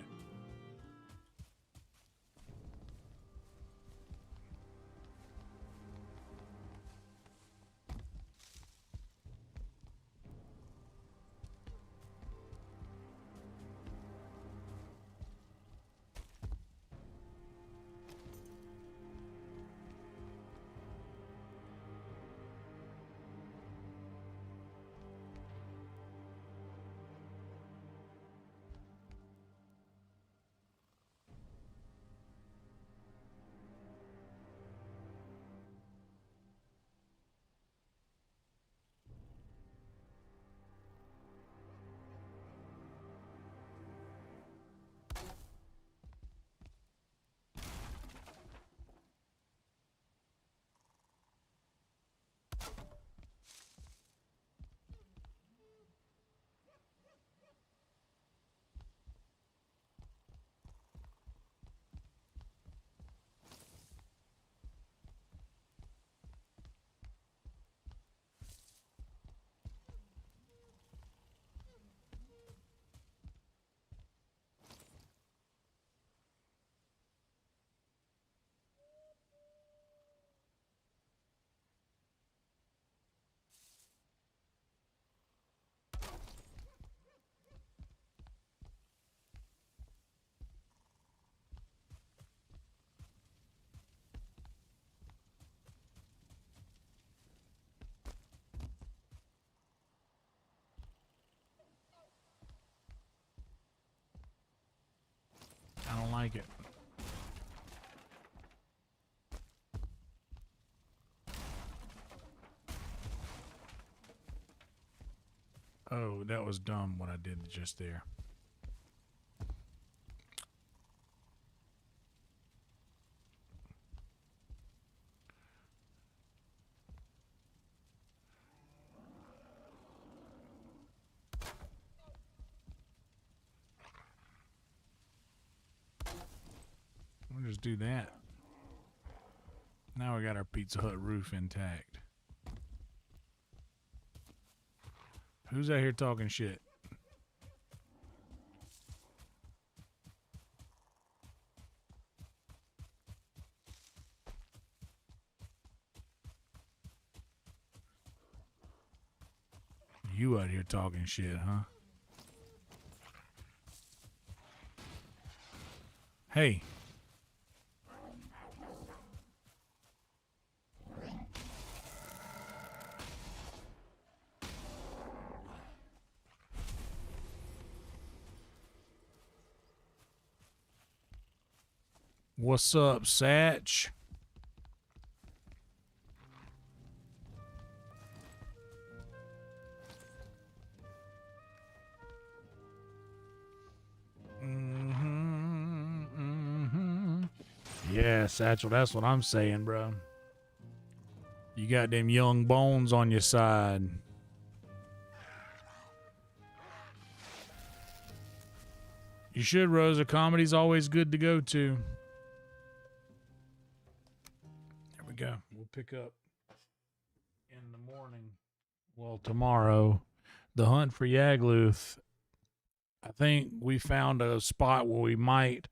B: I don't like it. Oh, that was dumb what I did just there. We'll just do that. Now we got our Pizza Hut roof intact. Who's out here talking shit? You out here talking shit, huh? Hey. What's up, Satch? Yeah, Satchel, that's what I'm saying, bro. You got them young bones on your side. You should, Rosa. Comedy's always good to go to. There we go. We'll pick up in the morning. Well, tomorrow. The hunt for YAGLUTH. I think we found a spot where we might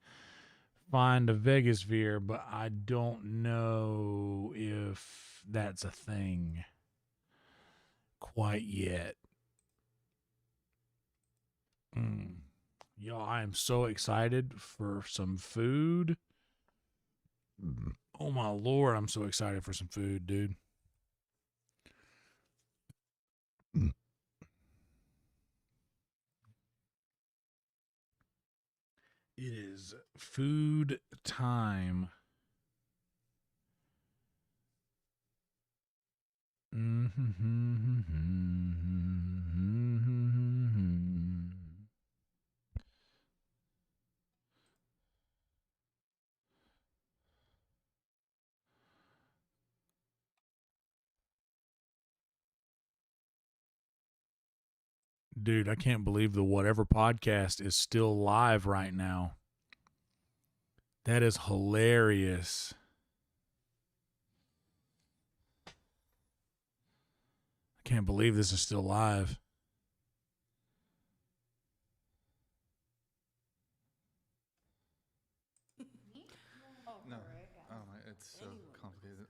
B: find a Vegas veer, but I don't know if that's a thing quite yet. Y'all, I am so excited for some food. Oh my Lord, I'm so excited for some food, dude. It is food time. Dude, I can't believe the Whatever podcast is still live right now. That is hilarious. I can't believe this is still live.
C: No, it's so complicated.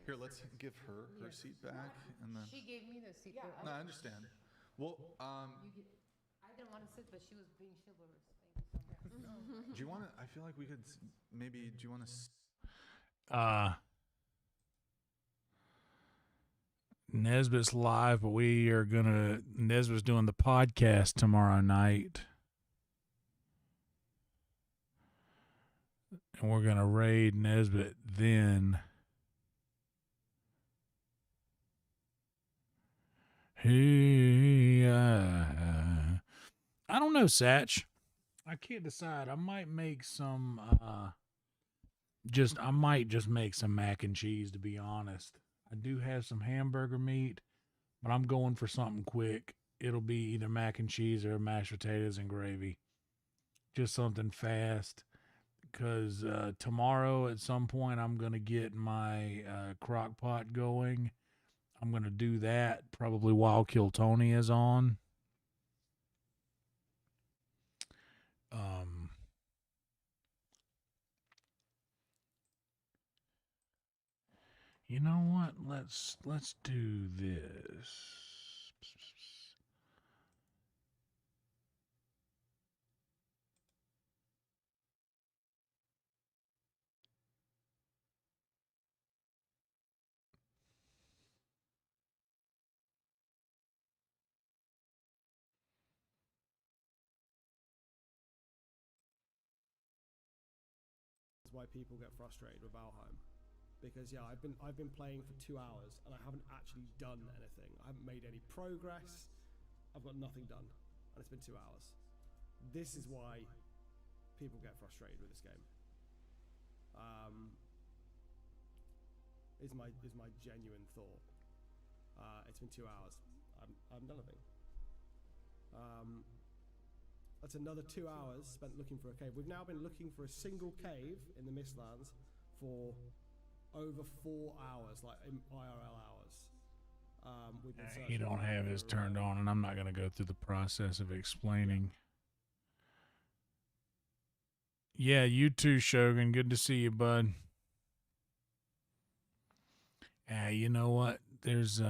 C: Here, let's give her seat back, and then.
D: She gave me the seat.
C: Yeah, no, I understand. Well,
D: I didn't want to sit, but she was being chivalrous. Thank you so much.
C: do you want to? I feel like we could maybe. Do you want to?
B: Nesbitt's live, but we are gonna. Nesbitt's doing the podcast tomorrow night, and we're gonna raid Nesbitt then. Hey, I don't know, Satch. I can't decide. I might make some. I might just make some mac and cheese. To be honest, I do have some hamburger meat, but I'm going for something quick. It'll be either mac and cheese or mashed potatoes and gravy. Just something fast. Because tomorrow at some point I'm gonna get my crock pot going. I'm going to do that probably while Kill Tony is on. You know what? Let's do this.
E: Why people get frustrated with Valheim, because yeah, I've been playing for 2 hours and I haven't actually done anything. I haven't made any progress. I've got nothing done, and it's been 2 hours. This is why people get frustrated with this game. Is my genuine thought. It's been 2 hours. I've done nothing. That's another 2 hours spent looking for a cave. We've now been looking for a single cave in the Mistlands for over 4 hours, like in IRL hours. We've been
B: He don't have his turned on, and I'm not going to go through the process of explaining. Yeah, you too, Shogun. Good to see you, bud. You know what? There's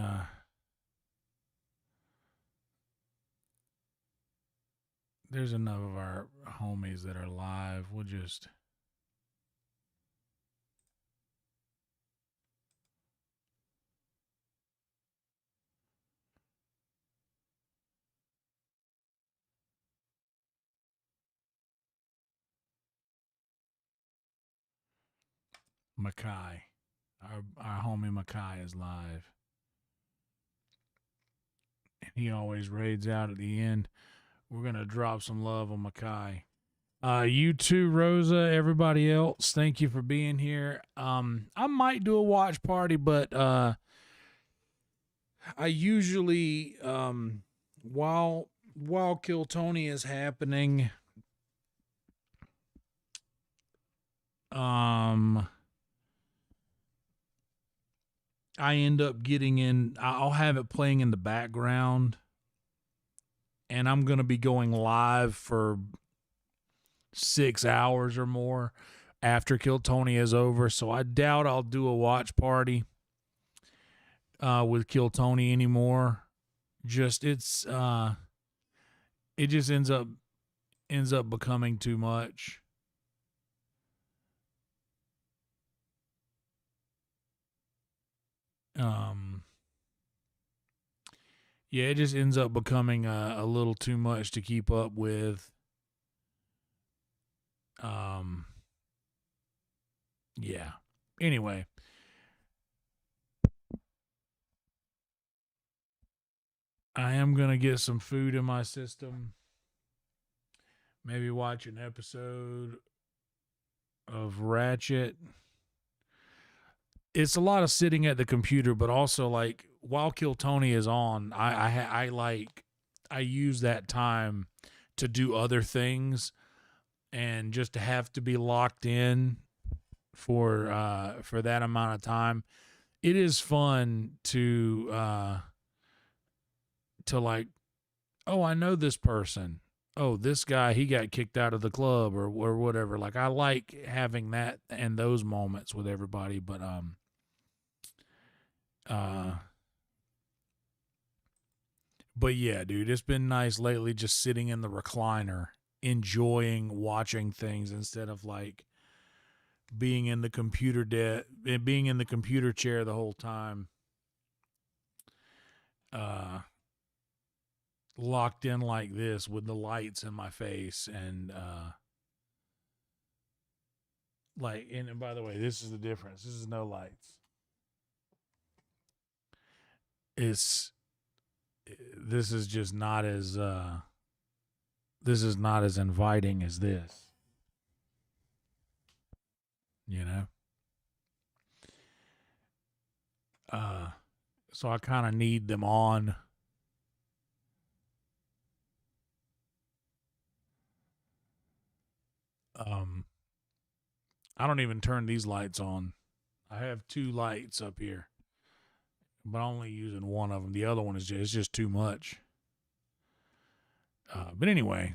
B: enough of our homies that are live. We'll just Makai. Our homie Makai is live. And he always raids out at the end. We're going to drop some love on Makai. You too, Rosa, everybody else, thank you for being here. I might do a watch party, but I usually while Kill Tony is happening, I end up getting in. I'll have it playing in the background, and I'm going to be going live for 6 hours or more after Kill Tony is over. So I doubt I'll do a watch party with Kill Tony anymore. It just ends up becoming too much. Yeah, it just ends up becoming a little too much to keep up with. Yeah. Anyway. I am going to get some food in my system. Maybe watch an episode of Ratchet. It's a lot of sitting at the computer, but also like while Kill Tony is on, I use that time to do other things, and just to have to be locked in for that amount of time. It is fun to like, oh, I know this person. Oh, this guy, he got kicked out of the club or whatever. Like, I like having that and those moments with everybody, but yeah, dude, it's been nice lately just sitting in the recliner, enjoying watching things instead of like being in the computer chair the whole time. Locked in like this with the lights in my face and and by the way, this is the difference. This is no lights. This is just not as this is not as inviting as this. You know? So I kind of need them on. I don't even turn these lights on. I have 2 lights up here, but I'm only using one of them. The other one is just too much. But anyway,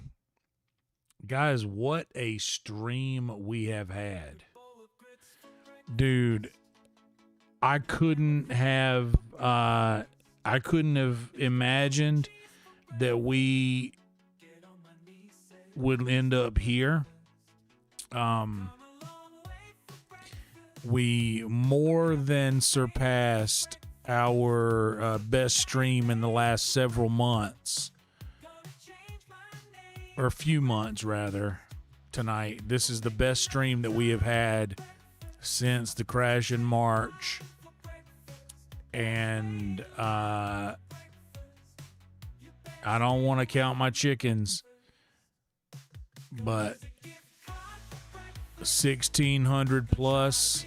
B: guys, what a stream we have had. Dude, I couldn't have imagined that we would end up here. We more than surpassed our best stream in the last several months, or a few months rather, tonight. This is the best stream that we have had since the crash in March. And I don't want to count my chickens, but 1,600 plus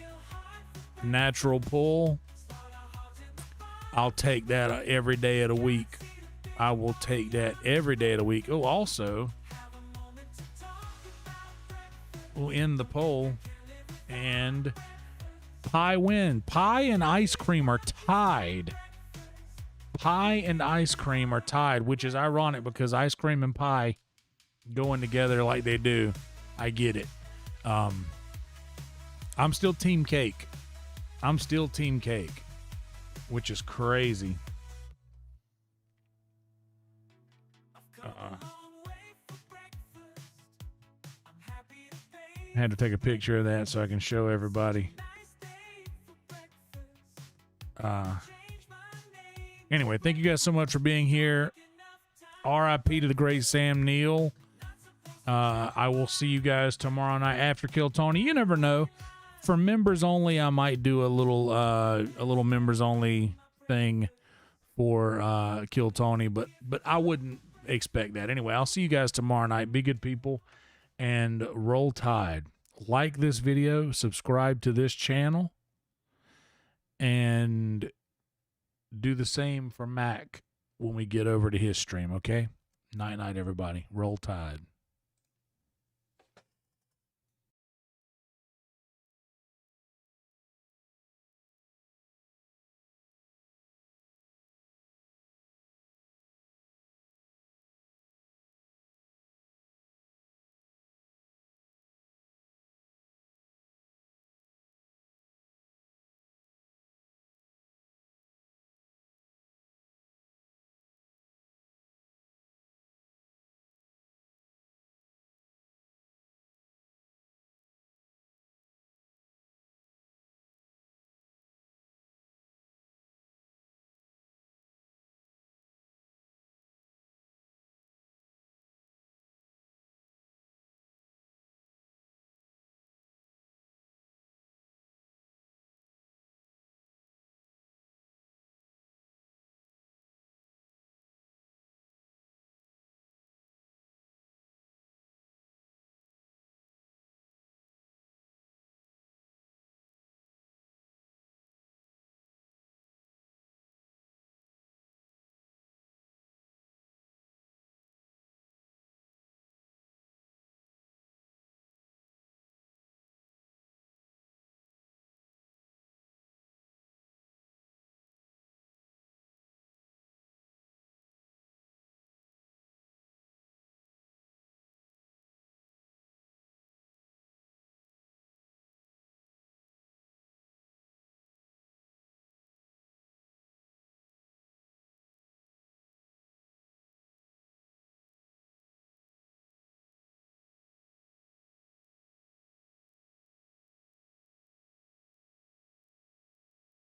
B: natural pull, I'll take that every day of the week. I will take that every day of the week. Oh, also, we'll end the poll, and pie win. Pie and ice cream are tied. Pie and ice cream are tied, which is ironic because ice cream and pie going together like they do. I get it. I'm still team cake. Which is crazy. I had to take a picture of that so I can show everybody. Anyway, thank you guys so much for being here. R.I.P. to the great Sam Neill. I will see you guys tomorrow night after Kill Tony. You never know. for members only, I might do a little members only thing for Kill Tony, but I wouldn't expect that. Anyway, I'll see you guys tomorrow night. Be good people and roll tide. Like this video, subscribe to this channel, and do the same for Mac when we get over to his stream, okay? Night, everybody. Roll tide.